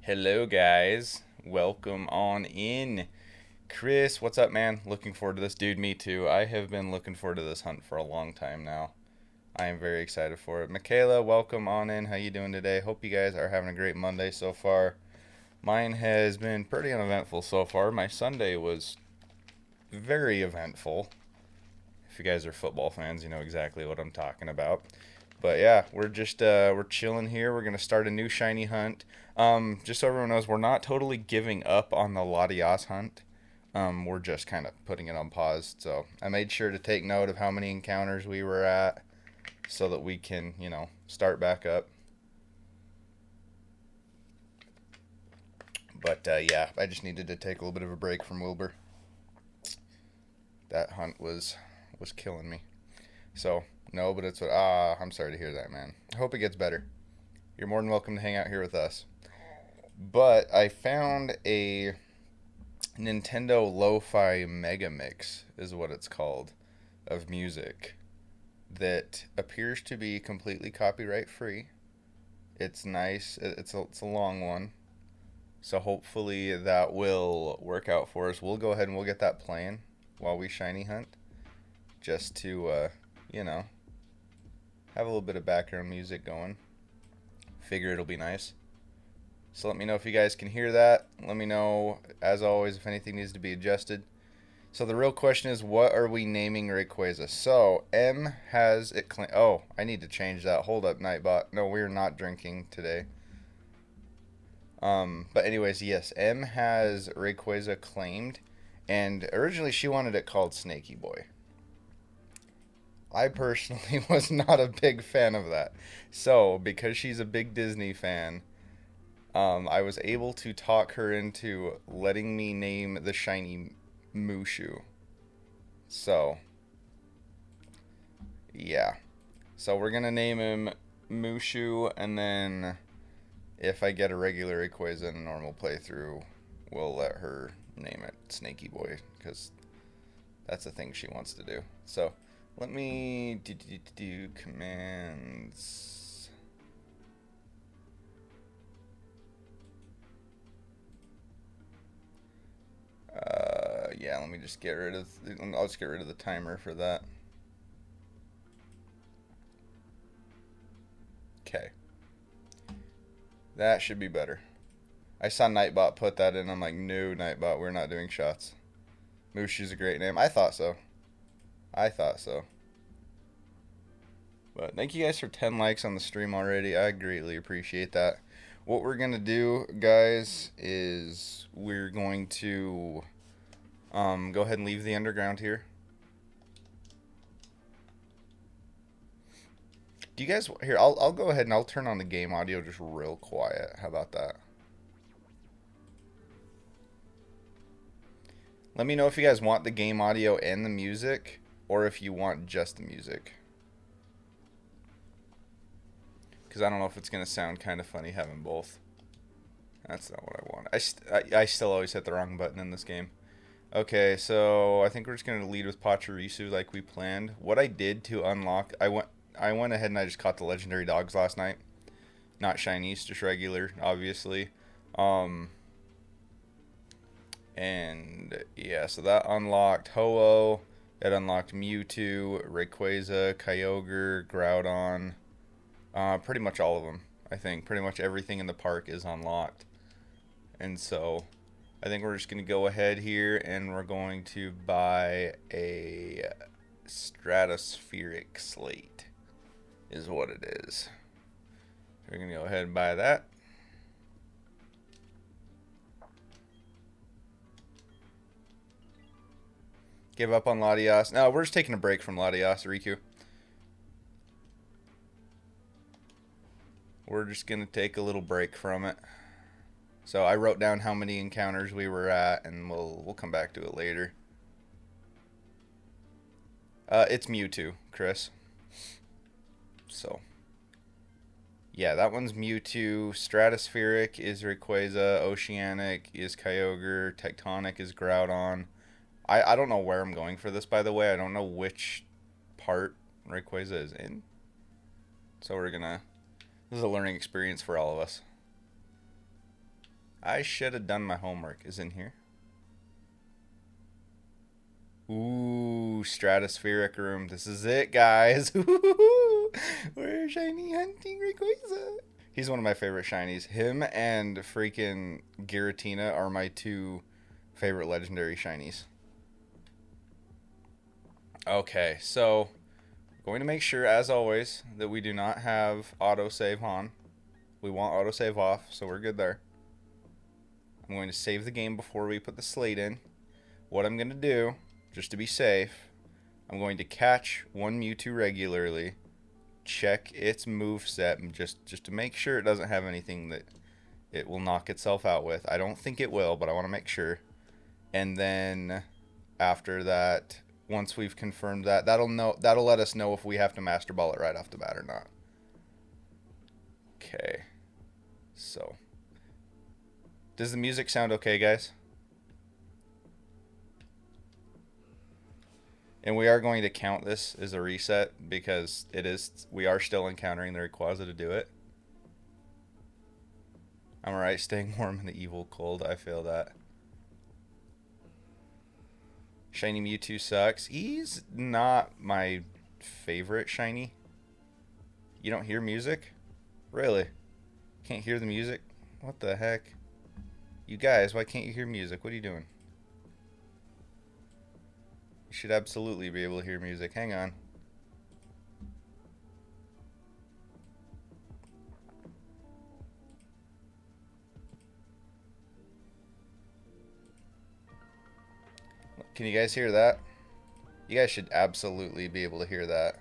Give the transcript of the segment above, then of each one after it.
Hello guys, welcome on in. Chris, what's up, man? Looking forward to this. Dude, me too. I have been looking forward to this hunt for a long time now. I am very excited for it. Michaela, welcome on in. How you doing today? Hope you guys are having a great Monday so far. Mine has been pretty uneventful so far. My Sunday was very eventful. If you guys are football fans, you know exactly what I'm talking about. But yeah, we're just we're chilling here. We're gonna start a new shiny hunt. Just so everyone knows, we're not totally giving up on the Latias hunt. We're just kind of putting it on pause. So I made sure to take note of how many encounters we were at, so that we can, you know, start back up. But yeah, I just needed to take a little bit of a break from Wilbur. That hunt was killing me. So. No, but it's what. I'm sorry to hear that, man. I hope it gets better. You're more than welcome to hang out here with us. But I found a Nintendo Lo-Fi Mega Mix, is what it's called, of music that appears to be completely copyright free. It's nice. It's a long one. So hopefully that will work out for us. We'll go ahead and we'll get that playing while we shiny hunt. Just to, you know, have a little bit of background music going. Figure it'll be nice. So let me know if you guys can hear that. Let me know, as always, if anything needs to be adjusted. So the real question is, what are we naming Rayquaza? So M has it oh, I need to change that. Hold up, Nightbot. No, we're not drinking today. But anyways, yes, M has Rayquaza claimed, and originally she wanted it called Snaky Boy. I personally was not a big fan of that. So, because she's a big Disney fan, I was able to talk her into letting me name the shiny Mushu. So, yeah. So we're going to name him Mushu, and then if I get a regular Rayquaza in a normal playthrough, we'll let her name it Snaky Boy, because that's the thing she wants to do. So, let me do commands. Yeah, let me just get rid of. I'll just get rid of the timer for that. Okay. That should be better. I saw Nightbot put that in. I'm like, no, Nightbot, we're not doing shots. Mushu's a great name. I thought so. But thank you guys for 10 likes on the stream already. I greatly appreciate that. What we're going to do, guys, is we're going to go ahead and leave the underground here. Do you guys... Here, I'll go ahead and I'll turn on the game audio just real quiet. How about that? Let me know if you guys want the game audio and the music, or if you want just the music. Because I don't know if it's going to sound kind of funny having both. That's not what I want. I still always hit the wrong button in this game. Okay, so I think we're just going to lead with Pachirisu like we planned. What I did to unlock... I went ahead and I just caught the legendary dogs last night. Not shinies, just regular, obviously. And yeah, so that unlocked Ho-Oh. It unlocked Mewtwo, Rayquaza, Kyogre, Groudon. Pretty much all of them, I think. Pretty much everything in the park is unlocked. And so, I think we're just going to go ahead here and we're going to buy a stratospheric slate, is what it is. We're going to go ahead and buy that. Give up on Latias. No, we're just taking a break from Latias, Riku. We're just going to take a little break from it. So I wrote down how many encounters we were at, and we'll come back to it later. It's Mewtwo, Chris. So, yeah, that one's Mewtwo. Stratospheric is Rayquaza. Oceanic is Kyogre. Tectonic is Groudon. I don't know where I'm going for this, by the way. I don't know which part Rayquaza is in. So we're gonna... This is a learning experience for all of us. I should have done my homework. Is in here. Ooh, stratospheric room. This is it, guys. We're ShinyHunting Rayquaza. He's one of my favorite shinies. Him and freaking Giratina are my two favorite legendary shinies. Okay, so going to make sure, as always, that we do not have autosave on. We want autosave off, so we're good there. I'm going to save the game before we put the slate in. What I'm going to do, just to be safe, I'm going to catch one Mewtwo regularly, check its moveset, just to make sure it doesn't have anything that it will knock itself out with. I don't think it will, but I want to make sure. And then after that, once we've confirmed that, that'll let us know if we have to Master Ball it right off the bat or not. Okay. So, does the music sound okay, guys? And we are going to count this as a reset because we are still encountering the Rayquaza to do it. I'm alright staying warm in the evil cold. I feel that. Shiny Mewtwo sucks. He's not my favorite shiny. You don't hear music? Really? Can't hear the music? What the heck? You guys, why can't you hear music? What are you doing? You should absolutely be able to hear music. Hang on. Can you guys hear that? You guys should absolutely be able to hear that.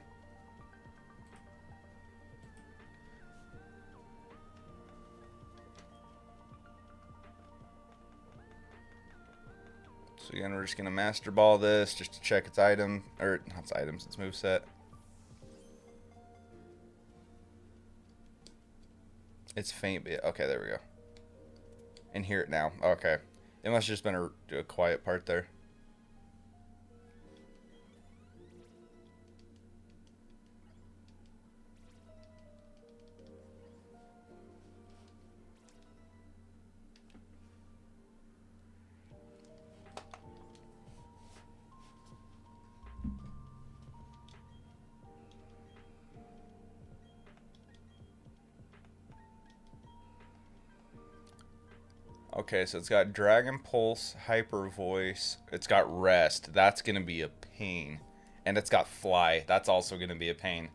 So again, we're just going to Master Ball this just to check its item, or not its items, its moveset. It's faint, but okay, there we go. And hear it now. Okay. It must have just been a quiet part there. Okay, so it's got Dragon Pulse, Hyper Voice. It's got Rest. That's going to be a pain. And it's got Fly. That's also going to be a pain.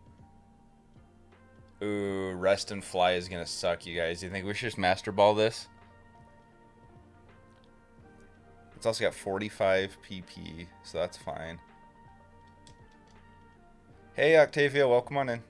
Ooh, Rest and Fly is going to suck, you guys. Do you think we should just Master Ball this? It's also got 45 PP, so that's fine. Hey, Octavia, welcome on in.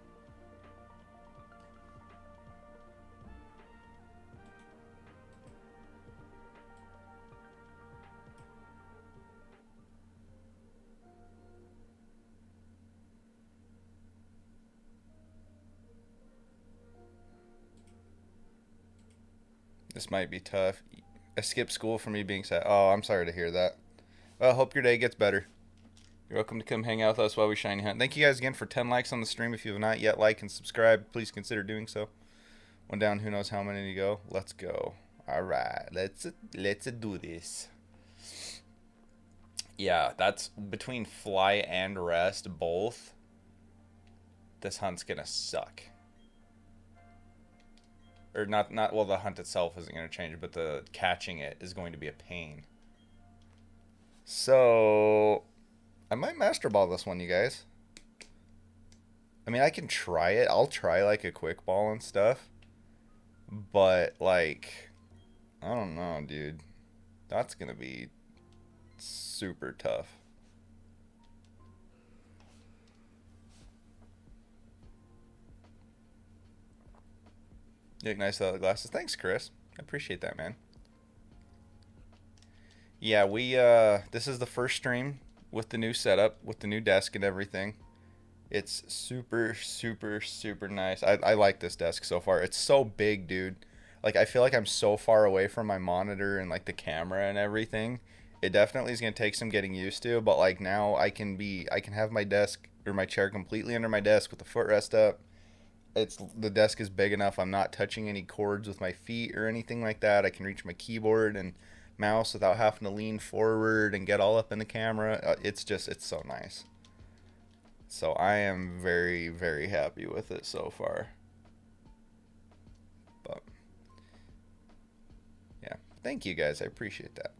This might be tough. I skipped school for me being sad. Oh, I'm sorry to hear that. Well, I hope your day gets better. You're welcome to come hang out with us while we shiny hunt. Thank you guys again for 10 likes on the stream. If you have not yet liked and subscribed, please consider doing so. One down, who knows how many to go. Let's go. All right, let's do this. Yeah, that's between Fly and Rest, both. This hunt's gonna suck. Or not, well, the hunt itself isn't going to change, but the catching it is going to be a pain. So, I might Master Ball this one, you guys. I mean, I can try it. I'll try, like, a Quick Ball and stuff. But, like, I don't know, dude. That's going to be super tough. You look nice without the glasses. Thanks, Chris. I appreciate that, man. Yeah, we this is the first stream with the new setup, with the new desk and everything. It's super, super, super nice. I like this desk so far. It's so big, dude. Like, I feel like I'm so far away from my monitor and, like, the camera and everything. It definitely is going to take some getting used to, but, like, now I can have my desk or my chair completely under my desk with the footrest up. The desk is big enough. I'm not touching any cords with my feet or anything like that. I can reach my keyboard and mouse without having to lean forward and get all up in the camera. It's so nice. So I am very, very happy with it so far. But yeah, thank you guys. I appreciate that.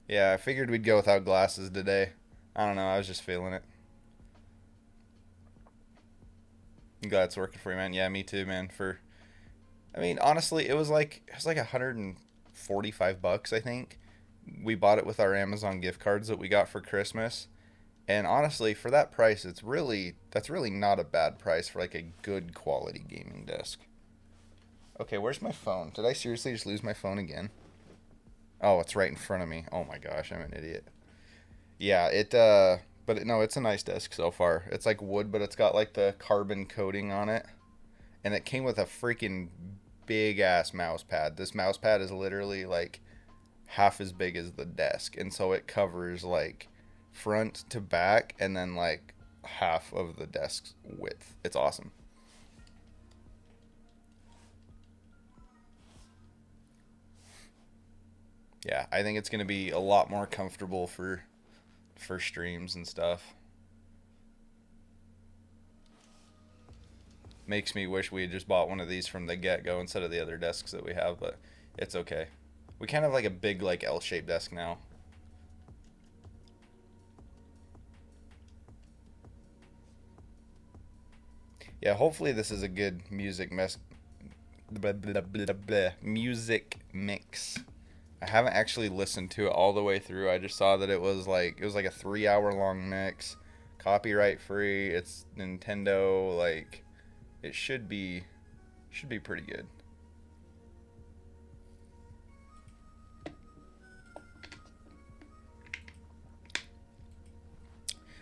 Yeah, I figured we'd go without glasses today. I don't know. I was just feeling it. I'm glad it's working for you, man. Yeah, me too, man. I mean, honestly, it was like $145, I think. We bought it with our Amazon gift cards that we got for Christmas. And honestly, for that price, that's really not a bad price for like a good quality gaming desk. Okay, where's my phone? Did I seriously just lose my phone again? Oh, it's right in front of me. Oh my gosh, I'm an idiot. Yeah, no, it's a nice desk so far. It's like wood, but it's got like the carbon coating on it. And it came with a freaking big ass mouse pad. This mouse pad is literally like half as big as the desk. And so it covers like front to back and then like half of the desk's width. It's awesome. Yeah, I think it's going to be a lot more comfortable for streams and stuff. Makes me wish we had just bought one of these from the get-go instead of the other desks that we have, but it's okay. We kind of have like a big like L-shaped desk now. Yeah, hopefully this is a good music mix. I haven't actually listened to it all the way through. I just saw that it was like a 3 hour long mix, copyright free. It's Nintendo, like it should be pretty good.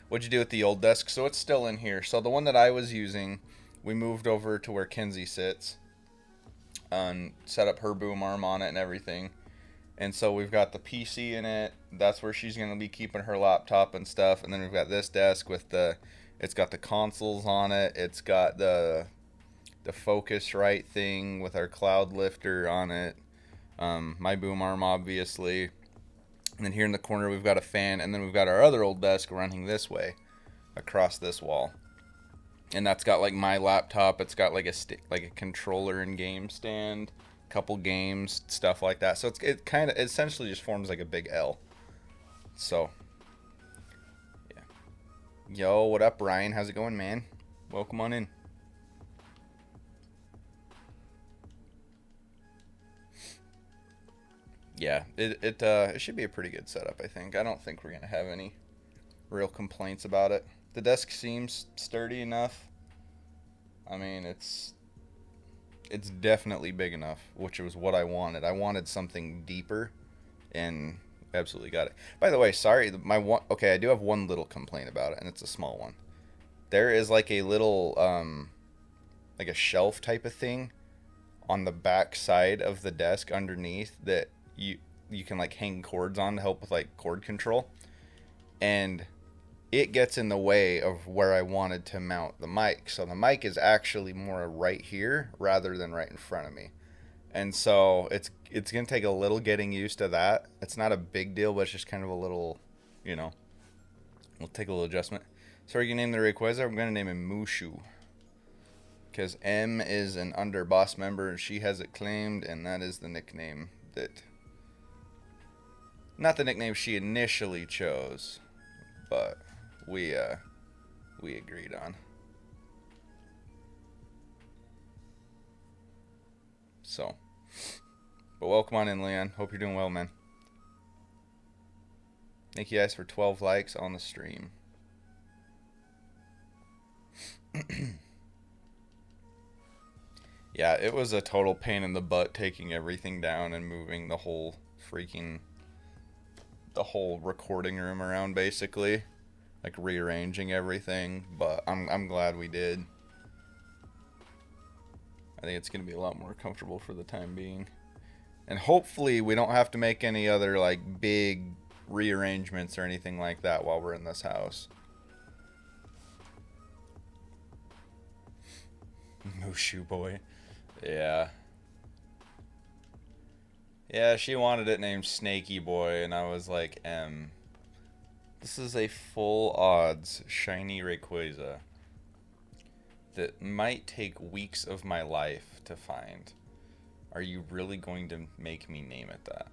What'd you do with the old desk? So it's still in here. So the one that I was using, we moved over to where Kenzie sits and set up her boom arm on it and everything. And so we've got the PC in it. That's where she's going to be keeping her laptop and stuff. And then we've got this desk it's got the consoles on it. It's got the Focusrite thing with our cloud lifter on it. My boom arm, obviously. And then here in the corner, we've got a fan. And then we've got our other old desk running this way across this wall. And that's got like my laptop. It's got like a controller and game stand, couple games, stuff like that. So it kind of essentially just forms like a big L. So yeah. Yo, what up, Ryan? How's it going, man? Welcome on in. Yeah, it should be a pretty good setup, I think. I don't think we're gonna have any real complaints about it. The desk seems sturdy enough. I mean, it's definitely big enough, which was what I wanted. I wanted something deeper, and absolutely got it. By the way, sorry, okay, I do have one little complaint about it, and it's a small one. There is like a little like a shelf type of thing on the back side of the desk underneath that you can like hang cords on to help with like cord control, and it gets in the way of where I wanted to mount the mic. So the mic is actually more right here rather than right in front of me. And so it's going to take a little getting used to that. It's not a big deal, but it's just kind of a little, we'll take a little adjustment. So are you going to name the Rayquaza? I'm going to name him Mushu. Because M is an underboss member and she has it claimed, and that is the nickname not the nickname she initially chose, but we agreed on. So, but welcome on in, Leon. Hope you're doing well, man. Thank you guys for 12 likes on the stream. Yeah, it was a total pain in the butt taking everything down and moving the whole recording room around, basically, like rearranging everything. But I'm glad we did. I think it's gonna be a lot more comfortable for the time being, and hopefully we don't have to make any other like big rearrangements or anything like that while we're in this house. Mushu boy. Yeah. Yeah, she wanted it named Snaky Boy, and I was like, this is a full odds shiny Rayquaza that might take weeks of my life to find. Are you really going to make me name it that?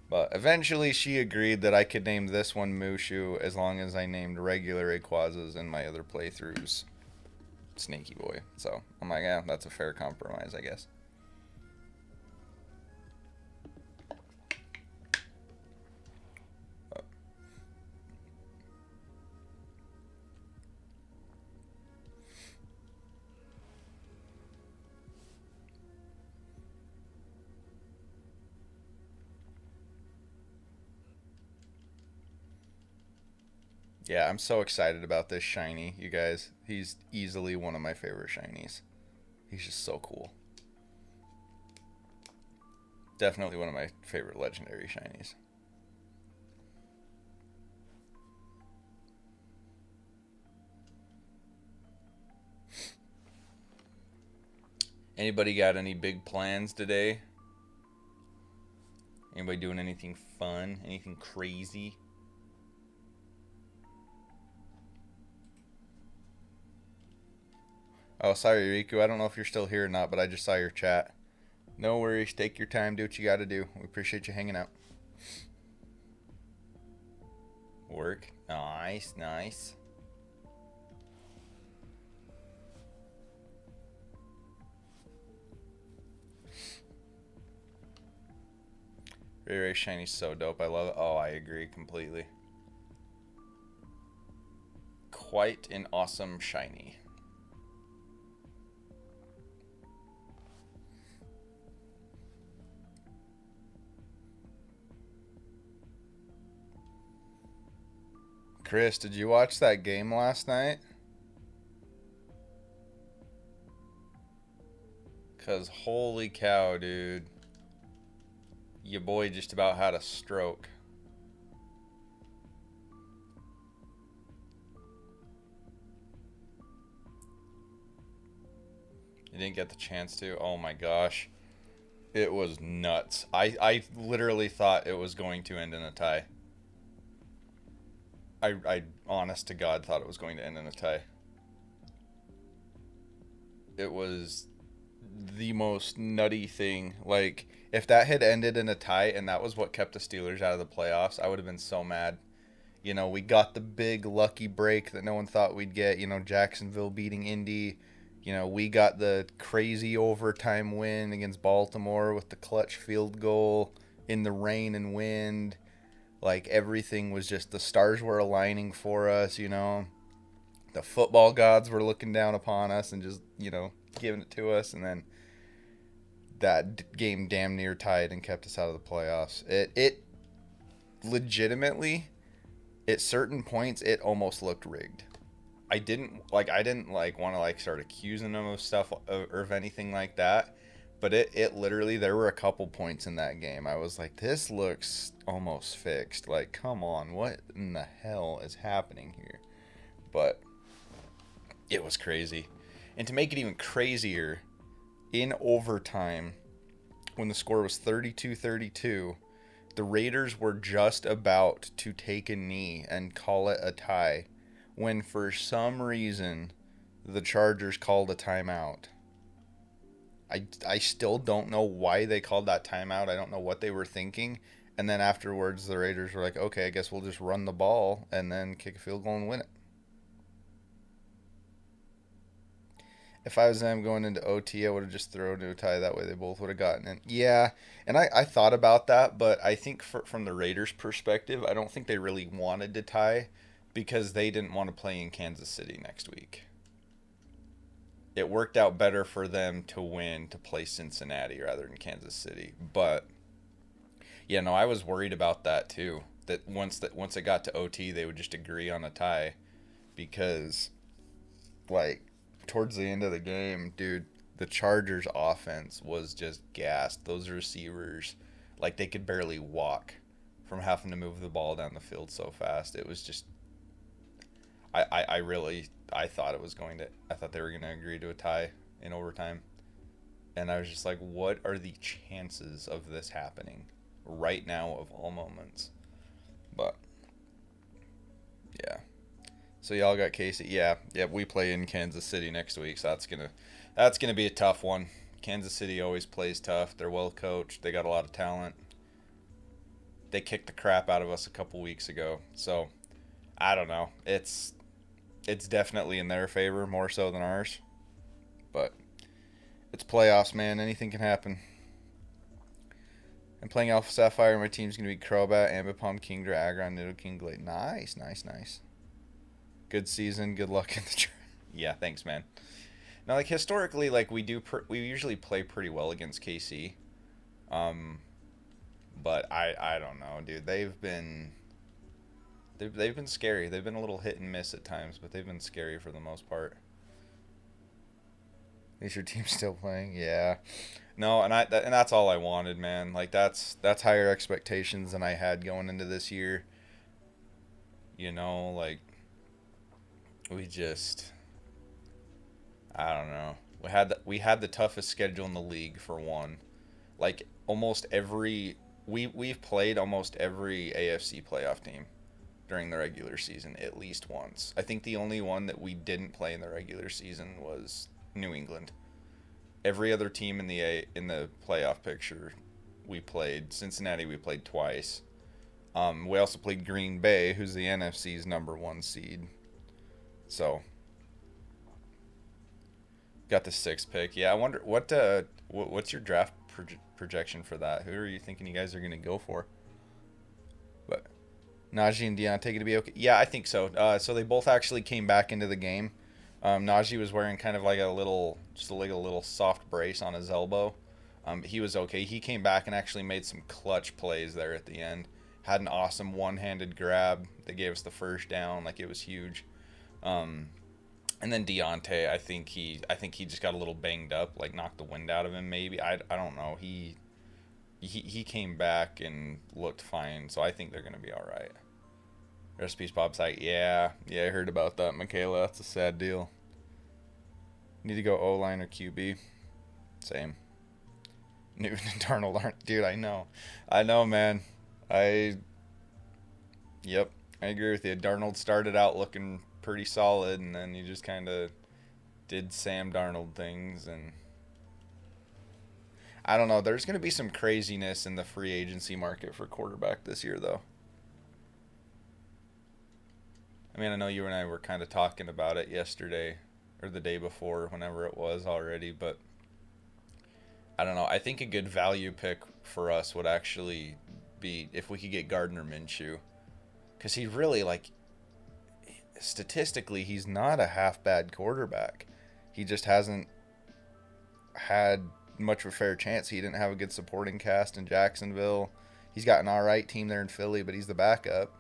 But eventually she agreed that I could name this one Mushu as long as I named regular Rayquazas in my other playthroughs Snaky Boy. So I'm like, yeah, that's a fair compromise, I guess. Yeah, I'm so excited about this shiny, you guys. He's easily one of my favorite shinies. He's just so cool. Definitely one of my favorite legendary shinies. Anybody got any big plans today? Anybody doing anything fun? Anything crazy? Oh, sorry, Riku. I don't know if you're still here or not, but I just saw your chat. No worries. Take your time. Do what you got to do. We appreciate you hanging out. Work. Nice, nice. Ray Shiny's so dope. I love it. Oh, I agree completely. Quite an awesome shiny. Chris, did you watch that game last night? Cause holy cow, dude. Your boy just about had a stroke. You didn't get the chance to? Oh my gosh. It was nuts. I literally thought it was going to end in a tie. I honest to God thought it was going to end in a tie. It was the most nutty thing. Like, if that had ended in a tie and that was what kept the Steelers out of the playoffs, I would have been so mad. You know, we got the big lucky break that no one thought we'd get. You know, Jacksonville beating Indy. You know, we got the crazy overtime win against Baltimore with the clutch field goal in the rain and wind. Like, everything was just, the stars were aligning for us, you know. The football gods were looking down upon us and just, you know, giving it to us. And then that game damn near tied and kept us out of the playoffs. It legitimately, at certain points, it almost looked rigged. I didn't want to start accusing them of stuff or of anything like that. But it literally, there were a couple points in that game. I was like, this looks almost fixed. Like, come on, what in the hell is happening here? But it was crazy. And to make it even crazier, in overtime, when the score was 32-32, the Raiders were just about to take a knee and call it a tie, when for some reason the Chargers called a timeout. I still don't know why they called that timeout. I don't know what they were thinking. And then afterwards, the Raiders were like, okay, I guess we'll just run the ball and then kick a field goal and win it. If I was them going into OT, I would have just thrown to a tie. That way they both would have gotten it. Yeah, and I thought about that, but I think from the Raiders' perspective, I don't think they really wanted to tie because they didn't want to play in Kansas City next week. it worked out better for them to win to play Cincinnati rather than Kansas City. But yeah, no, I was worried about that too. That once it got to OT, they would just agree on a tie, because like towards the end of the game, dude, the Chargers offense was just gassed. Those receivers, like, they could barely walk from having to move the ball down the field so fast. It was just, I thought it was going to, I thought they were going to agree to a tie in overtime. And I was just like, what are the chances of this happening right now of all moments? But yeah. So y'all got Casey. Yeah, we play in Kansas City next week, so that's gonna be a tough one. Kansas City always plays tough. They're well coached. They got a lot of talent. They kicked the crap out of us a couple weeks ago. So I don't know. It's definitely in their favor more so than ours. But it's playoffs, man. Anything can happen. I'm playing Alpha Sapphire. My team's gonna be Crobat, Ambipom, Kingdra, Aggron, Nidoking, Glade. Nice. Good season. Good luck in the yeah, thanks, man. Now, like, historically, like, we usually play pretty well against KC. But I don't know, dude. They've been scary. They've been a little hit and miss at times, but they've been scary for the most part. Is your team still playing? Yeah. No, and that's all I wanted, man. Like, that's higher expectations than I had going into this year. You know, like, we just, I don't know. We had the toughest schedule in the league for one. Like, almost every we've played almost every AFC playoff team during the regular season at least once. I think the only one that we didn't play in the regular season was New England. Every other team in the playoff picture we played. Cincinnati we played twice. We also played Green Bay, who's the NFC's #1 seed. So, got the 6th pick. Yeah, I wonder what's your draft projection for that? Who are you thinking you guys are gonna go for? But Najee and Deontay gonna be okay? Yeah, I think so. So they both actually came back into the game. Najee was wearing kind of like a little soft brace on his elbow. He was okay. He came back and actually made some clutch plays there at the end. Had an awesome one-handed grab that gave us the first down. Like, it was huge. And then Deontay, I think he just got a little banged up, like knocked the wind out of him maybe. I don't know. He came back and looked fine, so I think they're gonna be all right. Recipes Bob's like, yeah, I heard about that, Michaela. That's a sad deal. Need to go O-line or QB. Same. Newton and Darnold aren't, dude. I know, man. I agree with you. Darnold started out looking pretty solid, and then he just kind of did Sam Darnold things, and I don't know. There's going to be some craziness in the free agency market for quarterback this year, though. I mean, I know you and I were kind of talking about it yesterday or the day before, whenever it was already, but I don't know. I think a good value pick for us would actually be if we could get Gardner Minshew, because he really, like, statistically, he's not a half bad quarterback. He just hasn't had much of a fair chance. He didn't have a good supporting cast in Jacksonville. He's got an all right team there in Philly, but he's the backup.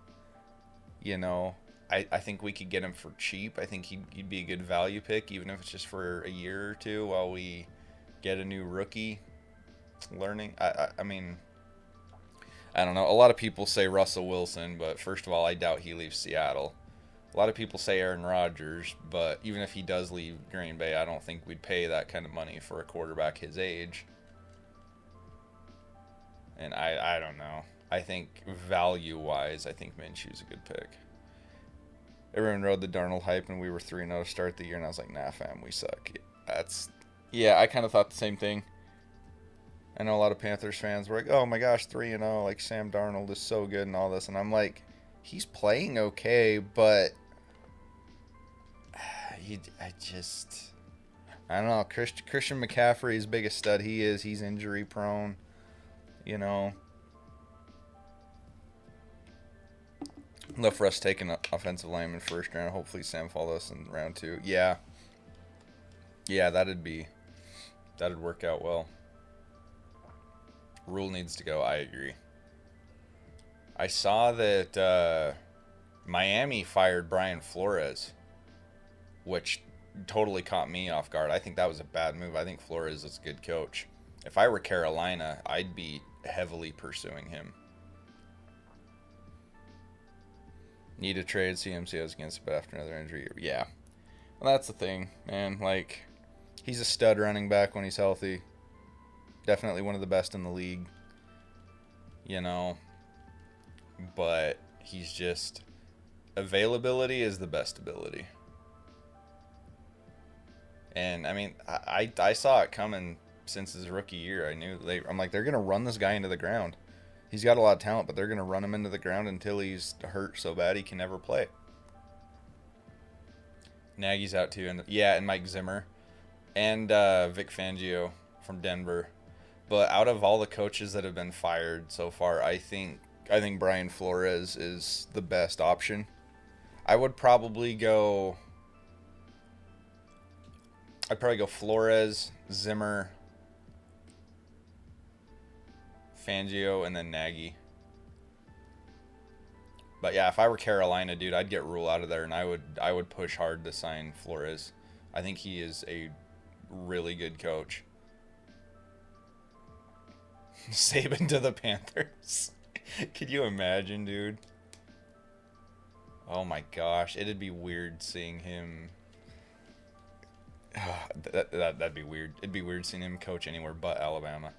You know, I think we could get him for cheap. I think he'd be a good value pick, even if it's just for a year or two while we get a new rookie learning. I mean, I don't know. A lot of people say Russell Wilson, but first of all, I doubt he leaves Seattle. A lot of people say Aaron Rodgers, but even if he does leave Green Bay, I don't think we'd pay that kind of money for a quarterback his age. And I don't know. I think value-wise, I think Minshew's a good pick. Everyone rode the Darnold hype, and we were 3-0 to start the year, and I was like, nah, fam, we suck. Yeah, I kind of thought the same thing. I know a lot of Panthers fans were like, oh my gosh, 3-0, like Sam Darnold is so good and all this, and I'm like, he's playing okay, but I don't know. Christian McCaffrey's biggest stud he is. He's injury prone, you know. Love for us taking an offensive lineman first round. Hopefully Sam follows us in round 2. Yeah. Yeah, that'd work out well. Rule needs to go. I agree. I saw that Miami fired Brian Flores, which totally caught me off guard. I think that was a bad move. I think Flores is a good coach. If I were Carolina, I'd be heavily pursuing him. Need to trade CMCOs against, but after another injury. Yeah. Well, that's the thing, man. Like, he's a stud running back when he's healthy. Definitely one of the best in the league. You know. But he's just... availability is the best ability. And, I mean, I saw it coming since his rookie year. I'm like, they're going to run this guy into the ground. He's got a lot of talent, but they're going to run him into the ground until he's hurt so bad he can never play. Nagy's out too, and Mike Zimmer, and Vic Fangio from Denver. But out of all the coaches that have been fired so far, I think Brian Flores is the best option. I'd probably go Flores, Zimmer, Fangio, and then Nagy. But yeah, if I were Carolina, dude, I'd get Rule out of there, and I would push hard to sign Flores. I think he is a really good coach. Saban to the Panthers. Could you imagine, dude? Oh my gosh, it'd be weird seeing him. That'd be weird. It'd be weird seeing him coach anywhere but Alabama.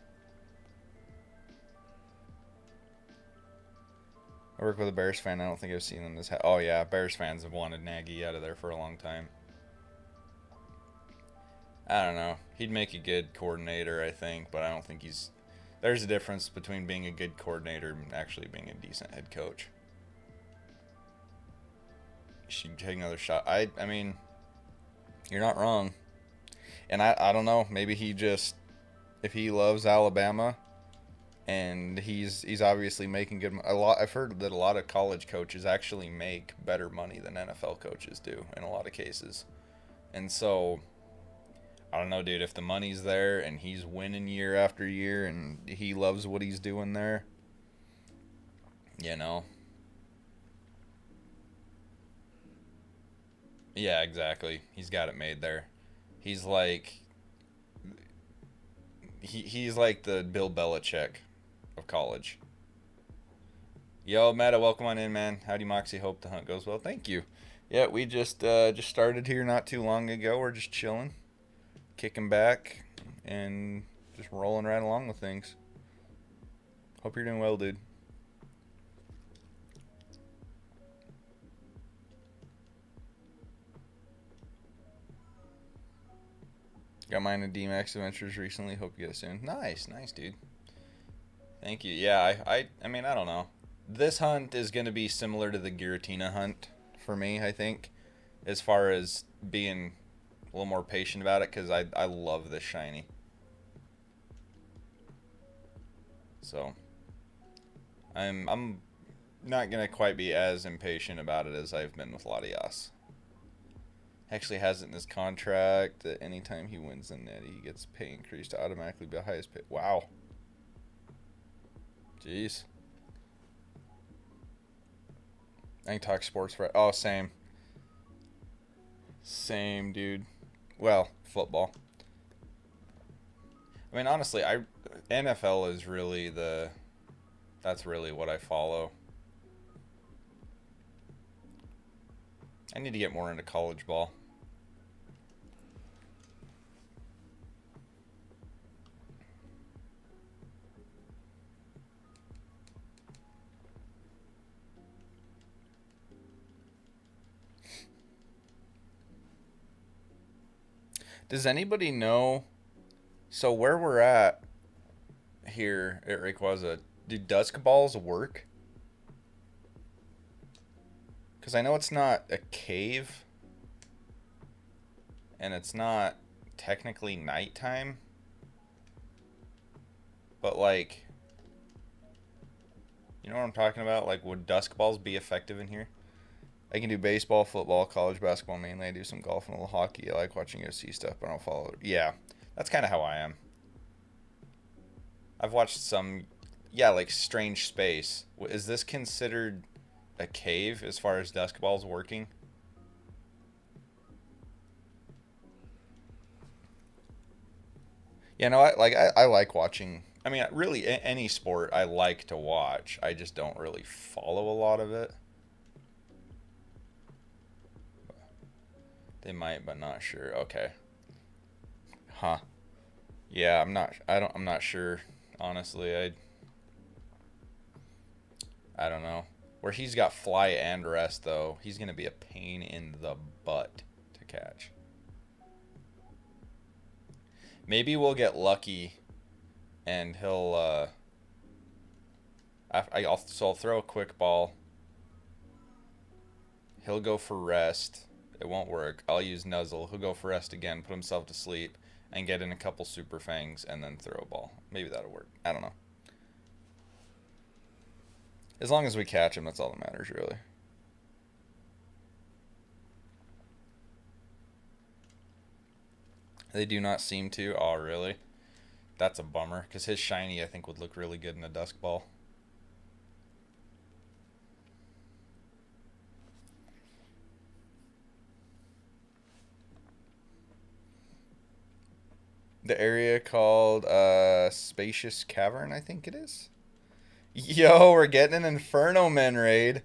I work with a Bears fan. I don't think I've seen him this. Oh yeah, Bears fans have wanted Nagy out of there for a long time. I don't know. He'd make a good coordinator, I think, but I don't think he's... There's a difference between being a good coordinator and actually being a decent head coach. You should take another shot. I mean, you're not wrong. And I don't know. Maybe he just... If he loves Alabama... And he's obviously making good money. I've heard that a lot of college coaches actually make better money than NFL coaches do in a lot of cases. And so, I don't know, dude. If the money's there and he's winning year after year and he loves what he's doing there, you know. Yeah, exactly. He's got it made there. He's like... He's like the Bill Belichick of college. Yo, Meta, welcome on in, man. Howdy, Moxie. Hope the hunt goes well. Thank you. Yeah, we just started here not too long ago. We're just chilling, kicking back, and just rolling right along with things. Hope you're doing well, dude. Got mine in D-Max Adventures recently. Hope you get it soon. Nice, dude. Thank you. Yeah, I mean, I don't know. This hunt is going to be similar to the Giratina hunt for me, I think, as far as being a little more patient about it, because I love this shiny. So, I'm not going to quite be as impatient about it as I've been with Latias. Actually has it in his contract that anytime he wins the net, he gets pay increased to automatically be the highest pay. Wow. Jeez. I can talk sports for... Oh, same. Same, dude. Well, football. I mean, honestly, NFL is really the... That's really what I follow. I need to get more into college ball. Does anybody know? So where we're at here at Rayquaza, do dusk balls work? Because I know it's not a cave, and it's not technically nighttime, but like, you know what I'm talking about? Like, would dusk balls be effective in here? I can do baseball, football, college basketball mainly. I do some golf and a little hockey. I like watching UFC stuff, but I don't follow it. Yeah, that's kind of how I am. I've watched some, yeah, like Strange Space. Is this considered a cave as far as dusk balls working? Yeah, no, I like watching. I mean, really, any sport I like to watch. I just don't really follow a lot of it. They might, but not sure. Okay. Huh. Yeah, I'm not sure. Honestly, I don't know. Where he's got fly and rest though, he's gonna be a pain in the butt to catch. Maybe we'll get lucky, and he'll. So I'll throw a quick ball. He'll go for rest. It won't work. I'll use Nuzzle. He'll go for rest again, put himself to sleep, and get in a couple super fangs, and then throw a ball. Maybe that'll work. I don't know. As long as we catch him, that's all that matters, really. They do not seem to. Oh, really? That's a bummer, because his shiny, I think, would look really good in a dusk ball. The area called Spacious Cavern, I think it is. Yo, we're getting an Inferno Men raid.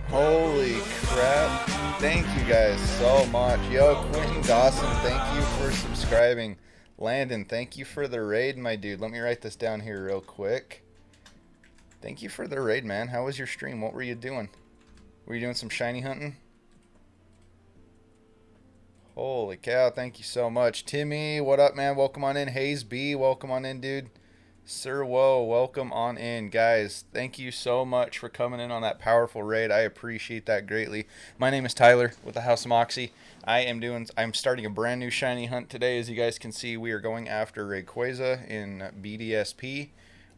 Holy crap. Thank you guys so much. Yo, Quentin Dawson, thank you for subscribing. Landon, thank you for the raid, my dude. Let me write this down here real quick. Thank you for the raid, man. How was your stream? What were you doing? Were you doing some shiny hunting? Holy cow, thank you so much. Timmy, what up, man? Welcome on in. Hayes B, welcome on in, dude. Sir Woe, welcome on in. Guys, thank you so much for coming in on that powerful raid. I appreciate that greatly. My name is Tyler with the House of Moxie. I'm starting a brand new shiny hunt today. As you guys can see, we are going after Rayquaza in BDSP.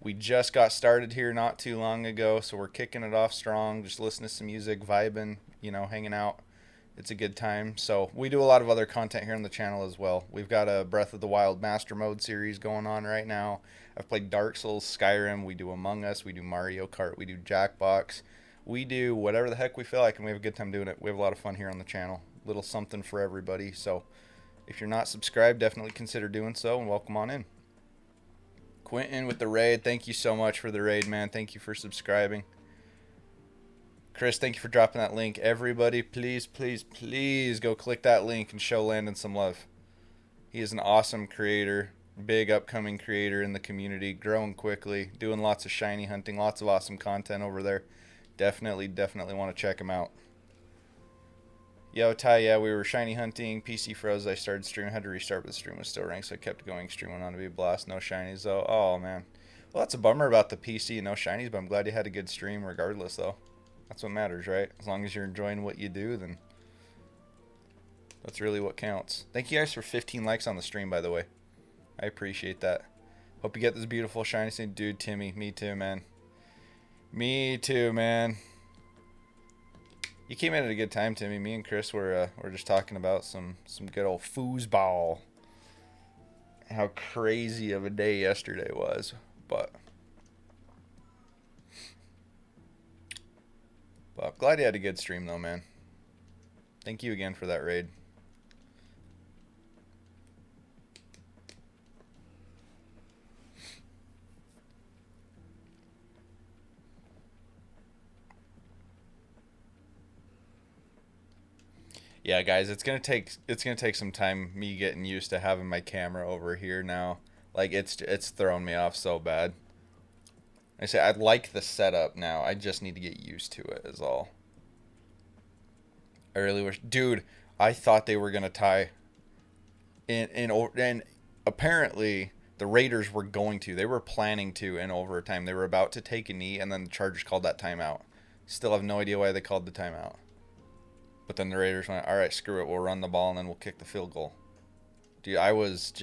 We just got started here not too long ago, so we're kicking it off strong, just listening to some music, vibing, you know, hanging out. It's a good time. So we do a lot of other content here on the channel as well. We've got a Breath of the Wild Master Mode series going on right now. I've played Dark Souls, Skyrim, we do Among Us, we do Mario Kart, we do Jackbox. We do whatever the heck we feel like, and we have a good time doing it. We have a lot of fun here on the channel. Little something for everybody. So if you're not subscribed, definitely consider doing so, and welcome on in. Quentin with the raid. Thank you so much for the raid, man. Thank you for subscribing. Chris, thank you for dropping that link. Everybody, please, please, please go click that link and show Landon some love. He is an awesome creator, big upcoming creator in the community, growing quickly, doing lots of shiny hunting, lots of awesome content over there. Definitely want to check him out. Yo, Ty, yeah, we were shiny hunting. PC froze. I started streaming. Had to restart, but the stream was still ranked, so I kept going. Stream went on to be a blast. No shinies, though. Oh, man. Well, that's a bummer about the PC and no shinies, but I'm glad you had a good stream regardless, though. That's what matters, right? As long as you're enjoying what you do, then that's really what counts. Thank you guys for 15 likes on the stream, by the way. I appreciate that. Hope you get this beautiful shiny thing. Dude, Timmy, me too, man. Me too, man. You came in at a good time, Timmy. Me and Chris were just talking about some good old foosball. How crazy of a day yesterday was, but glad you had a good stream, though, man. Thank you again for that raid. Yeah, guys, it's gonna take some time me getting used to having my camera over here now. Like it's thrown me off so bad. I say I like the setup now. I just need to get used to it is all. I really wish, dude. I thought they were gonna tie. And apparently the Raiders were going to. They were planning to in overtime. They were about to take a knee, and then the Chargers called that timeout. Still have no idea why they called the timeout. But then the Raiders went, all right, screw it. We'll run the ball, and then we'll kick the field goal. Dude, I was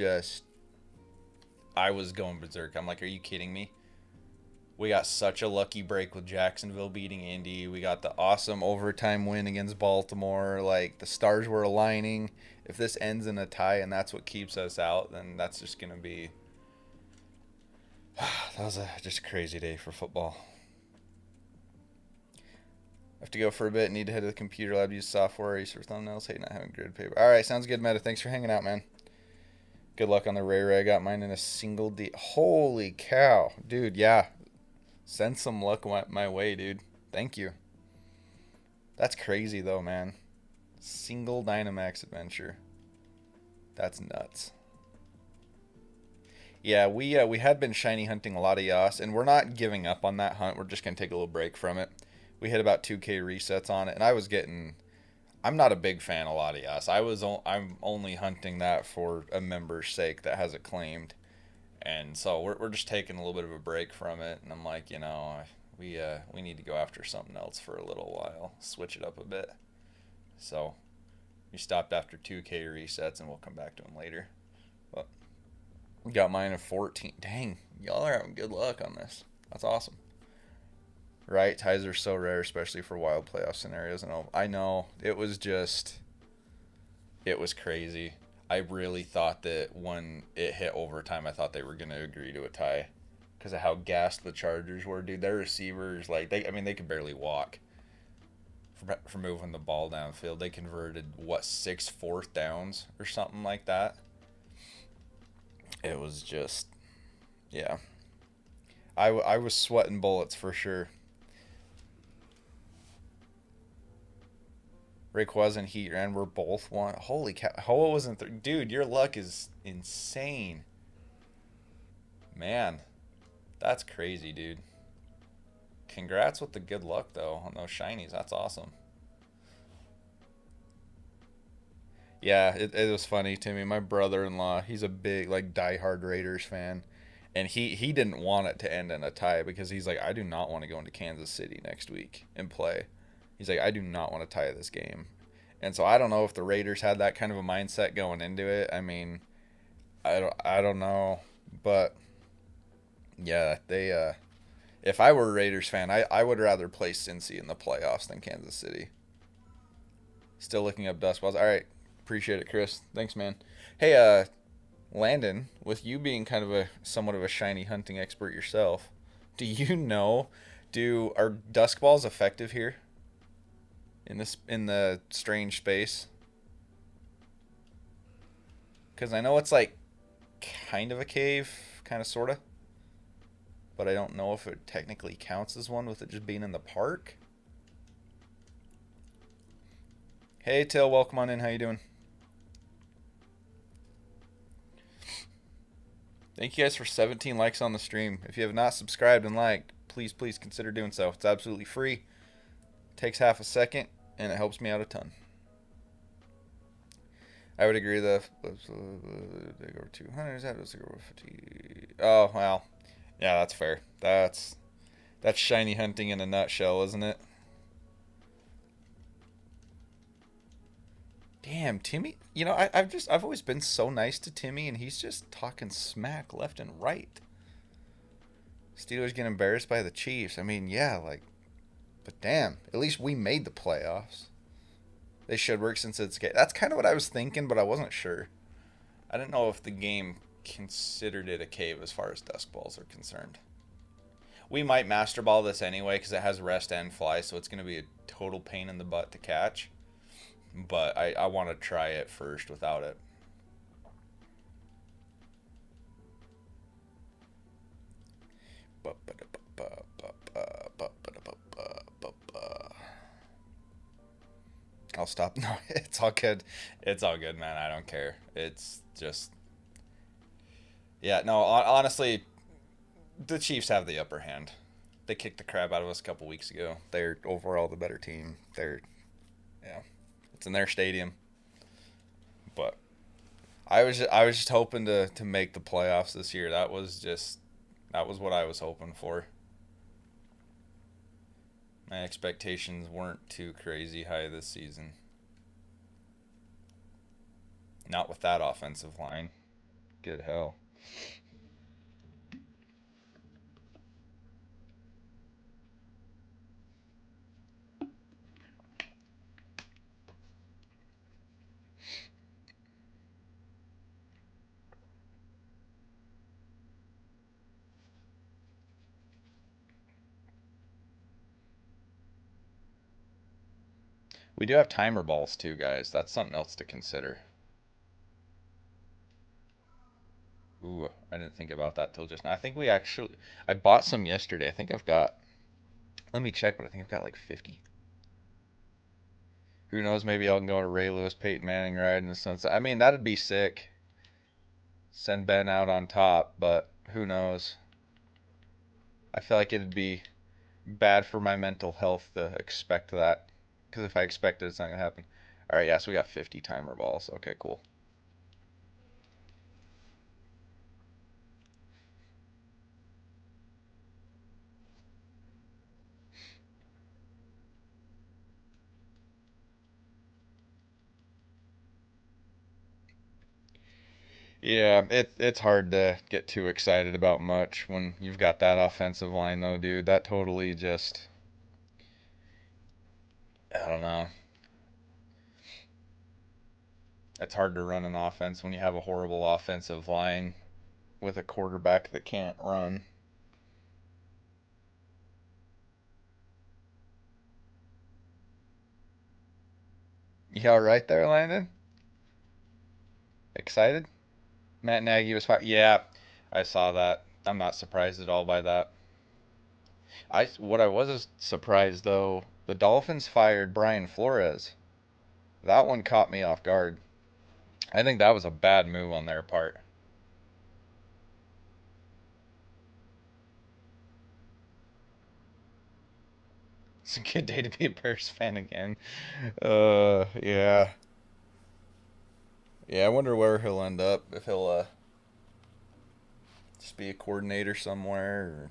going berserk. I'm like, are you kidding me? We got such a lucky break with Jacksonville beating Indy. We got the awesome overtime win against Baltimore. Like, the stars were aligning. If this ends in a tie and that's what keeps us out, then that's just going to be. That was just a crazy day for football. I have to go for a bit. Need to head to the computer lab, use software, eraser thumbnails. Hate not having grid paper. Alright, sounds good, Meta. Thanks for hanging out, man. Good luck on the Ray. I got mine in a single D. Holy cow. Dude, yeah. Send some luck my way, dude. Thank you. That's crazy, though, man. Single Dynamax adventure. That's nuts. Yeah, we had been shiny hunting a lot of Yas, and we're not giving up on that hunt. We're just going to take a little break from it. We hit about 2K resets on it, and I was getting... I'm not a big fan of Latias. I'm only hunting that for a member's sake that has it claimed, and so we're just taking a little bit of a break from it. And I'm like, we need to go after something else for a little while, switch it up a bit. So we stopped after 2K resets, and we'll come back to them later. But we got mine at 14. Dang, y'all are having good luck on this. That's awesome. Right, ties are so rare, especially for wild playoff scenarios. And I know it was crazy. I really thought that when it hit overtime, I thought they were gonna agree to a tie, because of how gassed the Chargers were, dude. Their receivers, like they could barely walk for moving the ball downfield. They converted 6 fourth downs or something like that. It was just, yeah. I was sweating bullets for sure. Rayquaza and Heat and we're both one. Holy cow. Hoa wasn't dude, your luck is insane. Man, that's crazy, dude. Congrats with the good luck, though, on those shinies. That's awesome. Yeah, it was funny to me. My brother-in-law, he's a big, like, diehard Raiders fan. And he didn't want it to end in a tie because he's like, I do not want to go into Kansas City next week and play. He's like, I do not want to tie this game. And so I don't know if the Raiders had that kind of a mindset going into it. I mean, I don't know. But, yeah, they if I were a Raiders fan, I would rather play Cincy in the playoffs than Kansas City. Still looking up dust balls. All right. Appreciate it, Chris. Thanks, man. Hey, Landon, with you being kind of somewhat of a shiny hunting expert yourself, do you know, are dusk balls effective here? In the strange space? Because I know it's like kind of a cave, kind of, sort of. But I don't know if it technically counts as one with it just being in the park. Hey, Till, welcome on in. How you doing? Thank you guys for 17 likes on the stream. If you have not subscribed and liked, please consider doing so. It's absolutely free. Takes half a second, and it helps me out a ton. I would agree that they go over 200. That was over 50. Oh, well. Yeah, that's fair. That's shiny hunting in a nutshell, isn't it? Damn, Timmy. I've always been so nice to Timmy, and he's just talking smack left and right. Steelers get embarrassed by the Chiefs. I mean, yeah, like, but damn, at least we made the playoffs. They should work since it's gay. That's kind of what I was thinking, but I wasn't sure. I didn't know if the game considered it a cave as far as dusk balls are concerned. We might master ball this anyway because it has rest and fly, so it's going to be a total pain in the butt to catch. But I want to try it first without it. I'll stop. No, it's all good. It's all good, man. I don't care. It's just... Yeah, no, honestly, the Chiefs have the upper hand. They kicked the crap out of us a couple weeks ago. They're overall the better team. Yeah, it's in their stadium. But I was just hoping to make the playoffs this year. That was what I was hoping for. My expectations weren't too crazy high this season. Not with that offensive line. Good hell. We do have timer balls too, guys. That's something else to consider. Ooh, I didn't think about that till just now. I think I bought some yesterday. I think I've got, let me check, but I think I've got like 50. Who knows? Maybe I'll go to Ray Lewis, Peyton Manning ride in the sunset. I mean, that'd be sick. Send Ben out on top, but who knows? I feel like it'd be bad for my mental health to expect that. Because if I expect it, it's not going to happen. Alright, yeah, so we got 50 timer balls. Okay, cool. Yeah, it's hard to get too excited about much when you've got that offensive line, though, dude. That totally just, I don't know. It's hard to run an offense when you have a horrible offensive line with a quarterback that can't run. You all right there, Landon? Excited? Matt Nagy was fired. Yeah, I saw that. I'm not surprised at all by that. What I was surprised though, the Dolphins fired Brian Flores. That one caught me off guard. I think that was a bad move on their part. It's a good day to be a Bears fan again. Yeah. Yeah, I wonder where he'll end up. If he'll just be a coordinator somewhere, or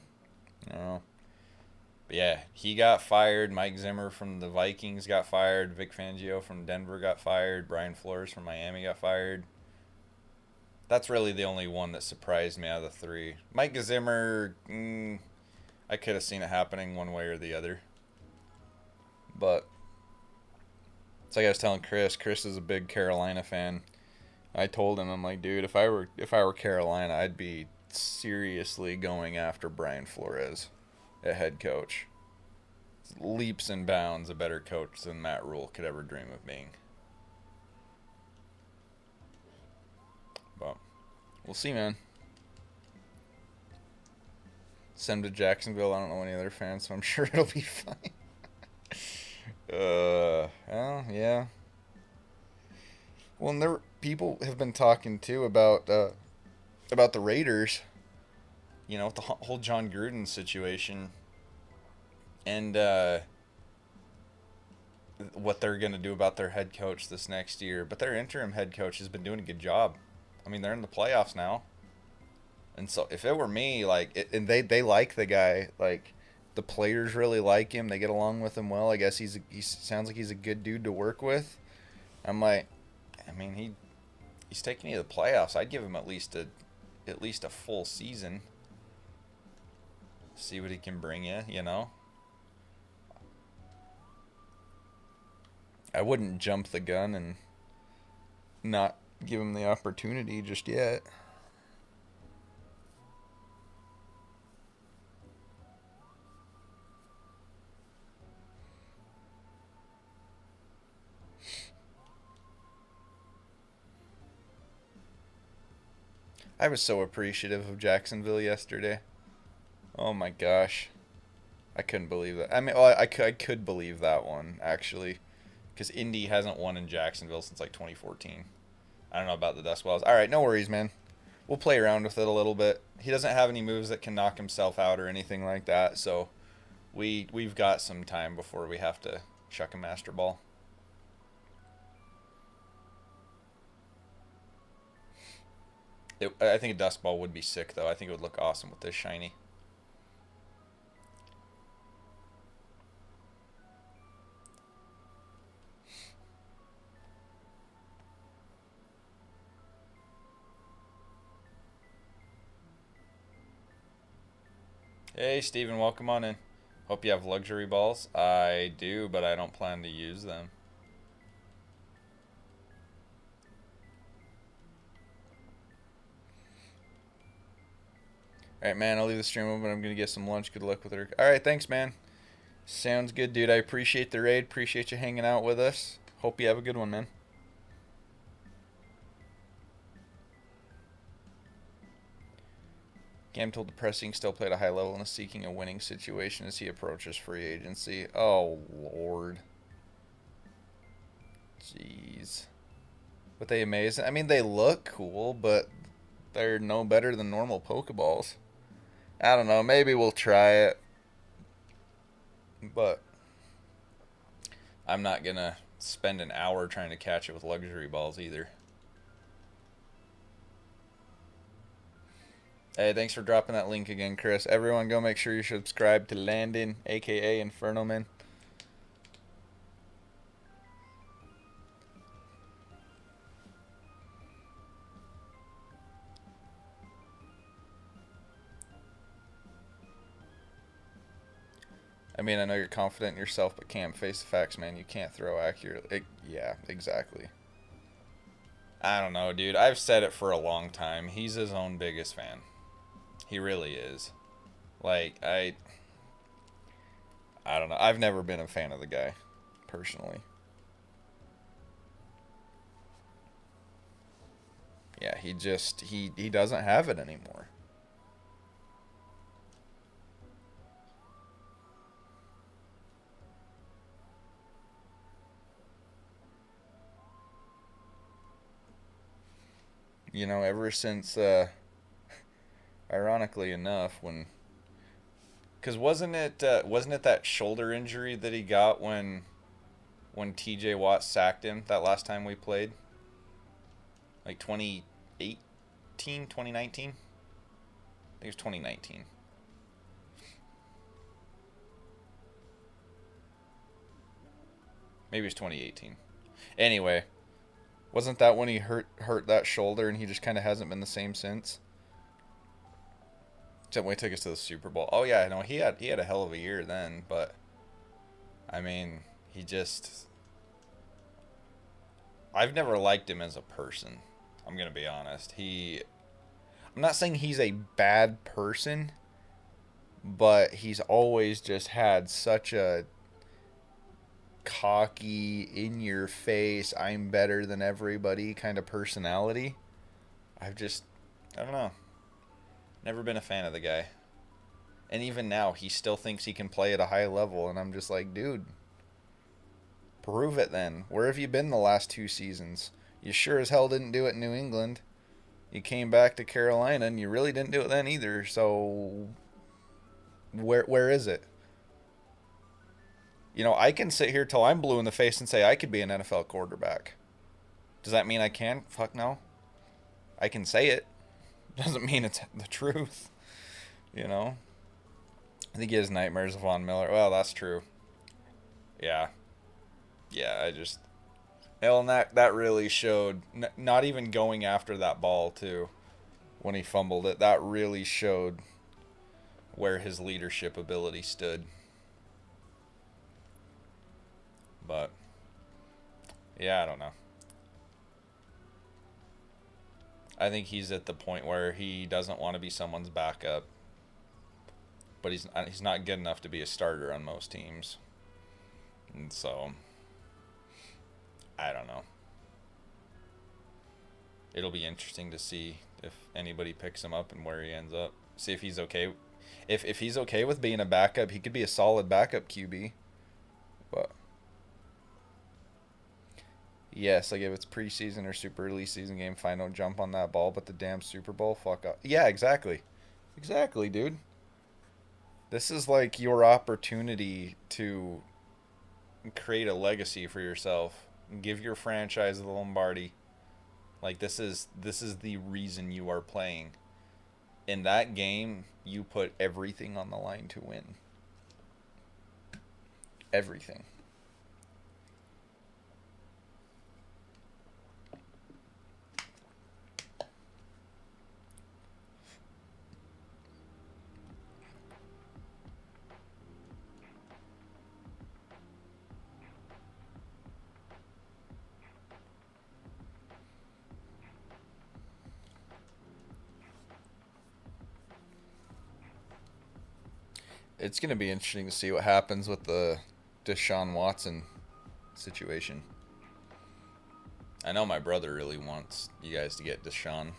I don't know. But yeah, he got fired. Mike Zimmer from the Vikings got fired. Vic Fangio from Denver got fired. Brian Flores from Miami got fired. That's really the only one that surprised me out of the three. Mike Zimmer, I could have seen it happening one way or the other. But it's like I was telling Chris. Chris is a big Carolina fan. I told him, I'm like, dude, if I were Carolina, I'd be seriously going after Brian Flores at head coach. Leaps and bounds a better coach than Matt Rule could ever dream of being. But we'll see, man. Send him to Jacksonville. I don't know any other fans, so I'm sure it'll be fine. Well, yeah. Well, and people have been talking too about the Raiders. You know, with the whole John Gruden situation, and what they're gonna do about their head coach this next year. But their interim head coach has been doing a good job. I mean, they're in the playoffs now, and so if it were me, and they like the guy, like the players really like him. They get along with him well. I guess he sounds like he's a good dude to work with. I'm like, I mean, he's taking you to the playoffs. I'd give him at least a full season. See what he can bring you, you know? I wouldn't jump the gun and not give him the opportunity just yet. I was so appreciative of Jacksonville yesterday. Oh my gosh. I couldn't believe that. I mean, well, I could believe that one, actually. Because Indy hasn't won in Jacksonville since like 2014. I don't know about the Dust Wells. Alright, no worries, man. We'll play around with it a little bit. He doesn't have any moves that can knock himself out or anything like that, so we've got some time before we have to chuck a Master Ball. I think a Dust Ball would be sick, though. I think it would look awesome with this shiny. Hey, Steven, welcome on in. Hope you have luxury balls. I do, but I don't plan to use them. Alright, man, I'll leave the stream open. I'm going to get some lunch. Good luck with her. Alright, thanks, man. Sounds good, dude. I appreciate the raid. Appreciate you hanging out with us. Hope you have a good one, man. Game told depressing, still played at a high level and is seeking a winning situation as he approaches free agency. Oh, Lord. Jeez. But they amazing. I mean, they look cool, but they're no better than normal Pokeballs. I don't know. Maybe we'll try it. But I'm not going to spend an hour trying to catch it with luxury balls either. Hey, thanks for dropping that link again, Chris. Everyone go make sure you subscribe to Landon, a.k.a. Inferno Man. I mean, I know you're confident in yourself, but can't face the facts, man. You can't throw accurately. Yeah, exactly. I don't know, dude. I've said it for a long time. He's his own biggest fan. He really is. Like, I don't know. I've never been a fan of the guy, personally. Yeah, he doesn't have it anymore. You know, ever since, ironically enough, because wasn't it that shoulder injury that he got when TJ Watt sacked him that last time we played? Like 2018, 2019? I think it was 2019. Maybe it was 2018. Anyway, wasn't that when he hurt that shoulder and he just kind of hasn't been the same since? Except when he took us to the Super Bowl. Oh yeah, no, he had a hell of a year then, but I mean, I've never liked him as a person. I'm gonna be honest. I'm not saying he's a bad person, but he's always just had such a cocky, in your face, I'm better than everybody kind of personality. I don't know. Never been a fan of the guy. And even now, he still thinks he can play at a high level, and I'm just like, dude, prove it then. Where have you been the last 2 seasons? You sure as hell didn't do it in New England. You came back to Carolina, and you really didn't do it then either, so where is it? You know, I can sit here till I'm blue in the face and say I could be an NFL quarterback. Does that mean I can? Fuck no. I can say it. Doesn't mean it's the truth. You know? I think he has nightmares of Von Miller. Well, that's true. Yeah. Yeah, hell, and that really showed, not even going after that ball, too, when he fumbled it. That really showed where his leadership ability stood. But, yeah, I don't know. I think he's at the point where he doesn't want to be someone's backup. But he's not good enough to be a starter on most teams. And so, I don't know. It'll be interesting to see if anybody picks him up and where he ends up. See if he's okay. If he's okay with being a backup, he could be a solid backup QB. But yes, like if it's preseason or super early season game, fine, don't jump on that ball. But the damn Super Bowl, fuck up. Yeah, exactly. Exactly, dude. This is like your opportunity to create a legacy for yourself. Give your franchise the Lombardi. Like this is the reason you are playing. In that game, you put everything on the line to win. Everything. It's going to be interesting to see what happens with the Deshaun Watson situation. I know my brother really wants you guys to get Deshaun.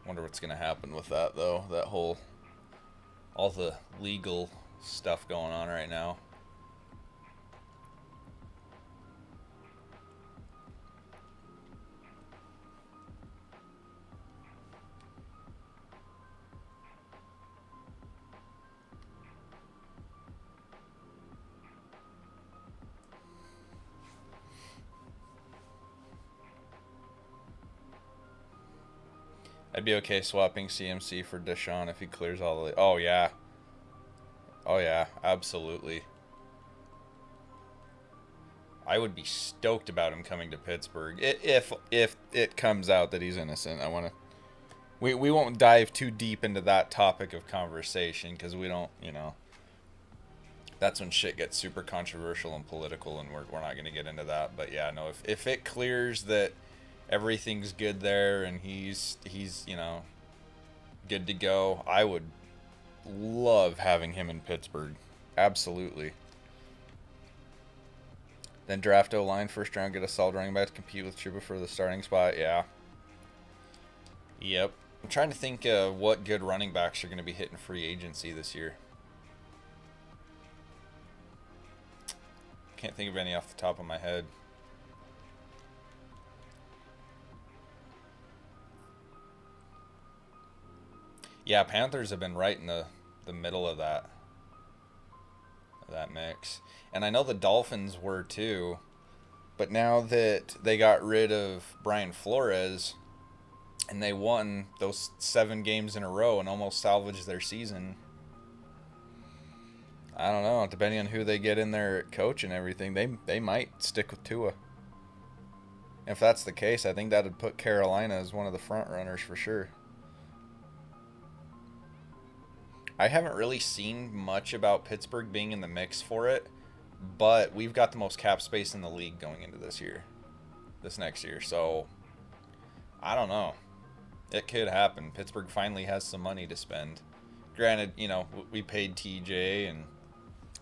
Wonder what's going to happen with that, though. That whole... all the legal stuff going on right now. I'd be okay swapping CMC for Deshaun if he clears all the... Oh, yeah. Oh, yeah. Absolutely. I would be stoked about him coming to Pittsburgh. If it comes out that he's innocent. I want to... We won't dive too deep into that topic of conversation because we don't, you know... That's when shit gets super controversial and political, and we're not going to get into that. But, yeah, no, if it clears that... everything's good there and he's you know, good to go, I would love having him in Pittsburgh. Absolutely. Then draft O-line first round, get a solid running back to compete with Chuba for the starting spot. Yeah. Yep. I'm trying to think what good running backs are going to be hitting free agency this year. Can't think of any off the top of my head. Yeah, Panthers have been right in the middle of that mix. And I know the Dolphins were too. But now that they got rid of Brian Flores and they won those 7 games in a row and almost salvaged their season, I don't know. Depending on who they get in their coach and everything, they might stick with Tua. If that's the case, I think that would put Carolina as one of the front runners for sure. I haven't really seen much about Pittsburgh being in the mix for it, but we've got the most cap space in the league going into this next year. So, I don't know. It could happen. Pittsburgh finally has some money to spend. Granted, you know, we paid TJ, and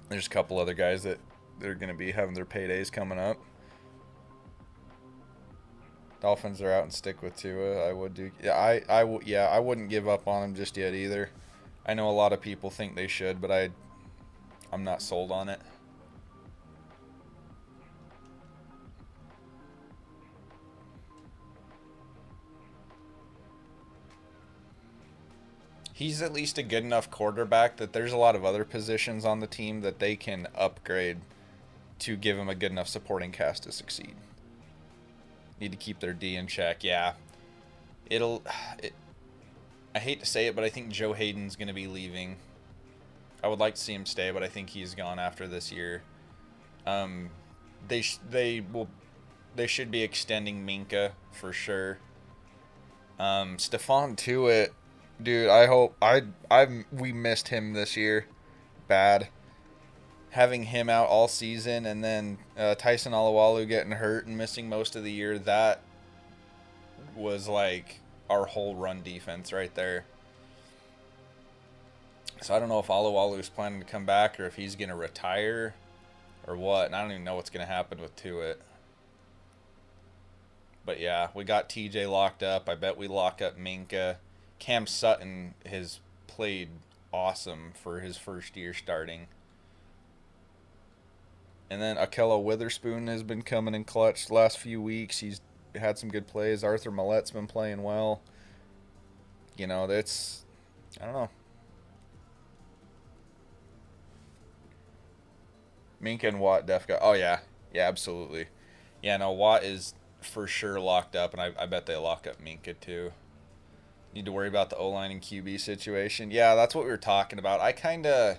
there's a couple other guys that they're going to be having their paydays coming up. Dolphins are out and stick with Tua. I would do. Yeah, I wouldn't give up on him just yet either. I know a lot of people think they should, but I'm not sold on it. He's at least a good enough quarterback that there's a lot of other positions on the team that they can upgrade to give him a good enough supporting cast to succeed. Need to keep their D in check. Yeah. I hate to say it, but I think Joe Hayden's going to be leaving. I would like to see him stay, but I think he's gone after this year. They should be extending Minka for sure. Stephon Tuitt, dude, we missed him this year, bad. Having him out all season, and then Tyson Alualu getting hurt and missing most of the year, that was like our whole run defense right there. So I don't know if Alualu's planning to come back or if he's going to retire or what. And I don't even know what's going to happen with Tuitt. But yeah, we got TJ locked up. I bet we lock up Minka. Cam Sutton has played awesome for his first year starting. And then Akello Witherspoon has been coming in clutch the last few weeks. He's had some good plays. Arthur Millett's been playing well. You know, I don't know. Minka and Watt oh yeah. Yeah, absolutely. Yeah, no, Watt is for sure locked up, and I bet they lock up Minka too. Need to worry about the O-line and QB situation. Yeah, that's what we were talking about. I kind of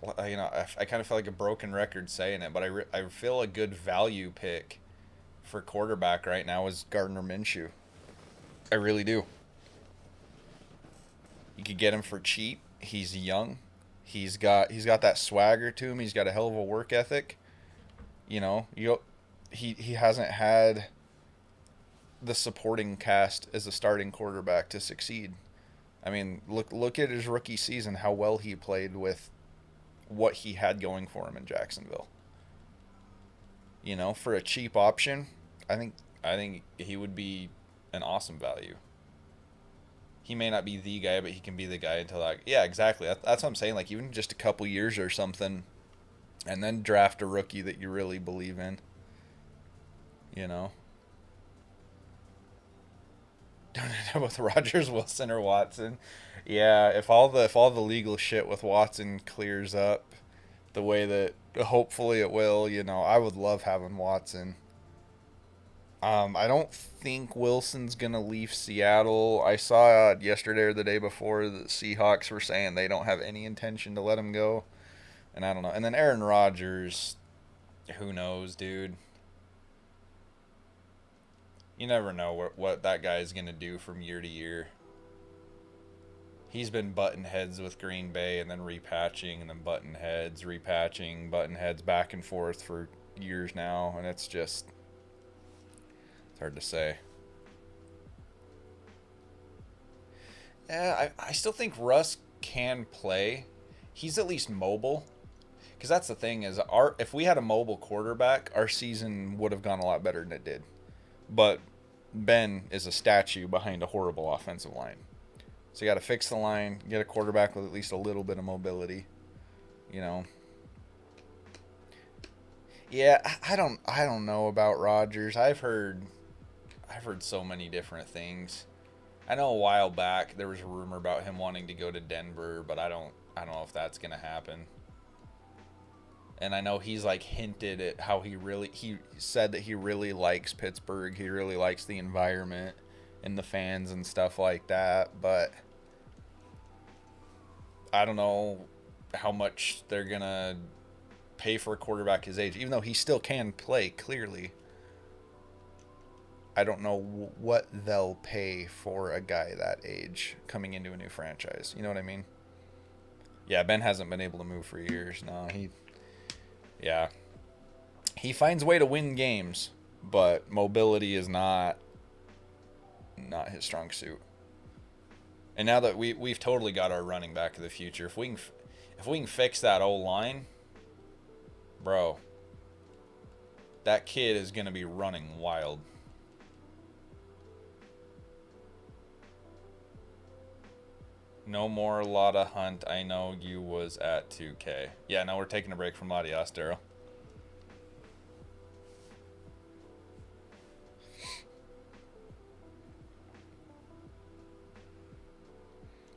feel like a broken record saying it, but I feel a good value pick for quarterback right now is Gardner Minshew. I really do. You could get him for cheap. He's young. He's got that swagger to him. He's got a hell of a work ethic. You know, he hasn't had the supporting cast as a starting quarterback to succeed. I mean, look at his rookie season, how well he played with what he had going for him in Jacksonville. You know, for a cheap option, I think he would be an awesome value. He may not be the guy, but he can be the guy until like, yeah, exactly. That's what I'm saying. Like even just a couple years or something, and then draft a rookie that you really believe in. You know, don't know with Rodgers, Wilson, or Watson. Yeah, if all the legal shit with Watson clears up the way that hopefully it will, you know, I would love having Watson. I don't think Wilson's gonna leave Seattle. I saw yesterday or the day before the Seahawks were saying they don't have any intention to let him go, and I don't know. And then Aaron Rodgers, who knows, dude? You never know what that guy is gonna do from year to year. He's been button heads with Green Bay and then repatching and then button heads, repatching, button heads back and forth for years now, and it's hard to say. Yeah, I still think Russ can play. He's at least mobile. Because that's the thing is, if we had a mobile quarterback, our season would have gone a lot better than it did. But Ben is a statue behind a horrible offensive line. So you got to fix the line, get a quarterback with at least a little bit of mobility. You know. Yeah, I don't know about Rodgers. I've heard so many different things. I know a while back there was a rumor about him wanting to go to Denver, but I don't know if that's gonna happen. And I know he's like hinted at how he said that he really likes Pittsburgh. He really likes the environment and the fans and stuff like that, but I don't know how much they're gonna pay for a quarterback his age, even though he still can play clearly. I don't know what they'll pay for a guy that age coming into a new franchise. You know what I mean? Yeah, Ben hasn't been able to move for years. No, he finds a way to win games, but mobility is not his strong suit. And now that we've totally got our running back of the future, if we can fix that O line, bro, that kid is gonna be running wild. No more Lotta Hunt. I know you was at 2K. Yeah, no, we're taking a break from Adios, Daryl.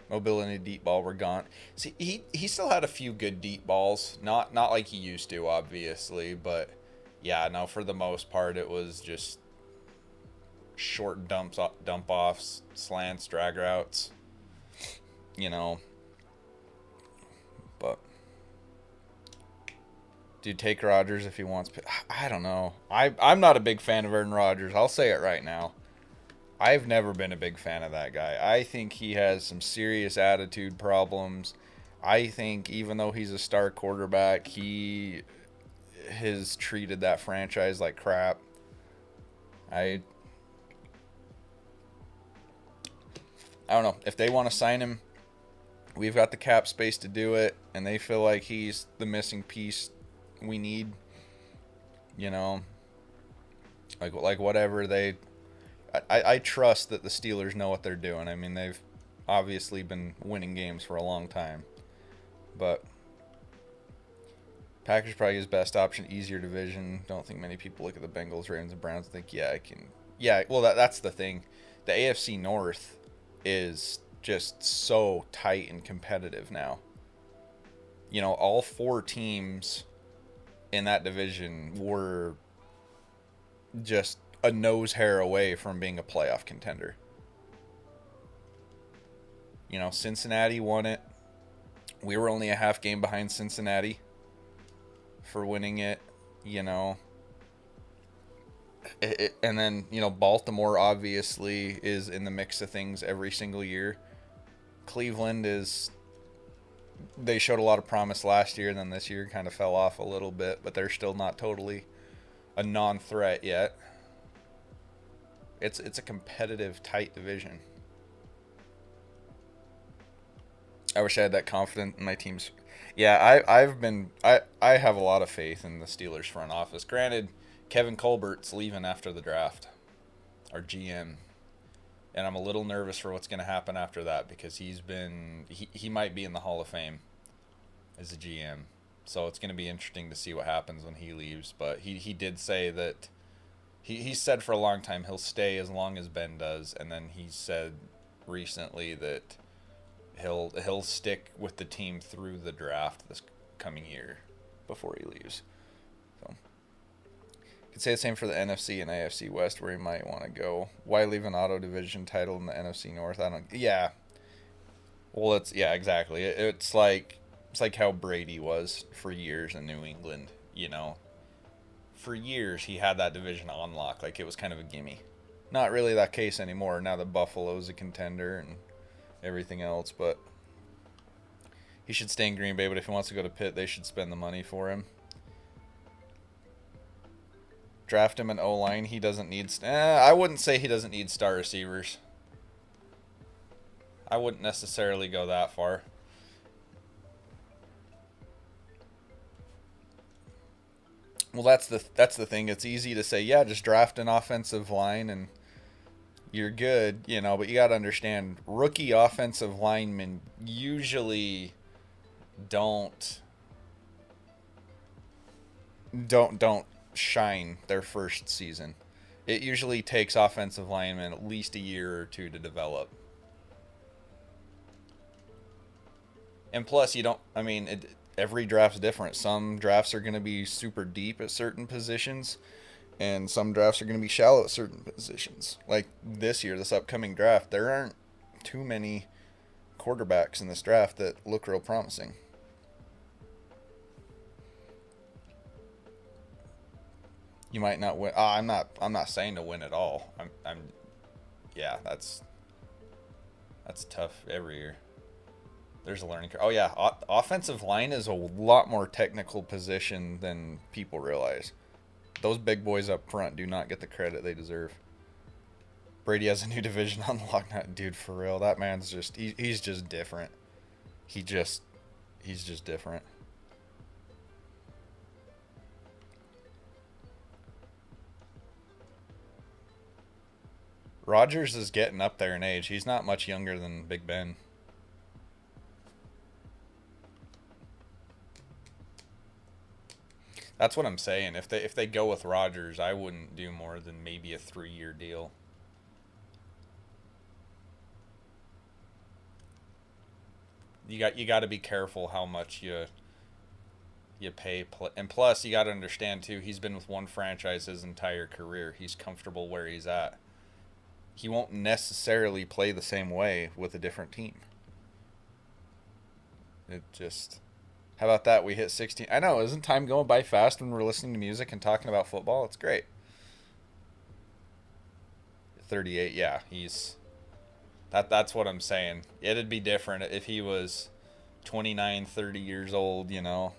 Mobility deep ball were gone. See, he still had a few good deep balls. Not like he used to, obviously, but yeah, no, for the most part it was just short dump offs, slants, drag routes. You know, but dude, take Rodgers if he wants. I don't know. I'm not a big fan of Aaron Rodgers. I'll say it right now. I've never been a big fan of that guy. I think he has some serious attitude problems. I think even though he's a star quarterback, he has treated that franchise like crap. I don't know. If they want to sign him, we've got the cap space to do it, and they feel like he's the missing piece we need. You know, like whatever they. I trust that the Steelers know what they're doing. I mean, they've obviously been winning games for a long time, but Packers probably his best option, easier division. Don't think many people look at the Bengals, Ravens, and Browns and think, yeah, I can. Yeah, well, that's the thing. The AFC North is just so tight and competitive now. You know, all four teams in that division were just a nose hair away from being a playoff contender. You know, Cincinnati won it. We were only a half game behind Cincinnati for winning it, you know. And then, you know, Baltimore obviously is in the mix of things every single year. Cleveland they showed a lot of promise last year, and then this year kind of fell off a little bit, but they're still not totally a non-threat yet. It's a competitive, tight division. I wish I had that confidence in my teams. Yeah, I have a lot of faith in the Steelers front office. Granted, Kevin Colbert's leaving after the draft, our GM, and I'm a little nervous for what's going to happen after that because he might be in the Hall of Fame as a GM. So it's going to be interesting to see what happens when he leaves. But he did say that he said for a long time he'll stay as long as Ben does, and then he said recently that he'll stick with the team through the draft this coming year before he leaves. So could say the same for the NFC and AFC West, where he might want to go. Why leave an auto division title in the NFC North? I don't. Yeah. Well, exactly. It's like how Brady was for years in New England. You know, for years he had that division on lock, like it was kind of a gimme. Not really that case anymore. Now that Buffalo's a contender and everything else, but he should stay in Green Bay. But if he wants to go to Pitt, they should spend the money for him. Draft him an O-line. He doesn't need... I wouldn't say he doesn't need star receivers. I wouldn't necessarily go that far. Well, that's the thing. It's easy to say, yeah, just draft an offensive line and you're good, you know, but you got to understand, rookie offensive linemen usually don't shine their first season. It usually takes offensive linemen at least a year or two to develop. And plus, every draft's different. Some drafts are going to be super deep at certain positions, and some drafts are going to be shallow at certain positions. Like this year, this upcoming draft, there aren't too many quarterbacks in this draft that look real promising. You might not win. I'm not saying to win at all. Yeah, that's tough every year. There's a learning curve. Oh yeah, offensive line is a lot more technical position than people realize. Those big boys up front do not get the credit they deserve. Brady has a new division on lock. Dude, for real, that man's just he's just different. He's just different. Rodgers is getting up there in age. He's not much younger than Big Ben. That's what I'm saying. If they go with Rodgers, I wouldn't do more than maybe a 3-year deal. You got to be careful how much you pay, and plus you got to understand too. He's been with one franchise his entire career. He's comfortable where he's at. He won't necessarily play the same way with a different team. It just... How about that? We hit 16. I know, isn't time going by fast when we're listening to music and talking about football? It's great. 38, yeah. That's what I'm saying. It'd be different if he was 29, 30 years old, you know.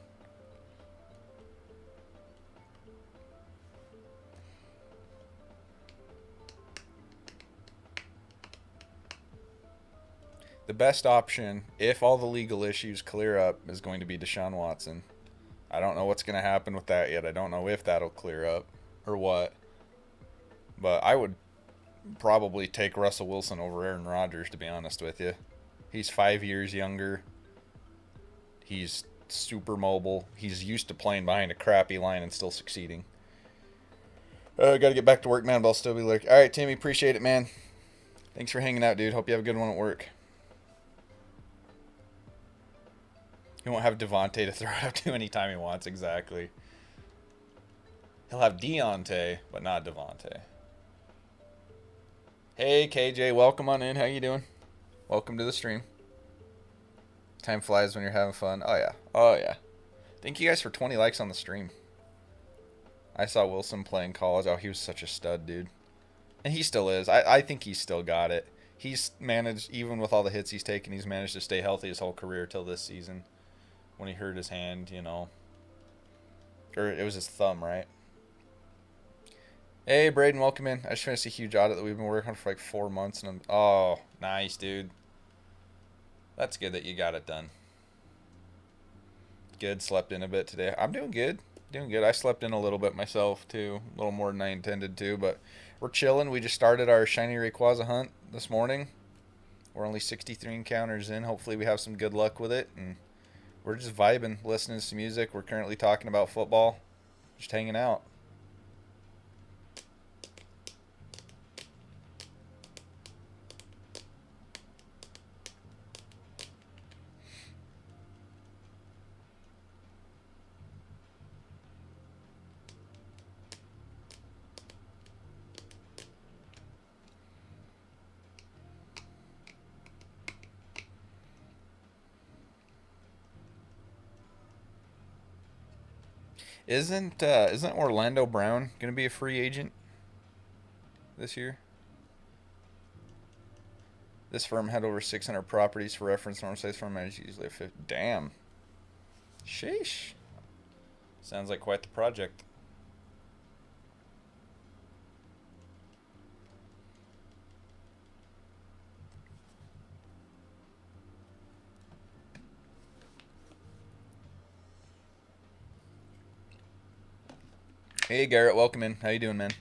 The best option, if all the legal issues clear up, is going to be Deshaun Watson. I don't know what's going to happen with that yet. I don't know if that'll clear up or what. But I would probably take Russell Wilson over Aaron Rodgers, to be honest with you. He's 5 years younger. He's super mobile. He's used to playing behind a crappy line and still succeeding. Got to get back to work, man, but I'll still be lurking. All right, Timmy, appreciate it, man. Thanks for hanging out, dude. Hope you have a good one at work. He won't have Devontae to throw it up to anytime he wants, exactly. He'll have Deontay, but not Devontae. Hey, KJ, welcome on in. How you doing? Welcome to the stream. Time flies when you're having fun. Oh, yeah. Oh, yeah. Thank you guys for 20 likes on the stream. I saw Wilson playing college. Oh, he was such a stud, dude. And he still is. I think he's still got it. He's managed, even with all the hits he's taken, he's managed to stay healthy his whole career till this season. When he hurt his hand, you know. Or it was his thumb, right? Hey, Braden, welcome in. I just finished a huge audit that we've been working on for like 4 months. Oh, nice, dude. That's good that you got it done. Good. Slept in a bit today. I'm doing good. Doing good. I slept in a little bit myself too, a little more than I intended to, but we're chilling. We just started our shiny Rayquaza hunt this morning. We're only 63 encounters in. Hopefully, we have some good luck with it, and we're just vibing, listening to some music. We're currently talking about football, just hanging out. Isn't Orlando Brown gonna be a free agent this year? This firm had over 600 properties for reference. Normal size firm manages usually 50. Damn. Sheesh. Sounds like quite the project. Hey Garrett, welcome in. How you doing, man?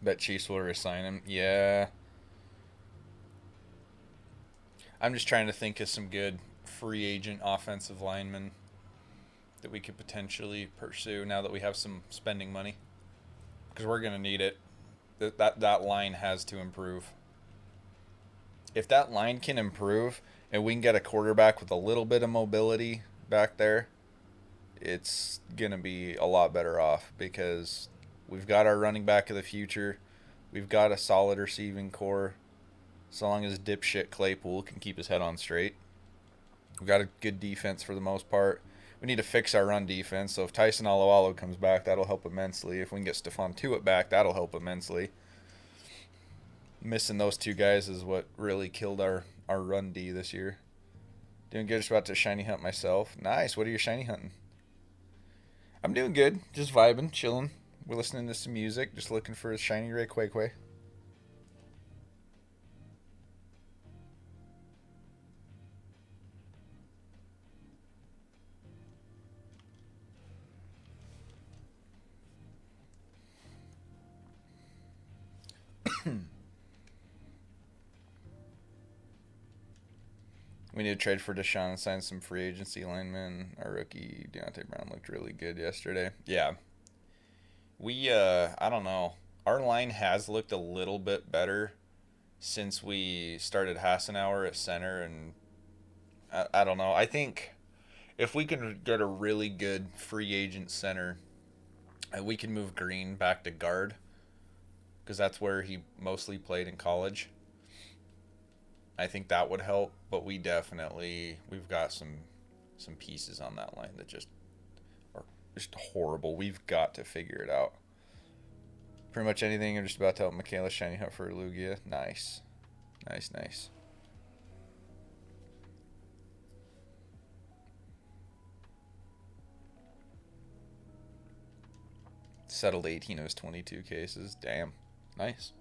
Bet Chiefs will resign him. Yeah. I'm just trying to think of some good free agent offensive linemen that we could potentially pursue now that we have some spending money. Because we're going to need it. That line has to improve. If that line can improve and we can get a quarterback with a little bit of mobility back there, it's going to be a lot better off because we've got our running back of the future. We've got a solid receiving core. So long as dipshit Claypool can keep his head on straight. We've got a good defense for the most part. We need to fix our run defense. So if Tyson Alualu comes back, that'll help immensely. If we can get Stephon Tuitt back, that'll help immensely. Missing those two guys is what really killed our run D this year. Doing good. Just about to shiny hunt myself. Nice. What are you shiny hunting? I'm doing good. Just vibing, chilling. We're listening to some music. Just looking for a shiny Rayquaza. We need to trade for Deshaun and sign some free agency linemen. Our rookie Deontay Brown looked really good yesterday. Yeah. I don't know. Our line has looked a little bit better since we started Hassenauer at center, and I don't know. I think if we can get a really good free agent center, we can move Green back to guard because that's where he mostly played in college. I think that would help, but we've got some pieces on that line that just are just horrible. We've got to figure it out. Pretty much anything. I'm just about to help Michaela shiny hunt for Lugia. Nice. Nice. Settled 18 of his 22 cases. Damn. Nice.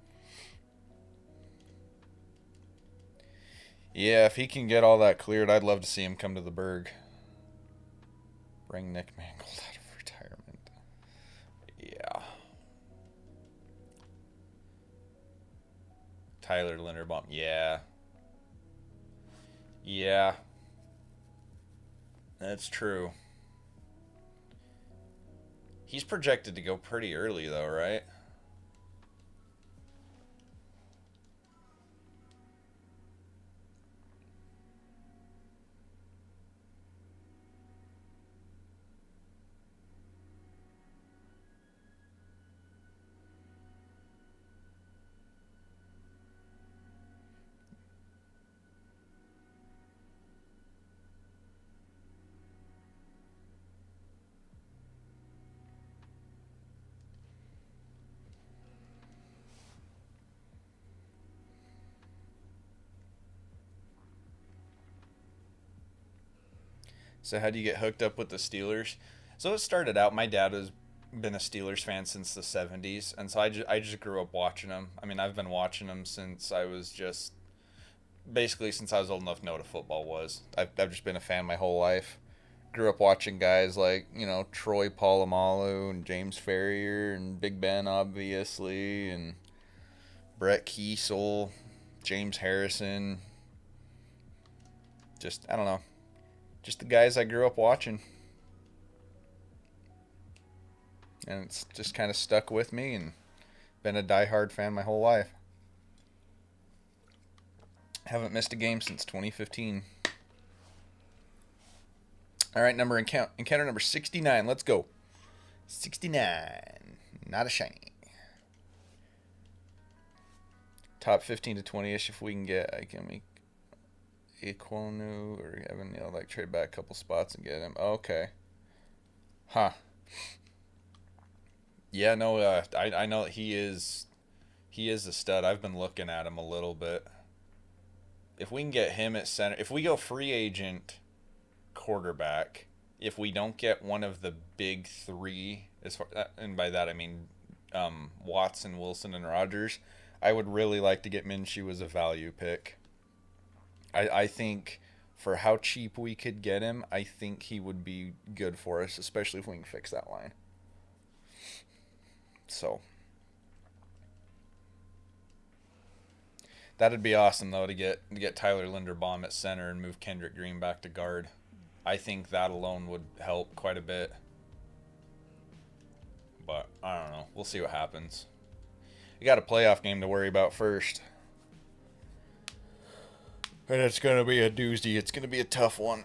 Yeah, if he can get all that cleared, I'd love to see him come to the Berg. Bring Nick Mangold out of retirement. Yeah. Tyler Linderbaum. Yeah. That's true. He's projected to go pretty early, though, right? So how do you get hooked up with the Steelers? So it started out, my dad was been a Steelers fan since the 70s, and so I just grew up watching them. I mean, I've been watching them since I was just basically since I was old enough to know what a football was. I've just been a fan my whole life. Grew up watching guys like, you know, Troy Polamalu and James Ferrier and Big Ben, obviously, and Brett Kiesel, James Harrison. Just, I don't know. Just the guys I grew up watching. And it's just kind of stuck with me and been a diehard fan my whole life. Haven't missed a game since 2015. All right, encounter number 69. Let's go. 69. Not a shiny. Top 15 to 20-ish if we can get. I can make Equonu or Evan Neal, like trade back a couple spots and get him. Okay. Huh. Yeah, no, I know that he is a stud. I've been looking at him a little bit. If we can get him at center, if we go free agent quarterback, if we don't get one of the big three, as far, and by that I mean Watson, Wilson, and Rodgers, I would really like to get Minshew as a value pick. I think for how cheap we could get him, I think he would be good for us, especially if we can fix that line. So that'd be awesome though to get Tyler Linderbaum at center and move Kendrick Green back to guard. I think that alone would help quite a bit. But I don't know. We'll see what happens. You got a playoff game to worry about first. And it's going to be a doozy. It's going to be a tough one.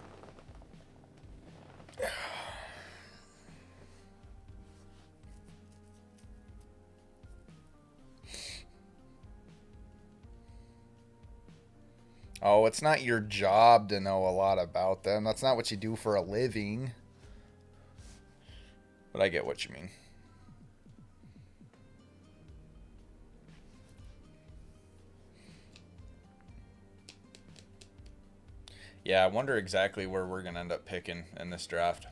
Oh, it's not your job to know a lot about them. That's not what you do for a living. But I get what you mean. Yeah, I wonder exactly where we're going to end up picking in this draft.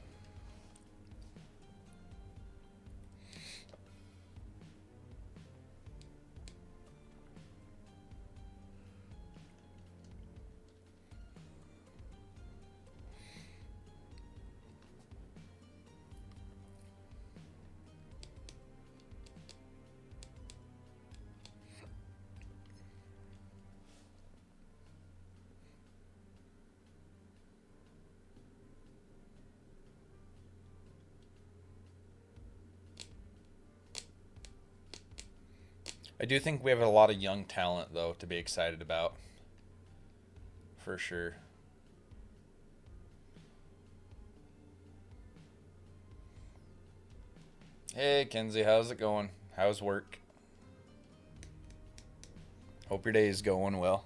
I do think we have a lot of young talent, though, to be excited about. For sure. Hey, Kenzie, how's it going? How's work? Hope your day is going well.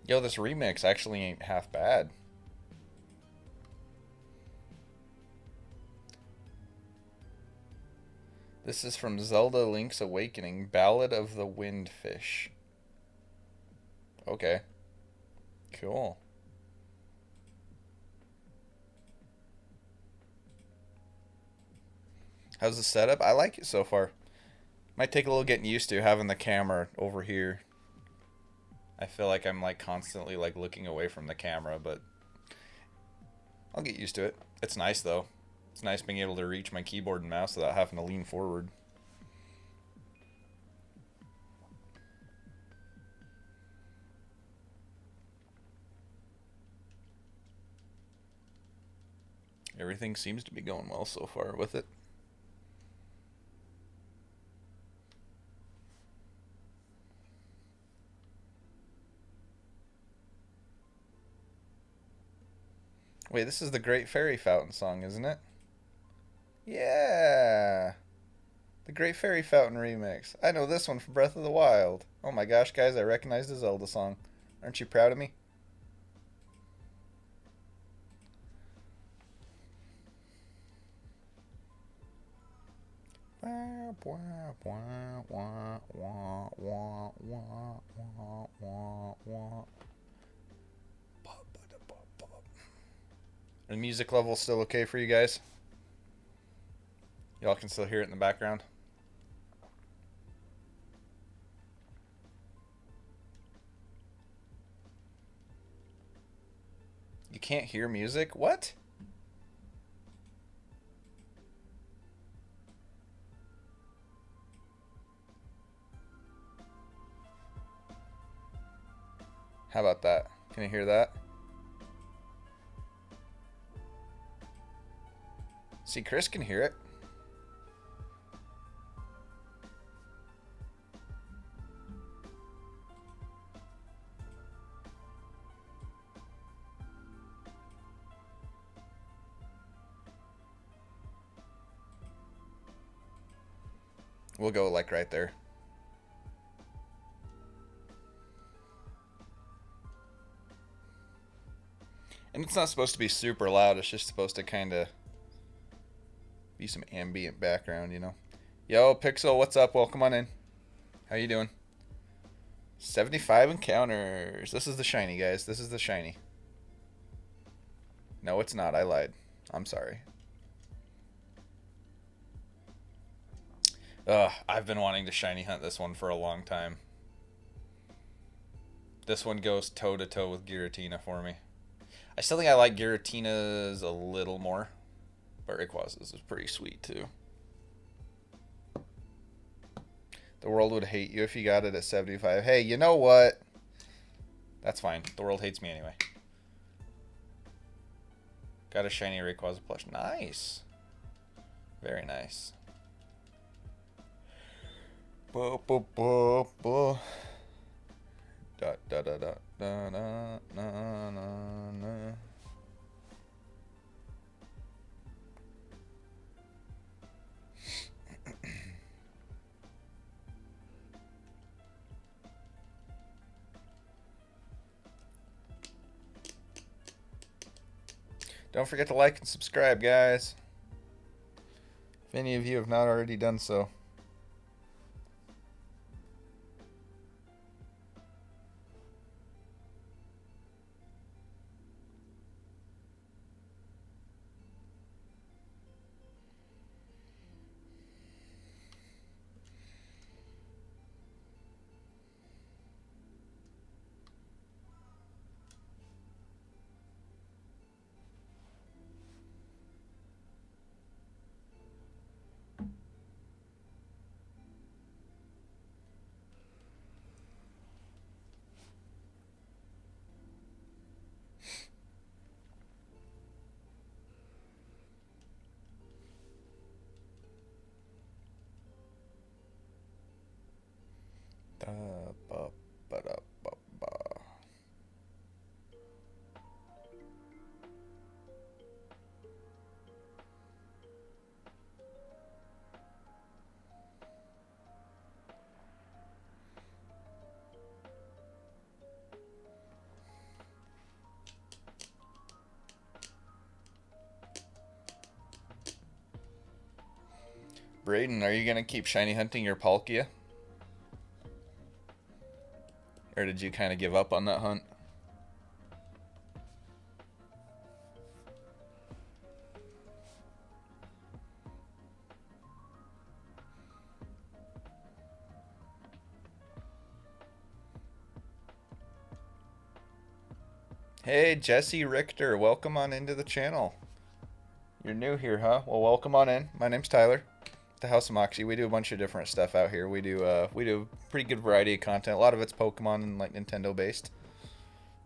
Yo, this remix actually ain't half bad. This is from Zelda Link's Awakening, Ballad of the Windfish. Okay. Cool. How's the setup? I like it so far. Might take a little getting used to having the camera over here. I feel like I'm like constantly like looking away from the camera, but I'll get used to it. It's nice though. It's nice being able to reach my keyboard and mouse without having to lean forward. Everything seems to be going well so far with it. Wait, this is the Great Fairy Fountain song, isn't it? Yeah. The Great Fairy Fountain remix. I know this one from Breath of the Wild. Oh my gosh, guys, I recognize the Zelda song. Aren't you proud of me? The music level still okay for you guys? Y'all can still hear it in the background? You can't hear music? What? How about that? Can you hear that? See, Chris can hear it. We'll go like right there. And it's not supposed to be super loud. It's just supposed to kind of be some ambient background, you know. Yo, Pixel, what's up? Welcome on in. How you doing? 75 encounters. This is the shiny, guys. This is the shiny. No, it's not. I lied. I'm sorry. I've been wanting to shiny hunt this one for a long time. This one goes toe to toe with Giratina for me. I still think I like Giratina's a little more, but Rayquaza's is pretty sweet too. The world would hate you if you got it at 75. Hey, you know what? That's fine. The world hates me anyway. Got a shiny Rayquaza plush. Nice. Very nice. Da da da da da na na na. Don't forget to like and subscribe, guys. If any of you have not already done so. Brayden, are you going to keep shiny hunting your Palkia? Or did you kind of give up on that hunt? Hey, Jesse Richter, welcome on into the channel. You're new here, huh? Well, welcome on in. My name's Tyler. The House of Moxie. We do a bunch of different stuff out here. We do a pretty good variety of content. A lot of it's Pokemon and like Nintendo based,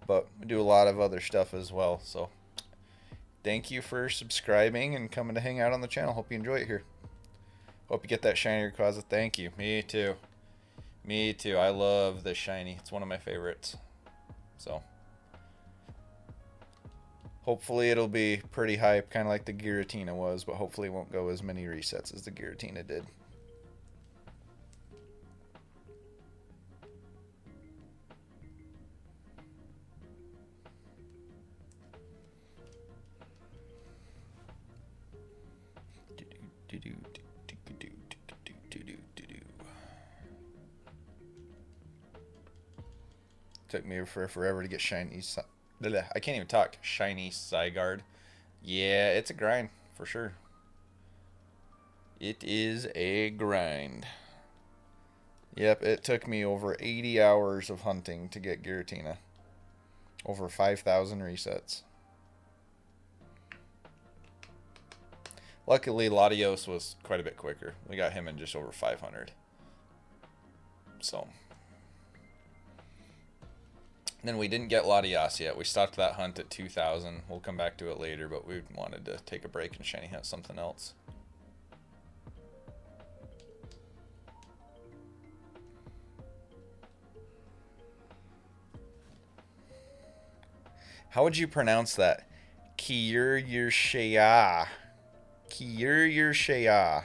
but we do a lot of other stuff as well. So thank you for subscribing and coming to hang out on the channel. Hope you enjoy it here. Hope you get that shiny Rayquaza. Thank you. Me too. Me too. I love this shiny. It's one of my favorites. So hopefully it'll be pretty hype, kind of like the Giratina was, but hopefully it won't go as many resets as the Giratina did. Took me forever to get shiny. I can't even talk. Shiny Zygarde. Yeah, it's a grind for sure. It is a grind. Yep, it took me over 80 hours of hunting to get Giratina. Over 5,000 resets. Luckily, Latios was quite a bit quicker. We got him in just over 500. So. Then we didn't get Latias yet. We stopped that hunt at 2,000. We'll come back to it later, but we wanted to take a break and shiny hunt something else. How would you pronounce that? Kiryurshaya. Kiryurshaya.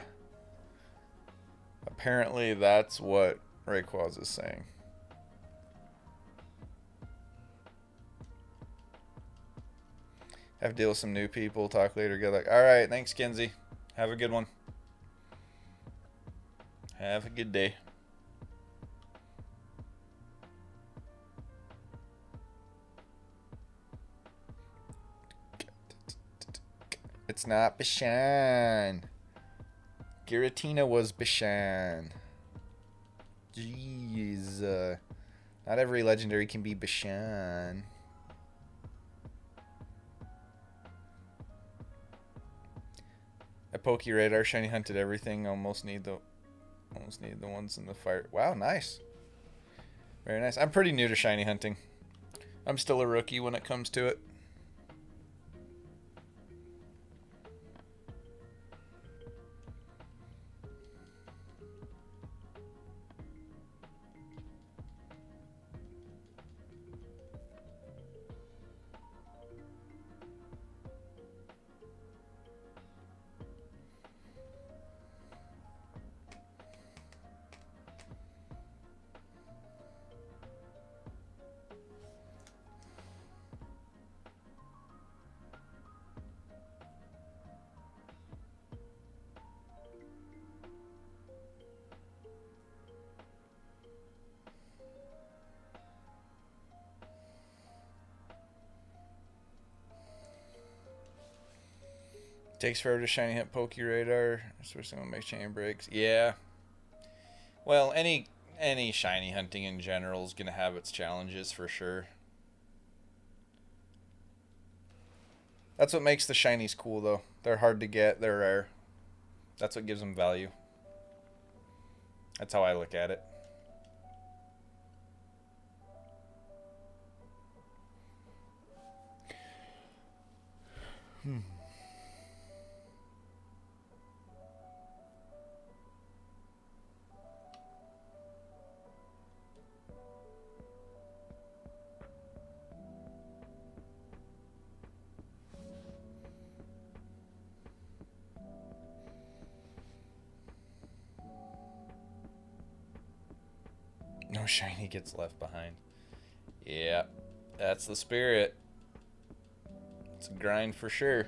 Apparently that's what Rayquaza is saying. Have to deal with some new people. Talk later. Good luck. All right. Thanks, Kenzie. Have a good one. Have a good day. It's not Bishan. Giratina was Bishan. Jeez. Not every legendary can be Bishan. I Pokeradar shiny hunted everything. Almost need the ones in the fire. Wow, nice. Very nice. I'm pretty new to shiny hunting. I'm still a rookie when it comes to it. Takes forever to shiny hit Pokeradar, especially when it makes chain breaks. Yeah. Well, any shiny hunting in general is gonna have its challenges for sure. That's what makes the shinies cool, though. They're hard to get. They're rare. That's what gives them value. That's how I look at it. No shiny gets left behind. Yeah, that's the spirit. It's a grind for sure.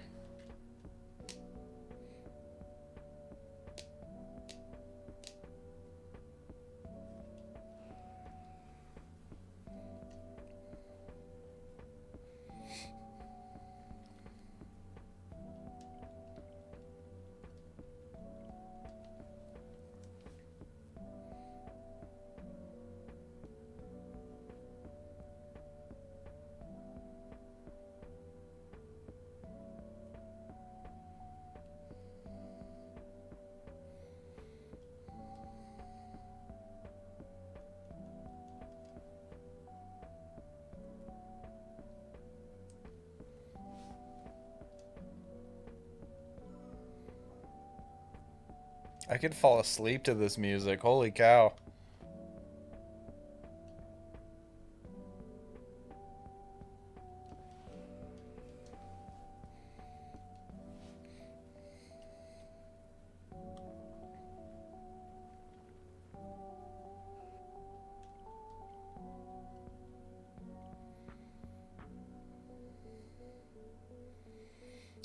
I could fall asleep to this music. Holy cow.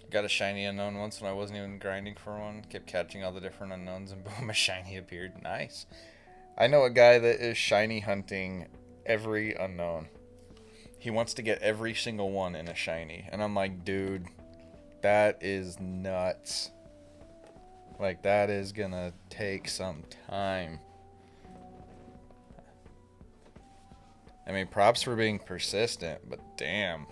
Got a shiny unknown once when I wasn't even grinding for one. Kept catching all the different unknowns and boom, a shiny appeared. Nice. I know a guy that is shiny hunting every unknown. He wants to get every single one in a shiny. And I'm like, dude, that is nuts. Like, that is gonna take some time. I mean, props for being persistent, but damn.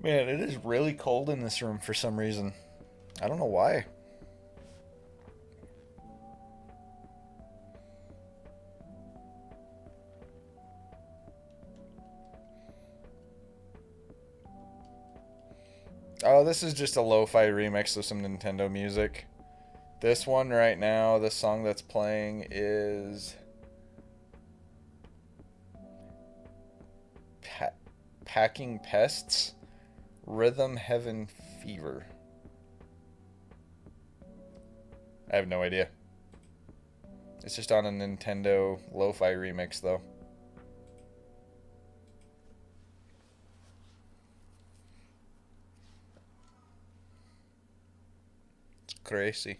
Man, it is really cold in this room for some reason. I don't know why. Oh, this is just a lo-fi remix of some Nintendo music. This one right now, the song that's playing is Packing Pests, Rhythm Heaven Fever. I have no idea. It's just on a Nintendo lo-fi remix though. It's crazy.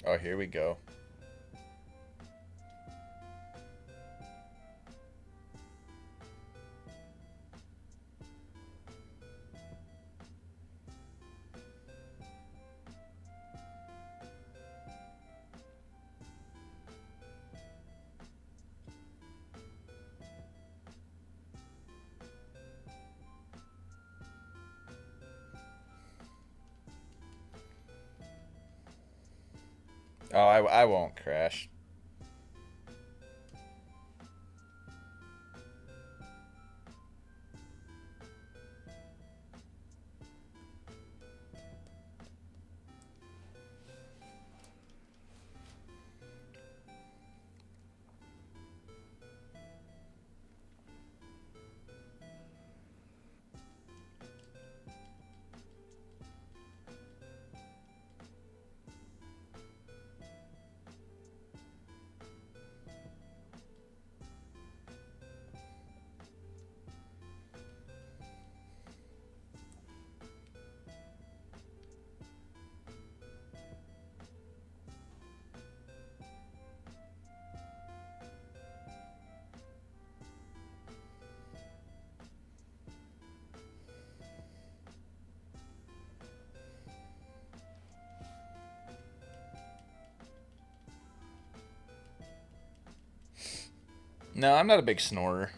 Oh, here we go. Oh, I won't crash. No, I'm not a big snorer.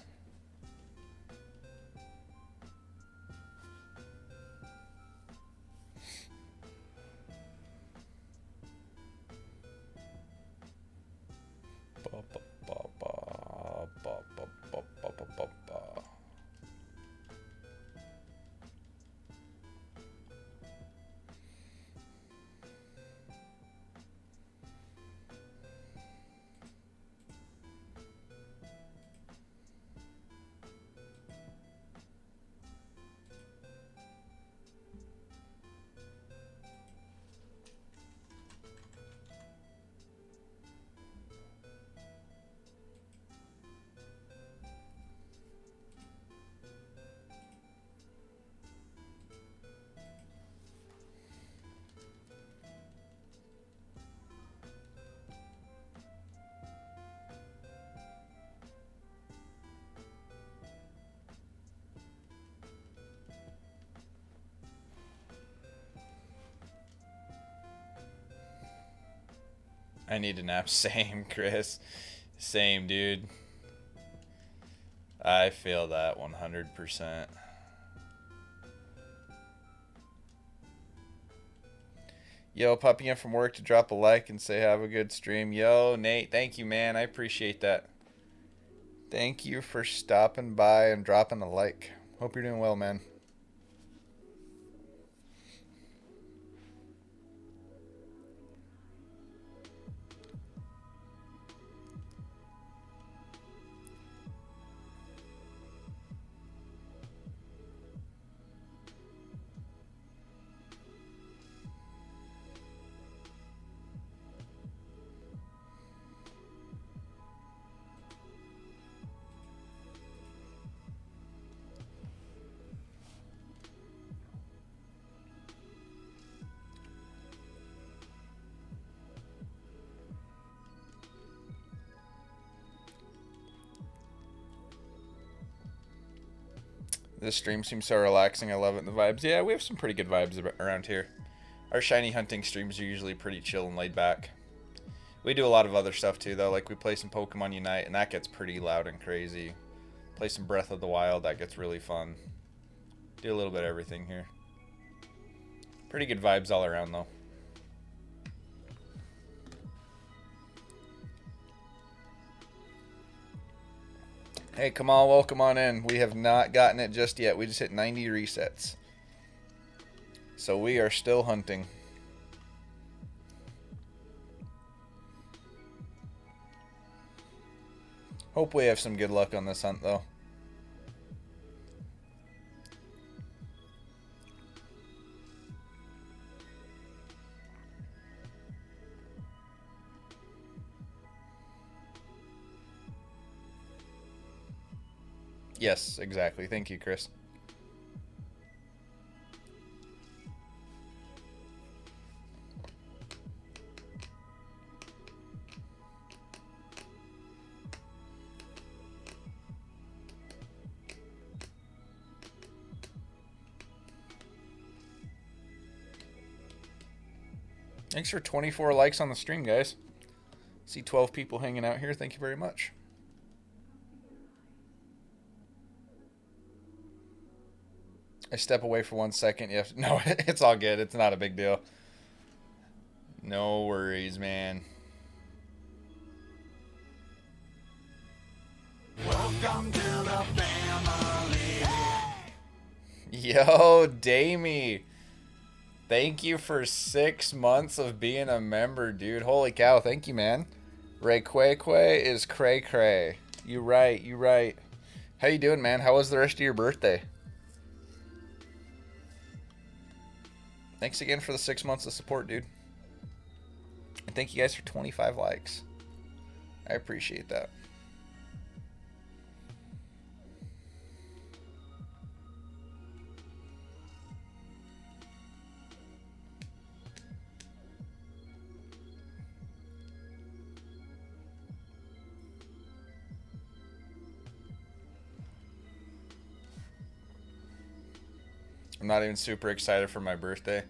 I need a nap. Same, Chris. Same, dude. I feel that 100%. Yo, popping in from work to drop a like and say have a good stream. Yo, Nate, thank you, man. I appreciate that. Thank you for stopping by and dropping a like. Hope you're doing well, man. This stream seems so relaxing. I love it. And the vibes. Yeah, we have some pretty good vibes around here. Our shiny hunting streams are usually pretty chill and laid back. We do a lot of other stuff too, though. Like we play some Pokemon Unite, and that gets pretty loud and crazy. Play some Breath of the Wild. That gets really fun. Do a little bit of everything here. Pretty good vibes all around, though. Hey, Kamal, welcome on in. We have not gotten it just yet. We just hit 90 resets. So we are still hunting. Hope we have some good luck on this hunt, though. Yes, exactly. Thank you, Chris. Thanks for 24 likes on the stream, guys. See 12 people hanging out here. Thank you very much. I step away for 1 second. Yes. No, it's all good. It's not a big deal. No worries, man. Welcome to the family. Yo, Damie. Thank you for 6 months of being a member, dude. Holy cow. Thank you, man. Rayquaza is cray cray. You right. You right. How you doing, man? How was the rest of your birthday? Thanks again for the 6 months of support, dude. And thank you guys for 25 likes. I appreciate that. I'm not even super excited for my birthday.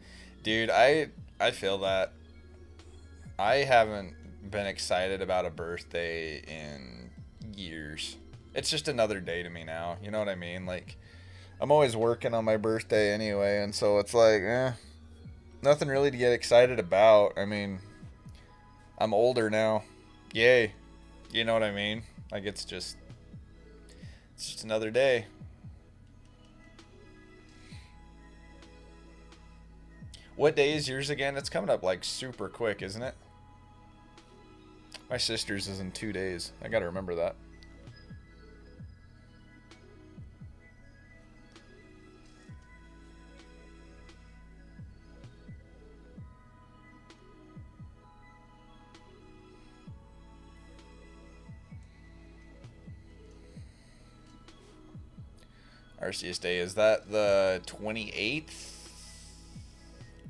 Dude, I feel that. I haven't been excited about a birthday in years. It's just another day to me now. You know what I mean? Like, I'm always working on my birthday anyway, and so it's like, nothing really to get excited about. I mean, I'm older now. Yay. You know what I mean? Like, it's just another day. What day is yours again? It's coming up like super quick, isn't it? My sister's is in 2 days. I gotta remember that. RCS Day, is that the 28th?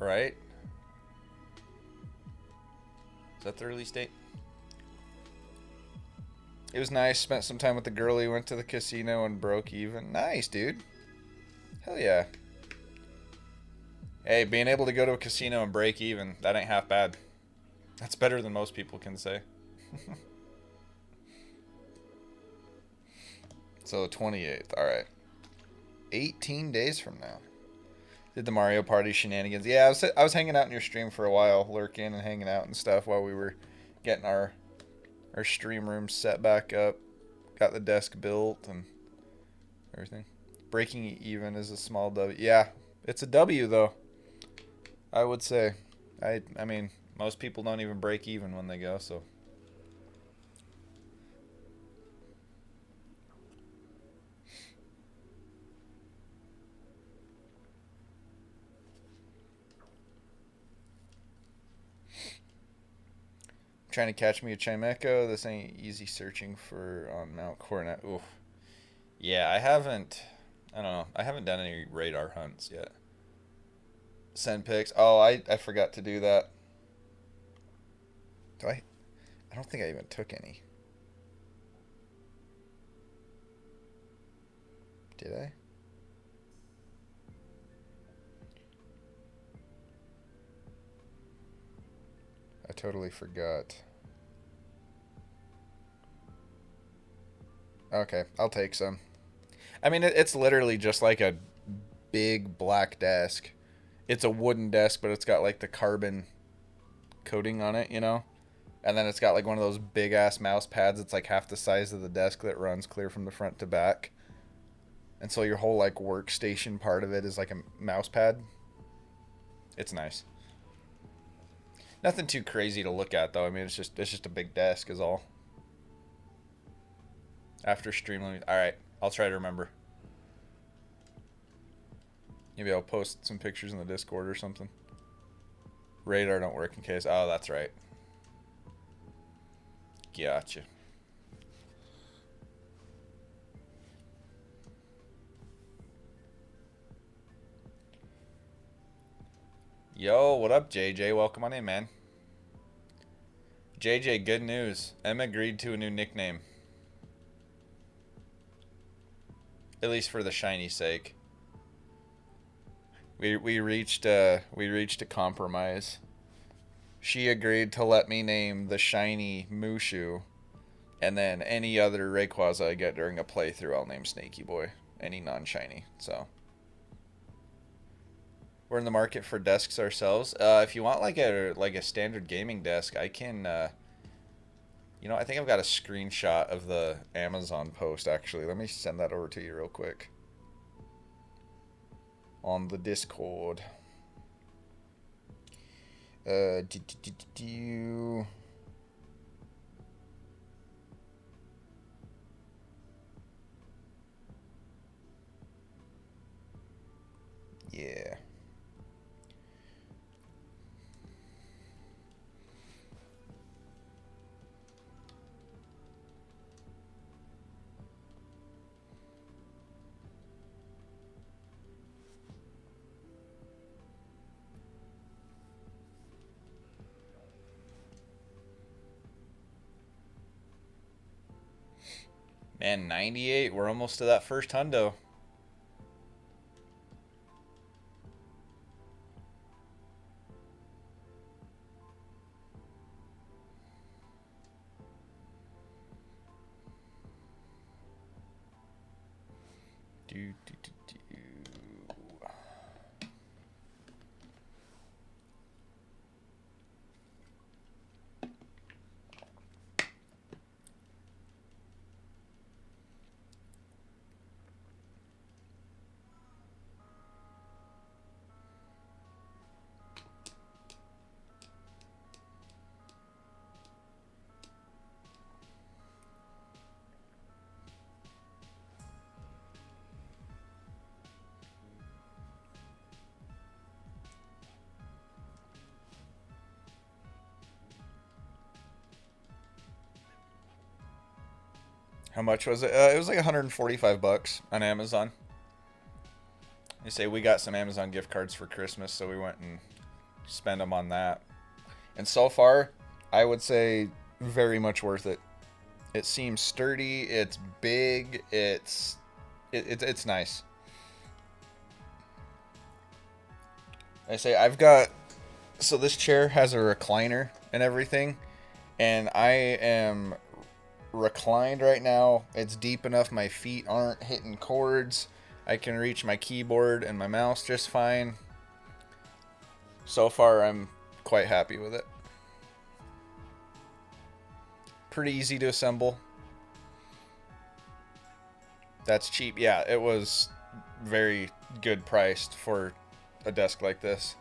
Right? Is that the release date? It was nice. Spent some time with the girlie. Went to the casino and broke even. Nice, dude. Hell yeah. Hey, being able to go to a casino and break even, that ain't half bad. That's better than most people can say. So, 28th. Alright. 18 days from now. Did the Mario Party shenanigans. Yeah, I was hanging out in your stream for a while, lurking and hanging out and stuff while we were getting our stream room set back up. Got the desk built and everything. Breaking even is a small W. Yeah, it's a W though. I would say. I mean, most people don't even break even when they go, so. Trying to catch me a Chimecho. This ain't easy searching for on Mount Coronet. Oof. Yeah, I don't know. I haven't done any radar hunts yet. Send pics. Oh, I forgot to do that. I don't think I even took any. Did I? totally forgot. Okay, I'll take some. I mean, it's literally just like a big black desk. It's a wooden desk, but it's got like the carbon coating on it, you know? And then it's got like one of those big ass mouse pads. It's like half the size of the desk that runs clear from the front to back. And so your whole like workstation part of it is like a mouse pad. It's nice. Nothing too crazy to look at though. I mean, it's just a big desk is all. After streaming, all right, I'll try to remember. Maybe I'll post some pictures in the Discord or something. Radar don't work in case. Oh, that's right. Gotcha. Yo, what up, JJ? Welcome on in, man. JJ, good news. Emma agreed to a new nickname. At least for the shiny sake. We reached a compromise. She agreed to let me name the shiny Mushu, and then any other Rayquaza I get during a playthrough, I'll name Snaky Boy. Any non-shiny. So we're in the market for desks ourselves. If you want like a standard gaming desk, I can. You know, I think I've got a screenshot of the Amazon post, actually. Let me send that over to you real quick. On the Discord. Yeah. Man, 98. We're almost to that first hundo. How much was it? It was like 145 bucks on Amazon. They say we got some Amazon gift cards for Christmas, so we went and spent them on that. And so far, I would say very much worth it. It seems sturdy. It's big. It's nice. I say I've got. So this chair has a recliner and everything, and I am reclined right now. It's deep enough my feet aren't hitting cords. I can reach my keyboard and my mouse just fine. So far, I'm quite happy with it. Pretty easy to assemble. That's cheap. Yeah, it was very good priced for a desk like this.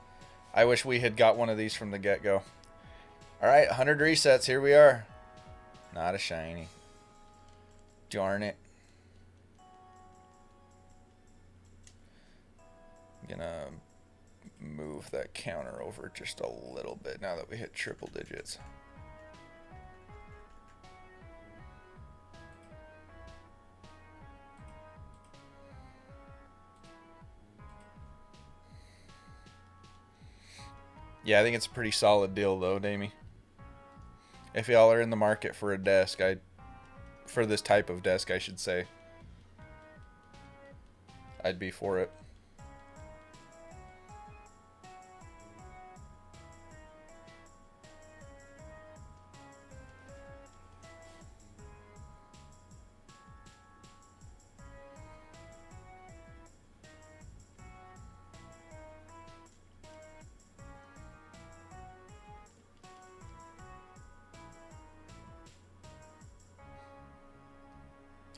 I wish we had got one of these from the get-go. Alright, 100 resets. Here we are. Not a shiny. Darn it. I'm gonna move that counter over just a little bit now that we hit triple digits. Yeah, I think it's a pretty solid deal though, Damie. If y'all are in the market for a desk, for this type of desk, I should say, I'd be for it.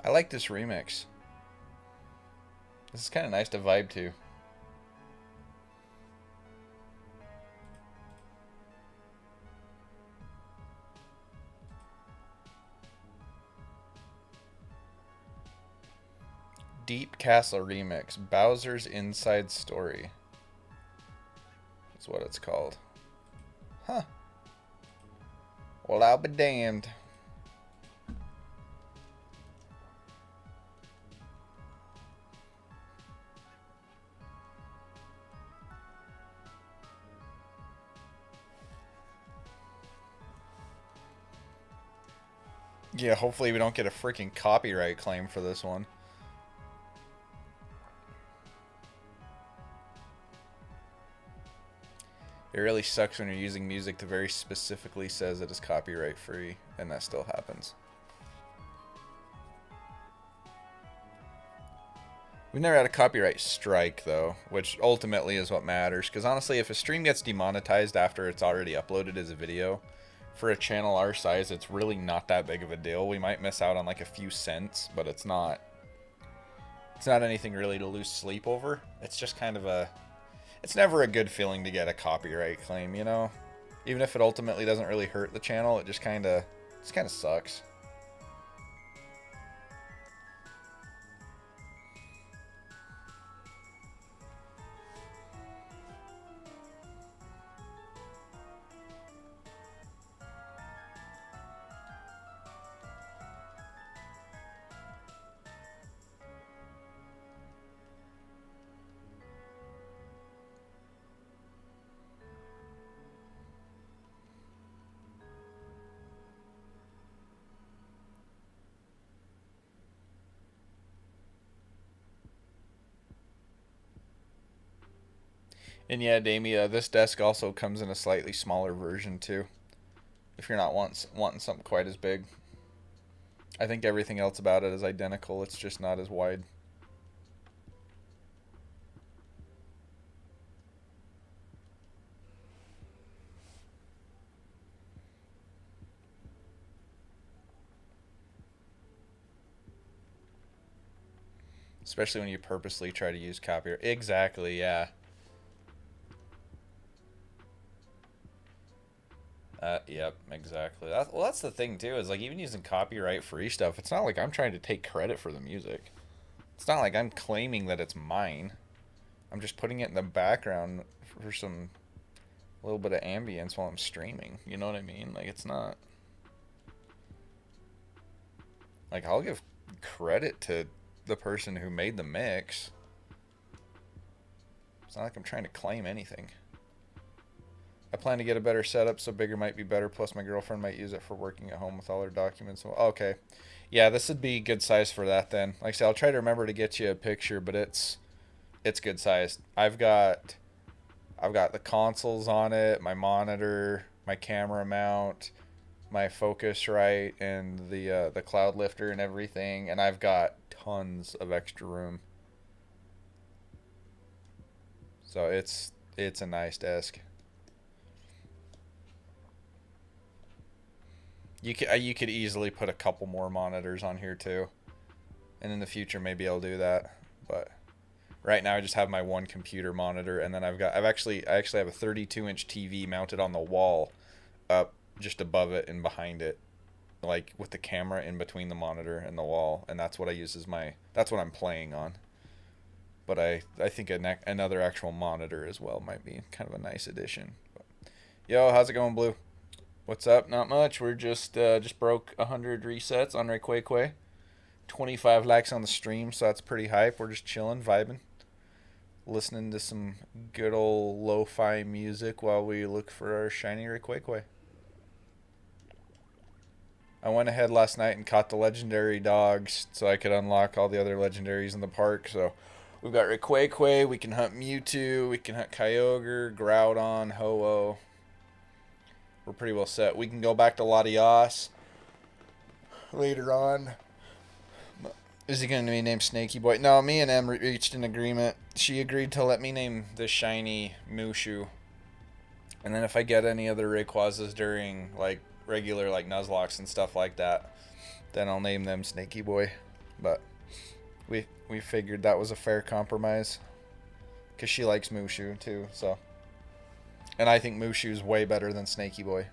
I like this remix. This is kind of nice to vibe to. Deep Castle Remix. Bowser's Inside Story. That's what it's called. Huh. Well, I'll be damned. Yeah, hopefully we don't get a freaking copyright claim for this one. It really sucks when you're using music that very specifically says it is copyright free, and that still happens. We've never had a copyright strike, though, which ultimately is what matters. Because honestly, if a stream gets demonetized after it's already uploaded as a video, for a channel our size, it's really not that big of a deal. We might miss out on like a few cents, but it's not anything really to lose sleep over. It's just kind of a... It's never a good feeling to get a copyright claim, you know? Even if it ultimately doesn't really hurt the channel, it just kind of sucks. And yeah, Damia, this desk also comes in a slightly smaller version too. If you're not wanting something quite as big. I think everything else about it is identical. It's just not as wide. Especially when you purposely try to use copyright. Exactly, yeah. Yep, exactly. Well, that's the thing too. Is like even using copyright-free stuff, it's not like I'm trying to take credit for the music. It's not like I'm claiming that it's mine. I'm just putting it in the background for some little bit of ambience while I'm streaming. You know what I mean? Like it's not. Like I'll give credit to the person who made the mix. It's not like I'm trying to claim anything. I plan to get a better setup, so bigger might be better. Plus, my girlfriend might use it for working at home with all her documents. Okay. Yeah, this would be good size for that then. Like I said, I'll try to remember to get you a picture, but it's good size. I've got the consoles on it, my monitor, my camera mount, my Focusrite, and the cloud lifter and everything, and I've got tons of extra room. So it's a nice desk. You could easily put a couple more monitors on here too, and in the future maybe I'll do that. But right now I just have my one computer monitor, and then I actually have a 32-inch TV mounted on the wall, up just above it and behind it, like with the camera in between the monitor and the wall, and that's what I use as that's what I'm playing on. But I think another actual monitor as well might be kind of a nice addition. But, yo, how's it going, Blue? What's up? Not much. We're just broke 100 resets on Rayquaza. 25 likes on the stream, so that's pretty hype. We're just chilling, vibing, listening to some good old lo-fi music while we look for our shiny Rayquaza. I went ahead last night and caught the legendary dogs so I could unlock all the other legendaries in the park. So we've got Rayquaza, we can hunt Mewtwo, we can hunt Kyogre, Groudon, Ho-Oh. We're pretty well set. We can go back to Latias later on. Is he going to be named Snaky Boy? No, me and Em reached an agreement. She agreed to let me name the shiny Mushu. And then if I get any other Rayquazas during like regular like Nuzlockes and stuff like that, then I'll name them Snaky Boy. but we figured that was a fair compromise because she likes Mushu too. So, and I think Mushu's way better than Snaky Boy.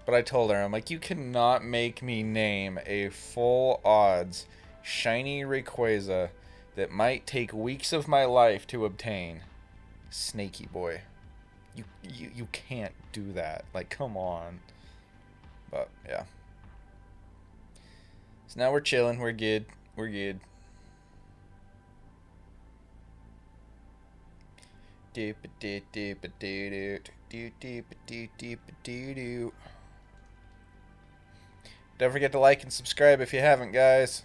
But I told her, I'm like, you cannot make me name a full odds shiny Rayquaza that might take weeks of my life to obtain. Snaky Boy. You can't do that. Like, come on. But, yeah. So now we're chilling. We're good. We're good. Don't forget to like and subscribe if you haven't, guys.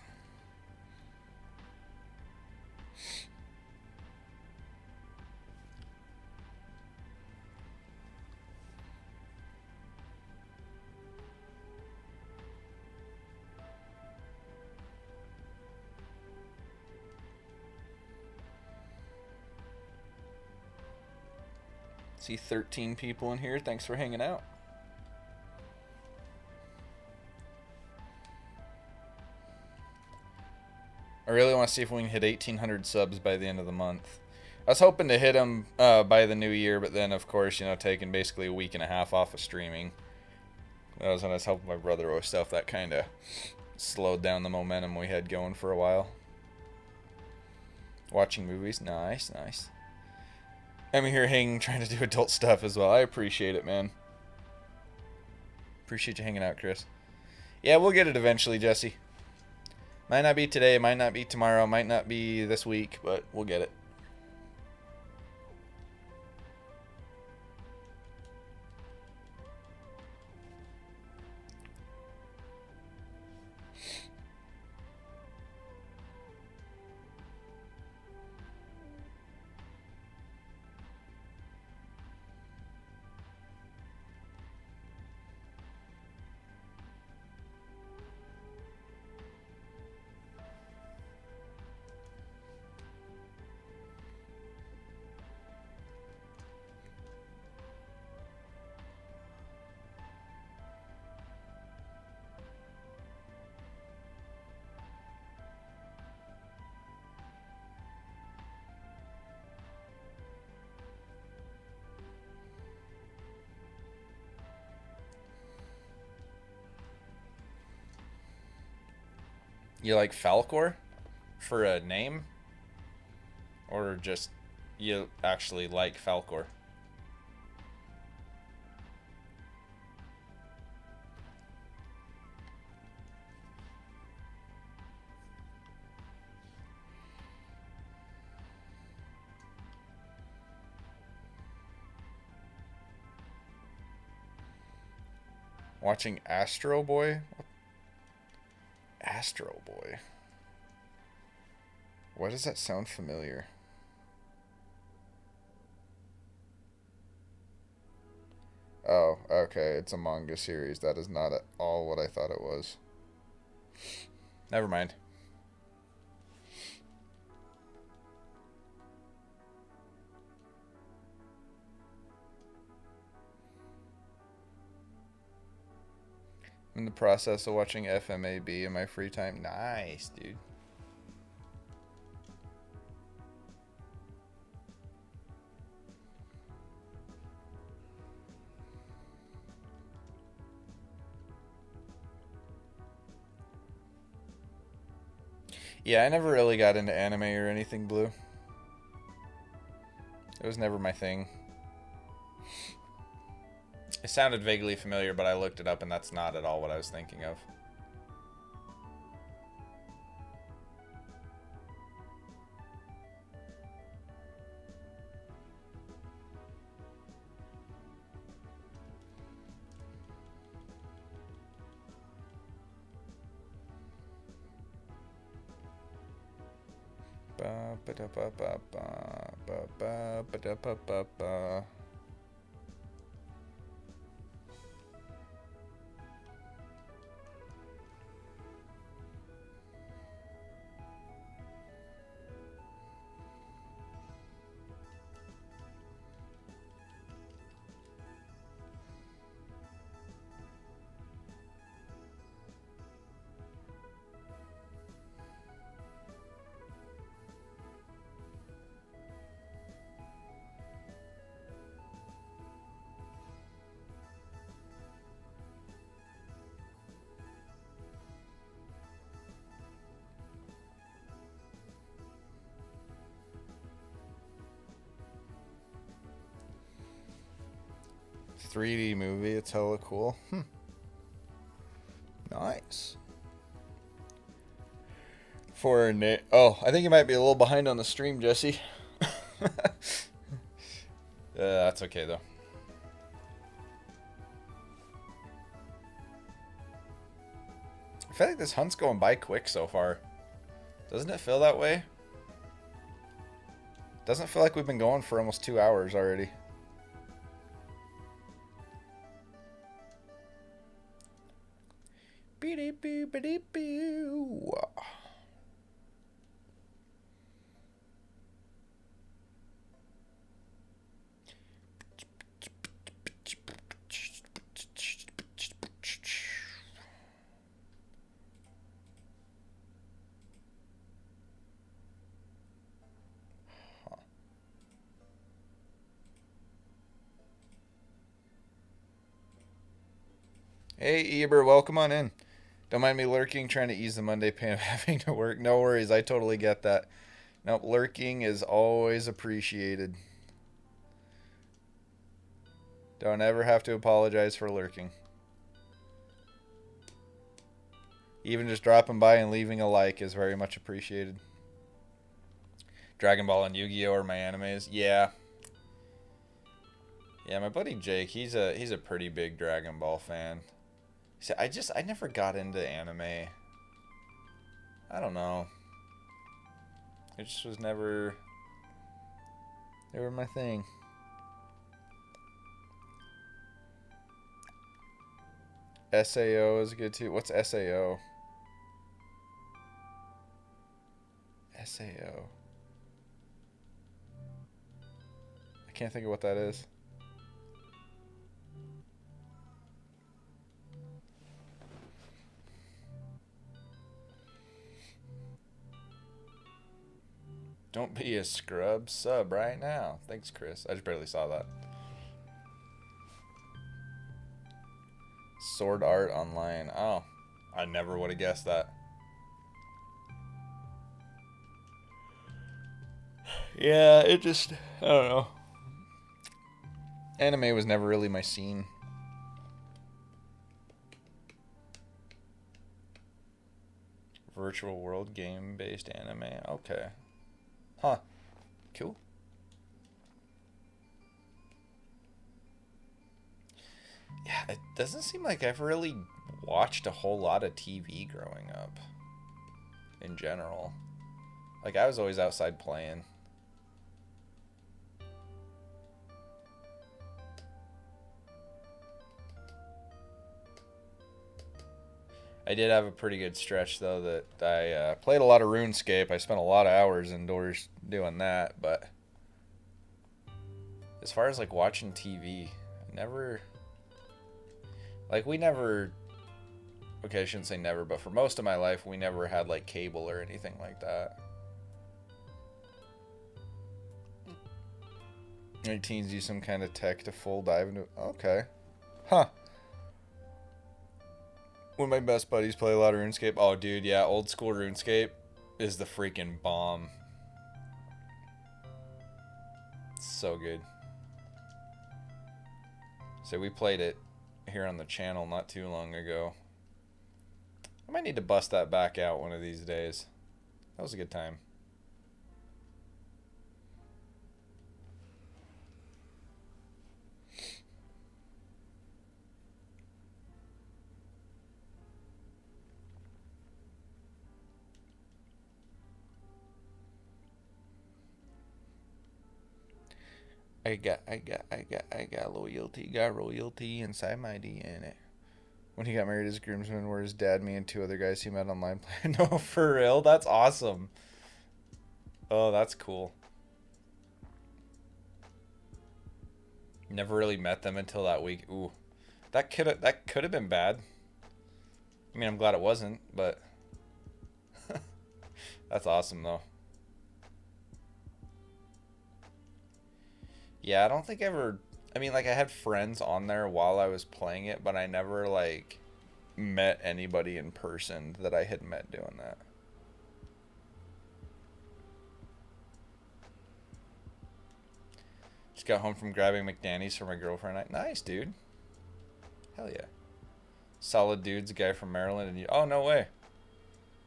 See 13 people in here. Thanks for hanging out. I really want to see if we can hit 1,800 subs by the end of the month. I was hoping to hit them by the new year, but then, of course, you know, taking basically a week and a half off of streaming. That was when I was helping my brother with stuff. That kind of slowed down the momentum we had going for a while. Watching movies. Nice, nice. I'm here hanging, trying to do adult stuff as well. I appreciate it, man. Appreciate you hanging out, Chris. Yeah, we'll get it eventually, Jesse. Might not be today, might not be tomorrow, might not be this week, but we'll get it. You like Falcor for a name? Or just you actually like Falcor? Watching Astro Boy? Astro Boy. Why does that sound familiar? Oh, okay. It's a manga series. That is not at all what I thought it was. Never mind. I'm in the process of watching FMAB in my free time. Nice, dude. Yeah, I never really got into anime or anything, Blue. It was never my thing. It sounded vaguely familiar, but I looked it up, and that's not at all what I was thinking of. Ba ba da ba ba ba ba ba ba da ba ba ba. 3D movie. It's hella cool. Nice. For Nate. Oh, I think you might be a little behind on the stream, Jesse. That's okay, though. I feel like this hunt's going by quick so far. Doesn't it feel that way? Doesn't feel like we've been going for almost 2 hours already. Beep-beep-beep-beep-beep. Hey, Eber, welcome on in. Don't mind me lurking, trying to ease the Monday pain of having to work. No worries, I totally get that. Nope, lurking is always appreciated. Don't ever have to apologize for lurking. Even just dropping by and leaving a like is very much appreciated. Dragon Ball and Yu-Gi-Oh! Are my animes. Yeah. Yeah, my buddy Jake, he's a pretty big Dragon Ball fan. See, I never got into anime. I don't know. It just was never my thing. SAO is good too. What's SAO? SAO. I can't think of what that is. Don't be a scrub. Sub right now. Thanks, Chris. I just barely saw that. Sword Art Online. Oh, I never would have guessed that. Yeah, it just, I don't know. Anime was never really my scene. Virtual world game-based anime. Okay. Huh. Cool. Yeah, it doesn't seem like I've really watched a whole lot of TV growing up. In general. Like, I was always outside playing. I did have a pretty good stretch, though, that I played a lot of RuneScape. I spent a lot of hours indoors doing that, but as far as, like, watching TV, I never... Like, we never... Okay, I shouldn't say never, but for most of my life, we never had, like, cable or anything like that. Any teens use some kind of tech to full dive into... Okay. Huh. One of my best buddies play a lot of RuneScape. Oh, dude, yeah, old school RuneScape is the freaking bomb. It's so good. So we played it here on the channel not too long ago. I might need to bust that back out one of these days. That was a good time. I got loyalty, got royalty inside my DNA. When he got married as groomsman, were his dad, me, and 2 other guys he met online playing. No, for real? That's awesome. Oh, that's cool. Never really met them until that week. Ooh, that could have been bad. I mean, I'm glad it wasn't, but that's awesome though. Yeah, I don't think I ever... I mean, like, I had friends on there while I was playing it, but I never, like, met anybody in person that I had met doing that. Just got home from grabbing McDanny's for my girlfriend. Nice, dude. Hell yeah. Solid dudes, guy from Maryland. And oh, no way.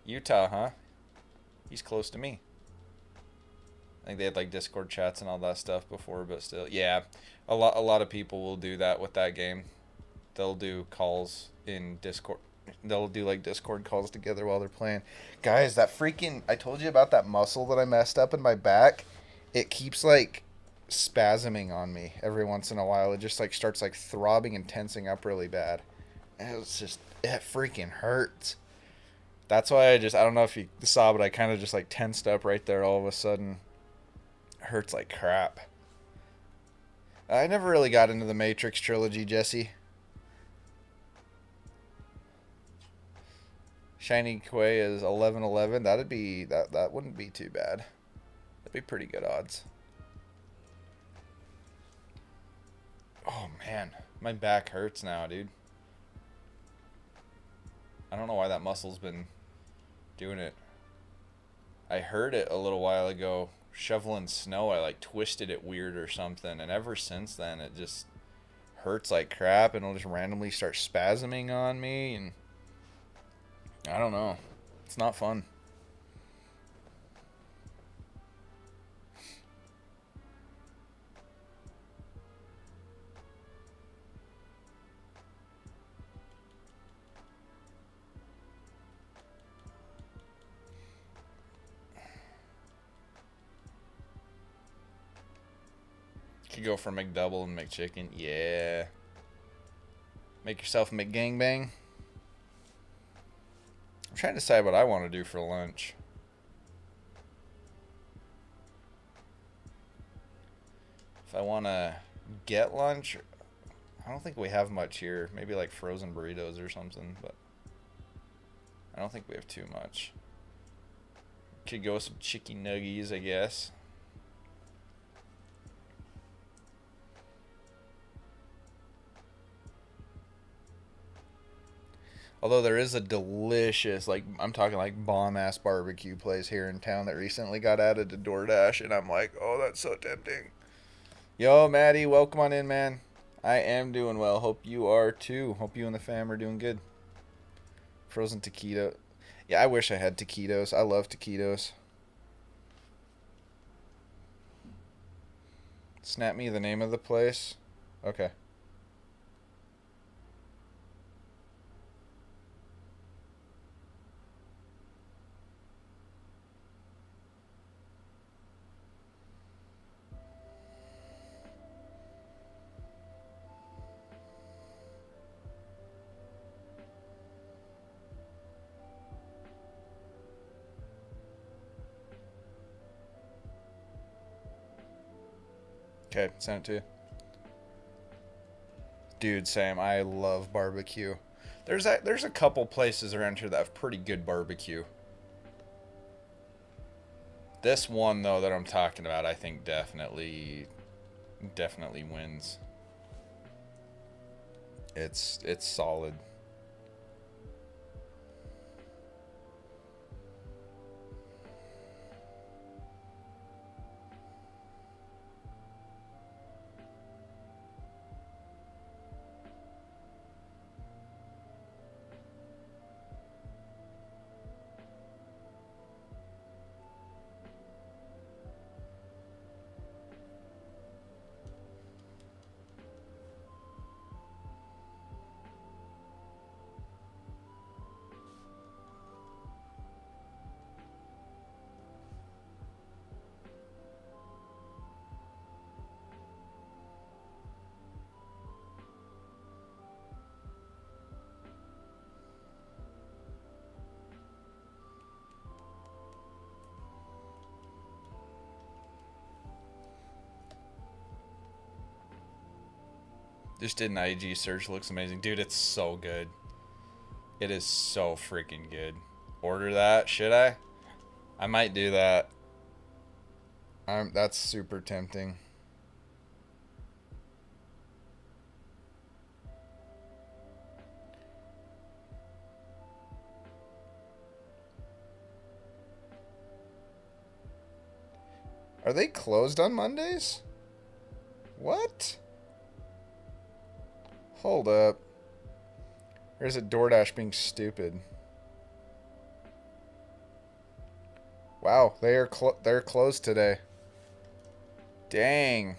Utah, huh? He's close to me. I think they had like Discord chats and all that stuff before, but still, yeah, a lot of people will do that with that game. They'll do calls in Discord. They'll do like Discord calls together while they're playing. Guys, that freaking, I told you about that muscle that I messed up in my back. It keeps like spasming on me every once in a while. It just like starts like throbbing and tensing up really bad. And it freaking hurts. That's why I don't know if you saw, but I kind of just like tensed up right there all of a sudden. Hurts like crap. I never really got into the Matrix trilogy, Jesse. Shiny Quay is 11-11. That wouldn't be too bad. That'd be pretty good odds. Oh man, my back hurts now, dude. I don't know why that muscle's been doing it. I heard it a little while ago. Shoveling snow, I like twisted it weird or something, and ever since then it just hurts like crap, and it'll just randomly start spasming on me, and I don't know. It's not fun. Could go for McDouble and McChicken. Yeah. Make yourself a McGangbang. I'm trying to decide what I want to do for lunch. If I want to get lunch, I don't think we have much here. Maybe like frozen burritos or something, but I don't think we have too much. Could go with some chicken nuggies, I guess. Although there is a delicious, like, I'm talking like bomb-ass barbecue place here in town that recently got added to DoorDash, and I'm like, oh, that's so tempting. Yo, Maddie, welcome on in, man. I am doing well. Hope you are, too. Hope you and the fam are doing good. Frozen taquito. Yeah, I wish I had taquitos. I love taquitos. Snap me the name of the place. Okay. Okay, send it to you. Dude, Sam, I love barbecue. There's a couple places around here that have pretty good barbecue. This one though that I'm talking about, I think definitely wins. It's solid. Just did an IG search. Looks amazing. Dude, it's so good. It is so freaking good. Order that. Should I? I might do that. That's super tempting. Are they closed on Mondays? What? Hold up. Or is it DoorDash being stupid? Wow, they're closed today. Dang.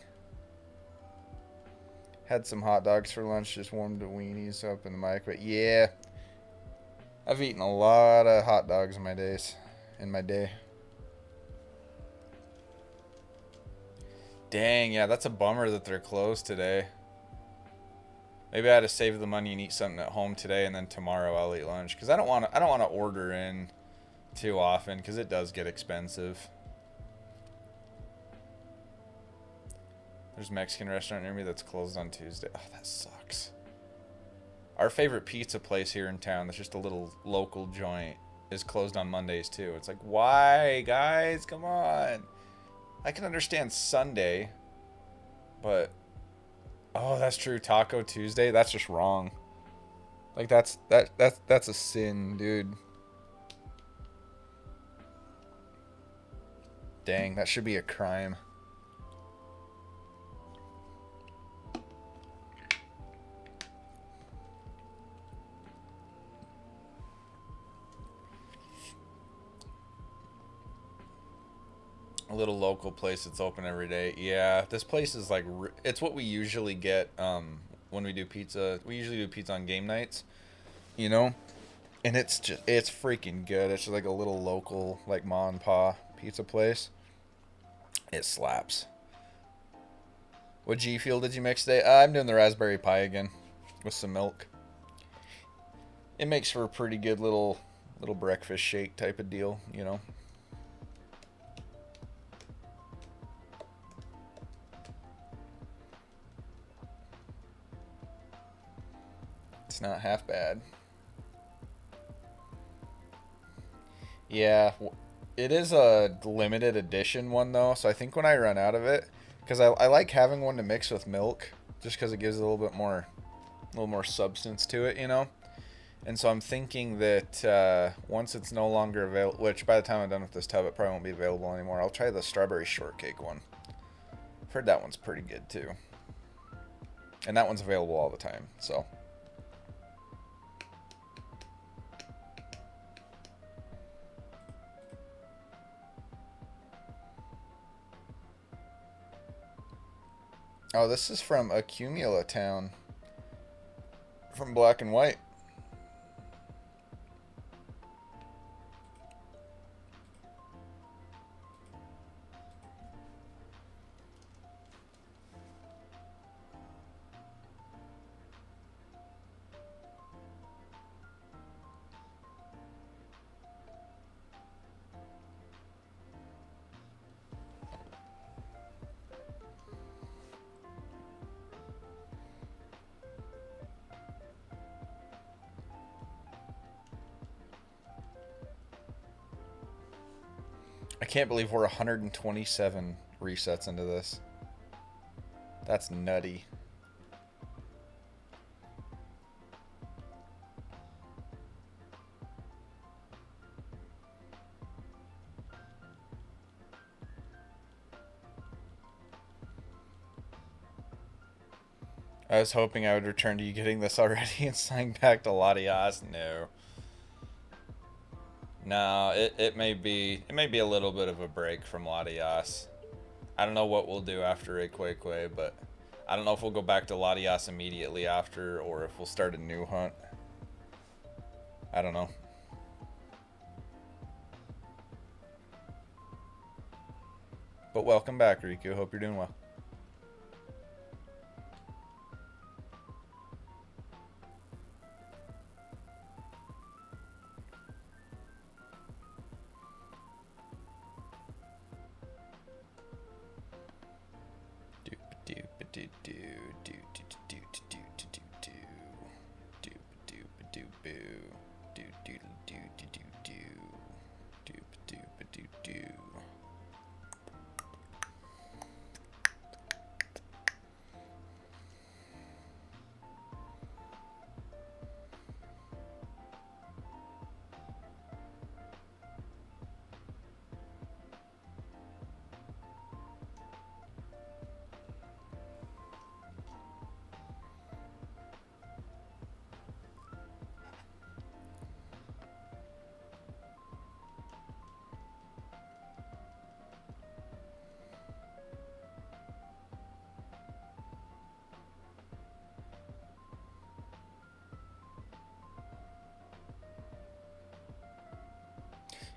Had some hot dogs for lunch, just warmed the weenies up in the mic. But yeah, I've eaten a lot of hot dogs in my day. Dang, yeah, that's a bummer that they're closed today. Maybe I had to save the money and eat something at home today, and then tomorrow I'll eat lunch. Because I don't want to order in too often, because it does get expensive. There's a Mexican restaurant near me that's closed on Tuesday. Oh, that sucks. Our favorite pizza place here in town, that's just a little local joint, is closed on Mondays too. It's like, why, guys? Come on. I can understand Sunday, but oh, that's true. Taco Tuesday, that's just wrong. Like that's a sin, dude. Dang, that should be a crime. A little local place that's open every day. Yeah, this place is like, it's what we usually get when we do pizza. We usually do pizza on game nights, you know? And it's freaking good. It's just like a little local, like ma and pa pizza place. It slaps. What G Fuel did you mix today? I'm doing the raspberry pie again with some milk. It makes for a pretty good little breakfast shake type of deal, you know? It's not half bad. Yeah, it is a limited edition one though, so I think when I run out of it, because I like having one to mix with milk, just because it gives a little more substance to it, you know. And so I'm thinking that once it's no longer available, which by the time I'm done with this tub, it probably won't be available anymore. I'll try the strawberry shortcake one. I've heard that one's pretty good too, and that one's available all the time. So. Oh, this is from Accumula Town. From Black and White. I can't believe we're 127 resets into this. That's nutty. I was hoping I would return to you getting this already and signing back to Latias. No. No, it may be a little bit of a break from Latias. I don't know what we'll do after Rayquaza, but I don't know if we'll go back to Latias immediately after or if we'll start a new hunt. I don't know. But welcome back, Riku. Hope you're doing well.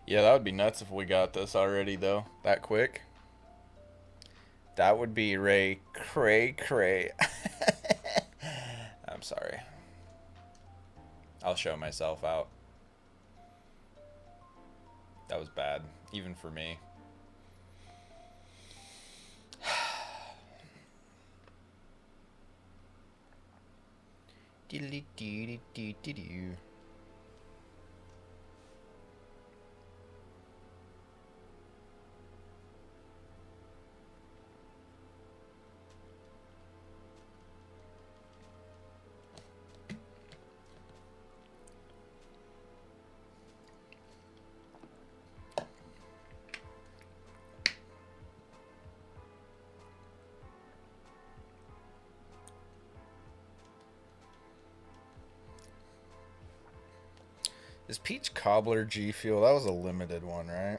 Yeah, that would be nuts if we got this already, though. That quick. That would be Ray cray. I'm sorry. I'll show myself out. That was bad, even for me. Is Peach Cobbler G Fuel? That was a limited one, right?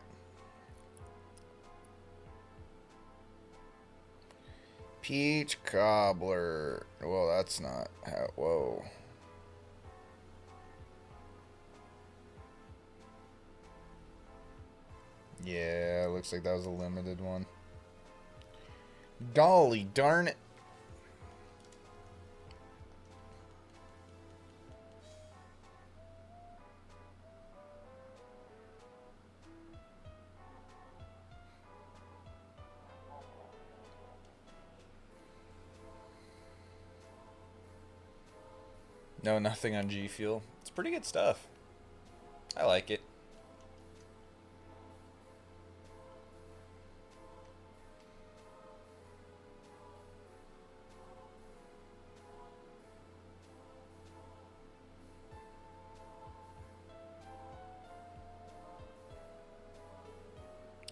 Peach Cobbler. Well, that's not how. Whoa. Yeah, looks like that was a limited one. Golly darn it. No, nothing on G Fuel. It's pretty good stuff. I like it.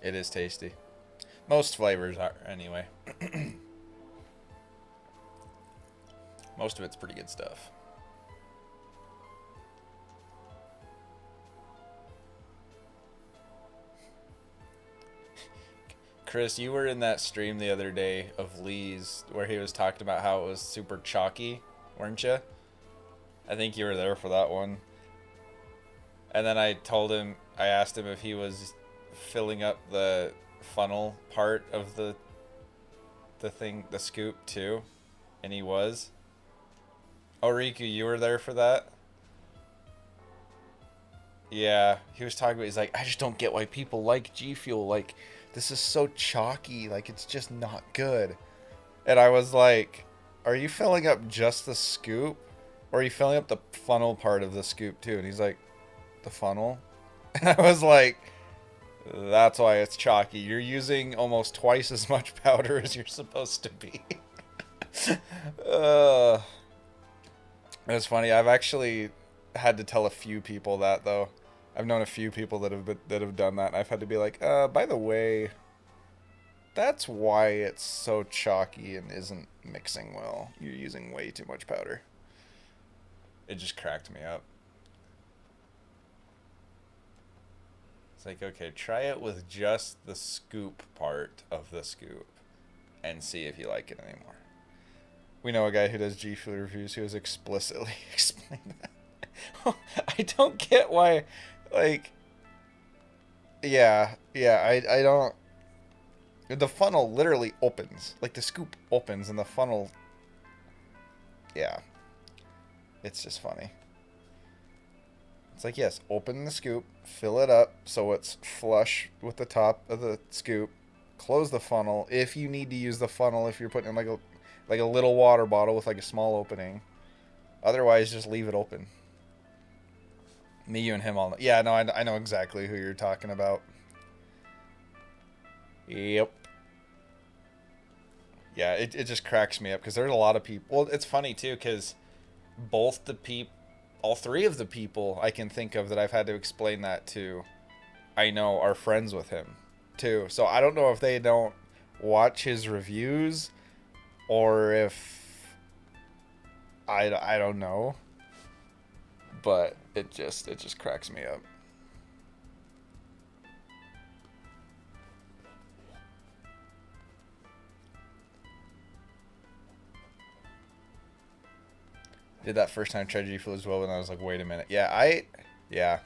It is tasty. Most flavors are, anyway. Most of it's pretty good stuff. Chris, you were in that stream the other day of Lee's where he was talking about how it was super chalky, weren't you? I think you were there for that one. And then I asked him if he was filling up the funnel part of the scoop too, and he was. Oh, Riku, you were there for that? Yeah, he was talking about, he's like, I just don't get why people like G Fuel, like, this is so chalky, like, it's just not good. And I was like, are you filling up just the scoop? Or are you filling up the funnel part of the scoop too? And he's like, the funnel? And I was like, that's why it's chalky. You're using almost twice as much powder as you're supposed to be. It's funny. I've actually had to tell a few people that, though. I've known a few people that have done that, and I've had to be like, by the way, that's why it's so chalky and isn't mixing well. You're using way too much powder. It just cracked me up. It's like, okay, try it with just the scoop part of the scoop and see if you like it anymore. We know a guy who does G Fuel reviews who has explicitly explained that. I don't get why, like, yeah, I don't, the funnel literally opens, like the scoop opens and the funnel, yeah, it's just funny. It's like, yes, open the scoop, fill it up so it's flush with the top of the scoop, close the funnel if you need to use the funnel, if you're putting in like a little water bottle with like a small opening. Otherwise, just leave it open. Me, you, and him all. Yeah, no, I know exactly who you're talking about. Yep. Yeah, it just cracks me up because there's a lot of people. Well, it's funny too because all three of the people I can think of that I've had to explain that to, I know are friends with him too. So I don't know if they don't watch his reviews or if I don't know. But it just cracks me up. Did that first time, tried G Fuel as well, and I was like, wait a minute. Yeah.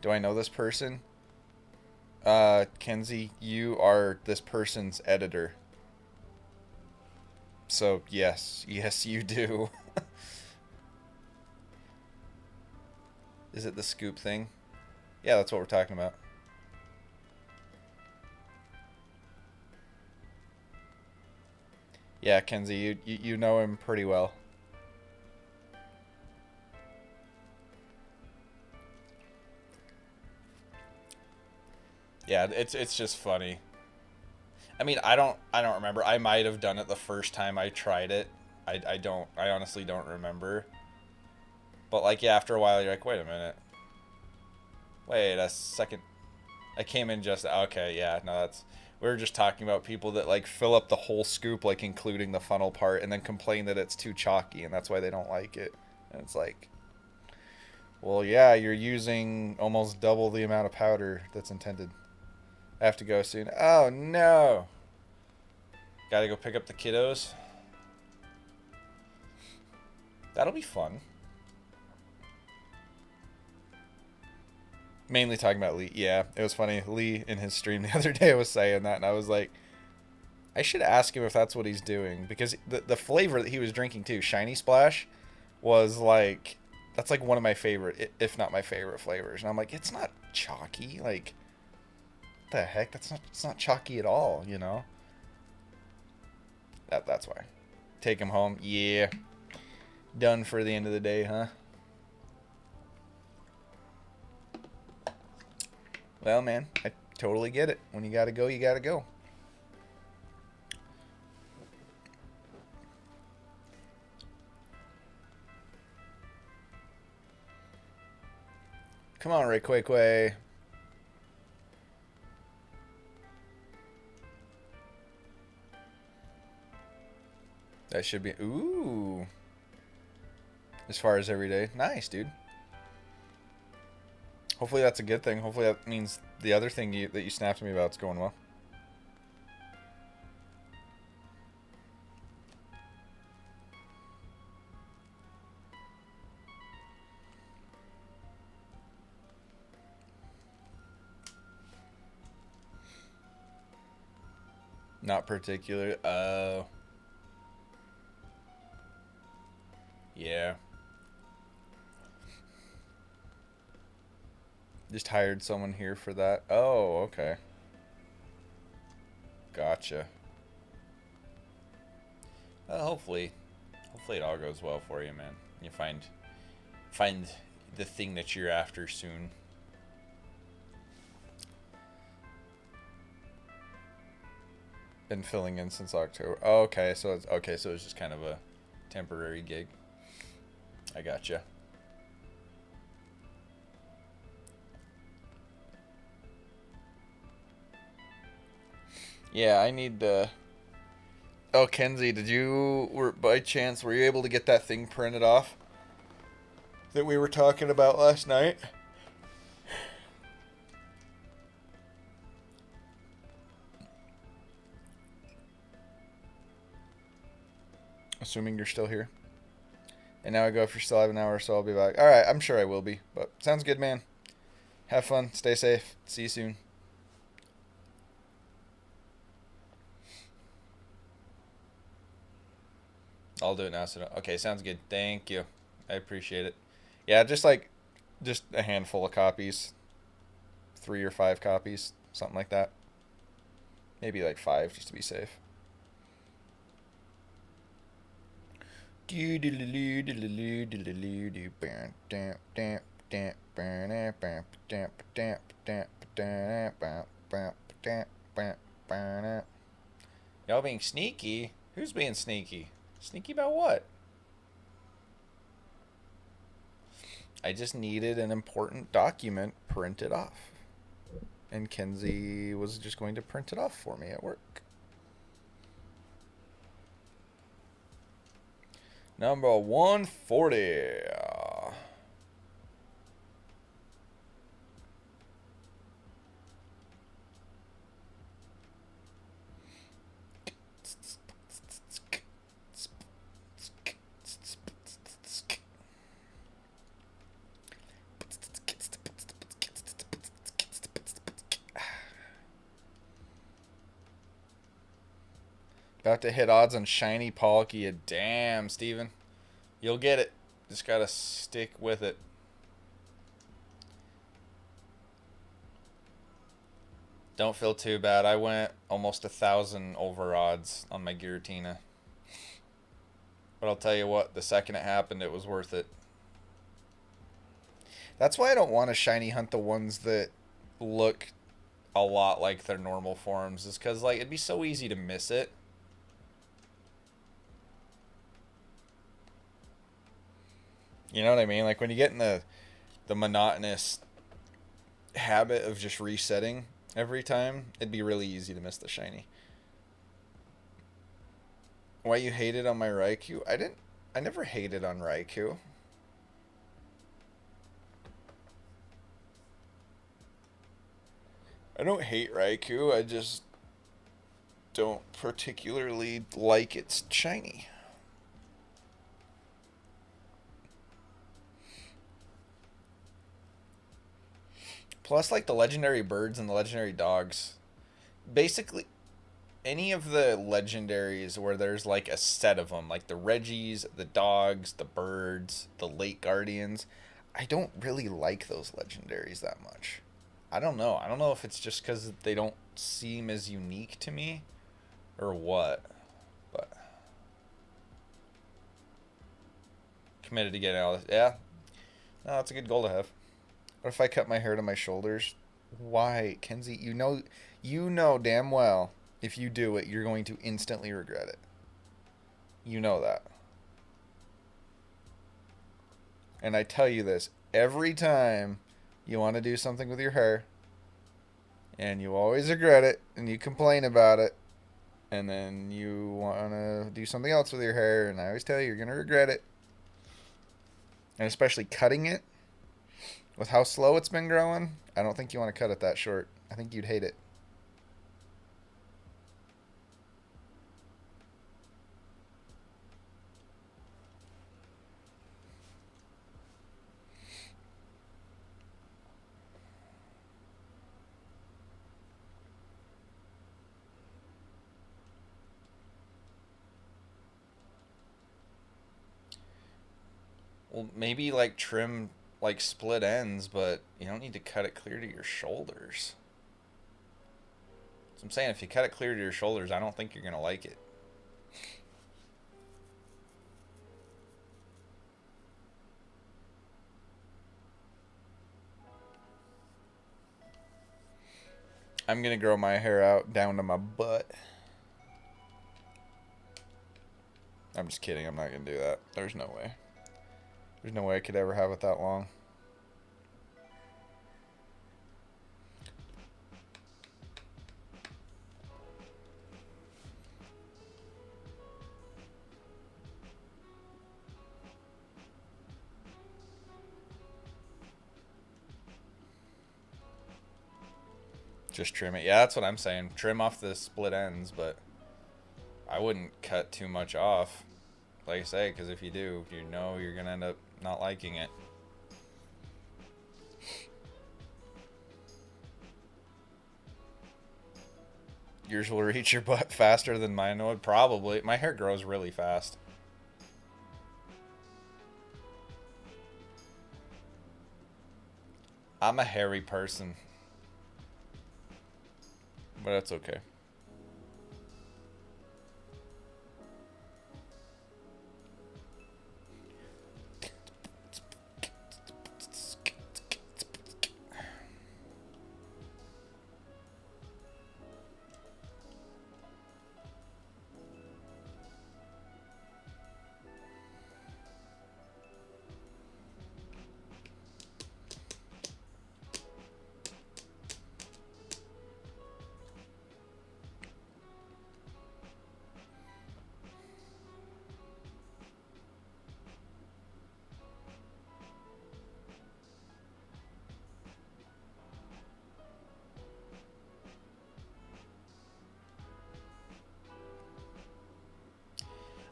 Do I know this person? Kenzie, you are this person's editor. So, yes, you do. Is it the scoop thing? Yeah, that's what we're talking about. Yeah, Kenzie, you know him pretty well. Yeah, it's just funny. I mean, I don't remember. I might have done it the first time I tried it. I honestly don't remember. But like, yeah, after a while you're like, wait a minute. Wait a second. I came in just okay, yeah, no, that's we were just talking about people that like fill up the whole scoop, like including the funnel part, and then complain that it's too chalky and that's why they don't like it. And it's like, well, yeah, you're using almost double the amount of powder that's intended. I have to go soon. Oh no. Gotta go pick up the kiddos. That'll be fun. Mainly talking about Lee. Yeah, it was funny. Lee in his stream the other day was saying that, and I was like, I should ask him if that's what he's doing, because the flavor that he was drinking too, Shiny Splash, was like, that's like one of my favorite, if not my favorite flavors. And I'm like, it's not chalky. Like, what the heck? It's not chalky at all, you know? That's why. Take him home. Yeah. Done for the end of the day, huh? Well, man, I totally get it. When you gotta go, you gotta go. Come on, Rayquaza. That should be... Ooh. As far as every day. Nice, dude. Hopefully that's a good thing. Hopefully that means the other thing that you snapped to me about is going well. Not particular. Yeah. Just hired someone here for that. Oh, okay. Gotcha. Hopefully it all goes well for you, man. You find the thing that you're after soon. Been filling in since October. Oh, okay, so it's just kind of a temporary gig. I gotcha. Yeah, I need to... Oh, Kenzie, by chance, were you able to get that thing printed off that we were talking about last night? Assuming you're still here. And now I go if you're still have an hour, so I'll be back. Alright, I'm sure I will be. But sounds good, man. Have fun. Stay safe. See you soon. I'll do it now. Okay, sounds good. Thank you. I appreciate it. Yeah, just a handful of copies. 3 or 5 copies. Something like that. Maybe like 5, just to be safe. Y'all being sneaky? Who's being sneaky? Sneaky about what? I just needed an important document printed off. And Kenzie was just going to print it off for me at work. Number 140. About to hit odds on shiny Palkia. Damn, Steven. You'll get it. Just gotta stick with it. Don't feel too bad. I went almost 1,000 over odds on my Giratina. But I'll tell you what, the second it happened, it was worth it. That's why I don't want to shiny hunt the ones that look a lot like their normal forms, is because like it'd be so easy to miss it. You know what I mean? Like when you get in the monotonous habit of just resetting every time, it'd be really easy to miss the shiny. Why you hated on my Raikou? I never hated on Raikou. I don't hate Raikou, I just don't particularly like its shiny. Plus, like, the legendary birds and the legendary dogs, basically, any of the legendaries where there's, like, a set of them, like the Reggies, the dogs, the birds, the lake guardians, I don't really like those legendaries that much. I don't know. I don't know if it's just because they don't seem as unique to me or what, but committed to getting all this. Yeah, no, that's a good goal to have. What if I cut my hair to my shoulders? Why, Kenzie? You know damn well if you do it, you're going to instantly regret it. You know that. And I tell you this every time you want to do something with your hair, and you always regret it, and you complain about it, and then you want to do something else with your hair, and I always tell you you're going to regret it. And especially cutting it, with how slow it's been growing, I don't think you want to cut it that short. I think you'd hate it. Well, maybe like trim like split ends, but you don't need to cut it clear to your shoulders. So I'm saying if you cut it clear to your shoulders, I don't think you're going to like it. I'm going to grow my hair out down to my butt. I'm just kidding. I'm not going to do that. There's no way. There's no way I could ever have it that long. Just trim it. Yeah, that's what I'm saying. Trim off the split ends, but I wouldn't cut too much off. Like I say, because if you do, you know you're going to end up not liking it. Yours will reach your butt faster than mine would, probably. My hair grows really fast. I'm a hairy person. But that's okay.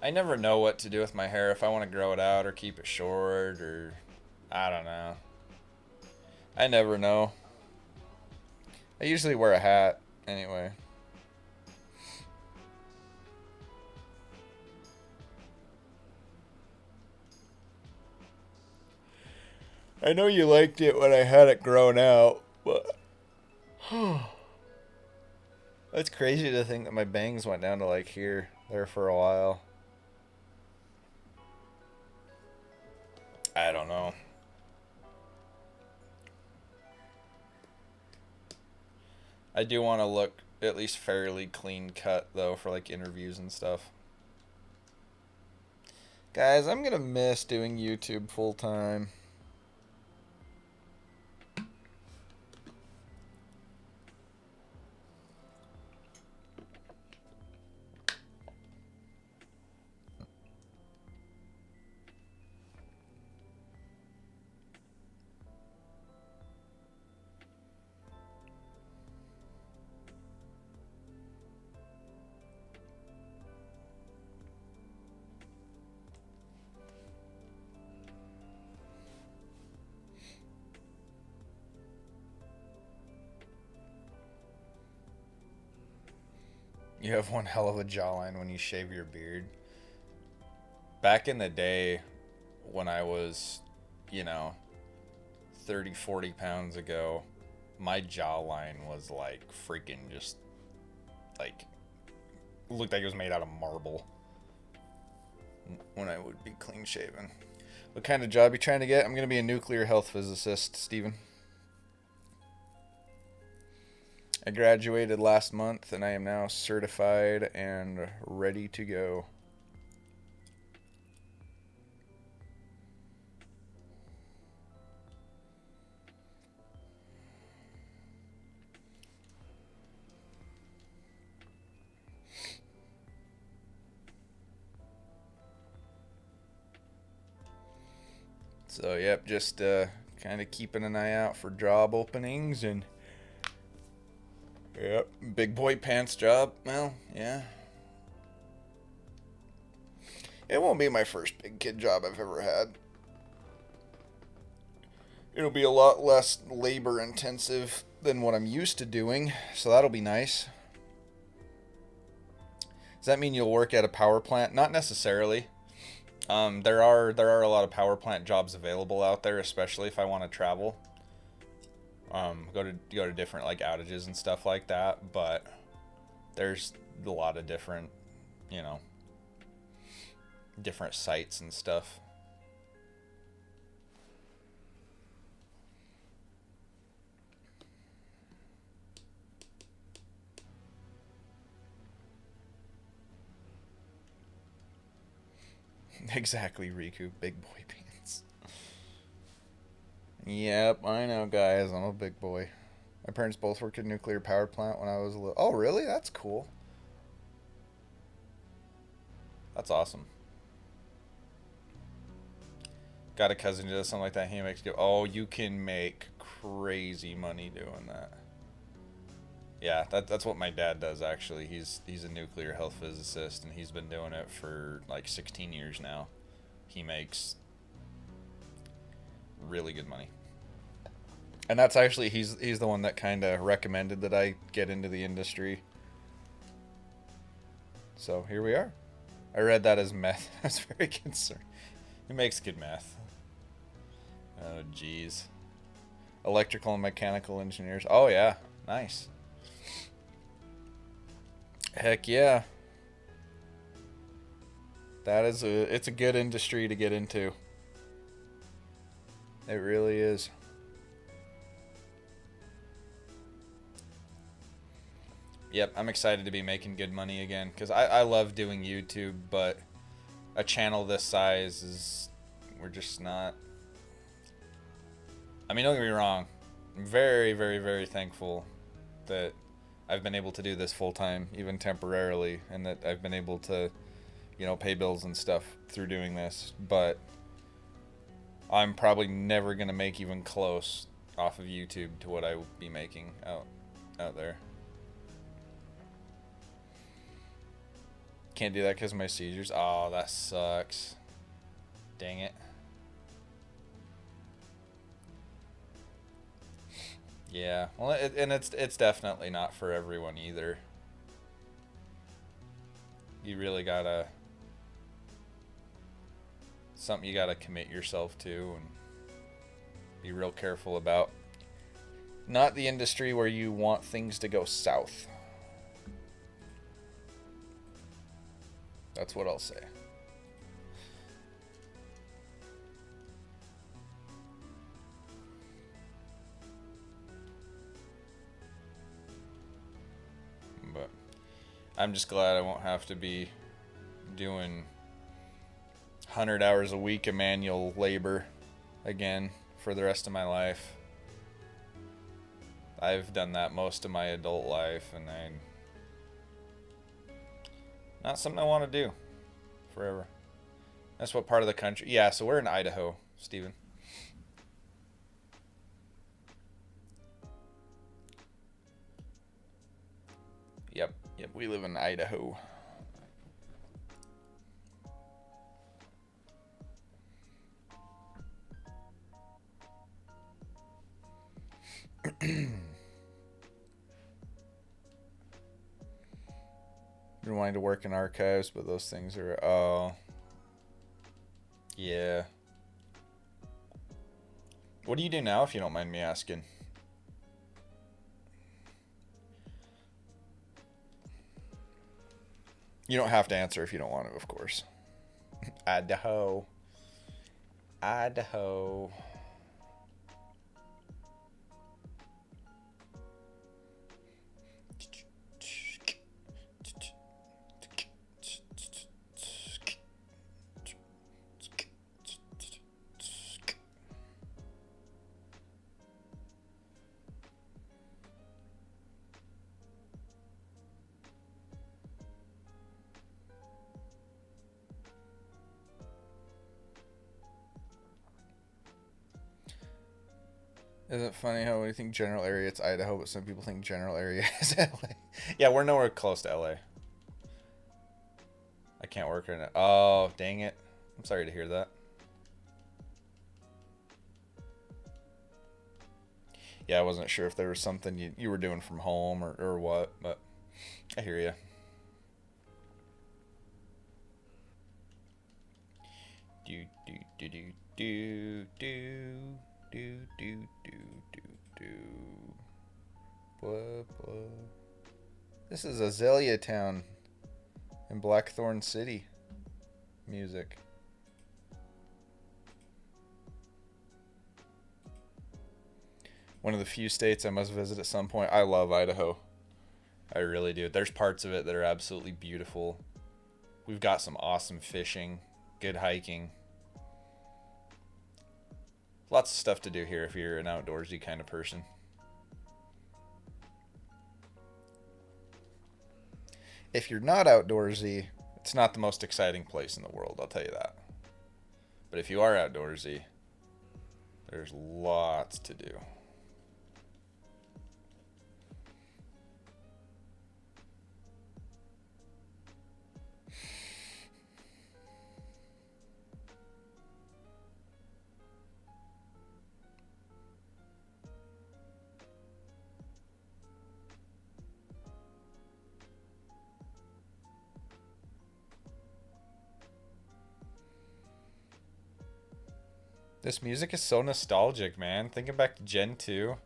I never know what to do with my hair, if I want to grow it out or keep it short, or I don't know. I never know. I usually wear a hat anyway. I know you liked it when I had it grown out, but that's crazy to think that my bangs went down to like there for a while. I don't know. I do want to look at least fairly clean cut though for like interviews and stuff. Guys, I'm gonna miss doing YouTube full time. You have one hell of a jawline when you shave your beard. Back in the day, when I was, 30, 40 pounds ago, my jawline was like freaking just, like, looked like it was made out of marble when I would be clean shaven. What kind of job you trying to get? I'm going to be a nuclear health physicist, Steven. I graduated last month and I am now certified and ready to go. So, yep, just kind of keeping an eye out for job openings and yep, big boy pants job. Well, yeah. It won't be my first big kid job I've ever had. It'll be a lot less labor intensive than what I'm used to doing, so that'll be nice. Does that mean you'll work at a power plant? Not necessarily. There are a lot of power plant jobs available out there, especially if I want to travel. Go to different like outages and stuff like that, but there's a lot of different, different sites and stuff. Exactly, Riku, big boy pants. Yep, I know, guys. I'm a big boy. My parents both worked at a nuclear power plant when I was a little... Oh, really? That's cool. That's awesome. Got a cousin who does something like that. He makes go, oh, you can make crazy money doing that. Yeah, that's what my dad does, actually. He's a nuclear health physicist, and he's been doing it for like 16 years now. He makes really good money. And that's actually, he's the one that kind of recommended that I get into the industry. So here we are. I read that as meth. I was very concerned. He makes good meth. Oh, jeez. Electrical and mechanical engineers. Oh, yeah. Nice. Heck yeah. It's a good industry to get into. It really is. Yep, I'm excited to be making good money again, because I love doing YouTube, but a channel this size we're just not. I mean, don't get me wrong. I'm very, very, very thankful that I've been able to do this full time, even temporarily, and that I've been able to, pay bills and stuff through doing this. But I'm probably never gonna make even close off of YouTube to what I would be making out there. Can't do that because of my seizures. Oh, that sucks. Dang it. Yeah, well, it's definitely not for everyone either. You really gotta something you gotta commit yourself to, and Be real careful about. Not the industry where you want things to go south. That's what I'll say. But I'm just glad I won't have to be doing 100 hours a week of manual labor again for the rest of my life. I've done that most of my adult life, and not something I want to do forever. That's what part of the country. Yeah, so we're in Idaho, Steven. Yep, we live in Idaho. Been wanting to work in archives, but those things are, oh, yeah. What do you do now, if you don't mind me asking? You don't have to answer if you don't want to, of course. Idaho. Idaho. Isn't it funny how we think general area it's Idaho, but some people think general area is LA? Yeah, we're nowhere close to LA. I can't work in it. Oh, dang it. I'm sorry to hear that. Yeah, I wasn't sure if there was something you were doing from home or what, but I hear you. Do do do do do do. Blah. This is Azalea Town in Blackthorn City. Music. One of the few states I must visit at some point. I love Idaho. I really do. There's parts of it that are absolutely beautiful. We've got some awesome fishing, good hiking. Lots of stuff to do here if you're an outdoorsy kind of person. If you're not outdoorsy, it's not the most exciting place in the world, I'll tell you that. But if you are outdoorsy, there's lots to do. This music is so nostalgic, man. Thinking back to Gen 2.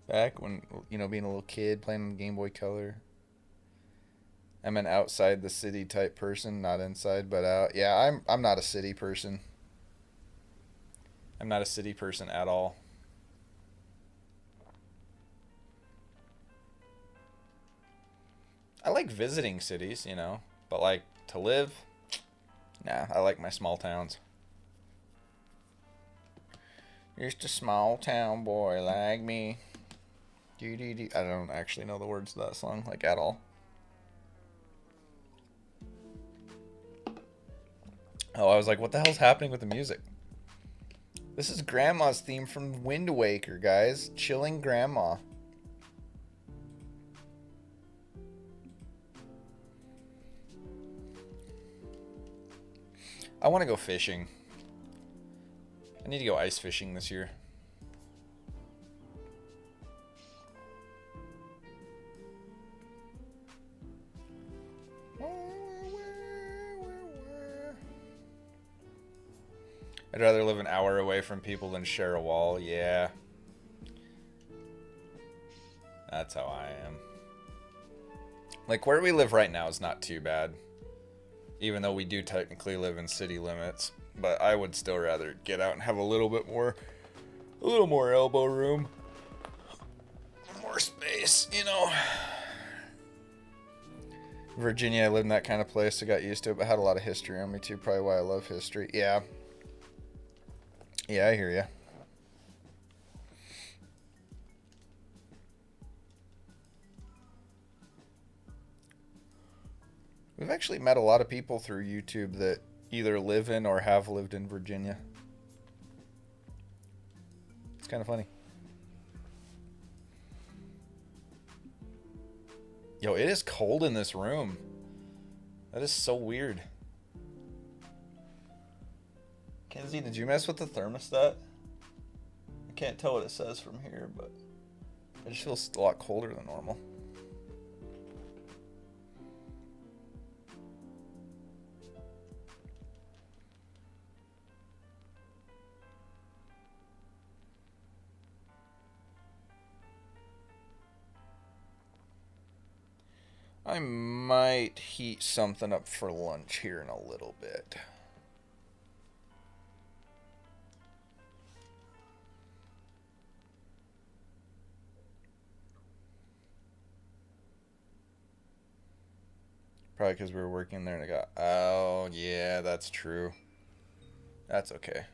Back when, being a little kid playing on Game Boy Color. I'm an outside the city type person, not inside but out. Yeah, I'm not a city person. I'm not a city person at all. I like visiting cities, but like to live, nah, I like my small towns. Just a small town boy like me. I don't actually know the words to that song, like, at all. Oh, I was like, what the hell's happening with the music? This is Grandma's theme from Wind Waker, guys. Chilling Grandma. I want to go fishing. I need to go ice fishing this year. I'd rather live an hour away from people than share a wall. Yeah. That's how I am. Like, where we live right now is not too bad. Even though we do technically live in city limits. But I would still rather get out and have a little more elbow room. More space, you know. Virginia, I lived in that kind of place. I got used to it, but had a lot of history on me too. Probably why I love history. Yeah. Yeah, I hear ya. We've actually met a lot of people through YouTube that either live in or have lived in Virginia. It's kind of funny. Yo, it is cold in this room. That is so weird. Kenzie, did you mess with the thermostat? I can't tell what it says from here, but it just feels a lot colder than normal. I might heat something up for lunch here in a little bit. Probably because we were working there and I got... Oh, yeah, that's true. That's okay.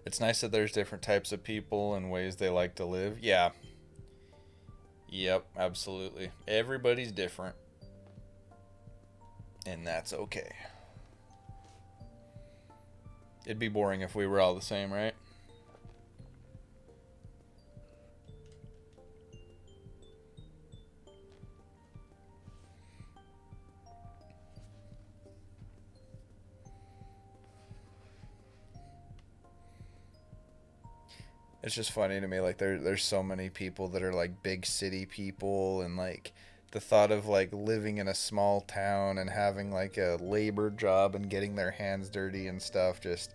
It's nice that there's different types of people and ways they like to live. Yeah. Yep, absolutely. Everybody's different. And that's okay. It'd be boring if we were all the same, right? It's just funny to me, like there's so many people that are like big city people, and like the thought of like living in a small town and having like a labor job and getting their hands dirty and stuff just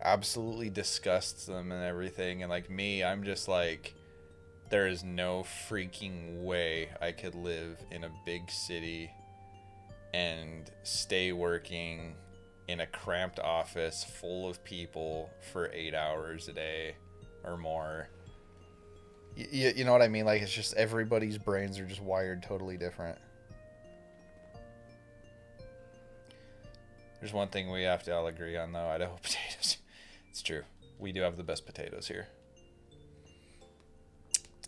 absolutely disgusts them and everything. And like me, I'm just like, there is no freaking way I could live in a big city and stay working in a cramped office full of people for 8 hours a day or more. You know what I mean? Like, it's just everybody's brains are just wired totally different. There's one thing we have to all agree on, though. Idaho potatoes. It's true. We do have the best potatoes here.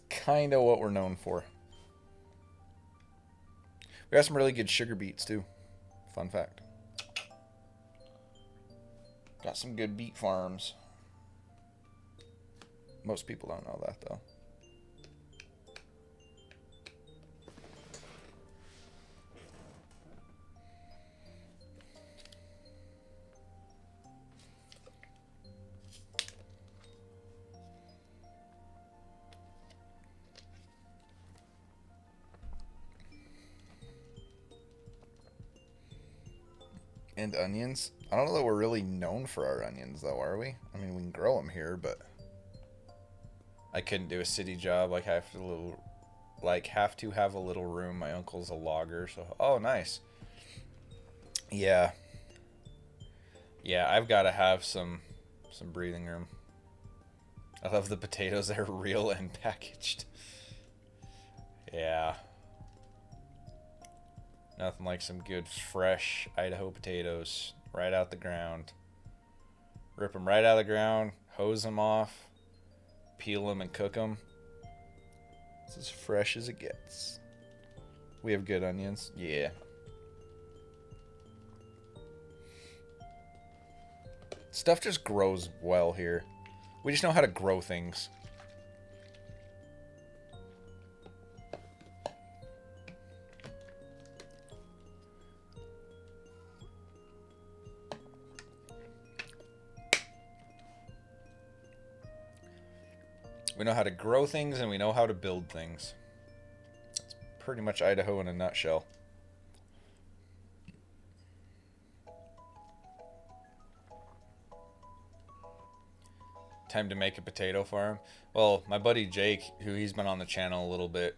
Kind of what we're known for. We got some really good sugar beets, too. Fun fact. Got some good beet farms. Most people don't know that, though. And onions? I don't know that we're really known for our onions, though, are we? I mean, we can grow them here, but I couldn't do a city job. Like, have to have a little room. My uncle's a logger, so oh, nice. Yeah, I've got to have some breathing room. I love the potatoes. They're real and packaged. Yeah. Nothing like some good fresh Idaho potatoes right out the ground. Rip them right out of the ground, hose them off, peel them and cook them. It's as fresh as it gets. We have good onions. Yeah. Stuff just grows well here. We just know how to grow things. We know how to grow things and we know how to build things. That's pretty much Idaho in a nutshell. Time to make a potato farm. Well, my buddy Jake, he's been on the channel a little bit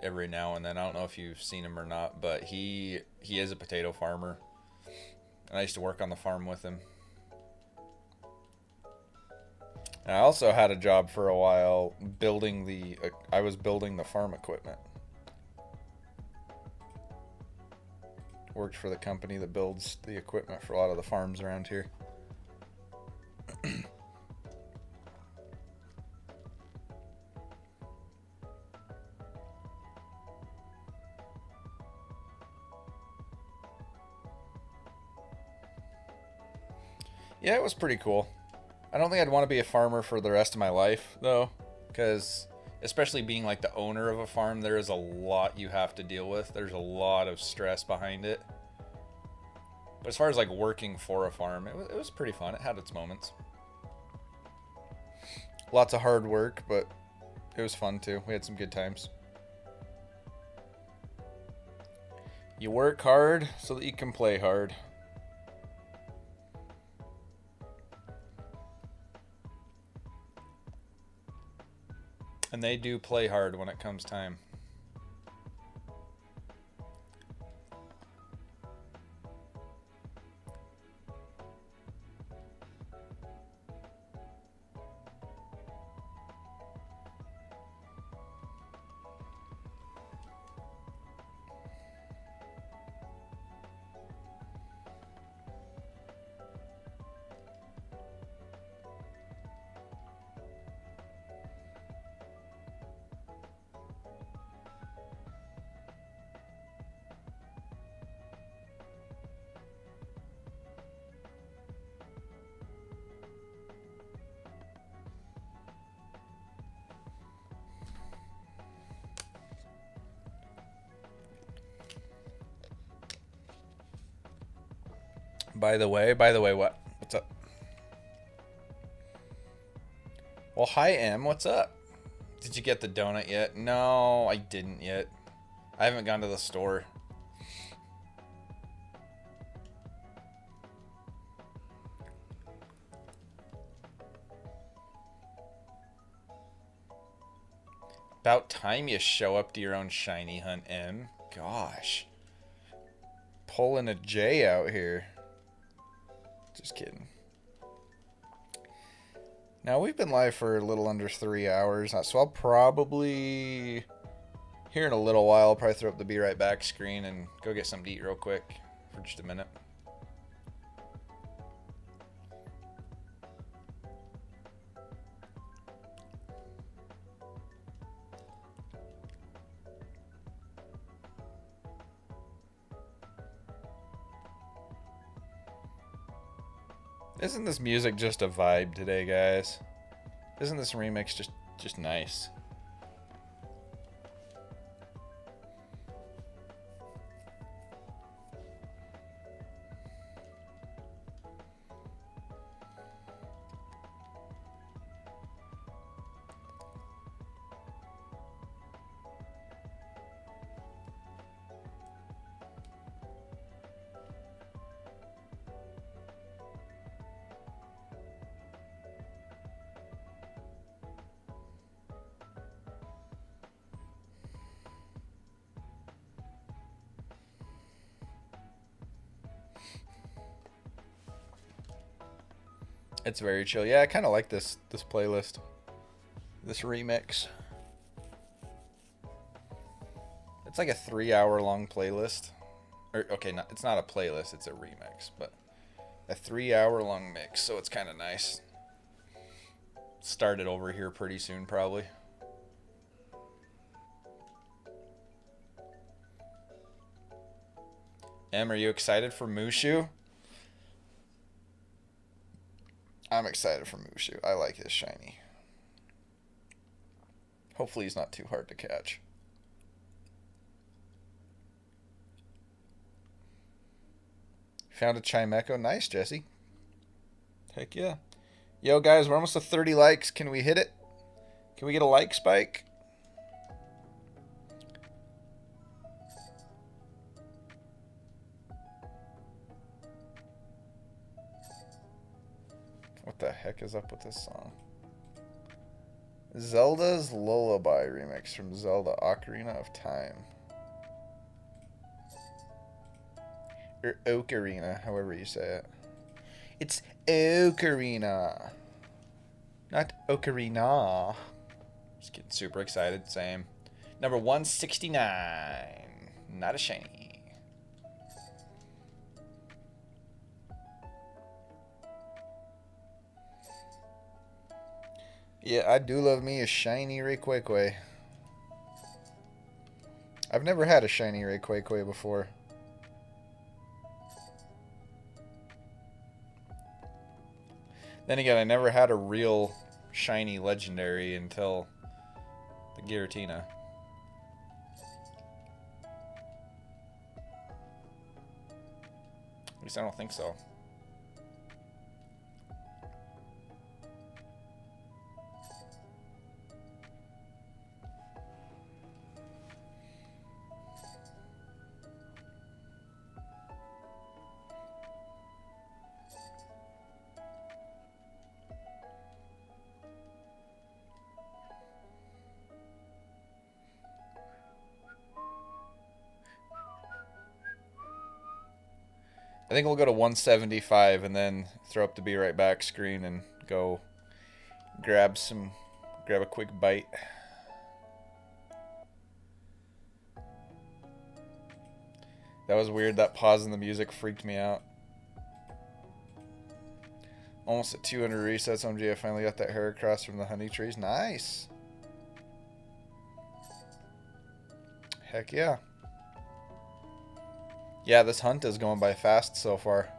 every now and then. I don't know if you've seen him or not, but he is a potato farmer. And I used to work on the farm with him. And I also had a job for a while I was building the farm equipment. Worked for the company that builds the equipment for a lot of the farms around here. Yeah, it was pretty cool. I don't think I'd want to be a farmer for the rest of my life, though, because especially being like the owner of a farm, there is a lot you have to deal with. There's a lot of stress behind it. But as far as like working for a farm, it was pretty fun. It had its moments. Lots of hard work, but it was fun too. We had some good times. You work hard so that you can play hard. And they do play hard when it comes time. By the way, what? What's up? Well, hi, Em. What's up? Did you get the donut yet? No, I didn't yet. I haven't gone to the store. About time you show up to your own shiny hunt, M. Gosh. Pulling a J out here. Just kidding. Now, we've been live for a little under 3 hours, so I'll probably, here in a little while, I'll probably throw up the Be Right Back screen and go get something to eat real quick for just a minute. Isn't this music just a vibe today, guys? Isn't this remix just nice? It's very chill. Yeah, I kind of like this playlist, this remix. It's like a 3-hour long playlist. Or okay, it's not a playlist, it's a remix, but a 3-hour long mix, so it's kind of nice. Start it over here pretty soon, probably. Em, are you excited for Mushu? I'm excited for Mushu. I like his shiny. Hopefully he's not too hard to catch. Found a Chimecho. Nice, Jesse. Heck yeah. Yo, guys, we're almost to 30 likes. Can we hit it? Can we get a like spike? What the heck is up with this song? Zelda's Lullaby remix from Zelda Ocarina of Time. Or Ocarina, however you say it. It's Ocarina. Not Ocarina. Just getting super excited. Same. Number 169. Not a shiny. Yeah, I do love me a shiny Rayquaza. I've never had a shiny Rayquaza before. Then again, I never had a real shiny legendary until the Giratina. At least I don't think so. I think we'll go to 175 and then throw up the Be Right Back screen and go grab a quick bite. That was weird. That pause in the music freaked me out. Almost at 200 resets. OMG, I finally got that Heracross from the honey trees. Nice. Heck yeah. Yeah, this hunt is going by fast so far.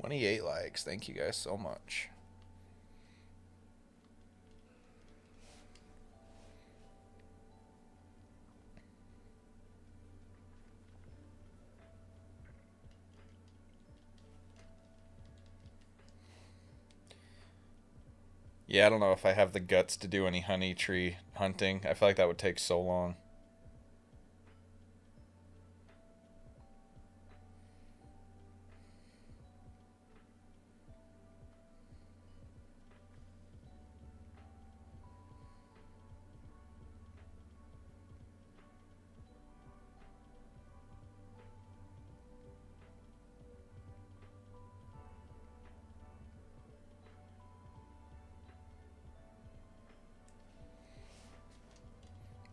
$28 likes. Thank you guys so much. Yeah, I don't know if I have the guts to do any honey tree hunting. I feel like that would take so long.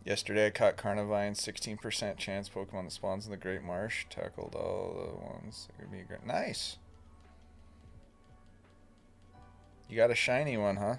Yesterday I caught Carnivine, 16% chance Pokemon that spawns in the Great Marsh. Tackled all the ones. It would be great. Nice. You got a shiny one, huh?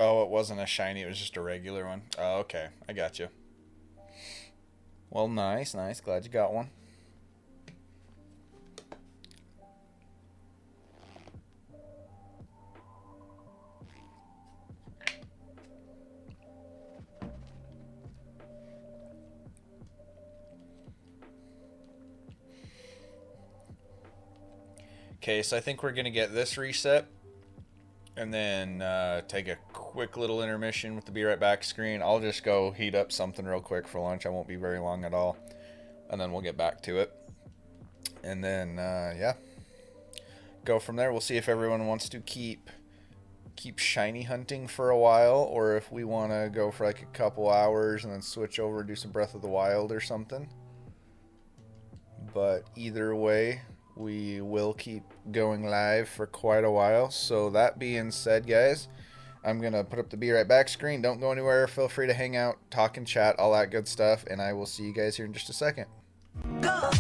Oh, it wasn't a shiny, it was just a regular one. Oh, okay. I got you. Well, nice, nice. Glad you got one. Okay, so I think we're going to get this reset and then take a quick little intermission with the Be Right Back screen. I'll just go heat up something real quick for lunch. I won't be very long at all. And then we'll get back to it. And then, yeah, go from there. We'll see if everyone wants to keep shiny hunting for a while, or if we want to go for like a couple hours and then switch over and do some Breath of the Wild or something. But either way, we will keep going live for quite a while. So that being said, guys, I'm going to put up the Be Right Back screen. Don't go anywhere. Feel free to hang out, talk and chat, all that good stuff. And I will see you guys here in just a second. Go.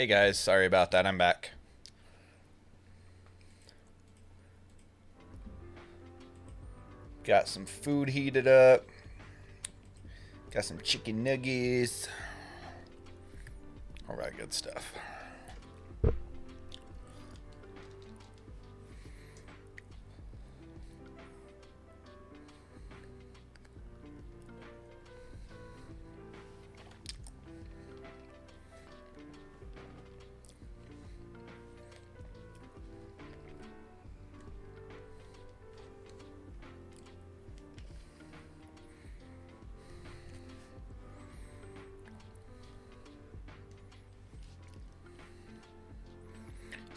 Hey guys, sorry about that. I'm back. Got some food heated up. Got some chicken nuggets. All that good stuff.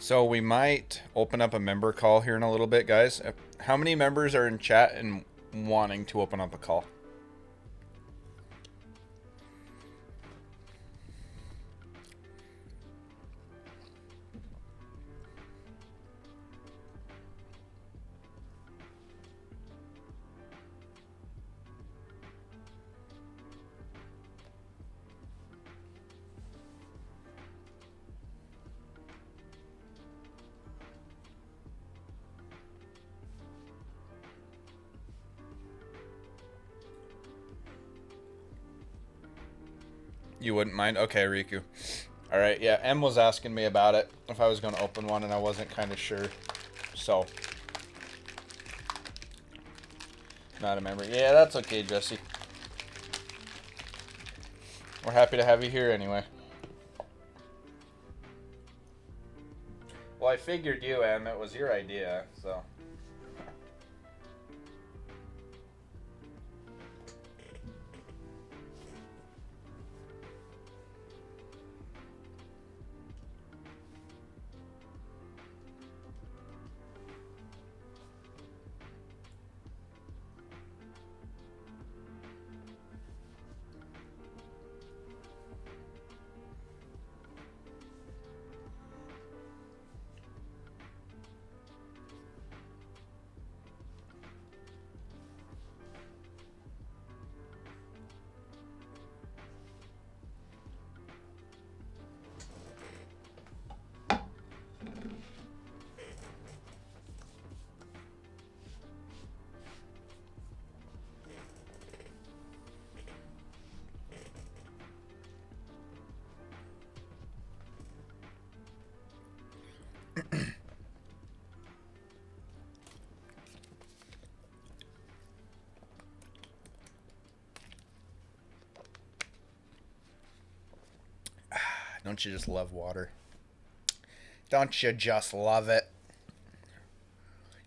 So we might open up a member call here in a little bit, guys. How many members are in chat and wanting to open up a call? You wouldn't mind? Okay, Riku. All right, yeah, M was asking me about it, if I was going to open one, and I wasn't kind of sure. So, not a member. Yeah, that's okay, Jesse. We're happy to have you here anyway. Well, I figured you, Em. It was your idea, so. Don't you just love water? Don't you just love it?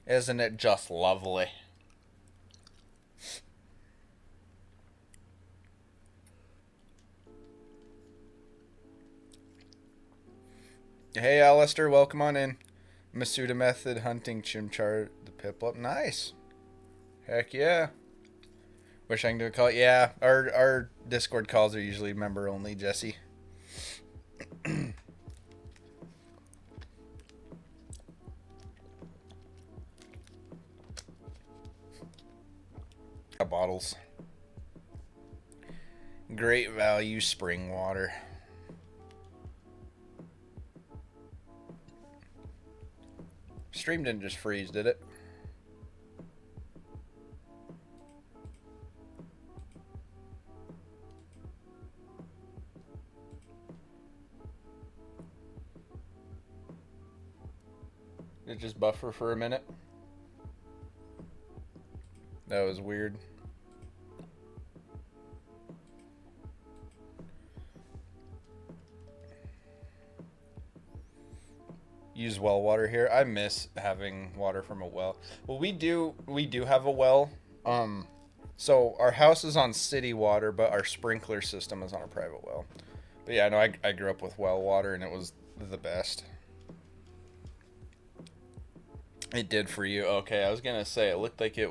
Isn't it just lovely? Hey, Alistair, welcome on in. Masuda Method Hunting Chimchar the Piplup. Nice. Heck yeah. Wish I can do a call. Yeah, our Discord calls are usually member only, Jesse. Bottles. Great value spring water. Stream didn't just freeze, did it? Did it just buffer for a minute? That was weird. Use well water here. I miss having water from a well. Well, we do have a well. So our house is on city water, but our sprinkler system is on a private well. But yeah, no, I grew up with well water, and it was the best. It did for you. Okay, I was gonna say it looked like it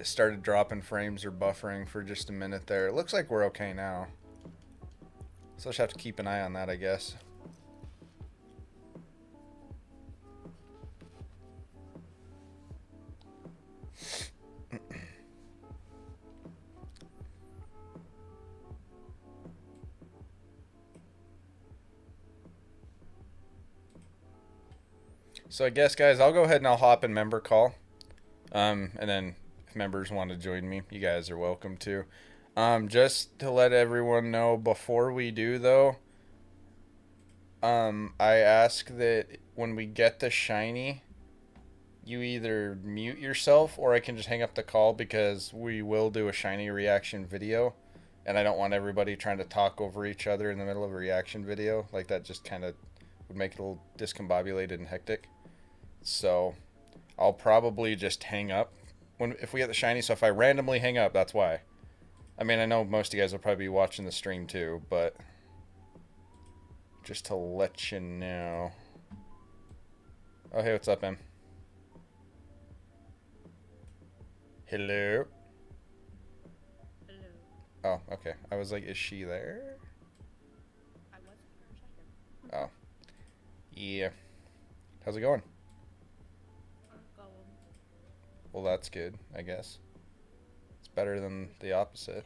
started dropping frames or buffering for just a minute there. It looks like we're okay now. So I'll just have to keep an eye on that, I guess. So I guess, guys, I'll go ahead and I'll hop in member call. And then if members want to join me, you guys are welcome to. Just to let everyone know before we do, though, I ask that when we get the shiny, you either mute yourself or I can just hang up the call because we will do a shiny reaction video. And I don't want everybody trying to talk over each other in the middle of a reaction video. Like, that just kind of would make it a little discombobulated and hectic. So I'll probably just hang up if we get the shiny. So if I randomly hang up, that's why. I mean, I know most of you guys will probably be watching the stream too, but just to let you know. Oh, hey, what's up, Em? Hello? Hello. Oh, okay. I was like, is she there? I wasn't for a second. Oh. Yeah. How's it going? Going. Well, that's good, I guess. It's better than the opposite.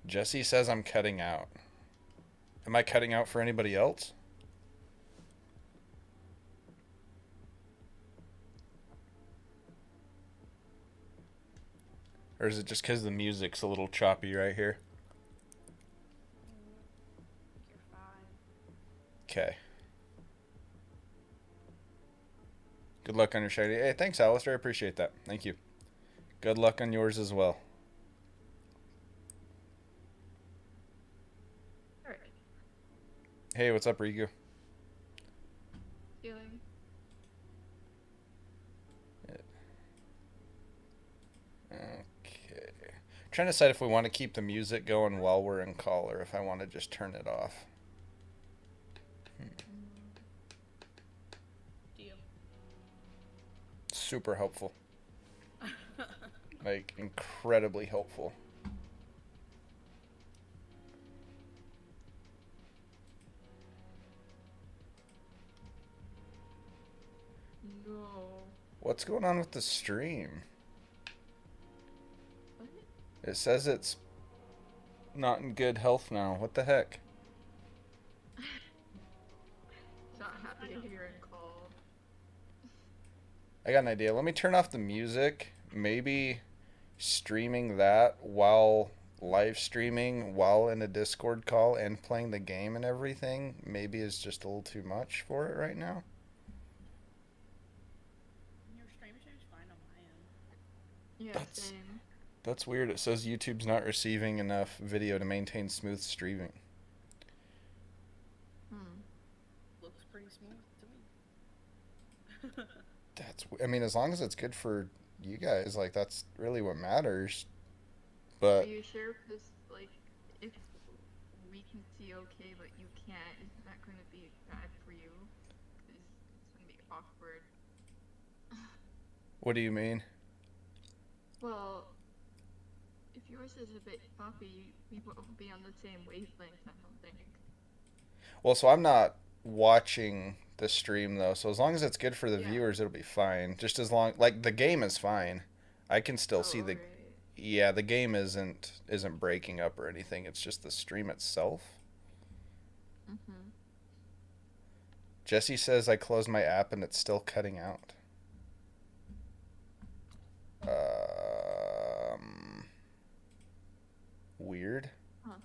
Jesse says I'm cutting out. Am I cutting out for anybody else? Or is it just because the music's a little choppy right here? You're fine. Okay. Good luck on your shiny. Hey, thanks, Alistair. I appreciate that. Thank you. Good luck on yours as well. Alright. Hey, what's up, Riku? Feeling. Okay. Trying to decide if we want to keep the music going while we're in call or if I want to just turn it off. Deal. Super helpful. Like, incredibly helpful. No. What's going on with the stream? What? It says it's not in good health now. What the heck? Not happy to hear it called. I got an idea. Let me turn off the music. Maybe streaming that while live streaming while in a Discord call and playing the game and everything maybe is just a little too much for it right now. Your stream seems fine on my end. Yeah, same. That's weird. It says YouTube's not receiving enough video to maintain smooth streaming. Looks pretty smooth to me. I mean, as long as it's good for you guys, like, that's really what matters. But are you sure? Because, like, if we can see okay, but you can't, isn't that going to be bad for you? Because it's going to be awkward. what do you mean? Well, if yours is a bit bumpy, we won't be on the same wavelength, I don't think. Well, so I'm not watching the stream though, so as long as it's good for the Yeah. viewers, it'll be fine. Just as long, like, the game is fine. I can still see the right. yeah, the game isn't breaking up or anything. It's just the stream itself. Jesse says I closed my app and it's still cutting out. Weird. Huh.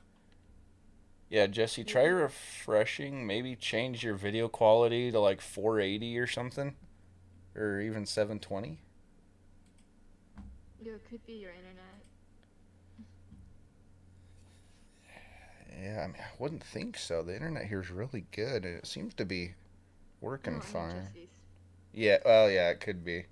Yeah, Jesse, try refreshing. Maybe change your video quality to like 480 or something, or even 720. Yeah, it could be your internet. Yeah, I mean, I wouldn't think so. The internet here is really good, and it seems to be working fine. Jesse's. Yeah, well, yeah, it could be.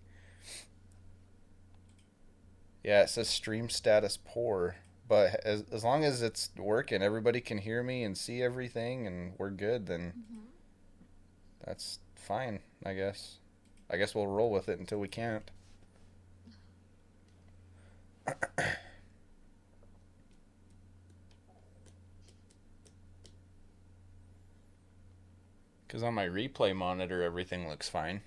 Yeah, it says stream status poor, but as long as it's working, everybody can hear me and see everything, and we're good, then that's fine, I guess. I guess we'll roll with it until we can't. Because on my replay monitor, everything looks fine.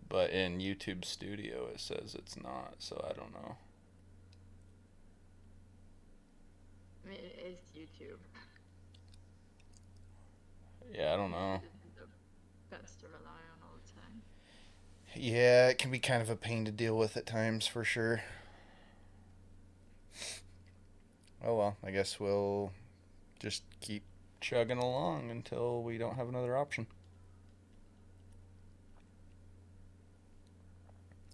But in YouTube Studio, it says it's not, so I don't know. mean, it is YouTube. Yeah, I don't know. The best to rely on all the time. Yeah, it can be kind of a pain to deal with at times, for sure. Oh well, I guess we'll just keep chugging along until we don't have another option.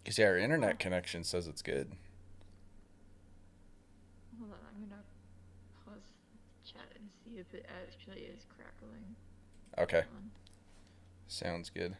Because, yeah, our internet connection says it's good. Hold on, I'm gonna pause the chat and see if it actually is crackling. Okay. Hold on. Sounds good.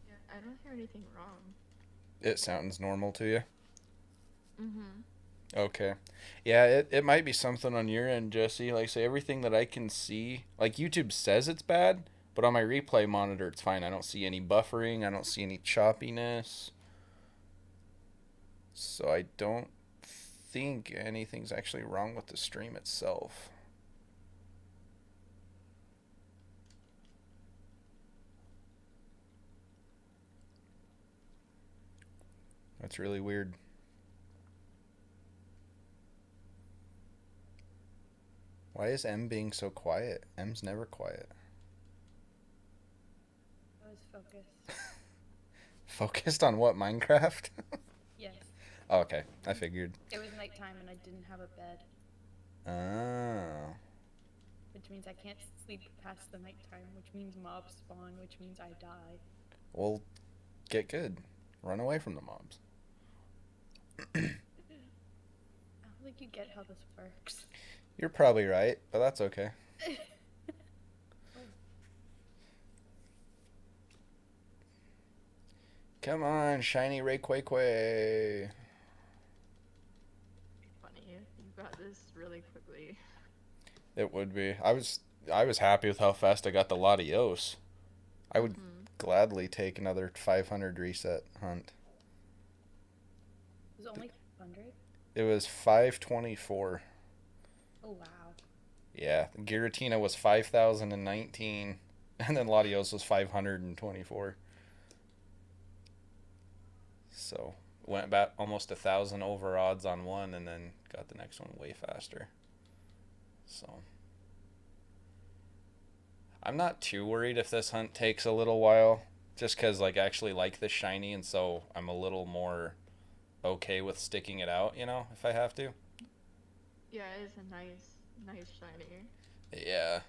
Yeah, I don't hear anything wrong. It sounds normal to you? Mm-hmm. Okay. Yeah, it might be something on your end, Jesse. Like I say, everything that I can see, like YouTube says it's bad, but on my replay monitor it's fine. I don't see any buffering. I don't see any choppiness. So I don't think anything's actually wrong with the stream itself. That's really weird. Why is M being so quiet? M's never quiet. I was focused. Focused on what, Minecraft? Yes. Oh, okay, I figured. It was nighttime and I didn't have a bed, Oh. which means I can't sleep past the nighttime, which means mobs spawn, which means I die. Well, get good. Run away from the mobs. I don't think you get how this works. You're probably right, but that's okay. Come on, shiny Rayquaza. Funny, you got this really quickly. It would be. I was happy with how fast I got the Latios. I would gladly take another 500 reset hunt. It was only 500? It was 524. Oh, wow. Yeah, Giratina was 5,019, and then Latios was 524. So went back almost 1,000 over odds on one, and then got the next one way faster. So I'm not too worried if this hunt takes a little while, just because like I actually like the shiny, and so I'm a little more okay with sticking it out, you know, if I have to. Yeah, it is a nice shiny. Yeah.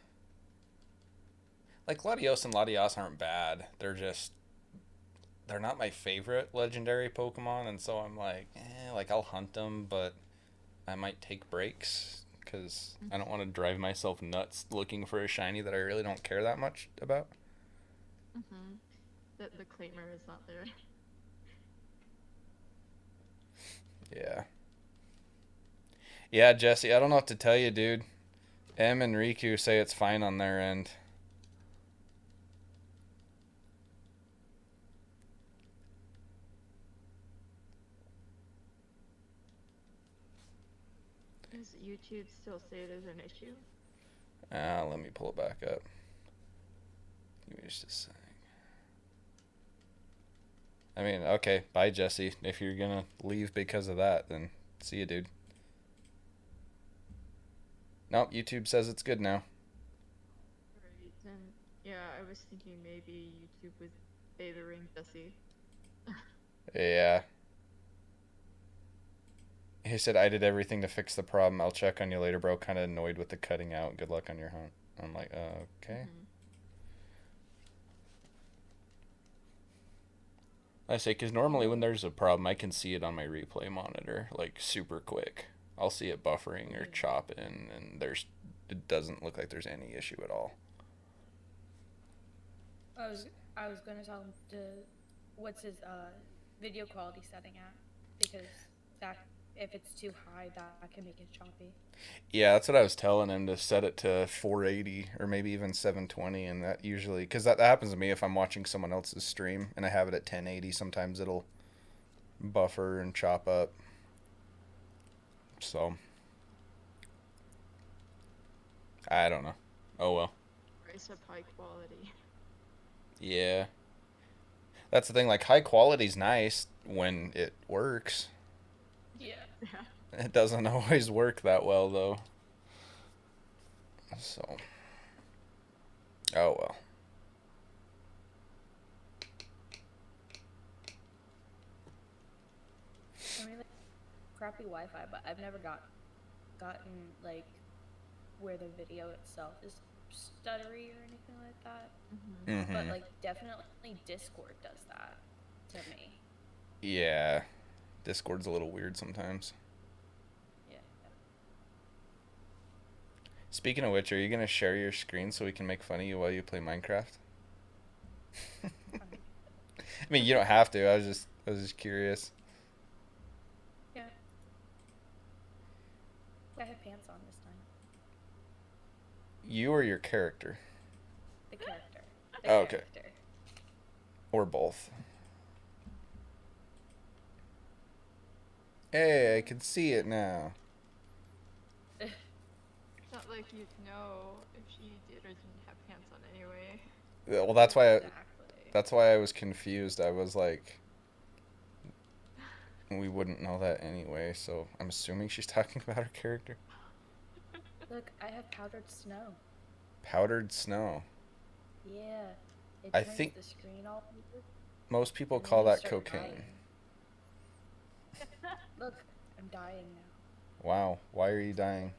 Like Latios and Latias aren't bad. They're not my favorite legendary Pokemon, and so I'm like, like I'll hunt them, but I might take breaks because I don't want to drive myself nuts looking for a shiny that I really don't care that much about. The claimer is not there. Yeah. Yeah, Jesse, I don't know what to tell you, dude. M and Riku say it's fine on their end. Does YouTube still say there's an issue? Let me pull it back up. Give me just a sec. I mean, okay, bye, Jesse. If you're gonna leave because of that, then see you, dude. Nope, YouTube says it's good now. Right, then, yeah, I was thinking maybe YouTube was favoring Jesse. Yeah. He said, I did everything to fix the problem. I'll check on you later, bro. Kind of annoyed with the cutting out. Good luck on your hunt. I'm like, okay. I say, because normally when there's a problem, I can see it on my replay monitor, like, super quick. I'll see it buffering or chopping, and it doesn't look like there's any issue at all. I was gonna tell him to what's his video quality setting at, because that if it's too high, that can make it choppy. Yeah, that's what I was telling him, to set it to 480 or maybe even 720, and that usually, because that happens to me if I'm watching someone else's stream and I have it at 1080, sometimes it'll buffer and chop up. So I don't know. Oh well. Price up high quality. Yeah. That's the thing, like high quality's nice when it works. Yeah. It doesn't always work that well though. So oh well. I mean, like, crappy Wi-Fi, but I've never gotten like where the video itself is stuttery or anything like that. Mm-hmm. But like definitely Discord does that to me. Yeah. Discord's a little weird sometimes. Yeah. Speaking of which, are you gonna share your screen so we can make fun of you while you play Minecraft? I mean, you don't have to. I was just curious. Yeah. I have pants on this time. You or your character? The character. Oh, okay. Character. Or both? Hey, I can see it now. It's not like you'd know if she did or didn't have pants on anyway. Well, that's why Exactly. I was confused. I was like, we wouldn't know that anyway, so I'm assuming she's talking about her character. Look, I have powdered snow. Powdered snow. Yeah. It I turns think the screen all over. most people And then call you that start cocaine. dying. Look, I'm dying now. Wow, why are you dying?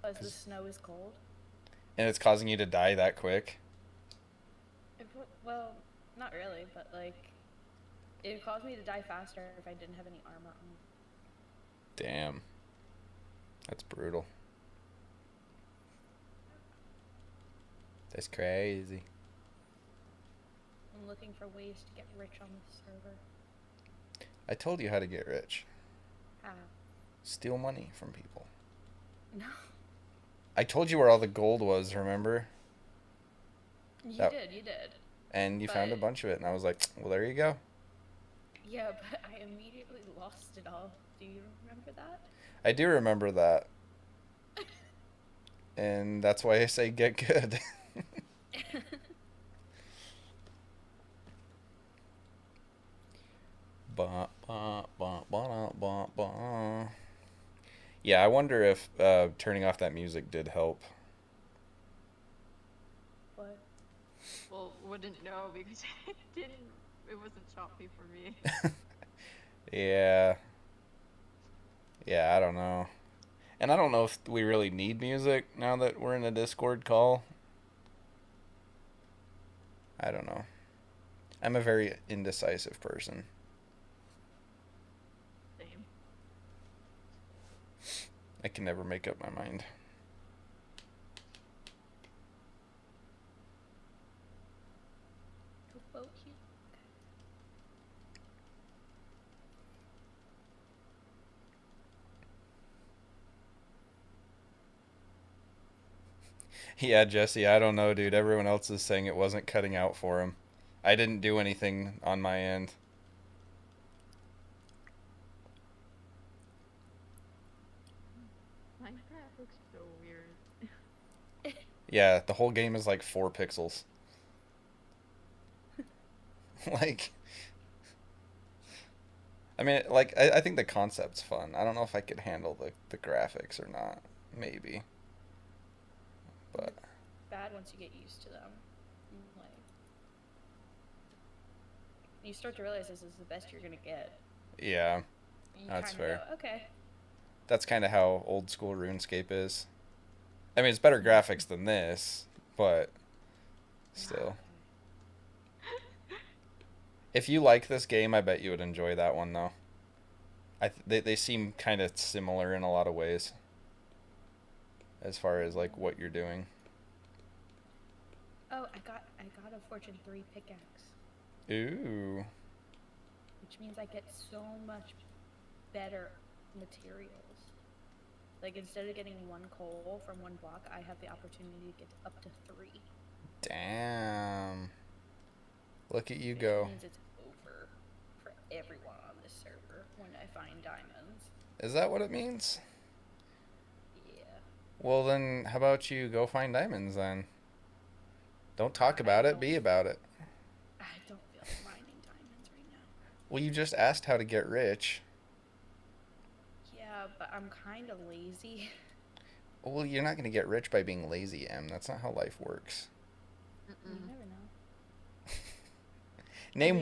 Because the snow is cold. And it's causing you to die that quick? Well, not really, but like, it would cause me to die faster if I didn't have any armor on. Damn. That's brutal. That's crazy. I'm looking for ways to get rich on this server. I told you how to get rich. How? Steal money from people. No. I told you where all the gold was, remember? You That- did. And you found a But- bunch of it, and I was like, well, there you go. Yeah, but I immediately lost it all. Do you remember that? I do remember that. And that's why I say get good. Ba, ba, ba, ba, ba, ba. Yeah, I wonder if turning off that music did help. What? Well, wouldn't know because it wasn't choppy for me. Yeah. Yeah, I don't know. And I don't know if we really need music now that we're in a Discord call. I don't know. I'm a very indecisive person. Same. I can never make up my mind. Well, you- Yeah, Jesse, I don't know, dude. Everyone else is saying it wasn't cutting out for him. I didn't do anything on my end. Minecraft looks so weird. Yeah, the whole game is like 4 pixels. Like, I mean, like, I think the concept's fun. I don't know if I could handle the graphics or not. Maybe. But, bad once you get used to them. Like, you start to realize this is the best you're gonna get. yeah, You That's kinda fair. Go, okay. that's kind of how old school RuneScape is. I mean, it's better graphics than this, but still. If you like this game, I bet you would enjoy that one, though. They seem kind of similar in a lot of ways. As far as, like, what you're doing. Oh, I got a Fortune 3 pickaxe, Ooh. which means I get so much better materials. Like, instead of getting 1 coal from 1 block, I have the opportunity to get up to 3. Damn. Look at you Which go. means it's over for everyone on this server when I find diamonds. Is that what it means? Yeah. Well, then, how about you go find diamonds then? Don't talk about it, be about it. I don't feel like mining diamonds right now. Well, you just asked how to get rich. Yeah, but I'm kind of lazy. Well, you're not going to get rich by being lazy, Em. That's not how life works. You never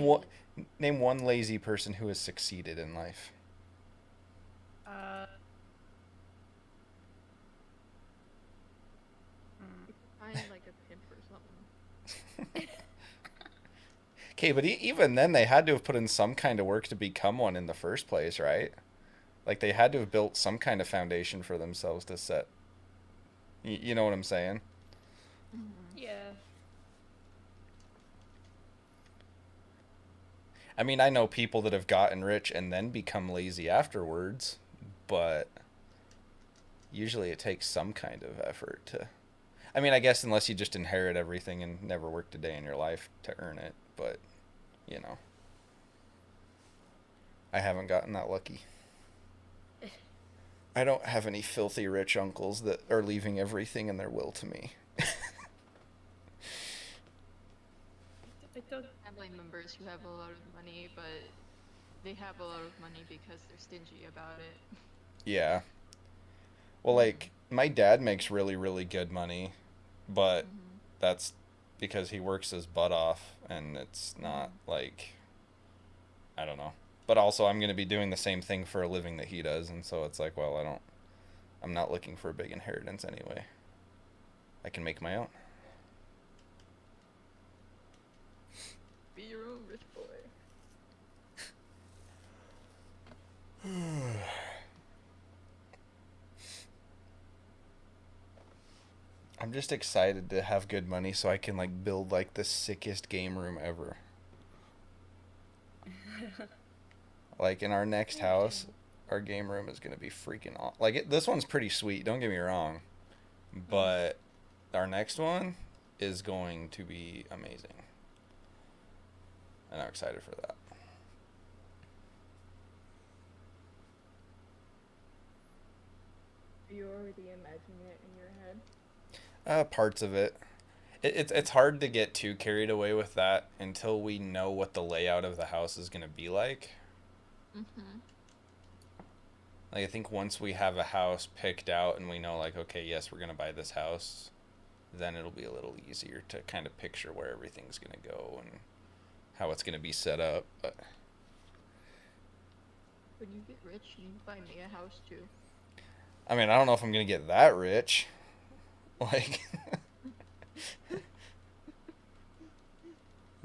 know. Name one lazy person who has succeeded in life. Find like a pimp or something. Okay, but even then, they had to have put in some kind of work to become one in the first place, right? Like, they had to have built some kind of foundation for themselves to set. You know what I'm saying? Yeah. I mean, I know people that have gotten rich and then become lazy afterwards, but usually it takes some kind of effort to... I mean, I guess unless you just inherit everything and never worked a day in your life to earn it, but, you know. I haven't gotten that lucky. I don't have any filthy rich uncles that are leaving everything in their will to me. Family members who have a lot of money, but they have a lot of money because they're stingy about it. Yeah. Well, like, my dad makes really, really good money, but that's because he works his butt off, and it's not, like, I don't know. But also, I'm going to be doing the same thing for a living that he does, and so it's like, well, I'm not looking for a big inheritance anyway. I can make my own. Be your own rich boy. I'm just excited to have good money so I can, like, build, like, the sickest game room ever. Like, in our next house, our game room is going to be freaking awesome. Like, this one's pretty sweet, don't get me wrong. But our next one is going to be amazing. And I'm excited for that. Are you already imagining it in your head? Parts of it. It's hard to get too carried away with that until we know what the layout of the house is going to be like. Like, I think once we have a house picked out and we know, like, okay, yes, we're going to buy this house, then it'll be a little easier to kind of picture where everything's going to go and how it's going to be set up. But When you get rich, you can buy me a house too. I mean, I don't know if I'm going to get that rich. Like,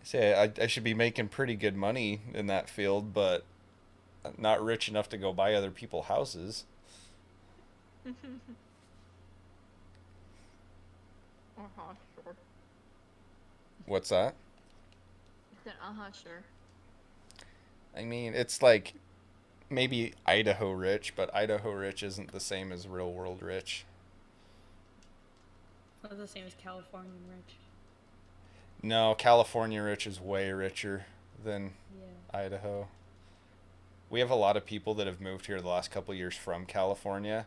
say I should be making pretty good money in that field, but not rich enough to go buy other people's houses. Sure. What's that? I said, sure. I mean, it's like maybe Idaho rich, but Idaho rich isn't the same as real world rich. It's not the same as Californian rich. No, California rich is way richer than Idaho. We have a lot of people that have moved here the last couple of years from California,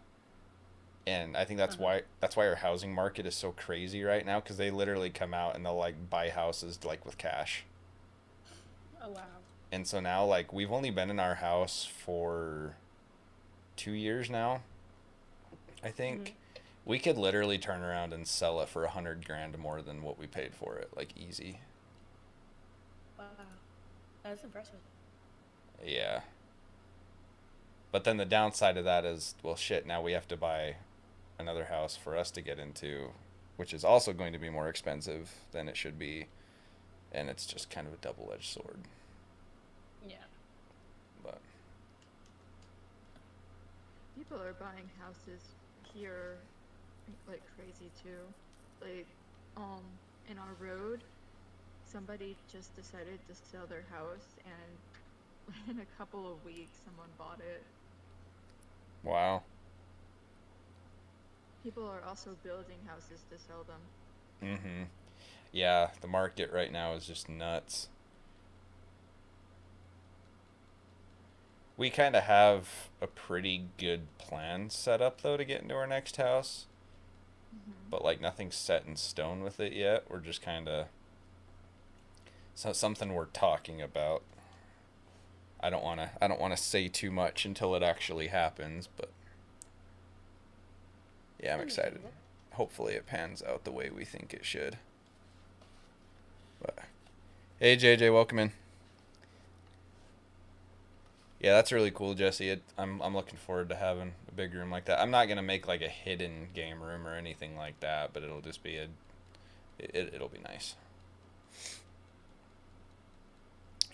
and I think that's why our housing market is so crazy right now, because they literally come out and they'll, like, buy houses, like, with cash. Oh, wow. And so now, like, we've only been in our house for 2 years now, I think. We could literally turn around and sell it for $100,000 more than what we paid for it, like, easy. Wow. That's impressive. Yeah. But then the downside of that is, well, shit, now we have to buy another house for us to get into, which is also going to be more expensive than it should be. And it's just kind of a double-edged sword. Yeah. But People are buying houses here like crazy too. Like, in our road, somebody just decided to sell their house, and in a couple of weeks, someone bought it. Wow. People are also building houses to sell them. Mm-hmm. Yeah, the market right now is just nuts. We kind of have a pretty good plan set up, though, to get into our next house. But, like, nothing's set in stone with it yet. We're just kind of... So something we're talking about. I don't want to say too much until it actually happens, but... Yeah, I'm excited. Hopefully it pans out the way we think it should. But... Hey, JJ, welcome in. Yeah, that's really cool, Jesse. I'm looking forward to having a big room like that. I'm not gonna make like a hidden game room or anything like that, but it'll just be it'll be nice.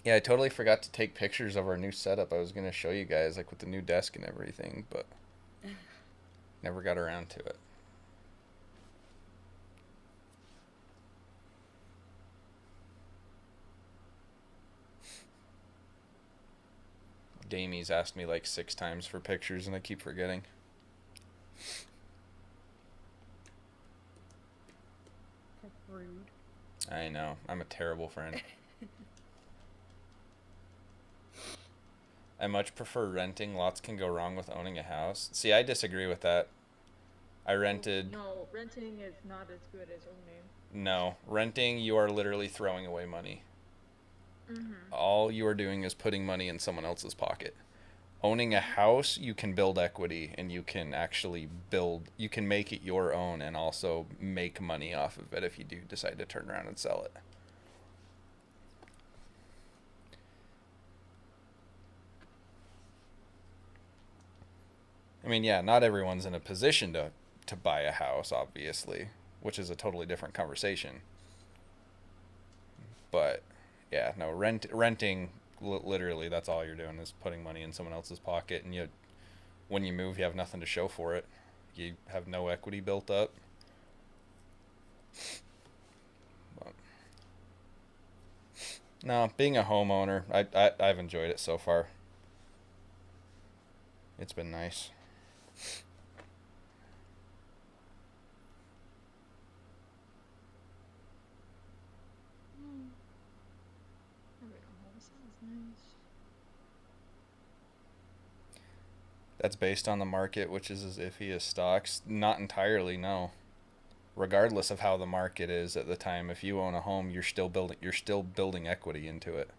Yeah, I totally forgot to take pictures of our new setup. I was gonna show you guys like with the new desk and everything, but never got around to it. Damie's asked me like 6 times for pictures and I keep forgetting. That's rude. I know. I'm a terrible friend. I much prefer renting. Lots can go wrong with owning a house. See, I disagree with that. I rented... No, renting is not as good as owning. No. Renting, you are literally throwing away money. All you are doing is putting money in someone else's pocket. Owning a house, you can build equity and you can actually you can make it your own and also make money off of it if you do decide to turn around and sell it. I mean, yeah, not everyone's in a position to buy a house, obviously, which is a totally different conversation. But yeah, no, renting, literally, that's all you're doing is putting money in someone else's pocket, and when you move, you have nothing to show for it. You have no equity built up. But, no, being a homeowner, I've enjoyed it so far. It's been nice. That's based on the market, which is as iffy as stocks. Not entirely, no. Regardless of how the market is at the time, if you own a home, you're still building equity into it.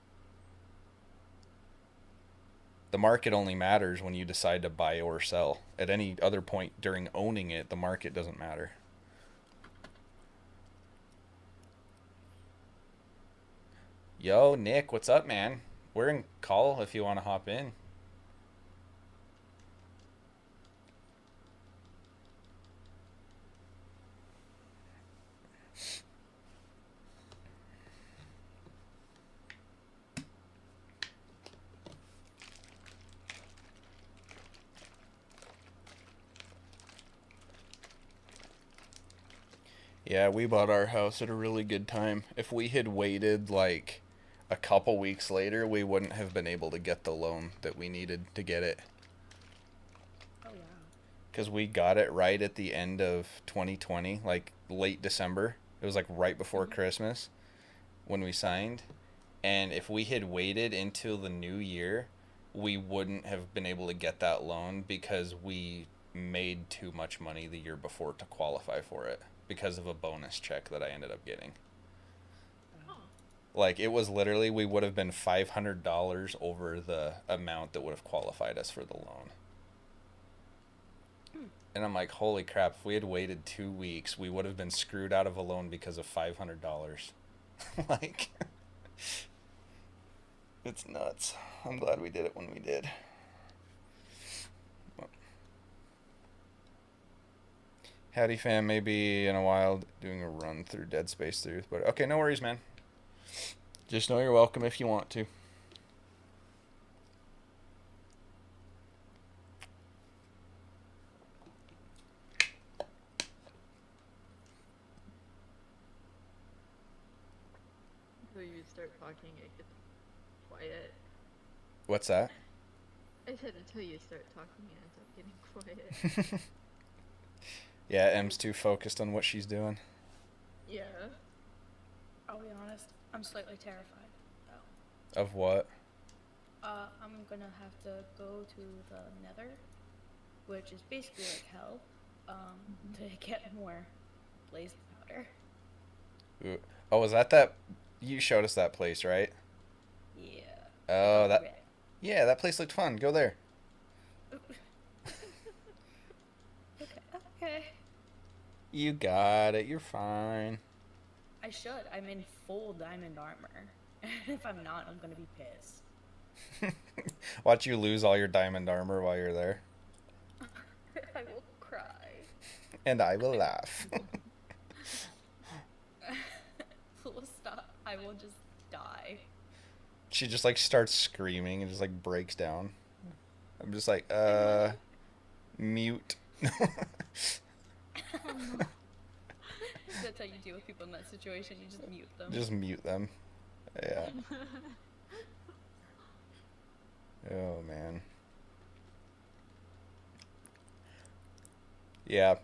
The market only matters when you decide to buy or sell. At any other point during owning it, the market doesn't matter. Yo, Nick, what's up, man? We're in call if you want to hop in. Yeah, we bought our house at a really good time. If we had waited like a couple weeks later, we wouldn't have been able to get the loan that we needed to get it. Oh, wow. Because we got it right at the end of 2020, like late December. It was like right before Christmas when we signed. And if we had waited until the new year, we wouldn't have been able to get that loan because we made too much money the year before to qualify for it because of a bonus check that I ended up getting. Like, it was literally, we would have been $500 over the amount that would have qualified us for the loan. And I'm like, holy crap, if we had waited 2 weeks, we would have been screwed out of a loan because of $500. Like, it's nuts. I'm glad we did it when we did. Howdy fam, maybe in a while doing a run through Dead Space 3. But okay, no worries, man. Just know you're welcome if you want to. start talking, it gets quiet. What's that? I said until you start talking, it ends up getting quiet. Yeah, Em's too focused on what she's doing. Yeah. I'll be honest, I'm slightly terrified. Of what? I'm gonna have to go to the Nether, which is basically like hell, to get more blaze powder. Ooh. Oh, was that you showed us that place, right? Yeah. Oh, Red. yeah, that place looked fun. Go there. Okay. You got it. You're fine. I should. I'm in full diamond armor. And if I'm not, I'm gonna be pissed. Watch you lose all your diamond armor while you're there. I will cry. And I will laugh. Full stop. I will just die. She just like starts screaming and just like breaks down. I'm just like, mute. That's how you deal with people in that situation. You just mute them. Just mute them. Yeah. Oh, man. Yeah,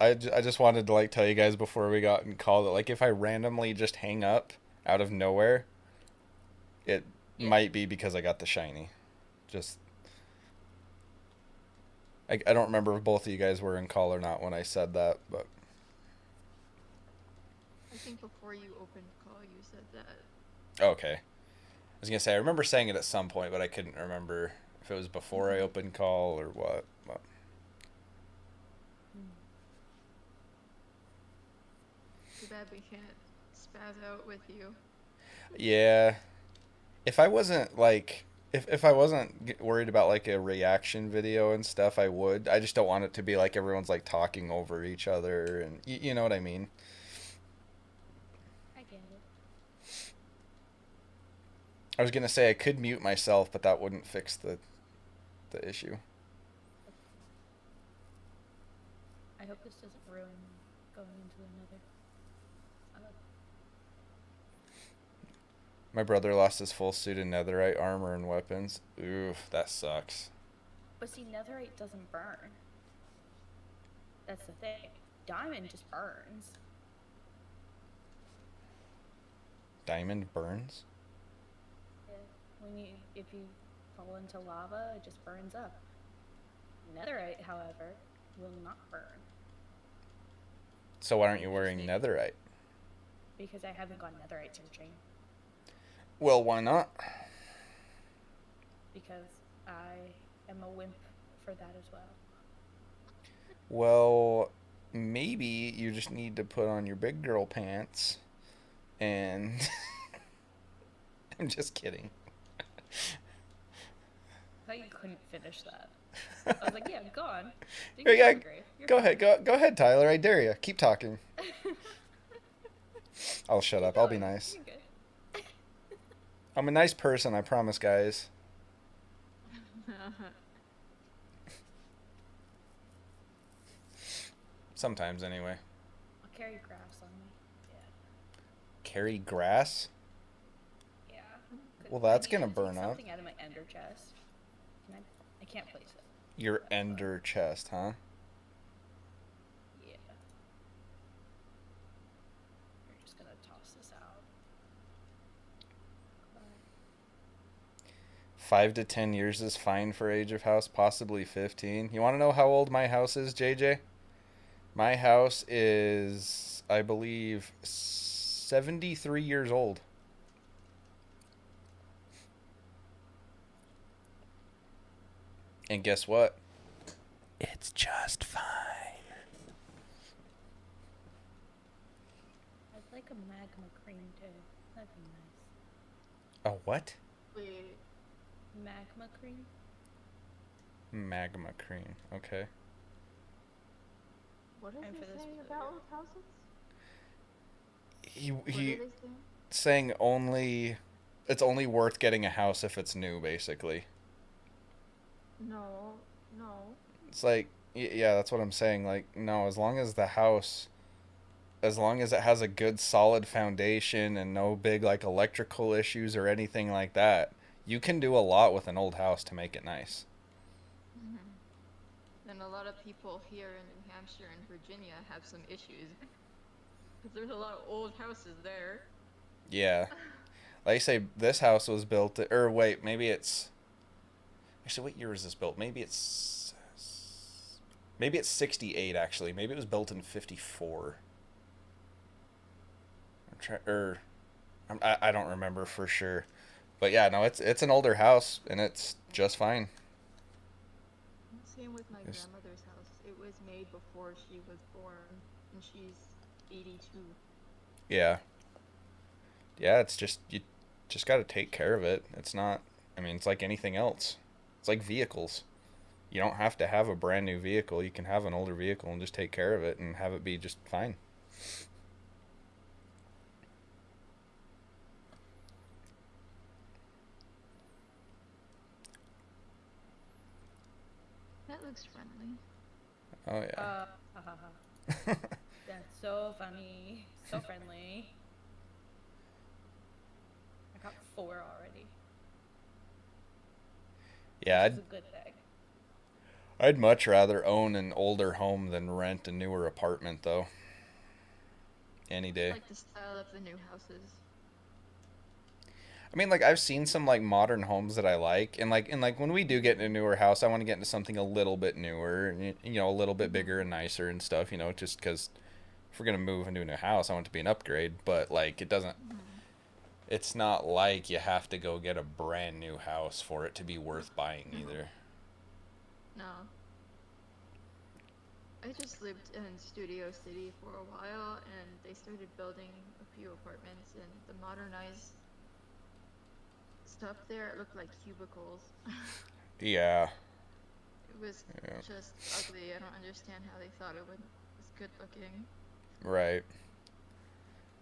I just wanted to like tell you guys before we got and called it, like if I randomly just hang up out of nowhere, it might be because I got the shiny. Just I don't remember if both of you guys were in call or not when I said that, but I think before you opened call, you said that. okay. I was gonna say I remember saying it at some point, but I couldn't remember if it was before I opened call or what. But. Too bad we can't spaz out with you. Yeah. If I wasn't like if I wasn't worried about like a reaction video and stuff, I would. I just don't want it to be like everyone's like talking over each other and you know what I mean. I get it. I was gonna say I could mute myself, but that wouldn't fix the issue. I hope this doesn't ruin going into another. My brother lost his full suit of netherite armor and weapons. Oof, that sucks. But see, netherite doesn't burn. That's the thing. Diamond just burns. Diamond burns? Yeah. If you fall into lava, it just burns up. Netherite, however, will not burn. So why aren't you wearing netherite? Because I haven't gone netherite searching. Well, why not? Because I am a wimp for that as well. Well, maybe you just need to put on your big girl pants and I'm just kidding. I thought you couldn't finish that. I was like, yeah, go on. Yeah, go ahead. Go ahead, Tyler. I dare you. Keep talking. I'll shut up. I'll be nice. You're good. I'm a nice person, I promise, guys. Sometimes, anyway. I'll carry grass on me. Yeah. Carry grass? Yeah. Well, that's I need gonna to burn take up. something out of my ender chest. I can't place it. Your ender chest, huh? Yeah. We're just gonna toss this out. 5 to 10 years is fine for age of house, possibly 15. You want to know how old my house is, JJ? My house is, I believe, 73 years old. And guess what? It's just fine. I'd like a magma cream too. That'd be nice. A what? Wait. Magma cream? Magma cream. Okay. What is And he for this saying video. about houses? He What are they saying? saying only it's only worth getting a house if it's new, basically. No. It's like yeah, that's what I'm saying. Like no, as long as the house as long as it has a good solid foundation and no big like electrical issues or anything like that, you can do a lot with an old house to make it nice. And a lot of people here in New Hampshire and Virginia have some issues. Because there's a lot of old houses there. Yeah. Like I say, this house was built, or wait, maybe it's, actually, what year was this built? Maybe it's 68, actually. Maybe it was built in 54. I don't remember for sure. But yeah, no, it's an older house, and it's just fine. Same with my grandmother's house. It was made before she was born, and she's 82. Yeah. Yeah, it's just, you just got to take care of it. It's not, I mean, it's like anything else. It's like vehicles. You don't have to have a brand new vehicle. You can have an older vehicle and just take care of it and have it be just fine. That looks friendly. Oh, yeah. That's so funny. So friendly. I got 4 already. Yeah, It's a good thing. I'd much rather own an older home than rent a newer apartment, though. Any day. I like the style of the new houses. I mean, like, I've seen some, like, modern homes that I like, and like when we do get in a newer house, I want to get into something a little bit newer, and, you know, a little bit bigger and nicer and stuff, you know, just because if we're going to move into a new house, I want it to be an upgrade, but, like, it doesn't, it's not like you have to go get a brand new house for it to be worth buying either. No. I just lived in Studio City for a while, and they started building a few apartments, and the modernized stuff there, it looked like cubicles. Yeah. It was just ugly. I don't understand how they thought it was good looking. Right.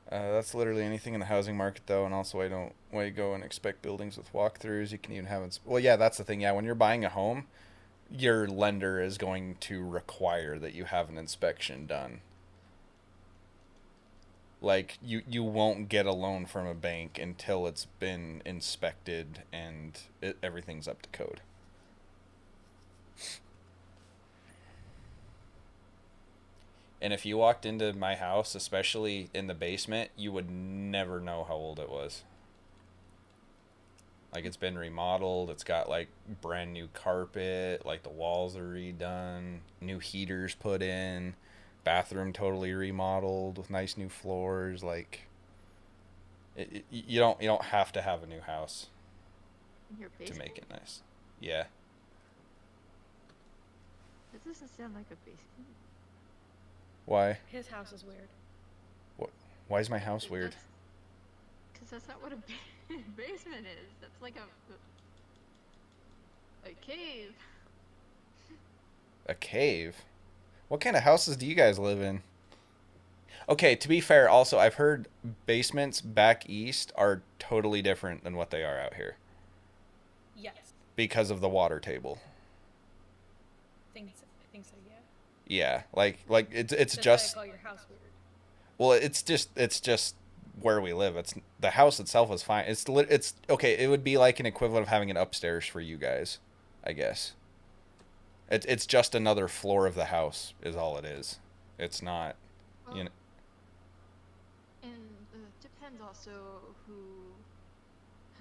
That's literally anything in the housing market, though, and also why you go and expect buildings with walkthroughs. You can even have well, yeah, that's the thing. Yeah, when you're buying a home, your lender is going to require that you have an inspection done. Like, you won't get a loan from a bank until it's been inspected and everything's up to code. And if you walked into my house, especially in the basement, you would never know how old it was. Like, it's been remodeled, it's got, like, brand new carpet, like, the walls are redone, new heaters put in, bathroom totally remodeled with nice new floors. Like, you don't have to have a new house Your basement? to make it nice. Yeah. This doesn't sound like a basement. Why? His house is weird. Why is my house weird? Because that's not what a basement is. That's like a cave. A cave? What kind of houses do you guys live in? Okay, to be fair, also, I've heard basements back east are totally different than what they are out here. Yes. Because of the water table. I think so, yeah. Yeah, like it's That's just, why I call your house weird. well, it's just where we live. It's the house itself is fine. It's okay. It would be like an equivalent of having an upstairs for you guys, I guess. It's just another floor of the house is all it is. It's not, Well, you know. and depends also who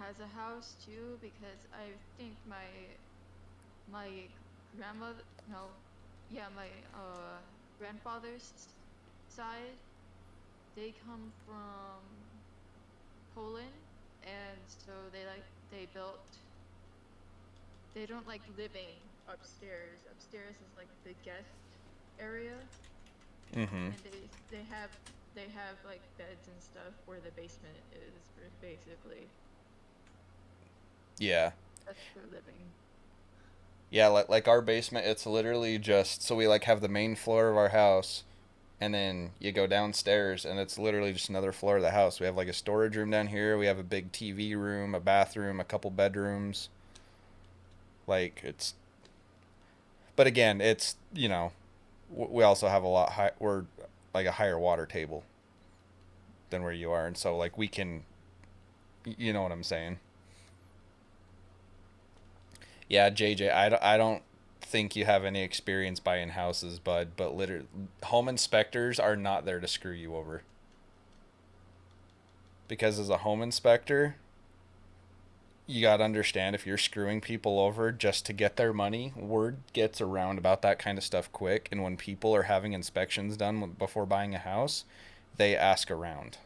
has a house too, because I think my grandmother, no, yeah, my grandfather's side, they come from Poland, and so they don't like living upstairs. Upstairs is like the guest area, Mm-hmm. and they have like beds and stuff where the basement is basically. Yeah. That's for living. Yeah, like our basement, it's literally just, so we like have the main floor of our house, and then you go downstairs, and it's literally just another floor of the house. We have like a storage room down here. We have a big TV room, a bathroom, a couple bedrooms. Like, it's, but again, it's, you know, we also have a lot high, we're like a higher water table than where you are, and so like we can, you know what I'm saying? Yeah, JJ, I don't think you have any experience buying houses, bud, but literally, home inspectors are not there to screw you over. Because as a home inspector, you got to understand, if you're screwing people over just to get their money, word gets around about that kind of stuff quick, and when people are having inspections done before buying a house, they ask around.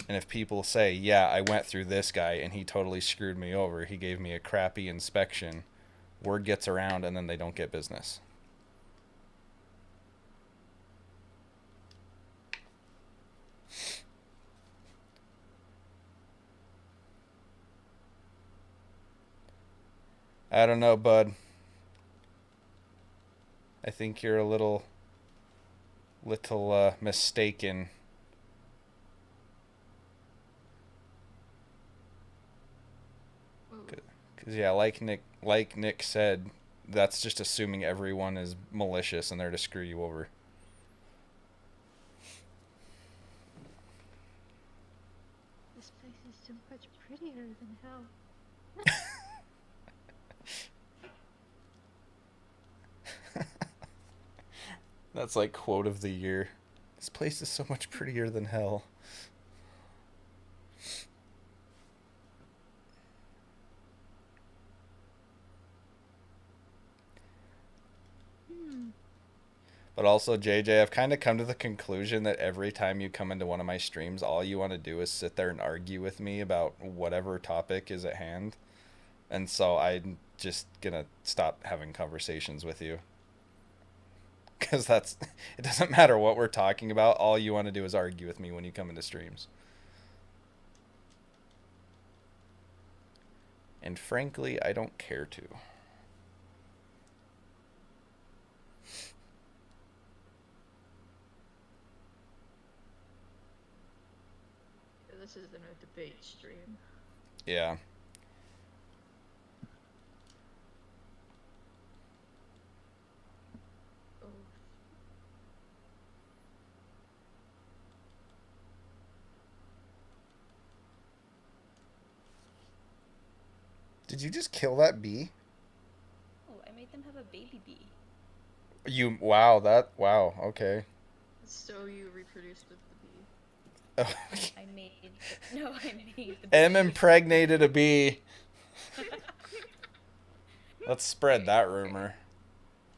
And if people say, yeah, I went through this guy and he totally screwed me over, he gave me a crappy inspection, word gets around and then they don't get business. I don't know, bud. I think you're a little mistaken. Because, yeah, like Nick said, that's just assuming everyone is malicious and they're to screw you over. This place is so much prettier than hell. That's like quote of the year. This place is so much prettier than hell. But also, JJ, I've kind of come to the conclusion that every time you come into one of my streams, all you want to do is sit there and argue with me about whatever topic is at hand. And so I'm just going to stop having conversations with you. Because it doesn't matter what we're talking about. All you want to do is argue with me when you come into streams. And frankly, I don't care to. This isn't a debate stream. Yeah. Oh. Did you just kill that bee? Oh, I made them have a baby bee. Wow, okay. So you reproduced with the bee. I made the M bee. impregnated a bee. Let's spread that rumor.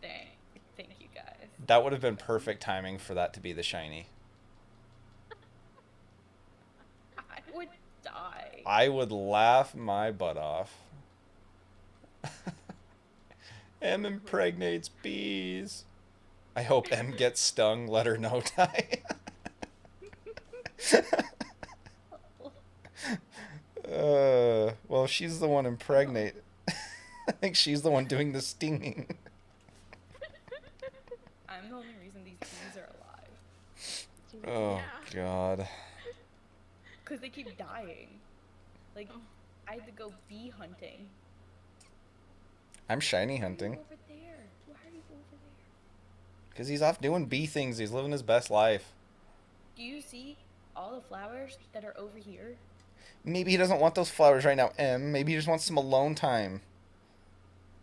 Thank you guys. That would have been perfect timing for that to be the shiny. I would die. I would laugh my butt off. M impregnates bees. I hope M gets stung. Let her know, Ty. Well, she's the one impregnate. I think she's the one doing the stinging. I'm the only reason these bees are alive. Oh, God. Because they keep dying. Like, I had to go bee hunting. I'm shiny hunting. Why are you over there? Why are you over there? Because he's off doing bee things. He's living his best life. Do you see all the flowers that are over here? Maybe he doesn't want those flowers right now, M. Maybe he just wants some alone time.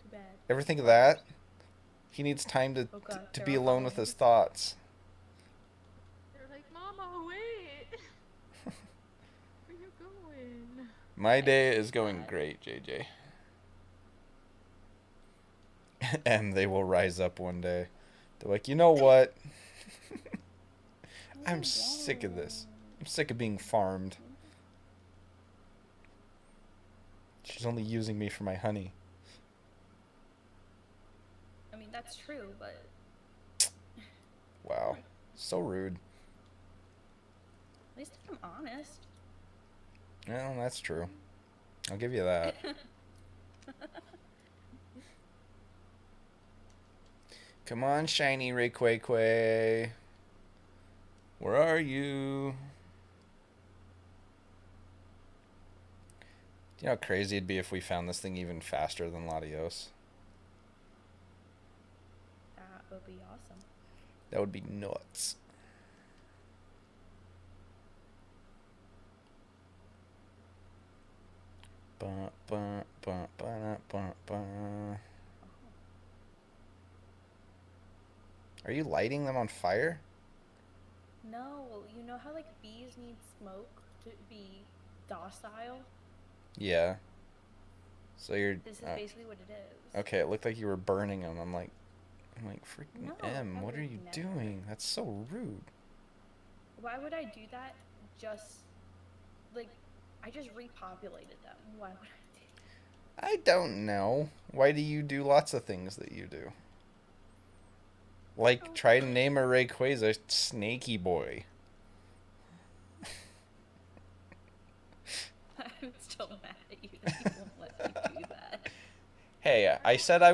Too bad. Ever think of that? He needs time to God, to they're be all alone with following his thoughts. They're like, Mama, wait! Where you going? My day is going great, JJ. And they will rise up one day. They're like, you know what? I'm sick of this. I'm sick of being farmed. She's only using me for my honey. I mean, that's true, but... Wow. So rude. At least I'm honest. Well, that's true. I'll give you that. Come on, shiny Rayquaza. Where are you? Do you know how crazy it'd be if we found this thing even faster than Latios? That would be awesome. That would be nuts. Ba, ba, ba, ba, ba, ba. Are you lighting them on fire? No, you know how like bees need smoke to be docile? Yeah. So you're... This is basically what it is. okay, it looked like you were burning them. I'm like, freaking No, M, I what are would you never. doing? That's so rude. Why would I do that? Just like I just repopulated them. Why would I do that? I don't know. Why do you do lots of things that you do? Like, try to name a Rayquaza Snaky Boy. I'm still mad at you that you won't let me do that. Hey, I said I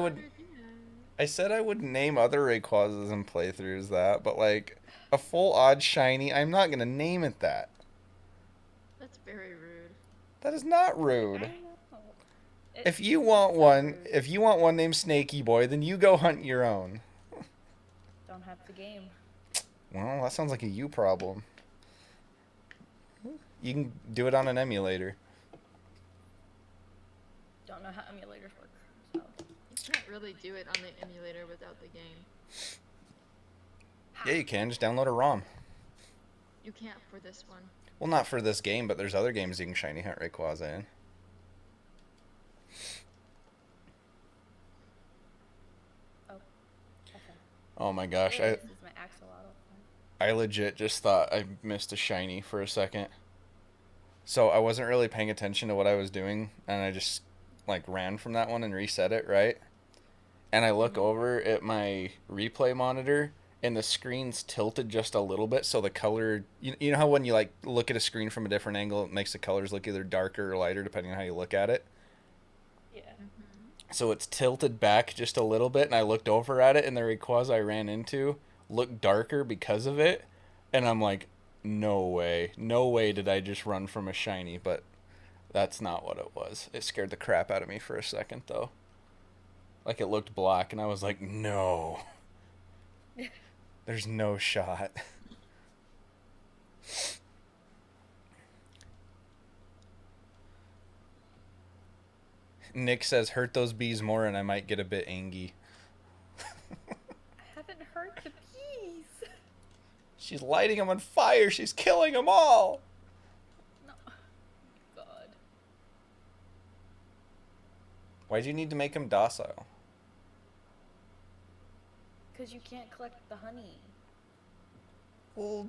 would name other Rayquazas in playthroughs that, but like a full odd shiny, I'm not gonna name it that. That's very rude. That is not I rude. know. If you want one named Snaky Boy, then you go hunt your own. Don't have the game. Well, that sounds like a you problem. You can do it on an emulator. Don't know how emulators work. So. You can't really do it on the emulator without the game. Yeah, you can. Just download a ROM. You can't for this one. Well, not for this game, but there's other games you can shiny hunt Rayquaza in. Oh, okay. Oh my gosh, This is my axolotl. I legit just thought I missed a shiny for a second. So I wasn't really paying attention to what I was doing, and I just like ran from that one and reset it, right? And I look over at my replay monitor, and the screen's tilted just a little bit, so the color... You know how when you like look at a screen from a different angle, it makes the colors look either darker or lighter, depending on how you look at it? Yeah. So it's tilted back just a little bit, and I looked over at it, and the Rayquaza I ran into looked darker because of it, and I'm like, no way did I just run from a shiny, but that's not what it was. It scared the crap out of me for a second, though. Like, it looked black, and I was like, no. There's no shot. Nick says, hurt those bees more, and I might get a bit angry. I haven't hurt the bees. She's lighting them on fire. She's killing them all. No. God. Why'd you need to make them docile? Because you can't collect the honey. Well,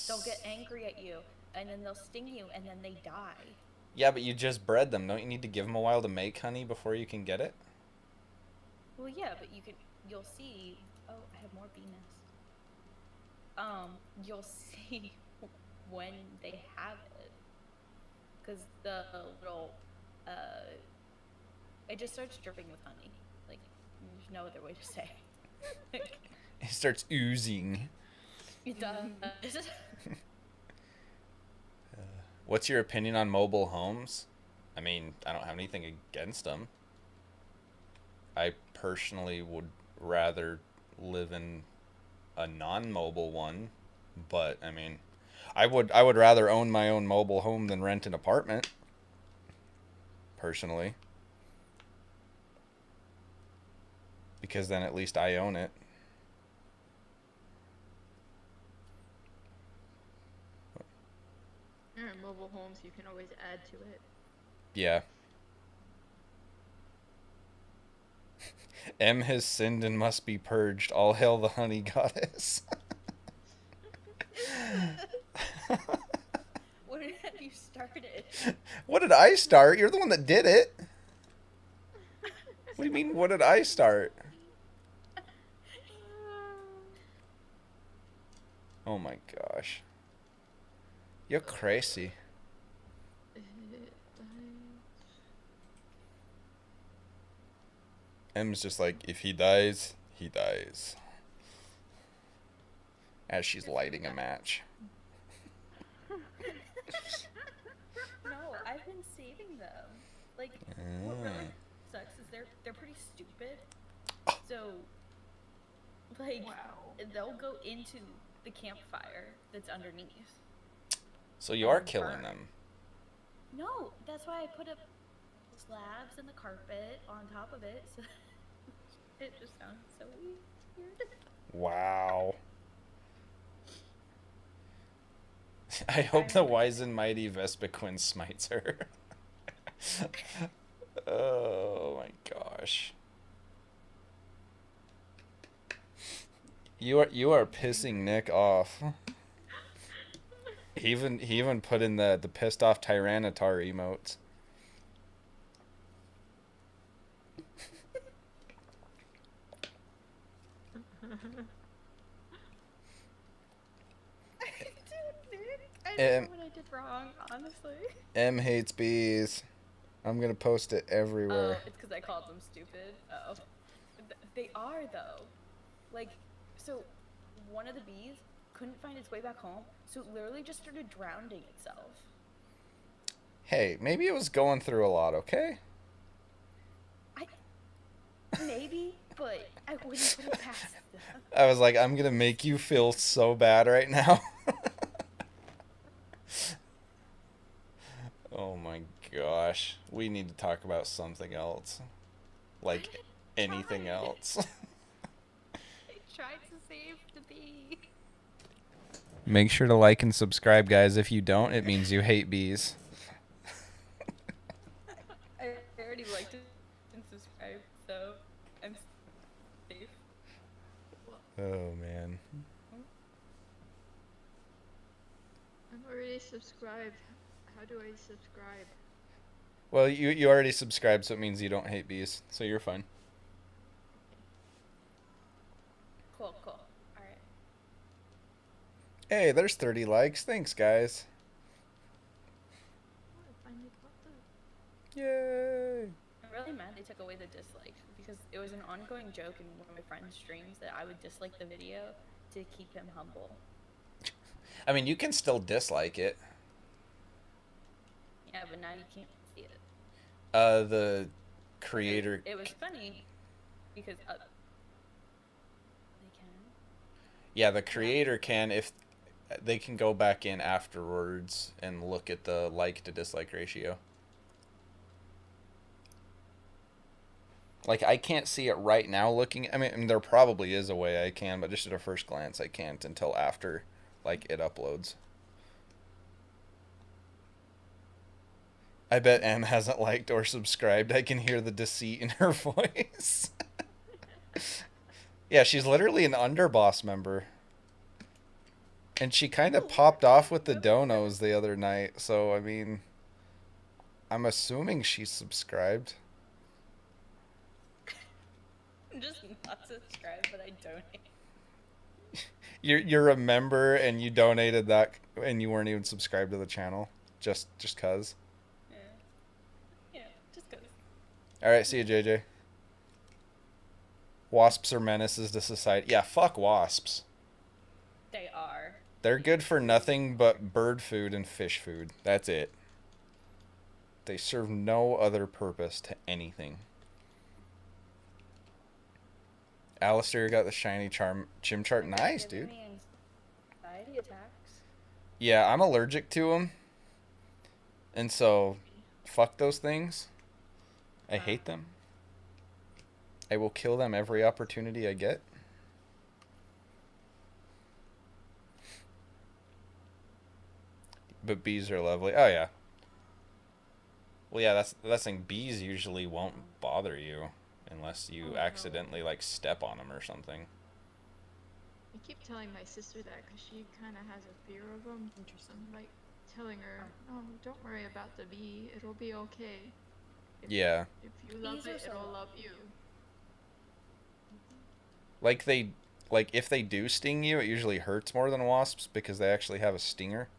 They'll get angry at you, and then they'll sting you, and then they die. yeah, but you just bred them. Don't you need to give them a while to make honey before you can get it? Well, yeah, but you'll see. Oh, I have more bee nests. You'll see when they have it, because the little, it just starts dripping with honey. Like, there's no other way to say. It starts oozing. It does. What's your opinion on mobile homes? I mean, I don't have anything against them. I personally would rather live in a non-mobile one, but I mean, I would rather own my own mobile home than rent an apartment. Personally. Because then at least I own it. In mobile homes, you can always add to it. Yeah. M has sinned and must be purged. All hail the honey goddess. What have you started? What did I start? You're the one that did it. What do you mean, what did I start? Oh my gosh. You're crazy. M's just like, if he dies, he dies. As she's lighting a match. No, I've been saving them. Like, what really sucks is they're pretty stupid. So, Like, Wow. they'll go into the campfire that's underneath. So you are killing them. No, that's why I put up slabs and the carpet on top of it. So it just sounds so weird. Wow. I hope the wise and mighty Vespiquen smites her. Oh my gosh. You are pissing Nick off. He even put in the pissed off Tyranitar emotes. I don't know what I did wrong, honestly. M hates bees. I'm gonna post it everywhere. Oh, it's because I called them stupid. Oh. They are, though. Like, so one of the bees couldn't find its way back home, so it literally just started drowning itself. Hey, maybe it was going through a lot, okay? Maybe, but I wouldn't put it past them. I was like, I'm gonna make you feel so bad right now. Oh my gosh. We need to talk about something else. Like anything else. I tried to save the bee. Make sure to like and subscribe, guys. If you don't, it means you hate bees. I already liked it and subscribed, so I'm safe. Oh, man. I'm already subscribed. How do I subscribe? Well, you already subscribed, so it means you don't hate bees. So you're fine. Cool. Alright. Hey, there's 30 likes. Thanks, guys. Oh, I finally popped up. Yay! I'm really mad they took away the dislike because it was an ongoing joke in one of my friend's streams that I would dislike the video to keep him humble. I mean, you can still dislike it. Yeah, but now you can't see it. The creator. It was funny because they can. Yeah, the creator can, if they can go back in afterwards and look at the like to dislike ratio. Like, I can't see it right now looking. I mean, there probably is a way I can, but just at a first glance, I can't until after, like, it uploads. I bet Em hasn't liked or subscribed. I can hear the deceit in her voice. Yeah, she's literally an underboss member. And she kind of popped off with the donos the other night, so, I mean, I'm assuming she's subscribed. I'm just not subscribed, but I donate. You're a member and you donated that and you weren't even subscribed to the channel just cuz. Yeah, just cause. All right, see you, JJ. Wasps are menaces to society. Yeah, fuck wasps. They are. They're good for nothing but bird food and fish food. That's it. They serve no other purpose to anything. Alistair got the shiny gym chart. Nice, dude. Anxiety attacks. Yeah, I'm allergic to them. And so, fuck those things. I hate them. I will kill them every opportunity I get. But bees are lovely. Oh, yeah. Well, yeah, that's the thing. Bees usually won't bother you unless you accidentally, like, step on them or something. I keep telling my sister that because she kind of has a fear of them. Interesting. I'm like telling her, "Oh, don't worry about the bee. It'll be okay. Yeah. If you love Bees are it, so it'll love you." Like, if they do sting you, it usually hurts more than wasps because they actually have a stinger.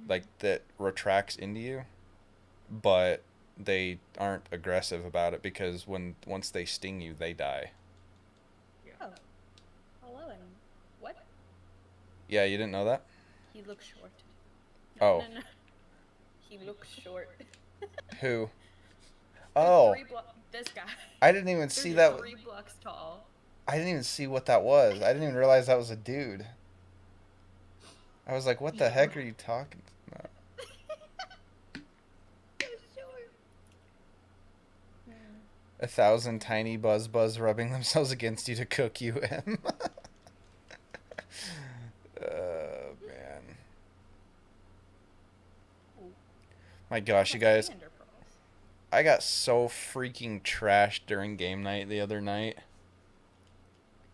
Like, that retracts into you. But they aren't aggressive about it because once they sting you, they die. Oh. Hello, and what? Yeah, you didn't know that? He looks short. Oh. No. He looks short. Who? They're Oh, this guy. I didn't even see that. 3 blocks tall. I didn't even see what that was. I didn't even realize that was a dude. I was like, what the heck are you talking about? Sure. 1,000 tiny buzz rubbing themselves against you to cook you in. Man. My gosh, you guys. Commander pearls. I got so freaking trashed during game night the other night.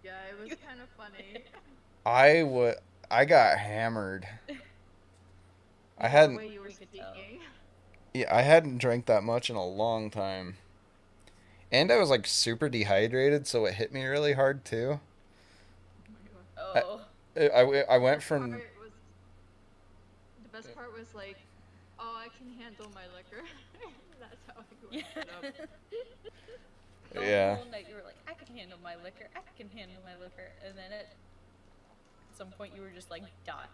Yeah, it was kind of funny. I got hammered. I The hadn't way you were We could tell. speaking. I hadn't drank that much in a long time. And I was like super dehydrated, so it hit me really hard too. Oh. I went from The best part was like, oh, I can handle my liquor. That's how I Yeah. went up. The Yeah. whole night you were like, I can handle my liquor. I can handle my liquor. And then at some point you were just like, dot.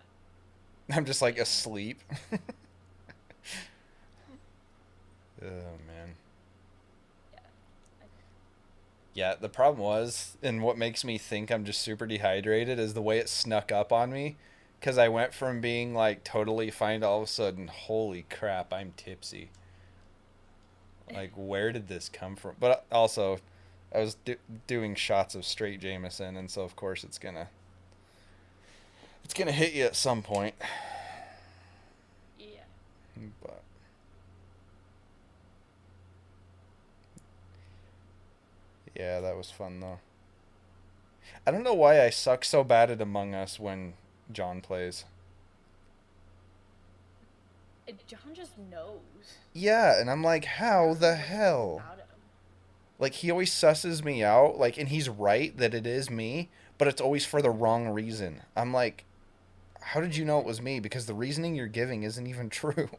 I'm just like asleep. Oh man. Yeah. Yeah, the problem was, and what makes me think I'm just super dehydrated is the way it snuck up on me. Because I went from being like totally fine to all of a sudden, holy crap, I'm tipsy. Like, where did this come from? But also, I was doing shots of straight Jameson, and so of course it's gonna hit you at some point. Yeah. But yeah, that was fun though. I don't know why I suck so bad at Among Us when John plays. John just knows. Yeah, and I'm like, how the hell? About him. Like, he always susses me out, like, and he's right that it is me, but it's always for the wrong reason. I'm like, how did you know it was me? Because the reasoning you're giving isn't even true.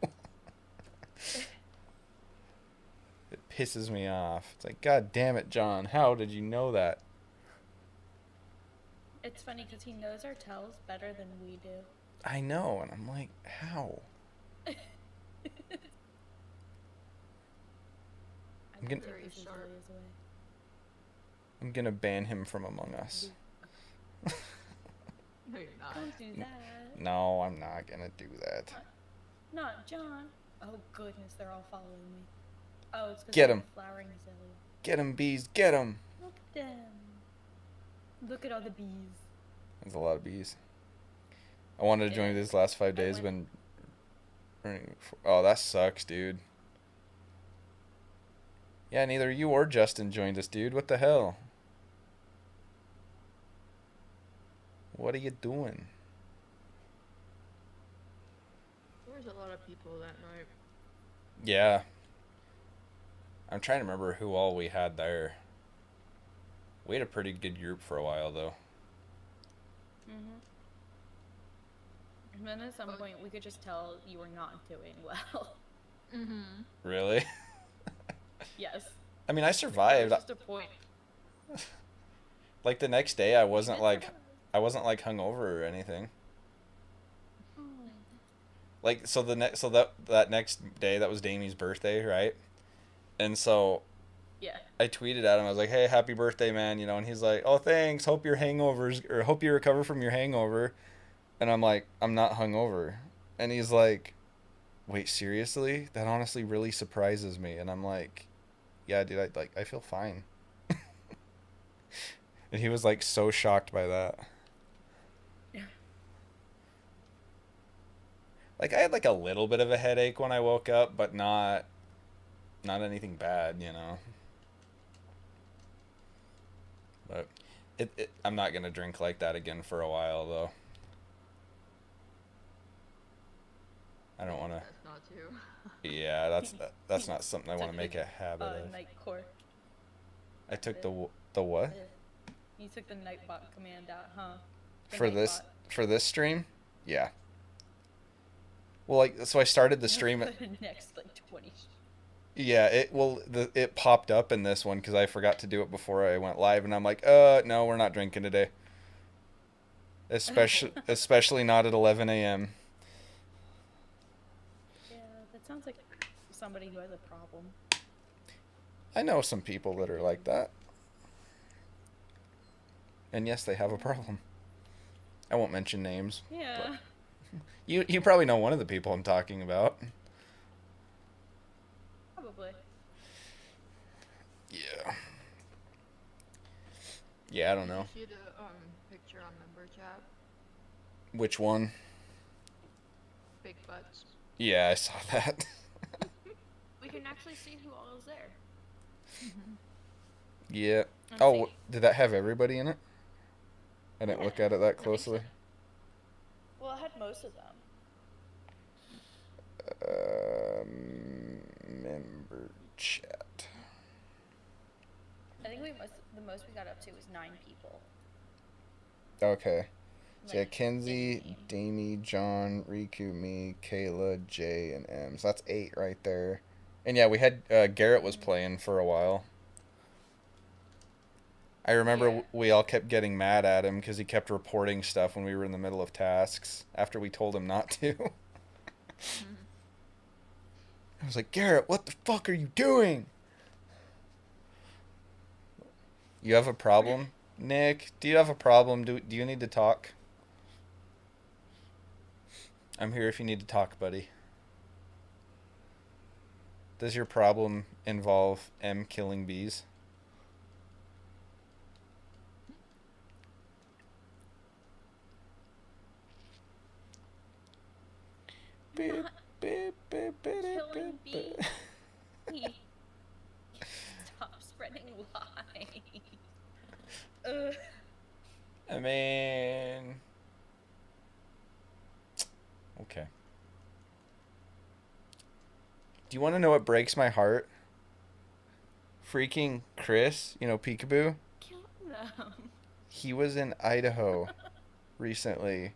It pisses me off. It's like, God damn it, John, how did you know that? It's funny because he knows our tells better than we do. I know, and I'm like, how? I'm gonna- Very Take his sharp. Azaleas away. I'm gonna ban him from Among Us. No, you're not. Don't do that. No, I'm not gonna do that. Not John. Oh goodness, they're all following me. Oh, it's because Get 'em. flowering azalea. Get him, bees, get him! Look at them. Look at all the bees. There's a lot of bees. I wanted to join Yeah. these last 5 I days went- when... Oh, that sucks, dude. Yeah, neither you or Justin joined us, dude. What the hell? What are you doing? There was a lot of people that night. Yeah. I'm trying to remember who all we had there. We had a pretty good group for a while, though. And then at some point, we could just tell you were not doing well. Mm-hmm. Really? Yes. I mean, I survived. Just a point. Like, the next day, I wasn't like hungover or anything. Like, so that next day, that was Damie's birthday, right? And so Yeah. I tweeted at him. I was like, "Hey, happy birthday, man!" You know, and he's like, "Oh, thanks. Hope your hangovers, or hope you recover from your hangover." And I'm like, "I'm not hungover." And he's like, "Wait, seriously? That honestly really surprises me." And I'm like, "Yeah, dude. I feel fine." And he was like so shocked by that. Like, I had like a little bit of a headache when I woke up, but not anything bad, you know. But I'm not gonna drink like that again for a while, though. I don't want to. That's not too. Yeah, that's not something I want to make a habit of. Night core. I took the what You took the Nightbot command out, huh? The for this stream? Yeah. Well, like, so I started the stream at, For the next like 20. yeah, it popped up in this one because I forgot to do it before I went live, and I'm like, no, we're not drinking today. Especially not at 11 a.m. Yeah, that sounds like somebody who has a problem. I know some people that are like that. And yes, they have a problem. I won't mention names. Yeah. You probably know one of the people I'm talking about. Probably. Yeah. Yeah, I don't know. You see the picture on member chat? Which one? Big butts. Yeah, I saw that. We can actually see who all is there. Yeah. Let's Oh, see. did that have everybody in it? I didn't look at it that closely. Well, it had most of them. Member chat. I think the most we got up to was 9 people. Okay. So yeah, Like, Kenzie, in the Damie, game. John, Riku, me, Kayla, Jay, and M. So that's 8 right there. And yeah, we had Garrett was playing for a while. I remember Yeah. we all kept getting mad at him because he kept reporting stuff when we were in the middle of tasks after we told him not to. I was like, Garrett, what the fuck are you doing? You have a problem? Nick, do you have a problem? Do you need to talk? I'm here if you need to talk, buddy. Does your problem involve M killing bees? Beep, Not beep, beep, beep, killing beep, bees. Stop spreading lies. Ugh. I mean... Okay. Do you want to know what breaks my heart? Freaking Chris, you know, Peekaboo, Kill them. he was in Idaho recently,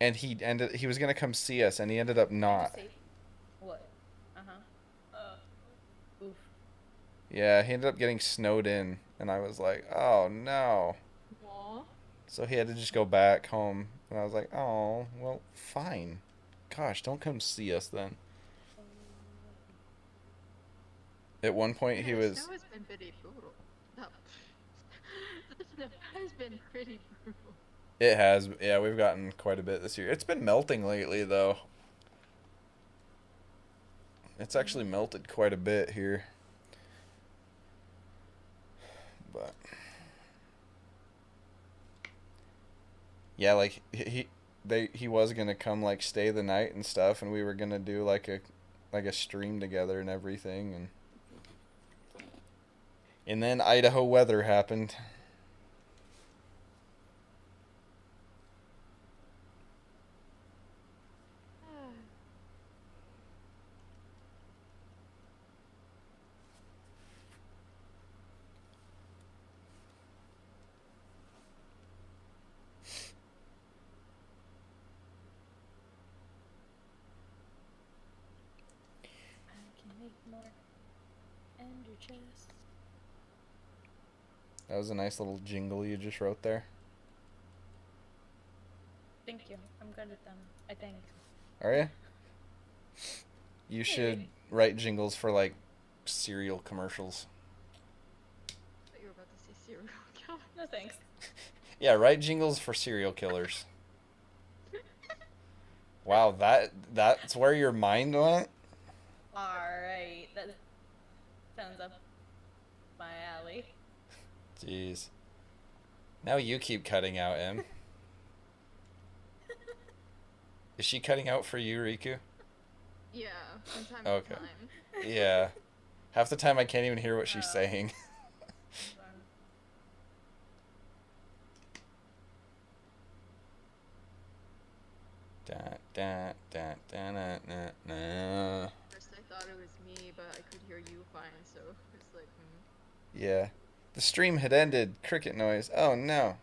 and he was gonna come see us, and he ended up not. What? Oof. Yeah, he ended up getting snowed in, and I was like, oh no. Aw. So he had to just go back home, and I was like, oh, well, fine. Gosh, don't come see us then. At one point, he Yeah, was... Snow has been pretty brutal. No. The snow has been pretty brutal. It has, yeah, we've gotten quite a bit this year. It's been melting lately, though. It's actually melted quite a bit here. But... Yeah, like, he was gonna come, like, stay the night and stuff, and we were gonna do, like a stream together and everything, and then Idaho weather happened. I can make more. And your chest. That was a nice little jingle you just wrote there. Thank you. I'm good at them. I think. Are you? You should write jingles for, like, cereal commercials. I thought you were about to say serial killer. No thanks. Yeah, write jingles for serial killers. Wow, that's where your mind went? Alright. That sounds up my alley. Jeez. Now you keep cutting out, Em. Is she cutting out for you, Riku? Yeah, from time Okay. to time. Yeah. Half the time I can't even hear what she's saying. Da, da, da, da, da, da, da. First I thought it was me, but I could hear you fine, so it's like, Yeah. The stream had ended. Cricket noise. Oh no.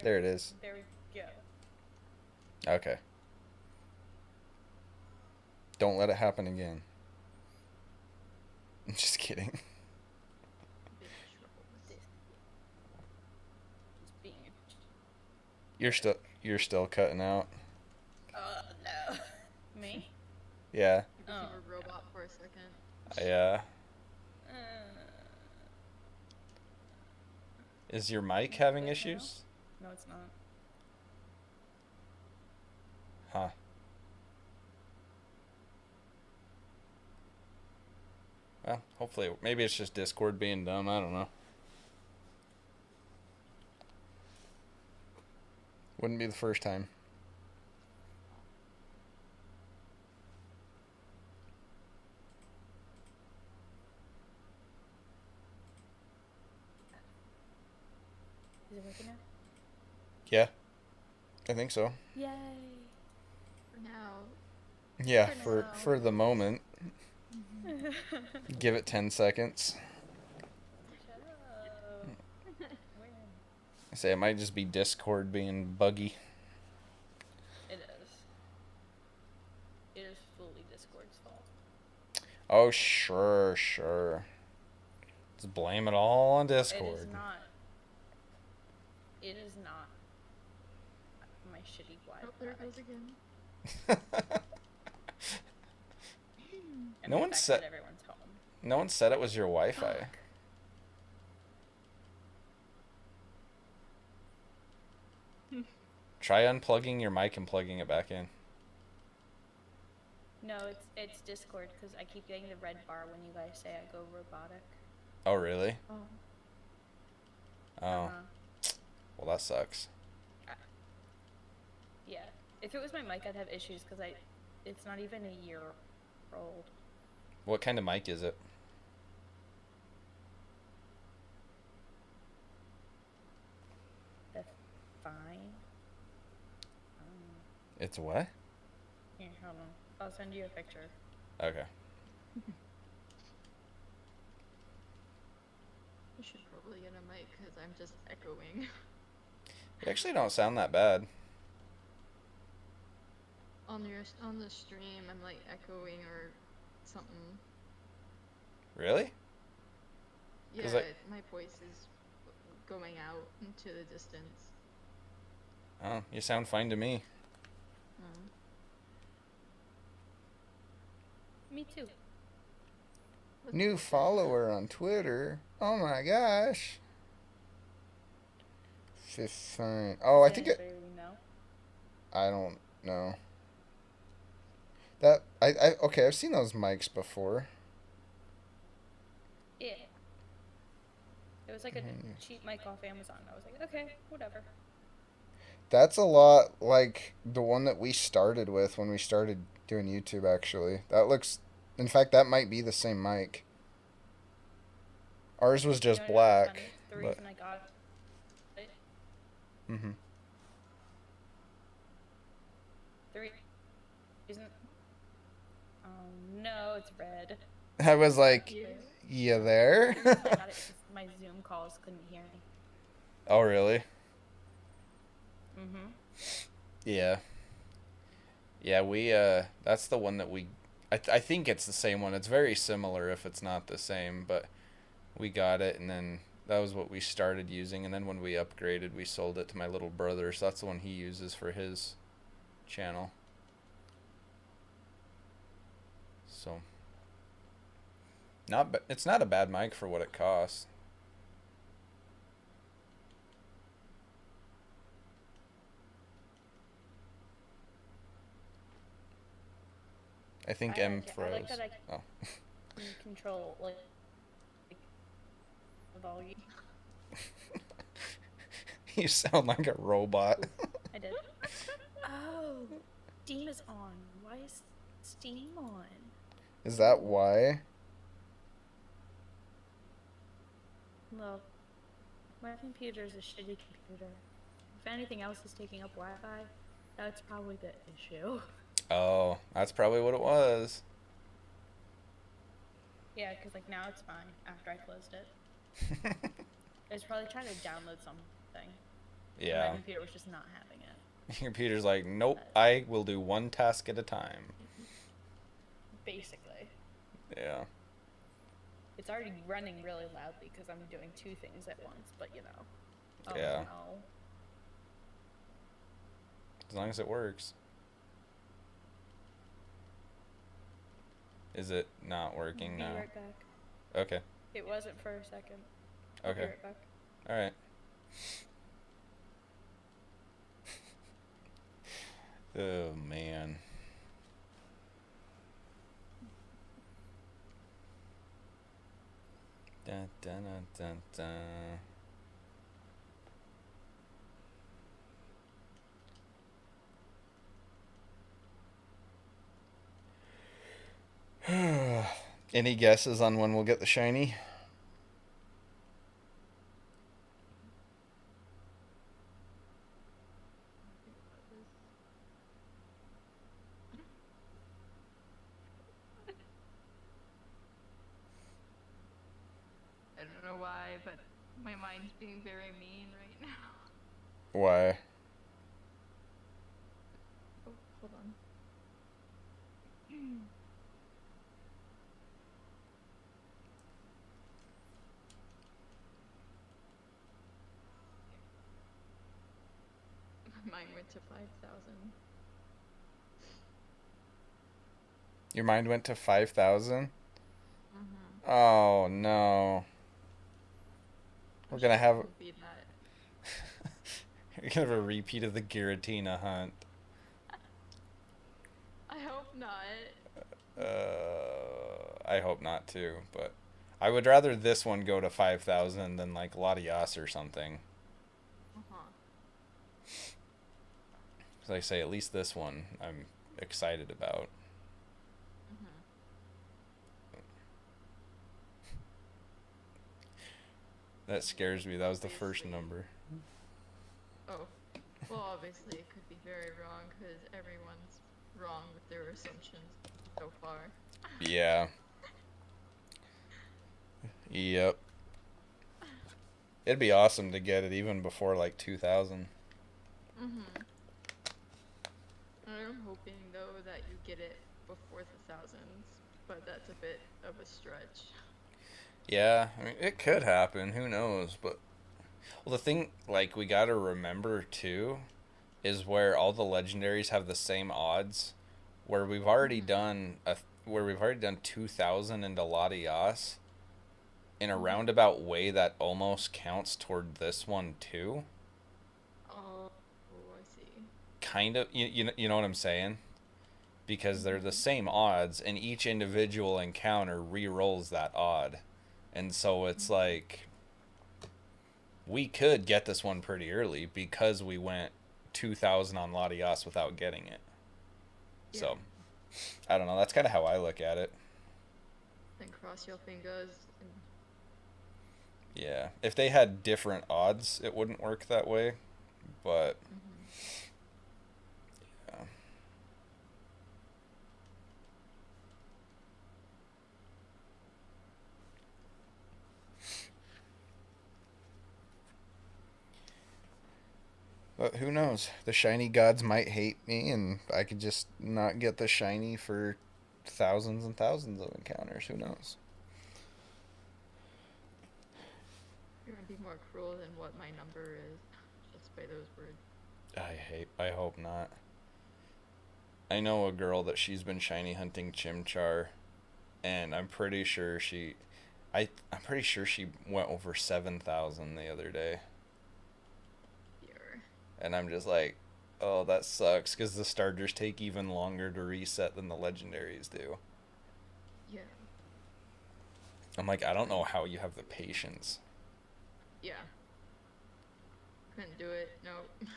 There it is. There we go. Okay. Don't let it happen again. I'm just kidding. big trouble. Just being. You're still cutting out. Oh no. Me? Yeah. You became a robot for a second. Yeah. Is your mic having issues? No, it's not. Huh. Well, hopefully, maybe it's just Discord being dumb. I don't know. Wouldn't be the first time. Is it working now? Yeah. I think so. Yay! For now. Yeah, For now. for the moment. Give it 10 seconds. Shut up. When? I say it might just be Discord being buggy. It is. It is fully Discord's fault. Oh, sure. Just blame it all on Discord. It is not. It is not my shitty Wi-Fi. Oh, there it goes again. And No the one fact said- that everyone's home. No one said it was your Wi-Fi. Try unplugging your mic and plugging it back in. No, it's Discord because I keep getting the red bar when you guys say I go robotic. Oh, really? Oh. Oh, Uh-huh. well, that sucks. Yeah. If it was my mic, I'd have issues because it's not even a year old. What kind of mic is it? The fine. It's what? Here, hold on. I'll send you a picture. Okay. I should probably get a mic because I'm just echoing. You actually don't sound that bad. On the stream, I'm like echoing or something. Really? Yeah, 'Cause my voice is going out into the distance. Oh, you sound fine to me. Me too. New follower on Twitter. Oh my gosh. 15. Oh, I Is think it it. anybody we know? I don't know. That I okay. I've seen those mics before. Yeah. It was like a cheap mic off Amazon. I was like, okay, whatever. That's a lot like the one that we started with when we started doing YouTube. Actually, that looks. In fact, that might be the same mic. Ours was just You know what's black. funny? The but- reason I got it, Mhm. the reason. No, it's red. I was like, Yeah. you there? The reason I got it is my Zoom calls couldn't hear me. Oh, really? Mm-hmm. Yeah. Yeah, we that's the one that we I think it's the same one. It's very similar if it's not the same, but we got it and then that was what we started using, and then when we upgraded, we sold it to my little brother, so that's the one he uses for his channel. So it's not a bad mic for what it costs. I think I M like it. I froze. like that I Oh. can control like the volume. You sound like a robot. I did. Oh, Steam is on. Why is Steam on? Is that why? Well, my computer's a shitty computer. If anything else is taking up Wi-Fi, that's probably the issue. Oh, that's probably what it was. Yeah, because like now it's fine after I closed it. I was probably trying to download something. and My Yeah. computer was just not having it. Your computer's like, nope, I will do one task at a time. Basically. Yeah. It's already running really loudly because I'm doing two things at once, but you know. Oh, Yeah. No. As long as it works. Is it not working Be now? right back. Okay. It wasn't for a second. I'll be Okay. right back. All right. Oh man. Dun, dun, dun, dun, dun. Any guesses on when we'll get the shiny? I don't know why, but my mind's being very mean right now. Why? Oh, hold on. My mind went to 5,000. Your mind went to 5,000? Mm-hmm. Oh no. We're gonna have Be that. You're gonna have a repeat of the Giratina hunt. I hope not. I hope not too, but I would rather this one go to 5,000 than like Latias or something. Uh-huh. So I say at least this one I'm excited about. Mm-hmm. That scares me. That was the first number. Oh. Well, obviously it could be very wrong because everyone's wrong with their assumptions so far. Yeah. Yep. It'd be awesome to get it even before like 2,000. Mm-hmm. I'm hoping though that you get it before the thousands, but that's a bit of a stretch. Yeah, I mean, it could happen. Who knows? But well, the thing like we got to remember too is where all the legendaries have the same odds. Where we've already done 2,000 into Latias in a roundabout way that almost counts toward this one too. Oh, I see. Kind of, you know what I'm saying? Because they're the same odds, and each individual encounter re-rolls that odd. And so it's like we could get this one pretty early because we went 2,000 on Latias without getting it. Yeah. So, I don't know. That's kind of how I look at it. Then cross your fingers. And... Yeah. If they had different odds, it wouldn't work that way. But, yeah. But who knows? The shiny gods might hate me, and I could just not get the shiny for thousands and thousands of encounters. Who knows? You're gonna be more cruel than what my number is, just by those words. I hope not. I know a girl that she's been shiny hunting Chimchar, and I'm pretty sure I'm pretty sure she went over 7,000 the other day. Here. And I'm just like, oh, that sucks, because the starters take even longer to reset than the legendaries do. Yeah. I'm like, I don't know how you have the patience. Yeah. Couldn't do it. Nope.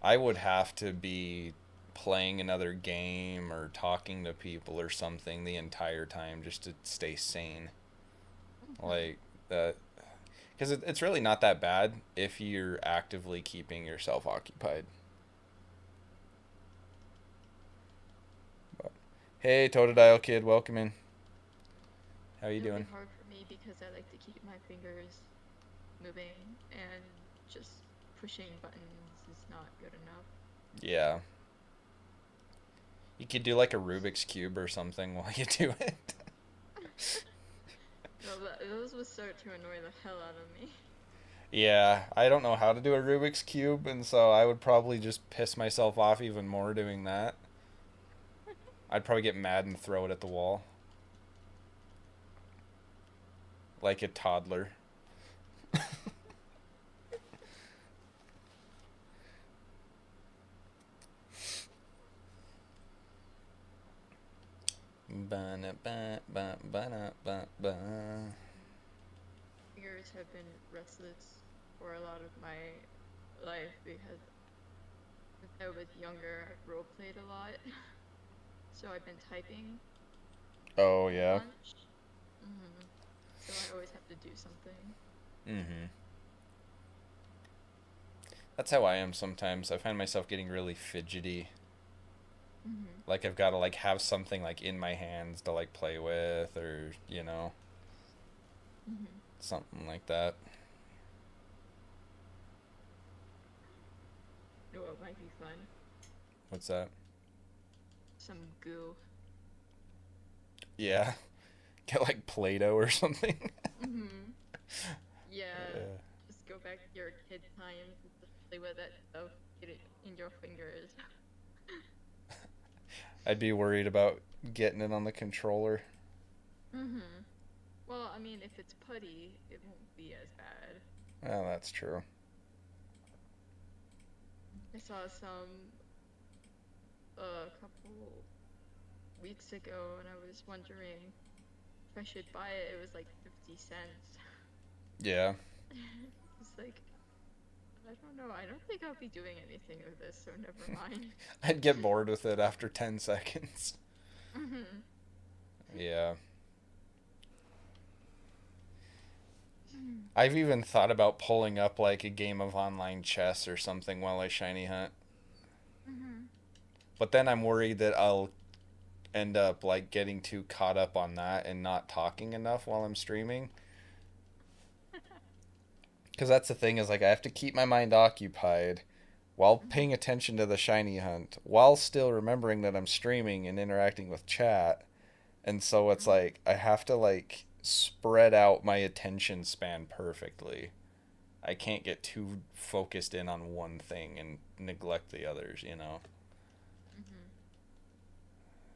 I would have to be playing another game or talking to people or something the entire time just to stay sane. Like that, because it's really not that bad if you're actively keeping yourself occupied. But, hey, Totodile Kid, welcome in. How you It'll doing? be hard for me because I like to keep my fingers moving, and just pushing buttons is not good enough. Yeah. You could do like a Rubik's Cube or something while you do it. No, those would start to annoy the hell out of me. Yeah, I don't know how to do a Rubik's Cube, and so I would probably just piss myself off even more doing that. I'd probably get mad and throw it at the wall. Like a toddler. Fingers have been restless for a lot of my life because since I was younger, I've role played a lot. So I've been typing Oh, a yeah. bunch. So I always have to do something. That's how I am sometimes. I find myself getting really fidgety. Like I've got to like have something like in my hands to like play with, or you know, something like that. You know what might be fun? What's that? Some goo. Yeah. Get like Play-Doh or something. Yeah. Just go back to your kid times and just play with that stuff. Get it in your fingers. I'd be worried about getting it on the controller. Well, I mean, if it's putty, it won't be as bad. Oh, that's true. I saw some a couple weeks ago, and I was wondering if I should buy it. It was like 50 cents. Yeah. It's like, I don't know. I don't think I'll be doing anything with this, so never mind. I'd get bored with it after 10 seconds. Yeah. I've even thought about pulling up like a game of online chess or something while I shiny hunt. But then I'm worried that I'll end up like getting too caught up on that and not talking enough while I'm streaming. Because that's the thing, is like I have to keep my mind occupied while paying attention to the shiny hunt, while still remembering that I'm streaming and interacting with chat. And so it's like I have to like spread out my attention span perfectly. I can't get too focused in on one thing and neglect the others, you know.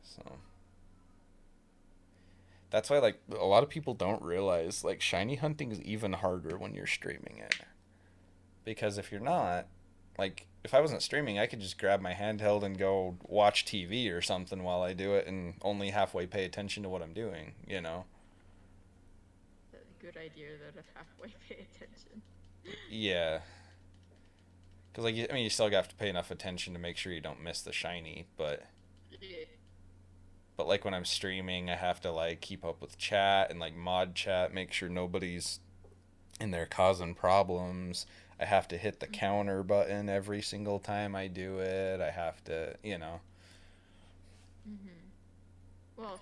So that's why like a lot of people don't realize like shiny hunting is even harder when you're streaming it. Because if you're not, like if I wasn't streaming, I could just grab my handheld and go watch TV or something while I do it and only halfway pay attention to what I'm doing, you know. That's a good idea that I halfway pay attention. Yeah. Because like I mean, you still have to pay enough attention to make sure you don't miss the shiny, but Yeah. But like when I'm streaming, I have to like keep up with chat and like mod chat, make sure nobody's in there causing problems. I have to hit the counter button every single time I do it. I have to, you know. Well,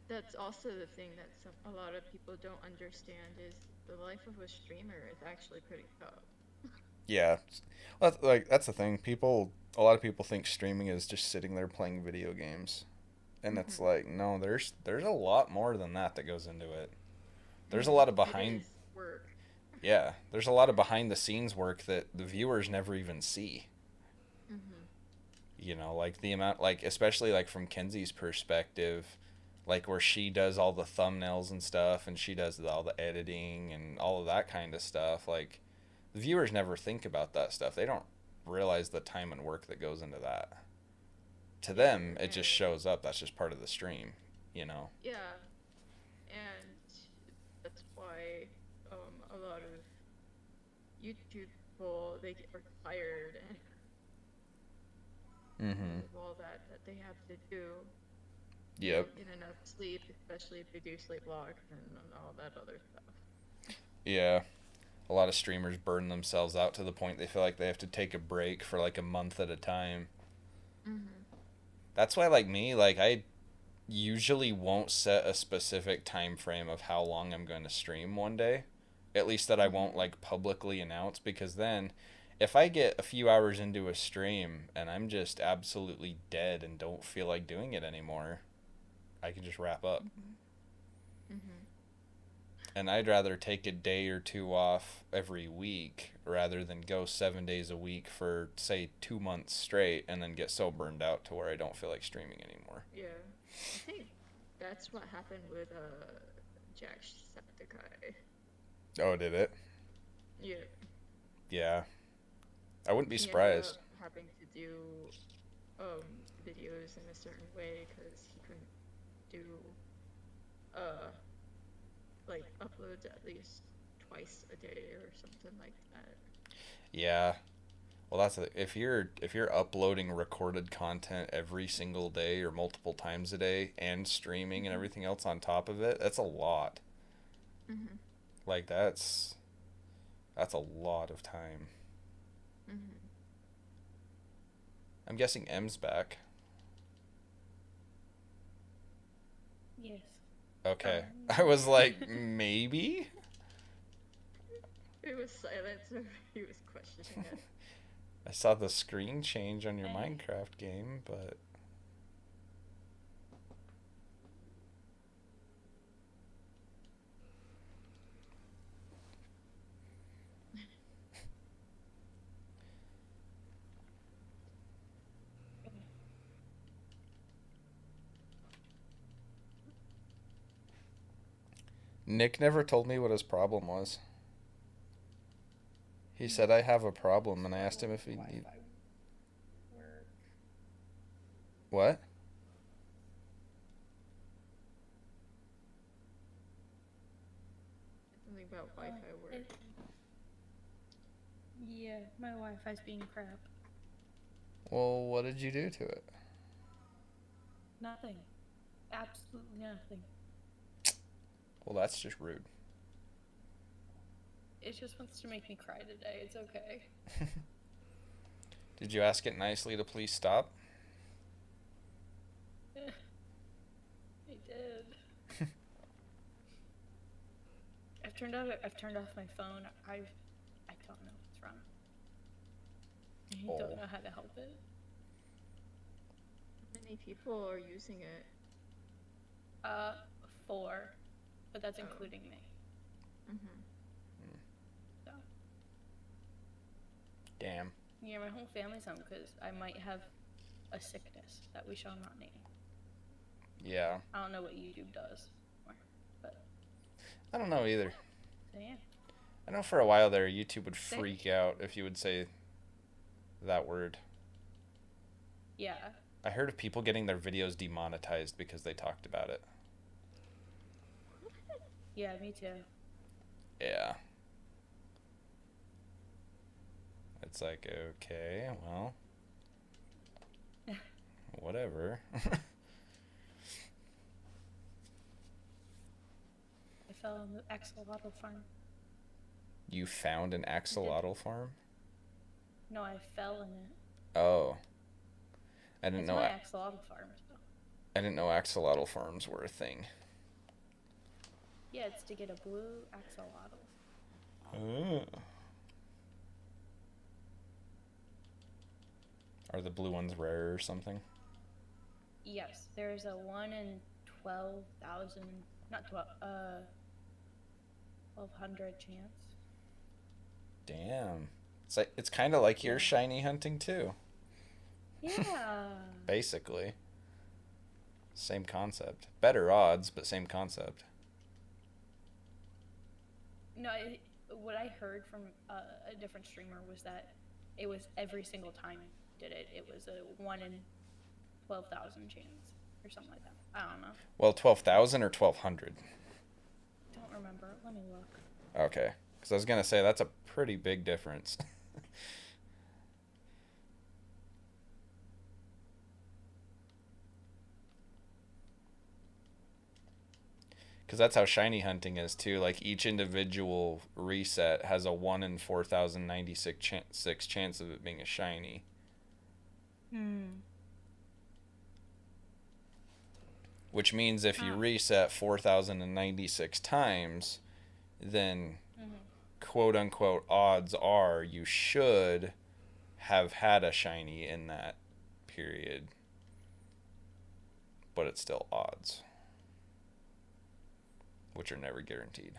that's also the thing that a lot of people don't understand is the life of a streamer is actually pretty tough. Yeah. Well, that's the thing. A lot of people think streaming is just sitting there playing video games. And it's like, no, there's a lot more than that goes into it. There's a lot of behind It is work. Yeah, there's a lot of behind the scenes work that the viewers never even see. You know, like the amount, like especially like from Kenzie's perspective, like where she does all the thumbnails and stuff, and she does all the editing and all of that kind of stuff. Like the viewers never think about that stuff. They don't realize the time and work that goes into that. To them, it just shows up. That's just part of the stream, you know. Yeah, and that's why a lot of YouTube people, they get tired and of all that they have to do. Yep. Get enough sleep, especially if they do sleep blocks and all that other stuff. Yeah. A lot of streamers burn themselves out to the point they feel like they have to take a break for like a month at a time. That's why, like me, like I usually won't set a specific time frame of how long I'm going to stream one day. At least that I won't like publicly announce, because then if I get a few hours into a stream and I'm just absolutely dead and don't feel like doing it anymore, I can just wrap up. And I'd rather take a day or two off every week rather than go 7 days a week for, say, 2 months straight and then get so burned out to where I don't feel like streaming anymore. Yeah. I think that's what happened with Jacksepticeye. Oh, did it? Yeah. Yeah. I wouldn't be He ended surprised. up having to do videos in a certain way because he couldn't do like uploads at least twice a day or something like that. Yeah. Well, if you're uploading recorded content every single day or multiple times a day and streaming and everything else on top of it, that's a lot. Mhm. Like that's a lot of time. Mhm. I'm guessing M's back. Yes. Okay. I was like, maybe? It was silent, so he was questioning it. I saw the screen change on your Minecraft game, but Nick never told me what his problem was. He said, I have a problem, and I asked him if he need... What? Something about Wi-Fi work. Yeah, my Wi-Fi's being crap. Well, what did you do to it? Nothing. Absolutely nothing. Well, that's just rude. It just wants to make me cry today. It's okay. Did you ask it nicely to please stop? I did. I've turned off my phone. I don't know what's wrong. I don't know how to help it. How many people are using it? 4, but that's including me. Mhm. So. Damn. Yeah, my whole family's home because I might have a sickness that we shall not name. Yeah. I don't know what YouTube does, but I don't know either. so yeah. I know for a while there, YouTube would freak out if you would say that word. Yeah. I heard of people getting their videos demonetized because they talked about it. Yeah, me too. Yeah. It's like, okay, well, whatever. I fell on the axolotl farm. You found an axolotl farm? No, I fell in it. Oh. I didn't It's know. my axolotl farm, so. I didn't know axolotl farms were a thing. Yeah, it's to get a blue axolotl. Oh. Are the blue ones rare or something? Yes, there's a 1 in 12,000, not 12, 1,200 chance. Damn. It's kind of like your shiny hunting too. Yeah. Basically. Same concept. Better odds, but same concept. No, what I heard from a different streamer was that it was every single time did it. It was a 1 in 12,000 chance or something like that. I don't know. Well, 12,000 or 1,200? Don't remember. Let me look. Okay. Because I was going to say, that's a pretty big difference. Because that's how shiny hunting is too. Like each individual reset has a 1 in 4,096 chance of it being a shiny. Which means if you reset 4,096 times, then quote unquote odds are you should have had a shiny in that period. But it's still odds, which are never guaranteed.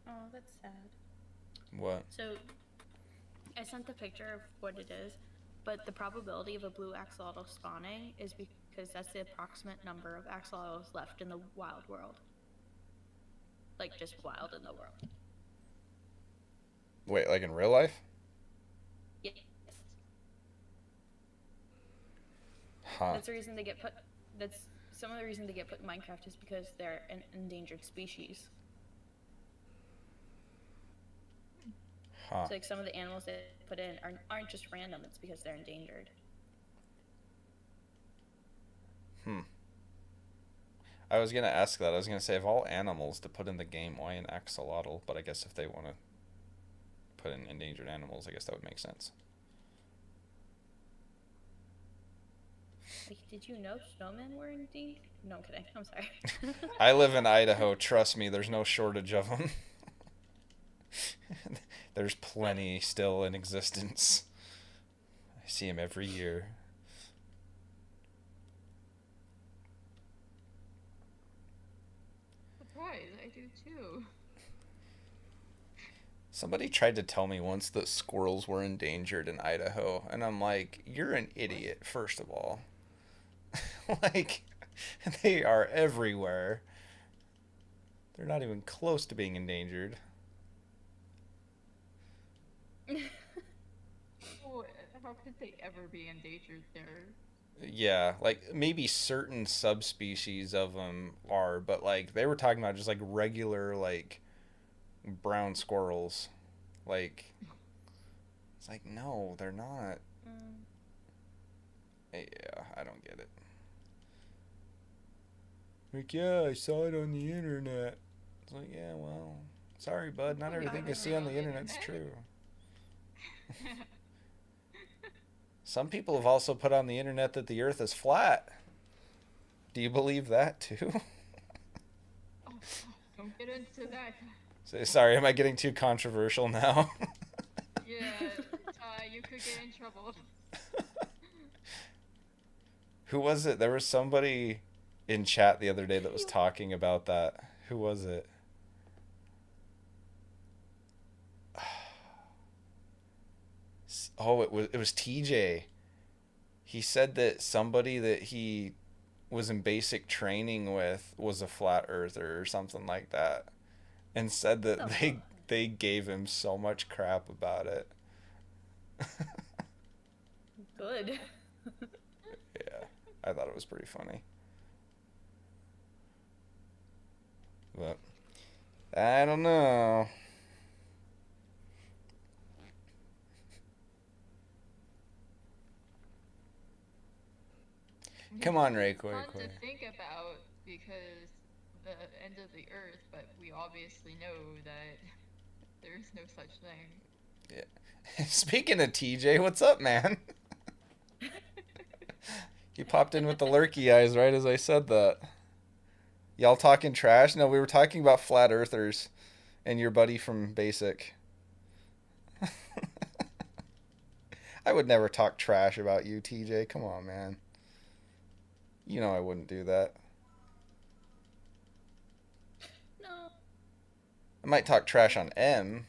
Oh, that's sad. What? So, I sent the picture of what it is, but the probability of a blue axolotl spawning is because that's the approximate number of axolotls left in the wild world. like just wild in the world. Wait, like in real life? Yes. Huh. That's the reason they get put. That's some of the reason they get put in Minecraft is because they're an endangered species. Huh. So like some of the animals they put in aren't just random. It's because they're endangered. I was gonna ask that. I was gonna say, of all animals to put in the game, why an axolotl? But I guess if they want to put in endangered animals, I guess that would make sense. Like, did you know snowmen were endangered? No, I'm kidding. I'm sorry. I live in Idaho. Trust me, there's no shortage of them. There's plenty still in existence. I see them every year. Surprise, I do too. Somebody tried to tell me once that squirrels were endangered in Idaho, and I'm like, you're an idiot, first of all. Like, they are everywhere. They're not even close to being endangered. Oh, how could they ever be endangered there? Yeah, like maybe certain subspecies of them are, but like they were talking about just like regular like brown squirrels. Like it's like no, they're not. Yeah, I don't get it. Like, yeah, I saw it on the internet. It's like, yeah, well, sorry, bud, not everything you see on the internet's true. Some people have also put on the internet that the earth is flat. Do you believe that too? Oh, don't get into that. Sorry, am I getting too controversial now? Yeah, you could get in trouble. Who was it? There was somebody in chat the other day that was talking about that. Who was it? Oh, it was TJ. He said that somebody that he was in basic training with was a flat earther or something like that, and said that they gave him so much crap about it. Good. Yeah, I thought it was pretty funny. But I don't know. Come on, Rayquaza. Fun to think about because the end of the earth, but we obviously know that there is no such thing. Yeah. Speaking of TJ, what's up, man? You popped in with the lurky eyes right as I said that. Y'all talking trash? No, we were talking about flat earthers and your buddy from Basic. I would never talk trash about you, TJ. Come on, man. You know I wouldn't do that. No. I might talk trash on M,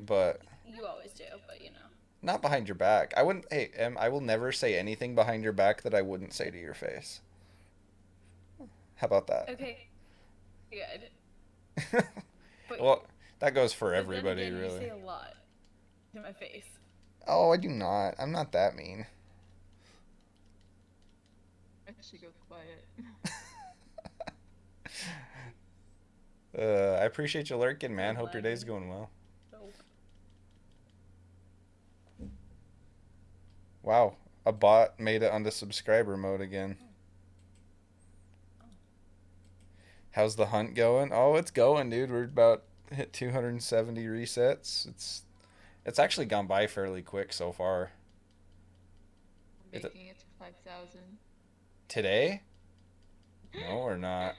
but... You always do, but you know. Not behind your back. I wouldn't... Hey, M, I will never say anything behind your back that I wouldn't say to your face. How about that? Okay. Good. Well, that goes for But then everybody, again, really. You say a lot to my face. Oh, I do not. I'm not that mean. I should go quiet. I appreciate you lurking, man. Hope your day's going well. Nope. Wow, a bot made it onto subscriber mode again. How's the hunt going? Oh, it's going, dude. We're about hit 270 resets. It's actually gone by fairly quick so far. Making it to 5,000. Today? No, or not.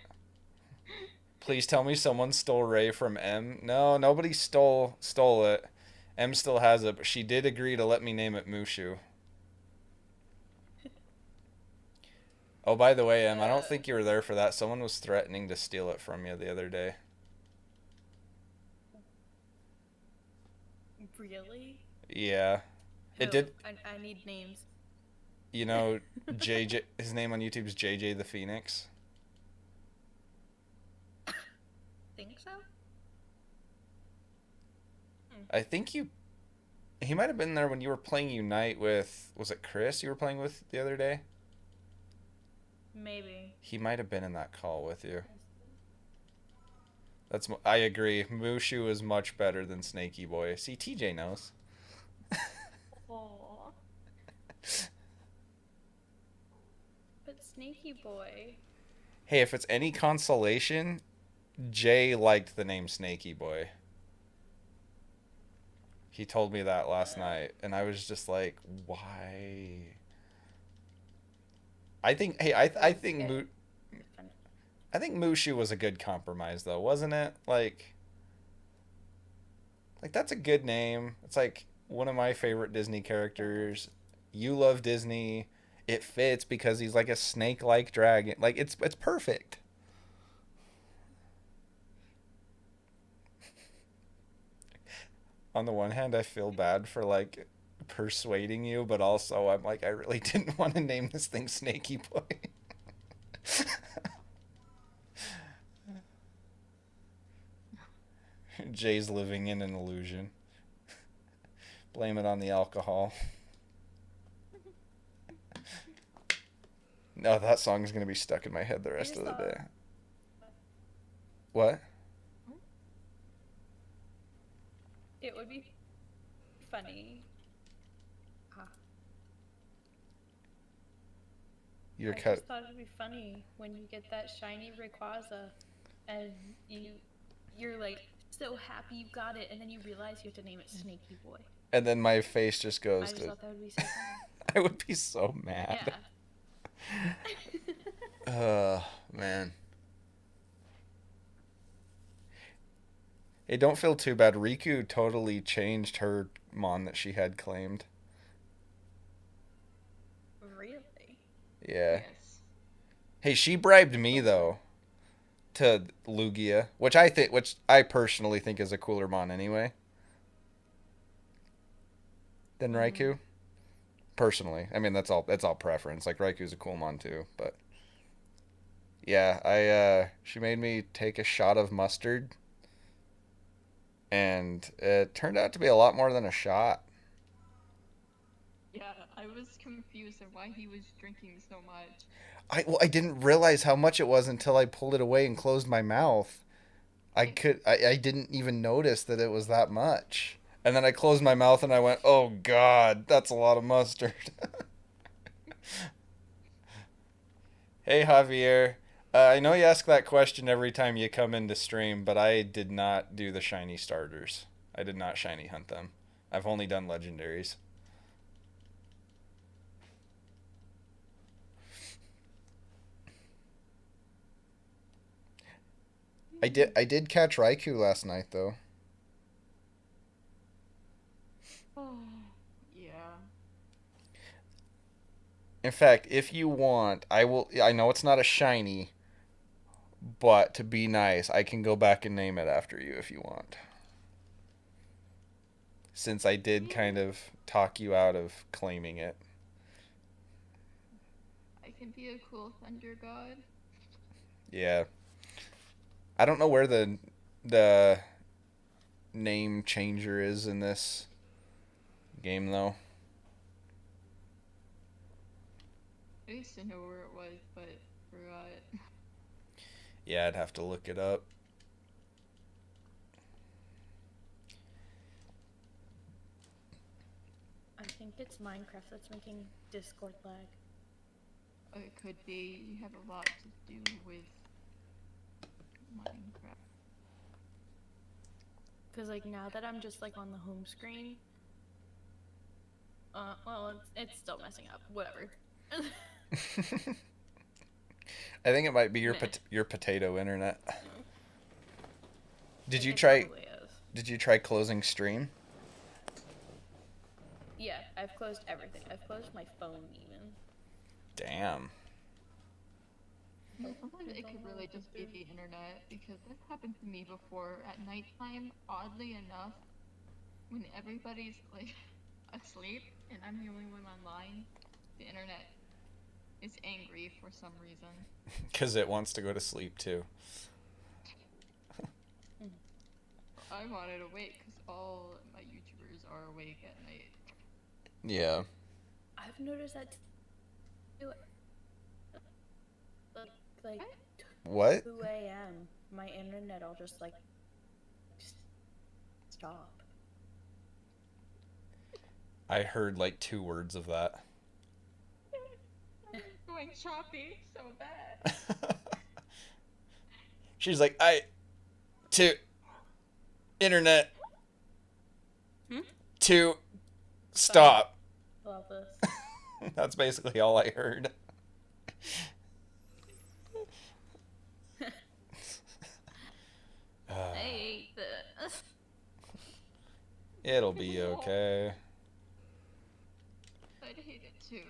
Please tell me someone stole Ray from M. No, nobody stole it. M still has it, but she did agree to let me name it Mushu. Oh, by the way, Em, I don't think you were there for that. Someone was threatening to steal it from you the other day. Really? Yeah. It Who? did. I need names. You know, JJ, his name on YouTube is JJ the Phoenix. think so. I think he might have been there when you were playing Unite with, was it Chris you were playing with the other day? Maybe. He might have been in that call with you. I agree. Mushu is much better than Snaky Boy. See, TJ knows. Aw. But Snaky Boy. Hey, if it's any consolation, Jay liked the name Snaky Boy. He told me that last night, and I was just like, why? I think, hey, I think Mushu was a good compromise, though, wasn't it? Like that's a good name. It's like one of my favorite Disney characters. You love Disney. It fits because he's like a snake-like dragon. Like, it's perfect. On the one hand, I feel bad for, like, persuading you, but also I'm like, I really didn't want to name this thing Snaky Boy. Jay's living in an illusion. Blame it on the alcohol. No, that song is going to be stuck in my head the rest of the day. What? It would be funny. You're I just thought it'd be funny when you get that shiny Rayquaza and you're like so happy you got it, and then you realize you have to name it Snaky Boy. And then my face just goes I just thought that would be so funny. I would be so mad. Yeah. Man. Hey, don't feel too bad. Riku totally changed her mon that she had claimed. Really? Yeah. Yes. Hey, she bribed me though to Lugia, which I personally think is a cooler mon anyway than Raikou. Personally, I mean that's all preference. Like, Raikou's a cool mon too, but yeah, she made me take a shot of mustard, and it turned out to be a lot more than a shot. Yeah, I was confused of why he was drinking so much. I didn't realize how much it was until I pulled it away and closed my mouth. I didn't even notice that it was that much. And then I closed my mouth and I went, oh God, that's a lot of mustard. Hey, Javier. I know you ask that question every time you come into stream, but I did not do the shiny starters. I did not shiny hunt them. I've only done legendaries. I did catch Raikou last night though. Oh, yeah. In fact, if you want, I know it's not a shiny, but to be nice, I can go back and name it after you if you want. Since I did kind of talk you out of claiming it. I can be a cool thunder god. Yeah. I don't know where the name changer is in this game though. I used to know where it was, but forgot. Yeah, I'd have to look it up. I think it's Minecraft that's making Discord lag. It could be. You have a lot to do with Minecraft. Because, like, now that I'm just, like, on the home screen, well, it's still messing up. Whatever. I think it might be your potato internet. Did you It try? probably is. Did you try closing stream? Yeah, I've closed everything. I've closed my phone even. Damn. Sometimes it could really just be the internet, because that happened to me before at nighttime. Oddly enough, when everybody's like asleep and I'm the only one online, the internet is angry for some reason. Because it wants to go to sleep too. I wanted to wait because all my YouTubers are awake at night. Yeah. I've noticed that too. Like What? 2 a.m. My internet will just like stop. I heard like 2 words of that. Going choppy so bad. She's like, internet to stop. Love this. That's basically all I heard. I hate this. It'll be okay. I'd hate it too.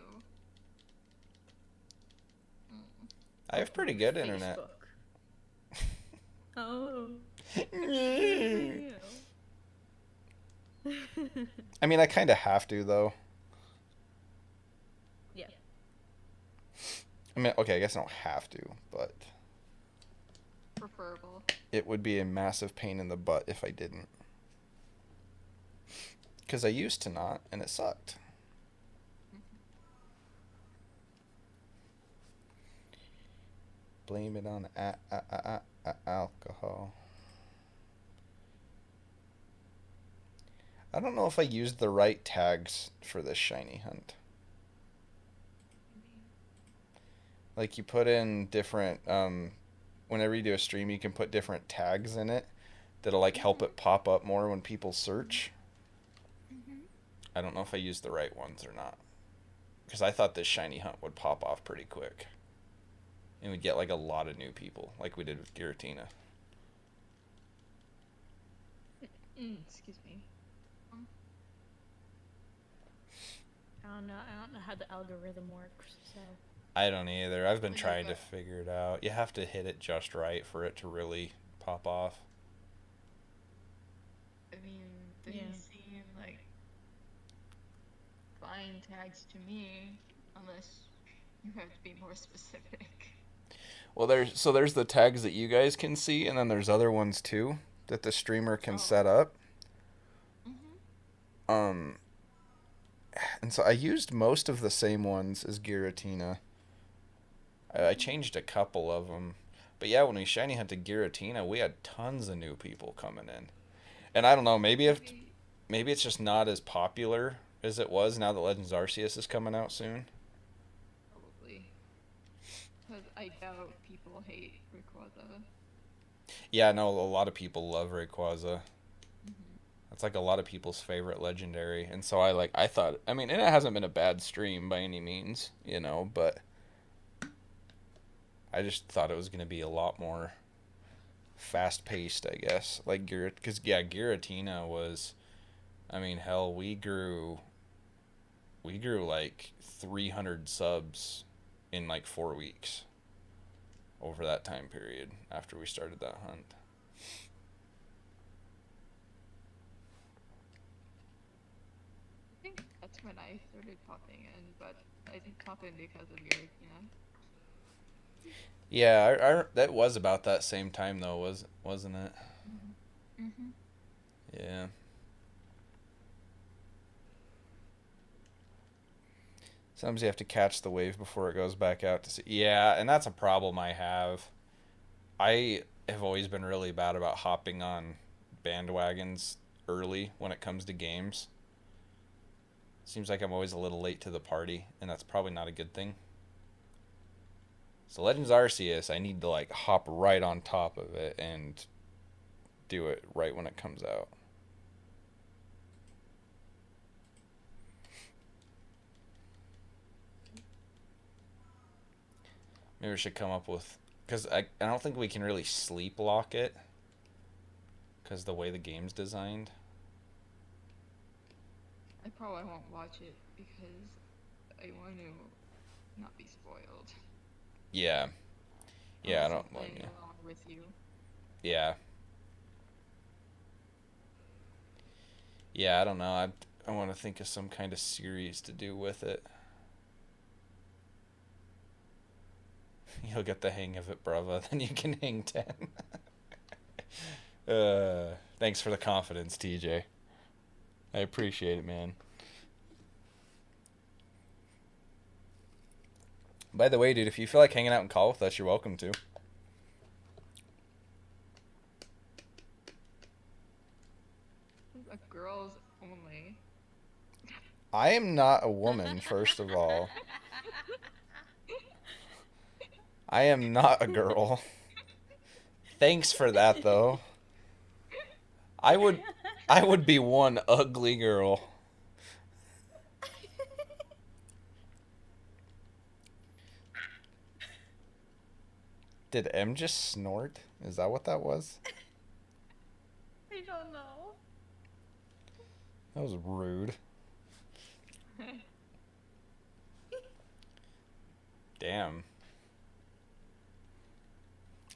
I have pretty good internet. Oh. I mean, I kind of have to, though. Yeah. I mean, okay, I guess I don't have to, but Preferable. it would be a massive pain in the butt if I didn't. Because I used to not, and it sucked. Blame it on alcohol. I don't know if I used the right tags for this shiny hunt. Like, you put in different, whenever you do a stream, you can put different tags in it that'll, like, help it pop up more when people search. I don't know if I used the right ones or not. Because I thought this shiny hunt would pop off pretty quick. And we'd get, like, a lot of new people, like we did with Giratina. Excuse me. I don't know how the algorithm works, so. I don't either. I've been Yeah, trying to but- figure it out. You have to hit it just right for it to really pop off. I mean, they Yeah. seem like fine tags to me, unless you have to be more specific. Well, there's the tags that you guys can see, and then there's other ones too that the streamer can set up. And so I used most of the same ones as Giratina. I changed a couple of them. But yeah, when we shiny hunted Giratina, we had tons of new people coming in. And I don't know, maybe it's just not as popular as it was now that Legends Arceus is coming out soon. Probably. Because I doubt people hate Rayquaza. Yeah, no, a lot of people love Rayquaza. That's like a lot of people's favorite legendary. And so I thought, I mean, and it hasn't been a bad stream by any means, you know, but I just thought it was going to be a lot more fast-paced, I guess. Like, because, yeah, Giratina was, I mean, hell, we grew like 300 subs in like 4 weeks over that time period after we started that hunt. I think that's when I started popping in, but I didn't pop in because of Giratina. Yeah, that was about that same time though, wasn't it? Yeah. Sometimes you have to catch the wave before it goes back out to sea. Yeah, and that's a problem I have. I have always been really bad about hopping on bandwagons early when it comes to games. Seems like I'm always a little late to the party, and that's probably not a good thing. So Legends Arceus, I need to like hop right on top of it and do it right when it comes out. Maybe we should come up with, because I don't think we can really sleep lock it because the way the game's designed. I probably won't watch it because I want to not be spoiled. Yeah. Yeah, I Also don't blame playing you. along with you. Yeah. Yeah, I don't know. I want to think of some kind of series to do with it. You'll get the hang of it, brava. Then you can hang 10. Thanks for the confidence, TJ. I appreciate it, man. By the way, dude, if you feel like hanging out and call with us, you're welcome to. Girls only. I am not a woman, first of all. I am not a girl. Thanks for that, though. I would be one ugly girl. Did M just snort? Is that what that was? I don't know. That was rude. Damn.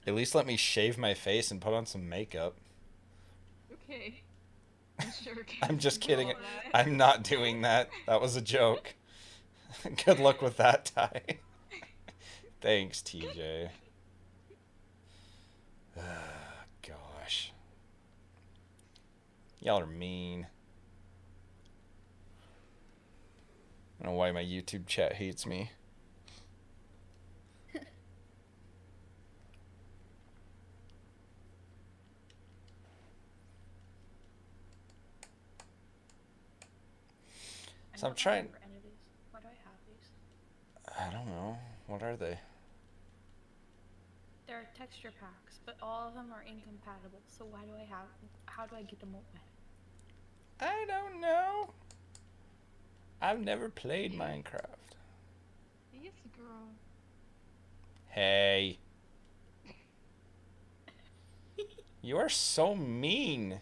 At least let me shave my face and put on some makeup. Okay. I'm sure. I'm just kidding. I'm not doing that. That was a joke. Good luck with that, Ty. Thanks, TJ. Gosh. Y'all are mean. I don't know why my YouTube chat hates me. So I'm trying. Why do I have these? I don't know. What are they? They're texture packs, but all of them are incompatible. So why do I have? How do I get them open? I don't know. I've never played Minecraft. Yes, girl. Hey. You are so mean.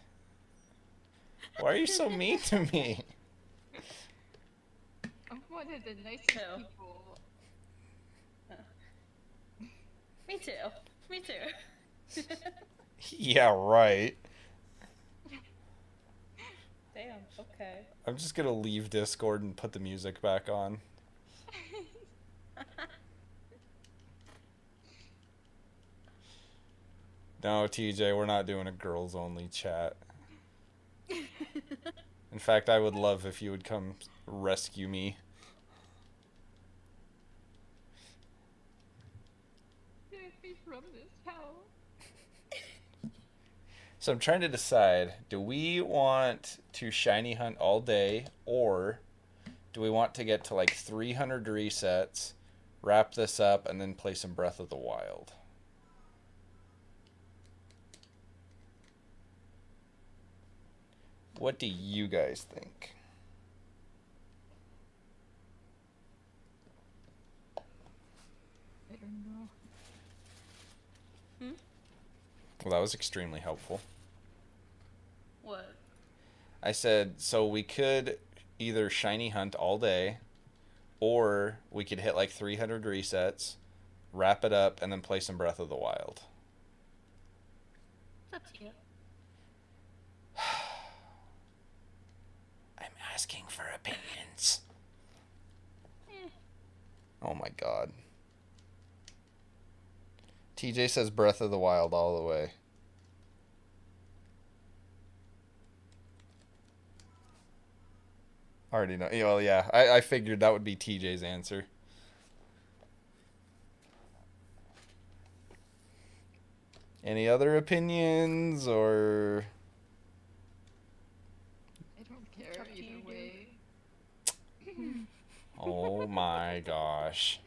Why are you so mean to me? I'm one of the nicest people. Me too. Me too. Yeah, right. Damn. Okay. I'm just gonna leave Discord and put the music back on. No, TJ, we're not doing a girls only chat. In fact, I would love if you would come rescue me. Save me from this hell. So I'm trying to decide, do we want to shiny hunt all day, or do we want to get to like 300 resets, wrap this up, and then play some Breath of the Wild? What do you guys think? I don't know. Well, that was extremely helpful. What? I said, so we could either shiny hunt all day, or we could hit like 300 resets, wrap it up, and then play some Breath of the Wild. It's up to you. I'm asking for opinions. Oh my god. TJ says Breath of the Wild all the way. Already know. Well, yeah, I figured that would be TJ's answer. Any other opinions, or... I don't care either way. Oh my gosh.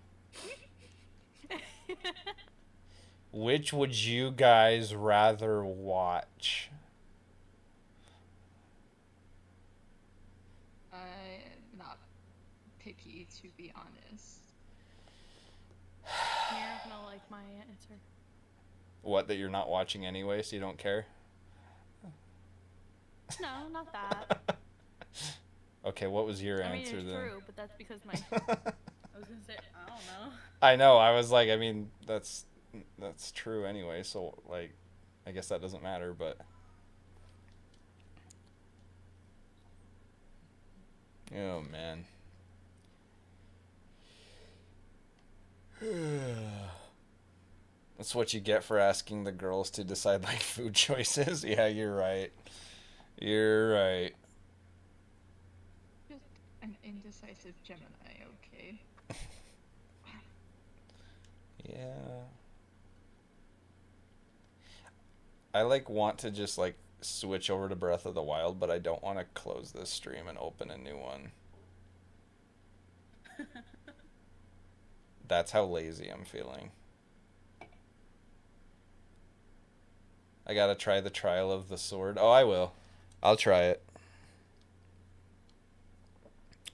Which would you guys rather watch? I am not picky, to be honest. You're not gonna like my answer. What, that you're not watching anyway, so you don't care? No, not that. Okay, what was your I mean, answer it's then? true, but that's because my. I was gonna say I don't know. I know, I was like, I mean, that's true anyway, so, like, I guess that doesn't matter, but... Oh, man. That's what you get for asking the girls to decide like food choices. Yeah, you're right. You're right. Just an indecisive Gemini, okay? Yeah. I like want to just like switch over to Breath of the Wild, but I don't want to close this stream and open a new one. That's how lazy I'm feeling. I gotta try the Trial of the Sword. Oh, I will. I'll try it.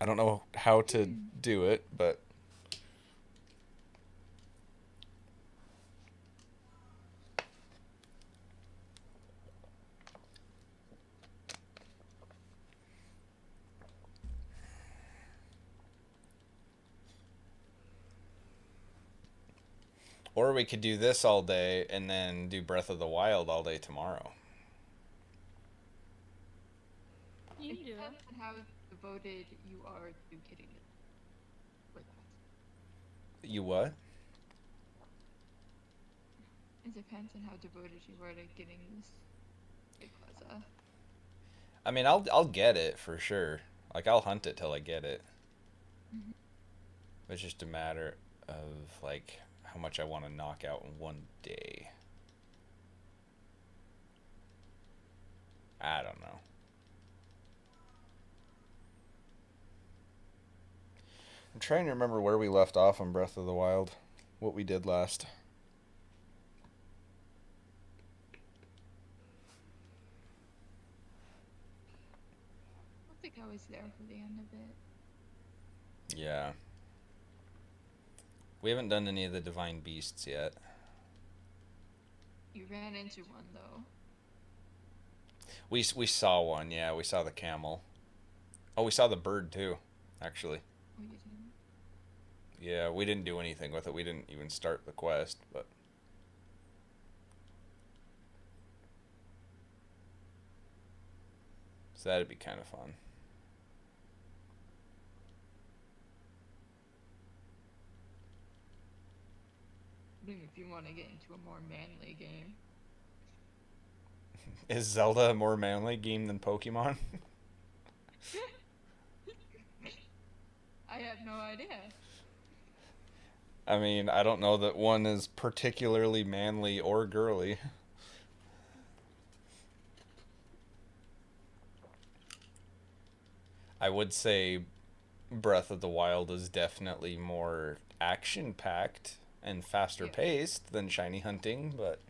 I don't know how to do it, but... Or we could do this all day and then do Breath of the Wild all day tomorrow. You It can do depends it. on how devoted you are to getting it. Rayquaza. You what? It depends on how devoted you are to getting this Rayquaza. I mean, I'll get it for sure. Like, I'll hunt it till I get it. Mhm. It's just a matter of, like, how much I want to knock out in one day. I don't know. I'm trying to remember where we left off on Breath of the Wild. What we did last. I don't think I was there for the end of it. Yeah. We haven't done any of the Divine Beasts yet. You ran into one though. We saw one, yeah. We saw the camel. Oh, we saw the bird too, actually. Oh, you didn't? Yeah, we didn't do anything with it. We didn't even start the quest, but... So that'd be kind of fun. I mean, if you want to get into a more manly game. Is Zelda a more manly game than Pokemon? I have no idea. I mean, I don't know that one is particularly manly or girly. I would say Breath of the Wild is definitely more action-packed and faster Yeah. paced than ShinyHunting, but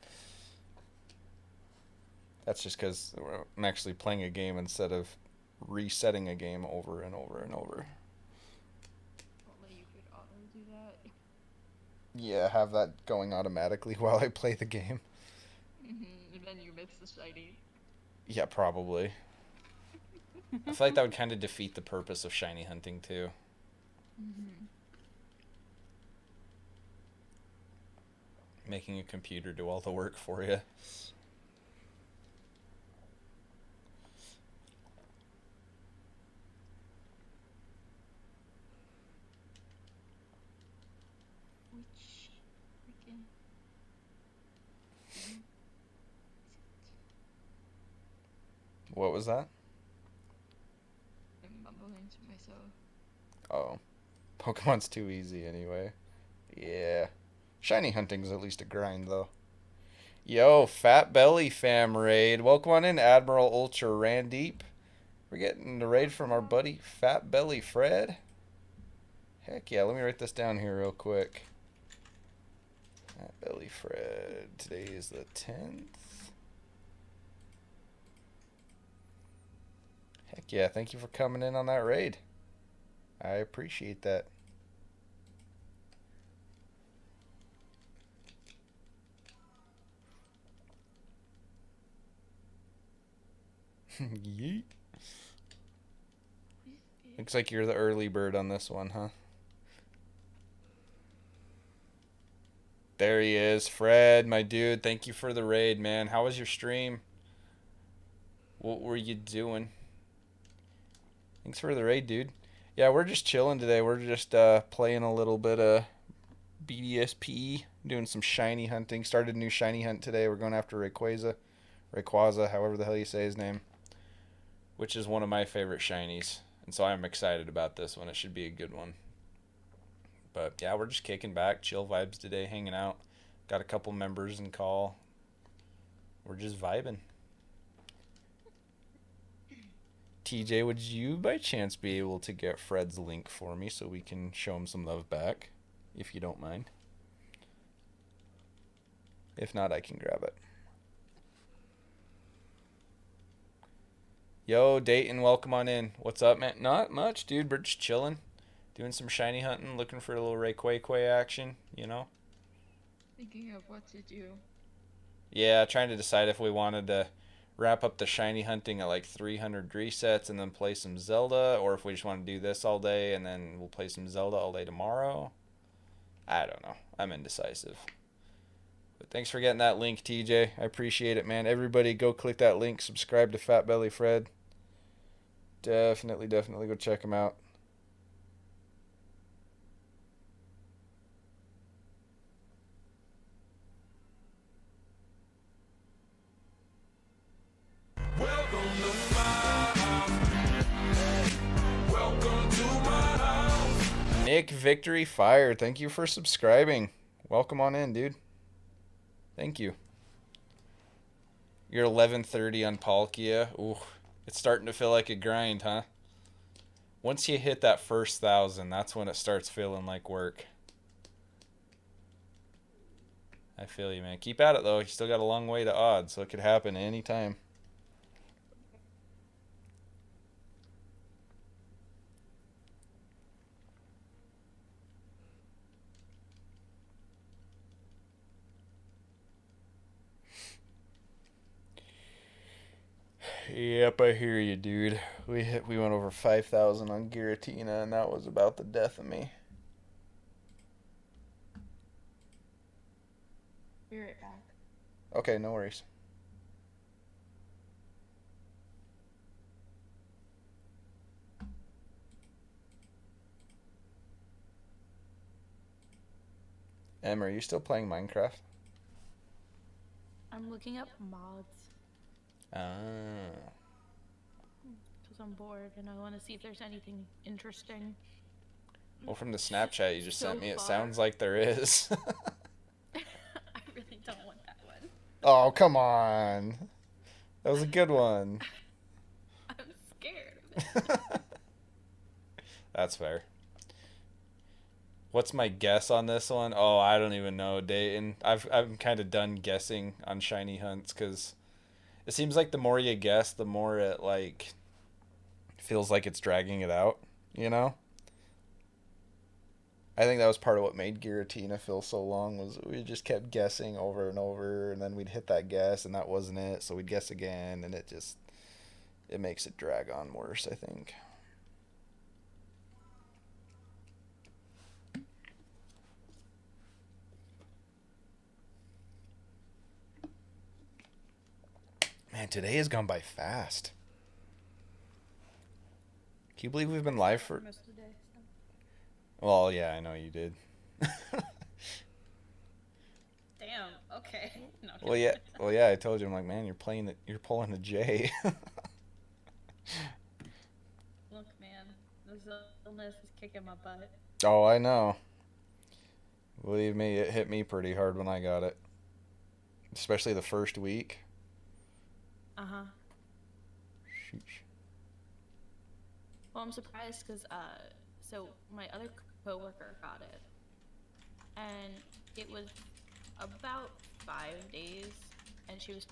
that's just because I'm actually playing a game instead of resetting a game over and over and over. Only you could auto do that. Yeah, have that going automatically while I play the game. And then you miss the shiny. Yeah, probably. I feel like that would kind of defeat the purpose of ShinyHunting too. Making a computer do all the work for you. Which freaking. What was that? I'm mumbling to myself. Oh. Pokemon's too easy anyway. Yeah. ShinyHunting's at least a grind, though. Yo, Fat Belly Fam raid. Welcome on in, Admiral Ultra Randeep. We're getting the raid from our buddy Fat Belly Fred. Heck yeah, let me write this down here real quick. Fat Belly Fred. Today is the 10th. Heck yeah, thank you for coming in on that raid. I appreciate that. Yeet. Looks like you're the early bird on this one, huh? There he is, Fred, my dude. Thank you for the raid, man. How was your stream? What were you doing? Thanks for the raid, dude. Yeah, we're just chilling today. We're just playing a little bit of BDSP. Doing some shiny hunting. Started a new shiny hunt today. We're going after Rayquaza, however the hell you say his name. Which is one of my favorite shinies. And so I'm excited about this one. It should be a good one. But yeah, we're just kicking back. Chill vibes today, hanging out. Got a couple members in call. We're just vibing. TJ, would you by chance be able to get Fred's link for me so we can show him some love back, if you don't mind? If not, I can grab it. Yo, Dayton, welcome on in. What's up, man? Not much, dude. We're just chilling. Doing some shiny hunting, looking for a little Rayquaza action, you know? Thinking of what to do. Yeah, trying to decide if we wanted to wrap up the shiny hunting at like 300 resets and then play some Zelda, or if we just want to do this all day and then we'll play some Zelda all day tomorrow. I don't know. I'm indecisive. But thanks for getting that link, TJ. I appreciate it, man. Everybody go click that link. Subscribe to Fat Belly Fred. Definitely go check him out. Nick Victory Fire, thank you for subscribing. Welcome on in, dude. Thank you. You're 11:30 on Palkia. Ooh, it's starting to feel like a grind, huh? Once you hit that first 1,000, that's when it starts feeling like work. I feel you, man. Keep at it, though. You still got a long way to odds, so it could happen anytime. Yep, I hear you, dude. We went over 5,000 on Giratina, and that was about the death of me. Be right back. Okay, no worries. Em, are you still playing Minecraft? I'm looking up mods Ah. because I'm bored and I want to see if there's anything interesting. Well, from the Snapchat you just So sent me, it far. sounds like there is. I really don't want that one. Oh, come on. That was a good one. I'm scared of it. That's fair. What's my guess on this one? Oh, I don't even know, Dayton. I'm kind of done guessing on shiny hunts because it seems like the more you guess, the more it like feels like it's dragging it out, you know? I think that was part of what made Giratina feel so long was we just kept guessing over and over, and then we'd hit that guess and that wasn't it, so we'd guess again, and it makes it drag on worse, I think. Man, today has gone by fast. Can you believe we've been live for... Most of the day, so. Well, yeah, I know you did. Damn. Okay. No, Well, yeah, I told you. I'm like, man, you're pulling a J. Look, man, this illness is kicking my butt. Oh, I know. Believe me, it hit me pretty hard when I got it. Especially the first week. Uh-huh. Sheesh. Well, I'm surprised because, so my other coworker got it, and it was about 5 days, and she was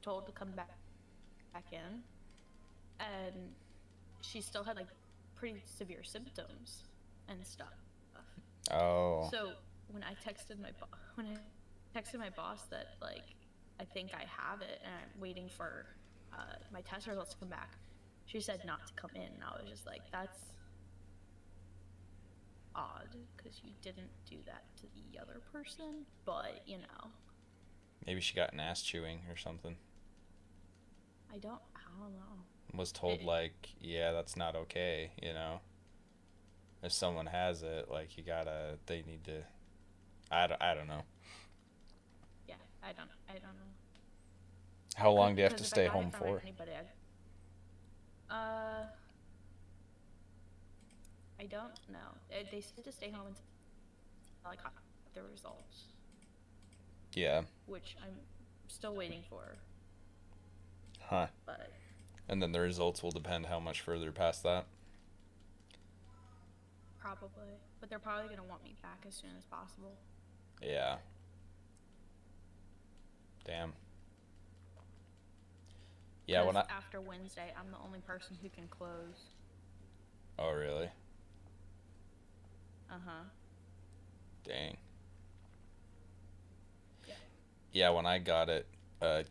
told to come back in, and she still had, like, pretty severe symptoms and stuff. Oh. So when I texted my boss that, like, I think I have it and I'm waiting for my test results to come back, she said not to come in, and I was just like, that's odd because you didn't do that to the other person, but you know, Maybe she got an ass chewing or something. I don't know. Was told like, yeah, that's not okay, you know. If someone has it, like they need to I don't know. Yeah, I don't know. How long do you have to Because if stay I got home it from for? anybody, I don't know. They said to stay home until I got the results, Yeah. which I'm still waiting for. Huh. But And then the results will depend how much further past that. probably. But they're probably gonna want me back as soon as possible. Yeah. Damn. Yeah, when I... After Wednesday, I'm the only person who can close. Oh, really? Uh-huh. Dang. Yeah. Yeah, when I got it,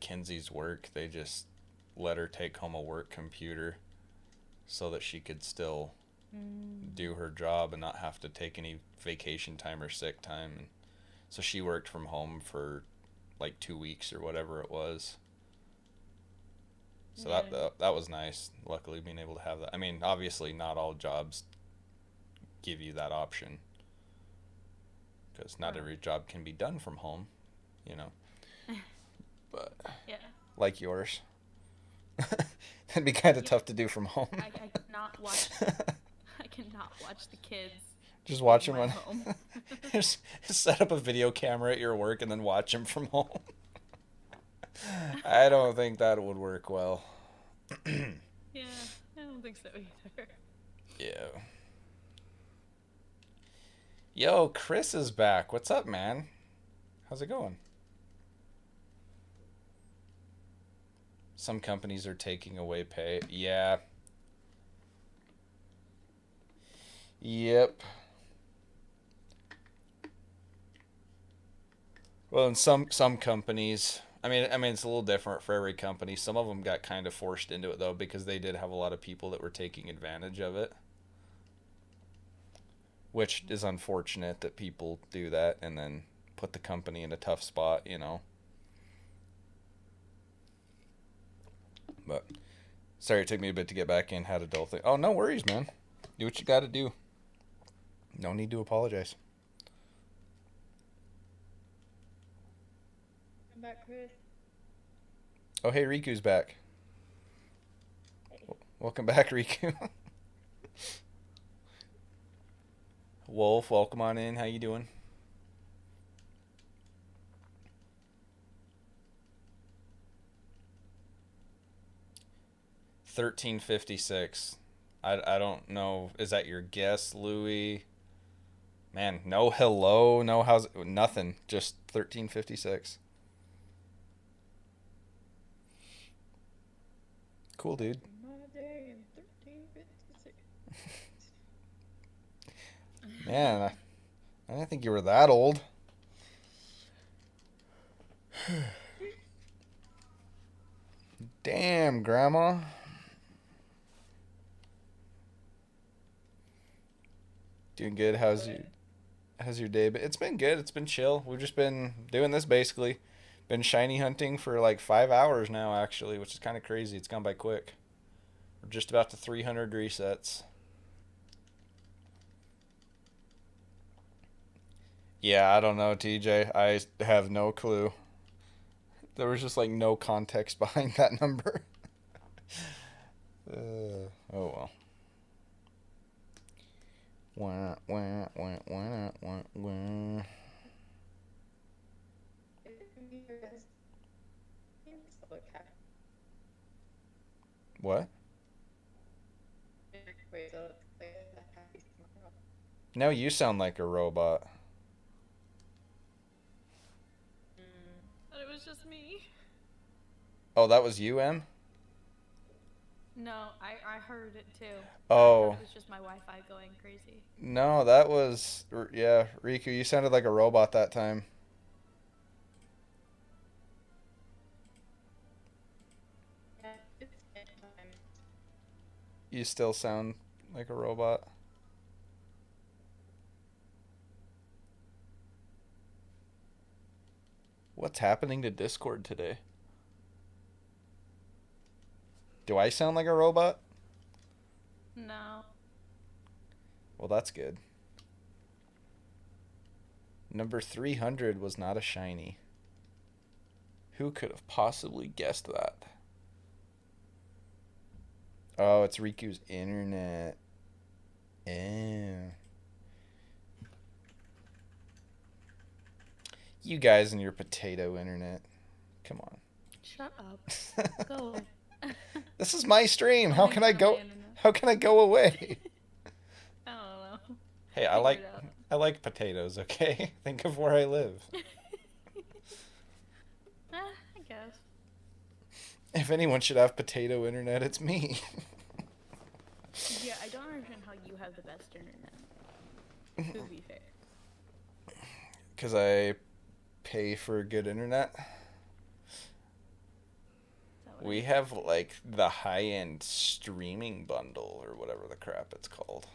Kenzie's work, they just let her take home a work computer so that she could still do her job and not have to take any vacation time or sick time. And so she worked from home for like 2 weeks or whatever it was. So Yeah. that was nice, luckily being able to have that. I mean, obviously not all jobs give you that option, because not every job can be done from home, you know. But Yeah. like yours. It'd be kind of tough to do from home. I cannot watch. I cannot watch the kids. Just watch them my on home. Just set up a video camera at your work and then watch them from home. I don't think that would work well. Yeah, I don't think so either. Yeah. Yo, Chris is back. What's up, man? How's it going? Some companies are taking away pay. Yeah. Yep. Well, in some companies, I mean it's a little different for every company. Some of them got kind of forced into it though, because they did have a lot of people that were taking advantage of it. Which is unfortunate that people do that and then put the company in a tough spot, you know. But sorry, it took me a bit to get back in. Had a dull thing. Oh, no worries, man. Do what you got to do. No need to apologize. I'm back, Chris. Oh, hey, Riku's back. Hey. Welcome back, Riku. Wolf, welcome on in. How you doing? $13.56. I don't know. Is that your guess, Louis? Man, no hello, no how's it, nothing. Just $13.56. Cool, dude. My day in 1356. Man, I didn't think you were that old. Damn, Grandma. Doing good. How's your day? It's been good. It's been chill. We've just been doing this basically. Been shiny hunting for like 5 hours now, actually, which is kind of crazy. It's gone by quick. We're just about to 300 resets. Yeah, I don't know, TJ. I have no clue. There was just like no context behind that number. Oh well. Wah, wah, wah, wah, wah, wah. What? No, you sound like a robot. But it was just me. Oh, that was you, Em? No, I heard it too. Oh. I thought it was just my Wi-Fi going crazy. No, that was... Yeah, Riku, you sounded like a robot that time. You still sound like a robot. What's happening to Discord today? Do I sound like a robot? No. Well, that's good. Number 300 was not a shiny. Who could have possibly guessed that? Oh, it's Riku's internet. You guys and your potato internet. Come on. Shut up. Go away. This is my stream. How can I go? How can I go away? I don't know. Hey, I like potatoes. Okay, think of where I live. I guess. If anyone should have potato internet, it's me. Yeah, I don't understand how you have the best internet. To be fair. Because I pay for good internet. We have like the high-end streaming bundle or whatever the crap it's called.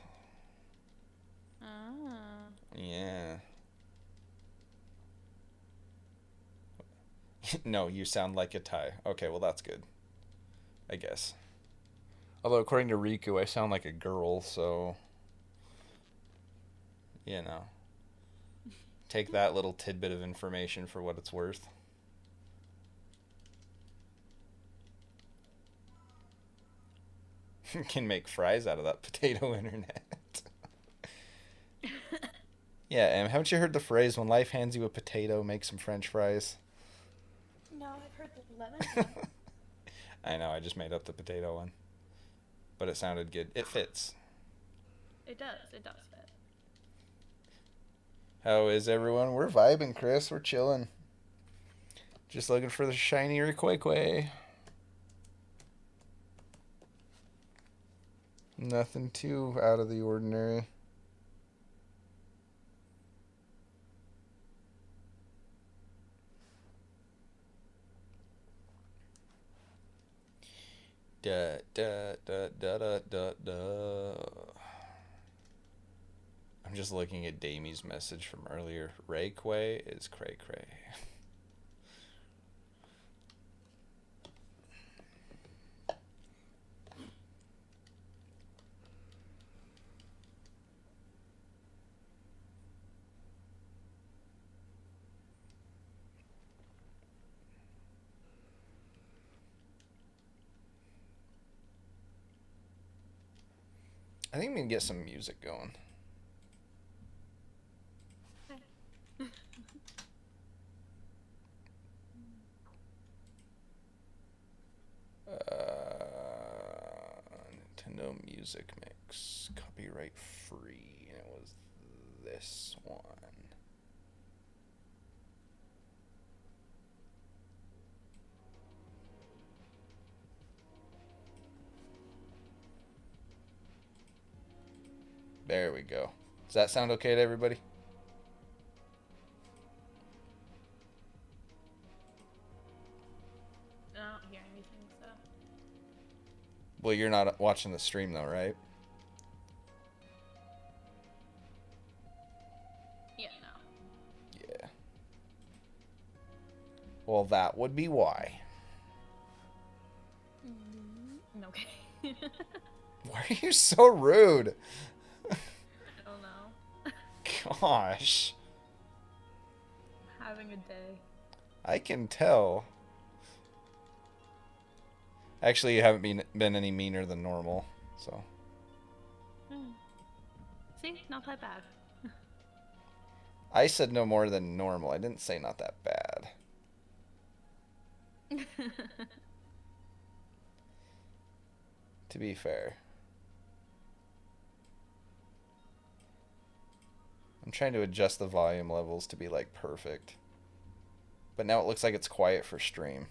Ah. Yeah. No, you sound like a Thai. Okay, well that's good. I guess. Although according to Riku, I sound like a girl, so you know. Take that little tidbit of information for what it's worth. Can make fries out of that potato internet. Yeah, haven't you heard the phrase, when life hands you a potato, make some french fries? No, I've heard the lemon. I know, I just made up the potato one. But it sounded good. It fits. It does fit. How is everyone? We're vibing, Chris. We're chilling. Just looking for the shiny Rayquaza. Nothing too out of the ordinary. Da da da da da da da. I'm just looking at Damie's message from earlier. Rayquaza is cray cray. I think we can get some music going. Nintendo Music Mix, copyright free, and it was this one. There we go. Does that sound okay to everybody? I don't hear anything, so. Well, you're not watching the stream though, right? Yeah, no. Yeah. Well, that would be why. Okay. Why are you so rude? I don't know. Gosh. Having a day. I can tell. Actually, you haven't been any meaner than normal, so. See? Not that bad. I said no more than normal. I didn't say not that bad. To be fair. I'm trying to adjust the volume levels to be like perfect. But now it looks like it's quiet for stream.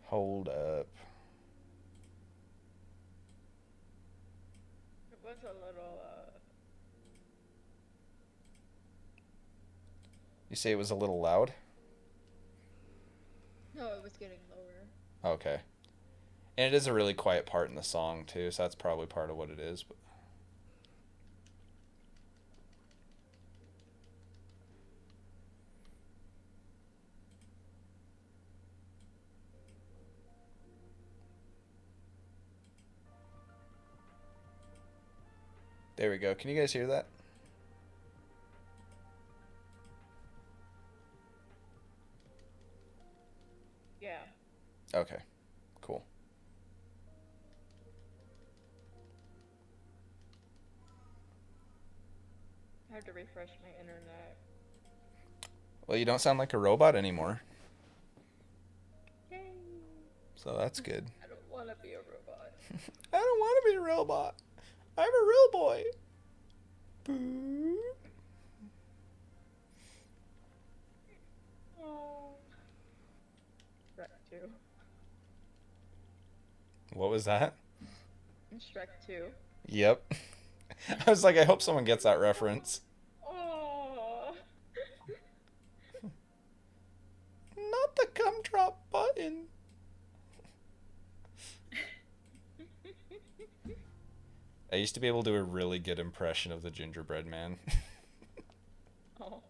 Hold up. It was a little, You say it was a little loud? No, it was getting lower. Okay. And it is a really quiet part in the song, too, so that's probably part of what it is. But There we go. Can you guys hear that? Yeah. Okay. Cool. I have to refresh my internet. Well, you don't sound like a robot anymore, Yay! so that's good. I don't want to be a robot. I don't want to be a robot. I'm a real boy. Boo. Oh. Shrek 2. What was that? Shrek 2. Yep. I was like, I hope someone gets that reference. Oh. Not the gumdrop button. I used to be able to do a really good impression of the gingerbread man. Oh.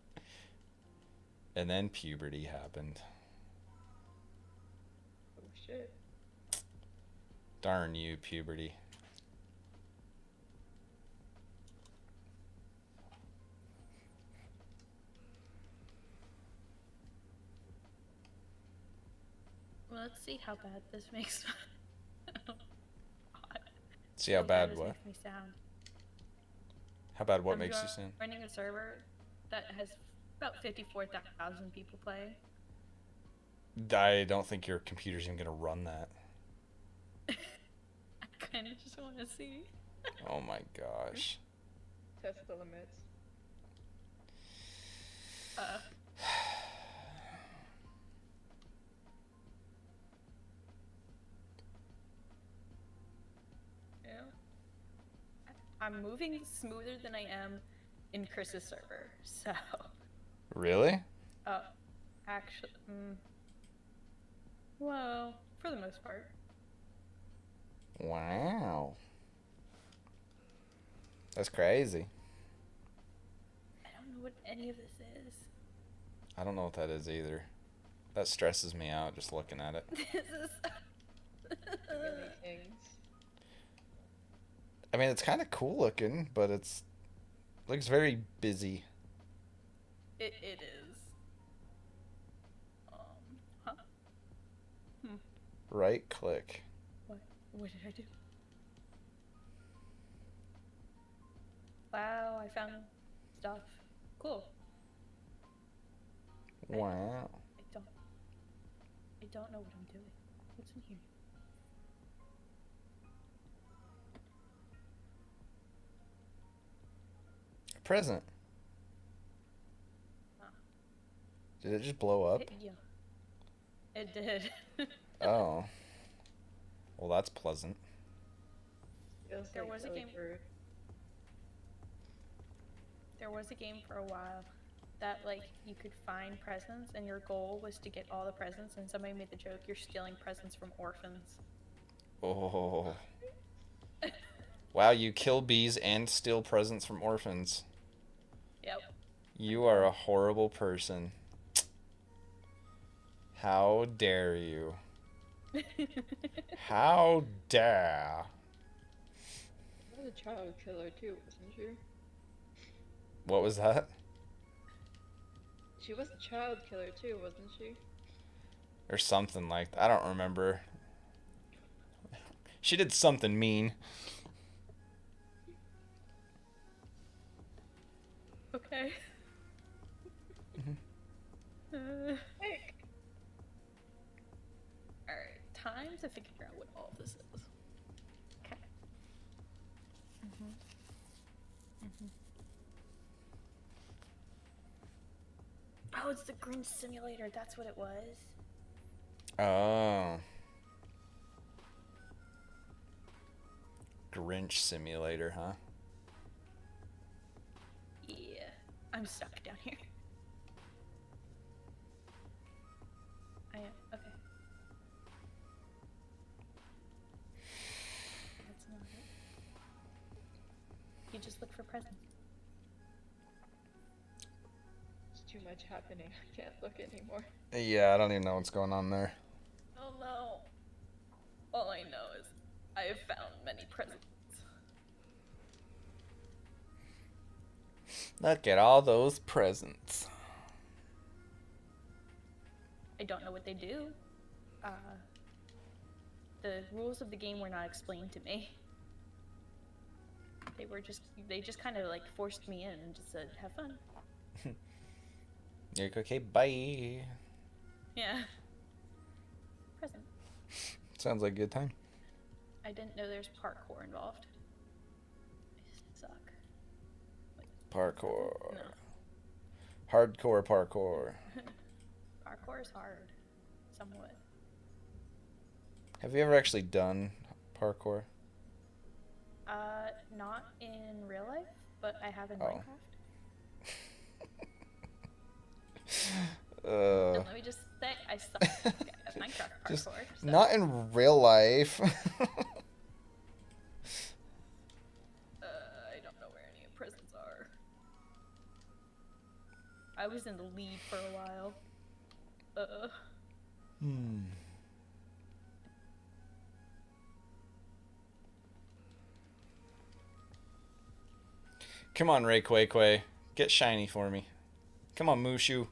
And then puberty happened. Oh shit. Darn you, puberty. Well, let's see how bad this makes. See how bad what? Makes me sound. How bad what I'm makes you sound? Running a server that has about 54,000 people play. I don't think your computer's even gonna run that. I kind of just want to see. Oh my gosh. Test the limits. Yeah. I'm moving smoother than I am in Chris's server, so. Really? Oh, actually, well, for the most part. Wow. That's crazy. I don't know what any of this is. I don't know what that is either. That stresses me out just looking at it. This is. Really things. I mean, it's kind of cool looking, but it's looks very busy. It is. Huh? Right click. What did I do? Wow, I found stuff. Cool. Wow. I don't know what I'm doing. What's in here? A present. Huh. Did it just blow up? Yeah. It did. Oh. Well, that's pleasant. Feels There like was a really game- rude. There was a game for a while that, like, you could find presents, and your goal was to get all the presents, and somebody made the joke, you're stealing presents from orphans. Oh. Wow, you kill bees and steal presents from orphans. Yep. You are a horrible person. How dare you? How dare? She was a child killer too, wasn't she? What was that? She was a child killer too, wasn't she? Or something like that. I don't remember. She did something mean. Okay. Hey. Alright, time to figure out what all this is. Okay. Oh, it's the Grinch simulator. That's what it was. Oh. Grinch simulator, huh? Yeah. I'm stuck down here. I am. Okay. That's not it. You just look for presents. There's too much happening. I can't look anymore. Yeah, I don't even know what's going on there. Oh no. All I know is I have found many presents. Look at all those presents. I don't know what they do. The rules of the game were not explained to me. They just kind of like forced me in and just said, have fun. You're like, okay, bye. Yeah. Present. Sounds like a good time. I didn't know there's parkour involved. I suck. Parkour. No. Hardcore parkour. Parkour is hard. Somewhat. Have you ever actually done parkour? Not in real life, but I have in Oh. Minecraft. And let me just say, I suck at Minecraft parkour. Just so. not in real life. I don't know where any prisons are. I was in the lead for a while. Come on, Rayquaza. Get shiny for me. Come on, Mushu.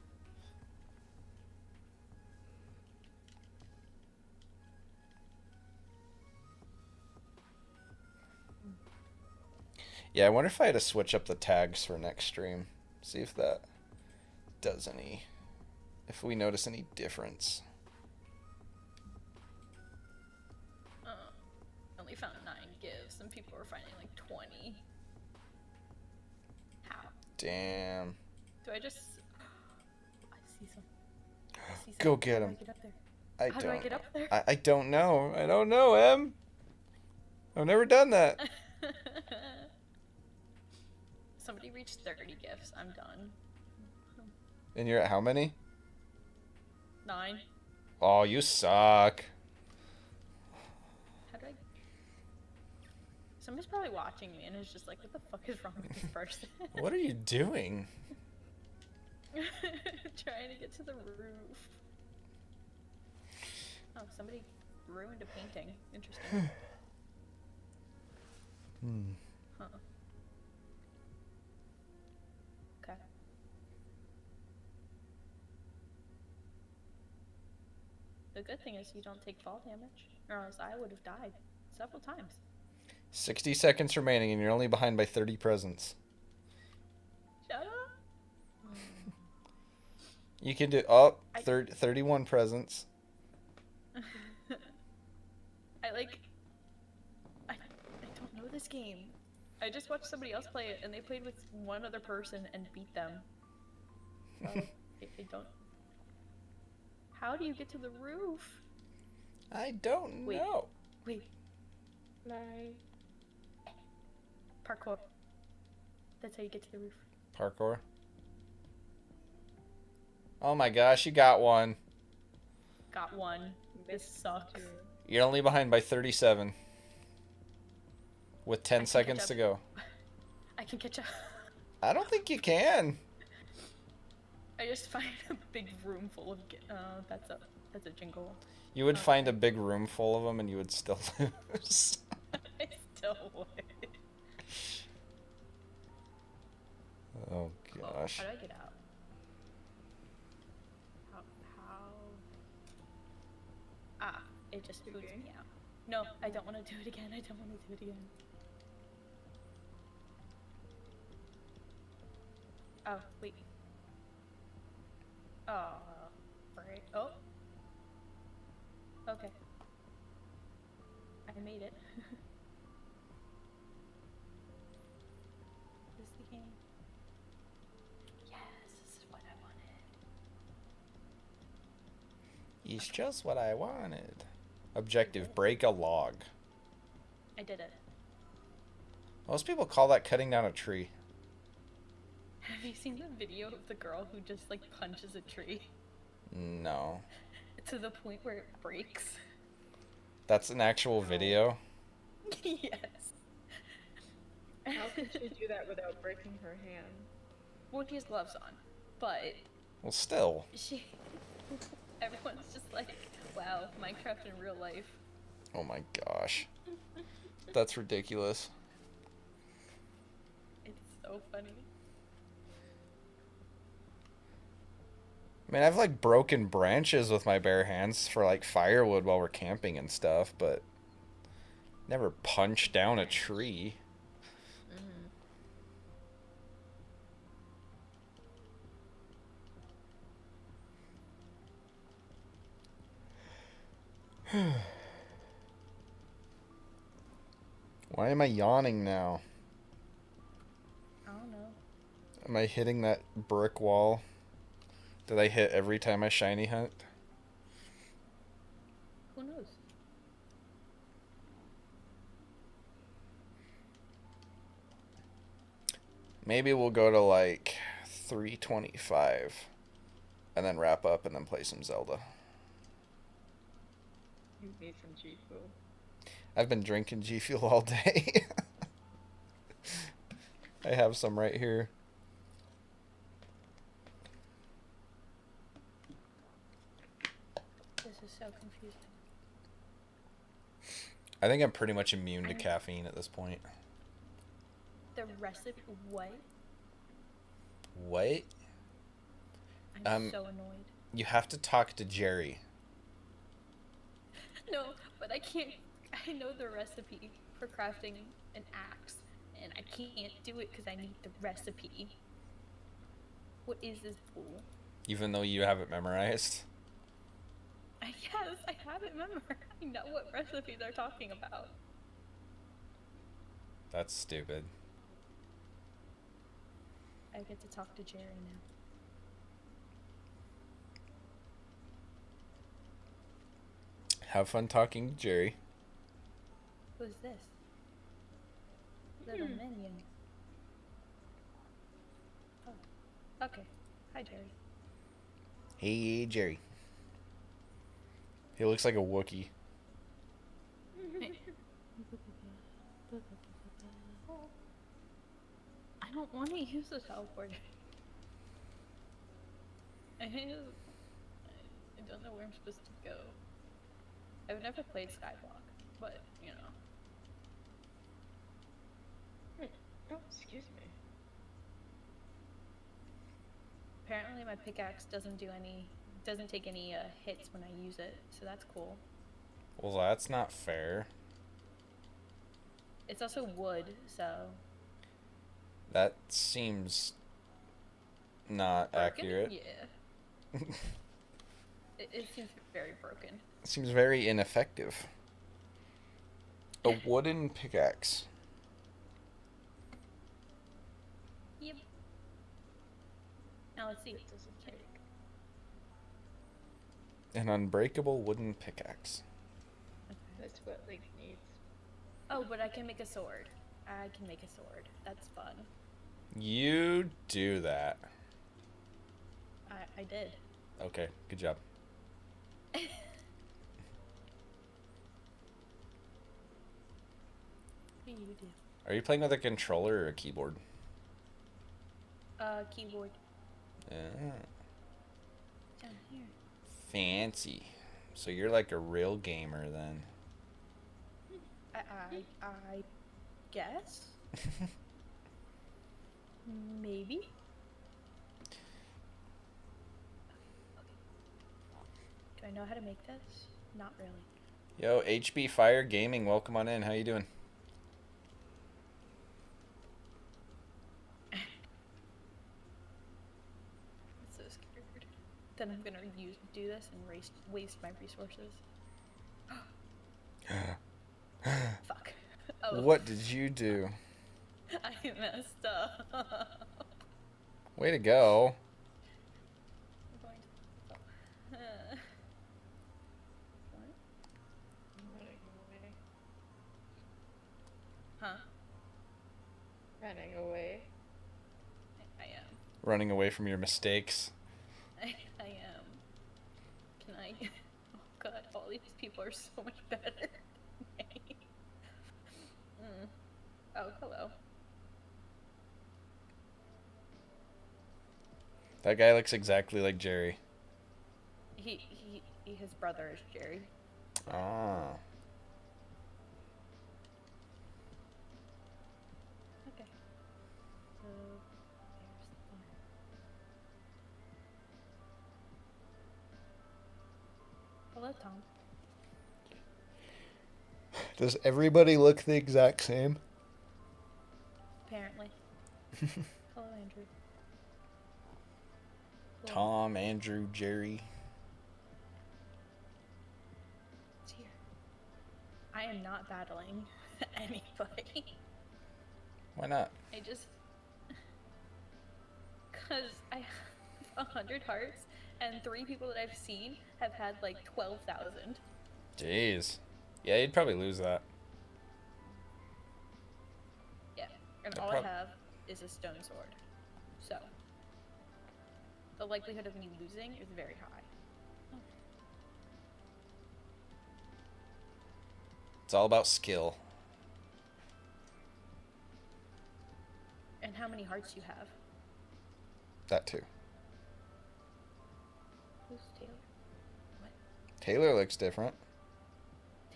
Yeah, I wonder if I had to switch up the tags for next stream. See if that does any... If we notice any difference. I only found 9 gifts. Some people were finding like 20. How? Damn. Do I just... I see some. Go get How him. do I get up there? I How don't. do I get up there? I don't know. I don't know, Em. I've never done that. Somebody reached 30 gifts. I'm done. And you're at how many? 9. Oh, you suck. How do I... Somebody's probably watching me and is just like, what the fuck is wrong with this person? What are you doing? Trying to get to the roof. Oh, somebody ruined a painting. Interesting. Huh. Okay. The good thing is you don't take fall damage, or else I would have died several times. 60 seconds remaining, and you're only behind by 30 presents. Shut up. You can do... Oh, 31 presents. I don't know this game. I just watched somebody else play it, and they played with one other person and beat them. So, I don't... How do you get to the roof? I don't know. Wait. Parkour. That's how you get to the roof. Parkour. Oh my gosh, you got one. Got one. This sucks. You're only behind by 37. With 10 can seconds catch to up. go. I can catch up. I don't think you can. I just find a big room full of... that's a jingle. You would Okay. find a big room full of them and you would still lose. I still would. Oh gosh. How do I get out? How? Ah, it just boots me out. No, I don't want to do it again. I don't want to do it again. Oh, wait. Oh, right. Oh. Okay. I made it. This is the game. Yes, this is what I wanted. It's just what I wanted. Objective, break a log. I did it. Most people call that cutting down a tree. Have you seen the video of the girl who just like punches a tree No. to the point where it breaks? That's an actual video? Yes. How could she do that without breaking her hand? Well, she has gloves on, but Well, still. everyone's just like, wow, Minecraft in real life. Oh my gosh. That's ridiculous. It's so funny. mean, I've like broken branches with my bare hands for like firewood while we're camping and stuff, but never punched down a tree. Why am I yawning now? I don't know. Am I hitting that brick wall that I hit every time I shiny hunt? Who knows? Maybe we'll go to like 325 and then wrap up and then play some Zelda. You need some G Fuel. I've been drinking G Fuel all day. I have some right here. This is so confusing. I think I'm pretty much immune to caffeine at this point. The recipe, what? What? I'm so annoyed. You have to talk to Jerry. No, but I can't. I know the recipe for crafting an axe, and I can't do it because I need the recipe. What is this bull? Even though you have it memorized? Yes, I have it memorized. I know what recipes they're talking about. That's stupid. I get to talk to Jerry now. Have fun talking to Jerry. Who's this? Little minion. Oh, okay. Hi, Jerry. Hey, Jerry. He looks like a Wookiee. I don't want to use the teleporter. I don't know where I'm supposed to go. I've never played Skyblock, but you know. Oh, excuse me. Apparently, my pickaxe doesn't take any hits when I use it, so that's cool. Well, that's not fair. It's also wood, so. That seems not Broken? accurate. Yeah. It seems very broken. It seems very ineffective. A wooden pickaxe. Yep. Now let's see. It doesn't take. An unbreakable wooden pickaxe. That's what Link needs. Oh, but I can make a sword. I can make a sword. That's fun. You do that. I did. Okay, good job. What do you do? Are you playing with a controller or a keyboard? Keyboard. Down here. Fancy. So you're like a real gamer then. I guess. Maybe. Do I know how to make this? Not really. Yo, HB Fire Gaming, welcome on in. How you doing? I'm so scared. Then I'm gonna do this and waste my resources. Fuck. Oh. What did you do? I messed up. Way to go. I'm going to... What? I'm running away. Huh? Running away. I am. Running away from your mistakes. I am. Can I? Oh god, all these people are so much better than me. Oh, hello. That guy looks exactly like Jerry. His brother is Jerry. Ah. Okay. So, there's the farm. up, Tom. Does everybody look the exact same? Apparently. Hello, Andrew. Cool. Tom, Andrew, Jerry. It's here. I am not battling anybody. Why not? I just... Because I have 100 hearts, and 3 people that I've seen have had like 12,000. Jeez. Yeah, you'd probably lose that. Yeah, and No all prob- I have is a stone sword. So, the likelihood of me losing is very high. It's all about skill. And how many hearts you have? That too. Who's Taylor? What? Taylor looks different.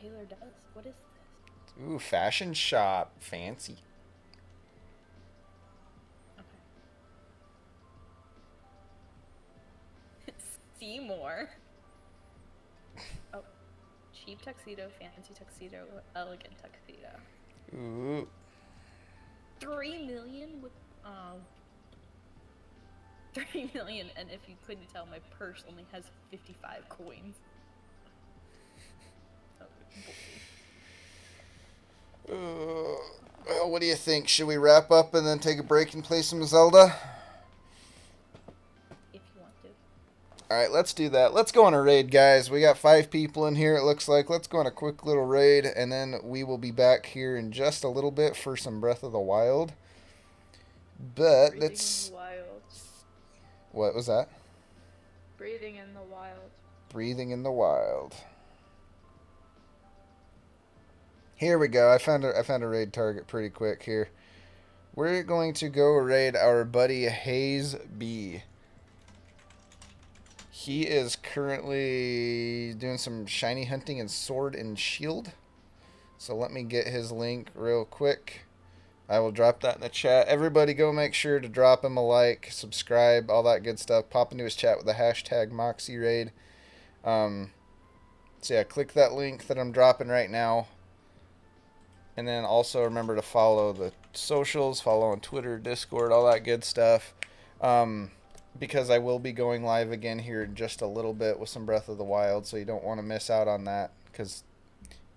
Taylor does? What is this? Ooh, fashion shop. Fancy. Okay. Seymour. Oh. Cheap tuxedo, fancy tuxedo, elegant tuxedo. Ooh. 3 million with 3 million, and if you couldn't tell, my purse only has 55 coins. Oh, Well, what do you think? Should we wrap up and then take a break and play some Zelda? if you want to. Alright, let's do that. Let's go on a raid, guys. We got 5 people in here, it looks like. Let's go on a quick little raid, and then we will be back here in just a little bit for some Breath of the Wild. But Breathing let's... in the wild. What was that? Breathing in the wild. Breathing in the Wild. Here we go. I found a raid target pretty quick here. We're going to go raid our buddy Hayes B. He is currently doing some shiny hunting and sword and shield. So let me get his link real quick. I will drop that in the chat. Everybody go make sure to drop him a like, subscribe, all that good stuff. Pop into his chat with the hashtag MoxieRaid. So yeah, click that link that I'm dropping right now. And then also remember to follow the socials, follow on Twitter, Discord, all that good stuff. Because I will be going live again here in just a little bit with some Breath of the Wild, so you don't want to miss out on that, because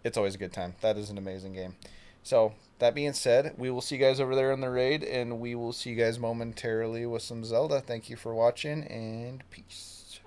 it's always a good time. That is an amazing game. So, that being said, we will see you guys over there in the raid, and we will see you guys momentarily with some Zelda. Thank you for watching, and peace.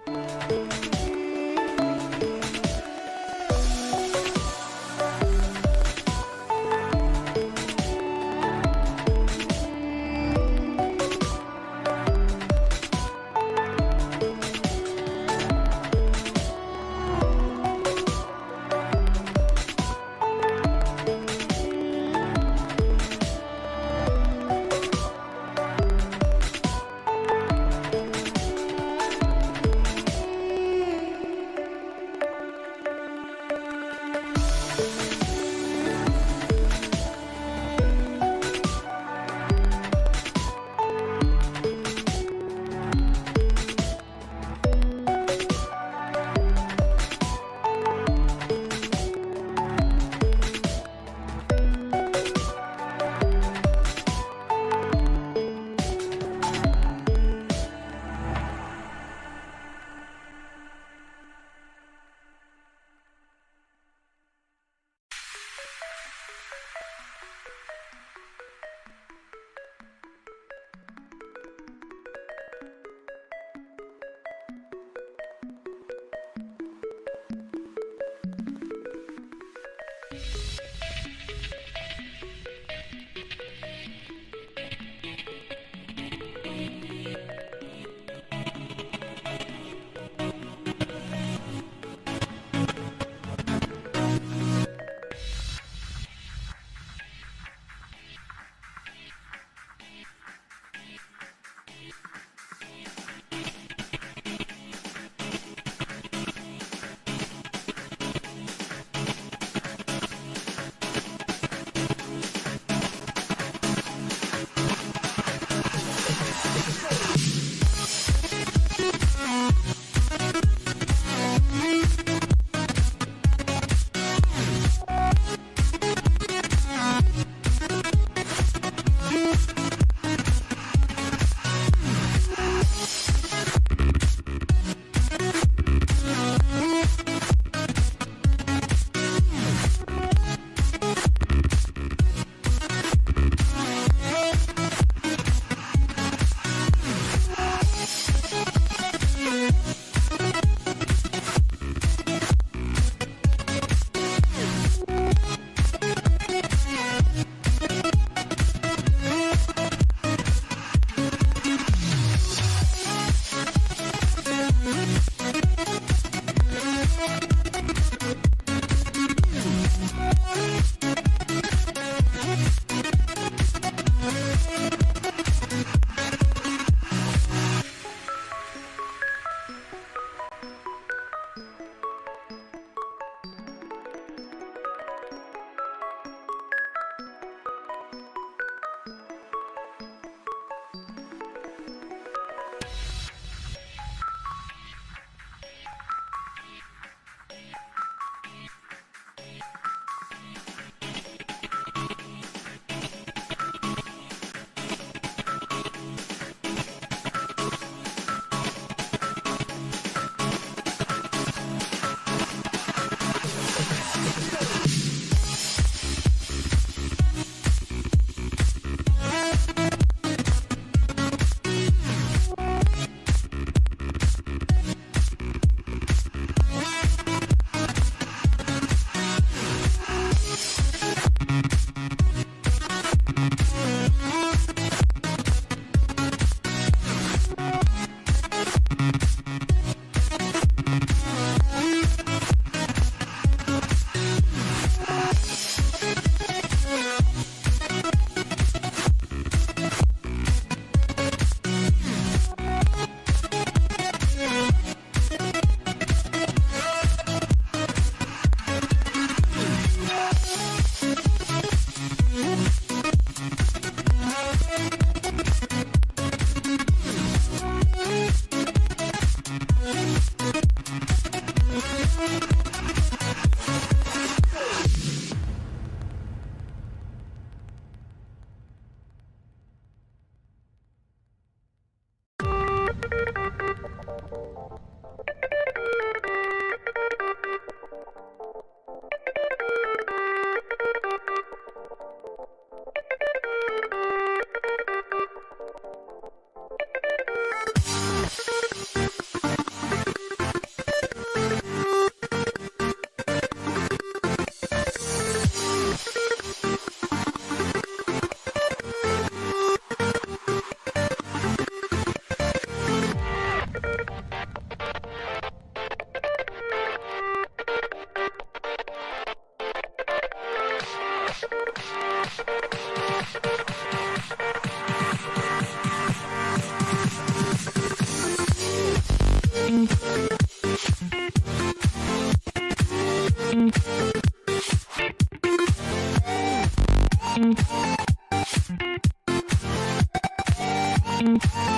Mm-hmm.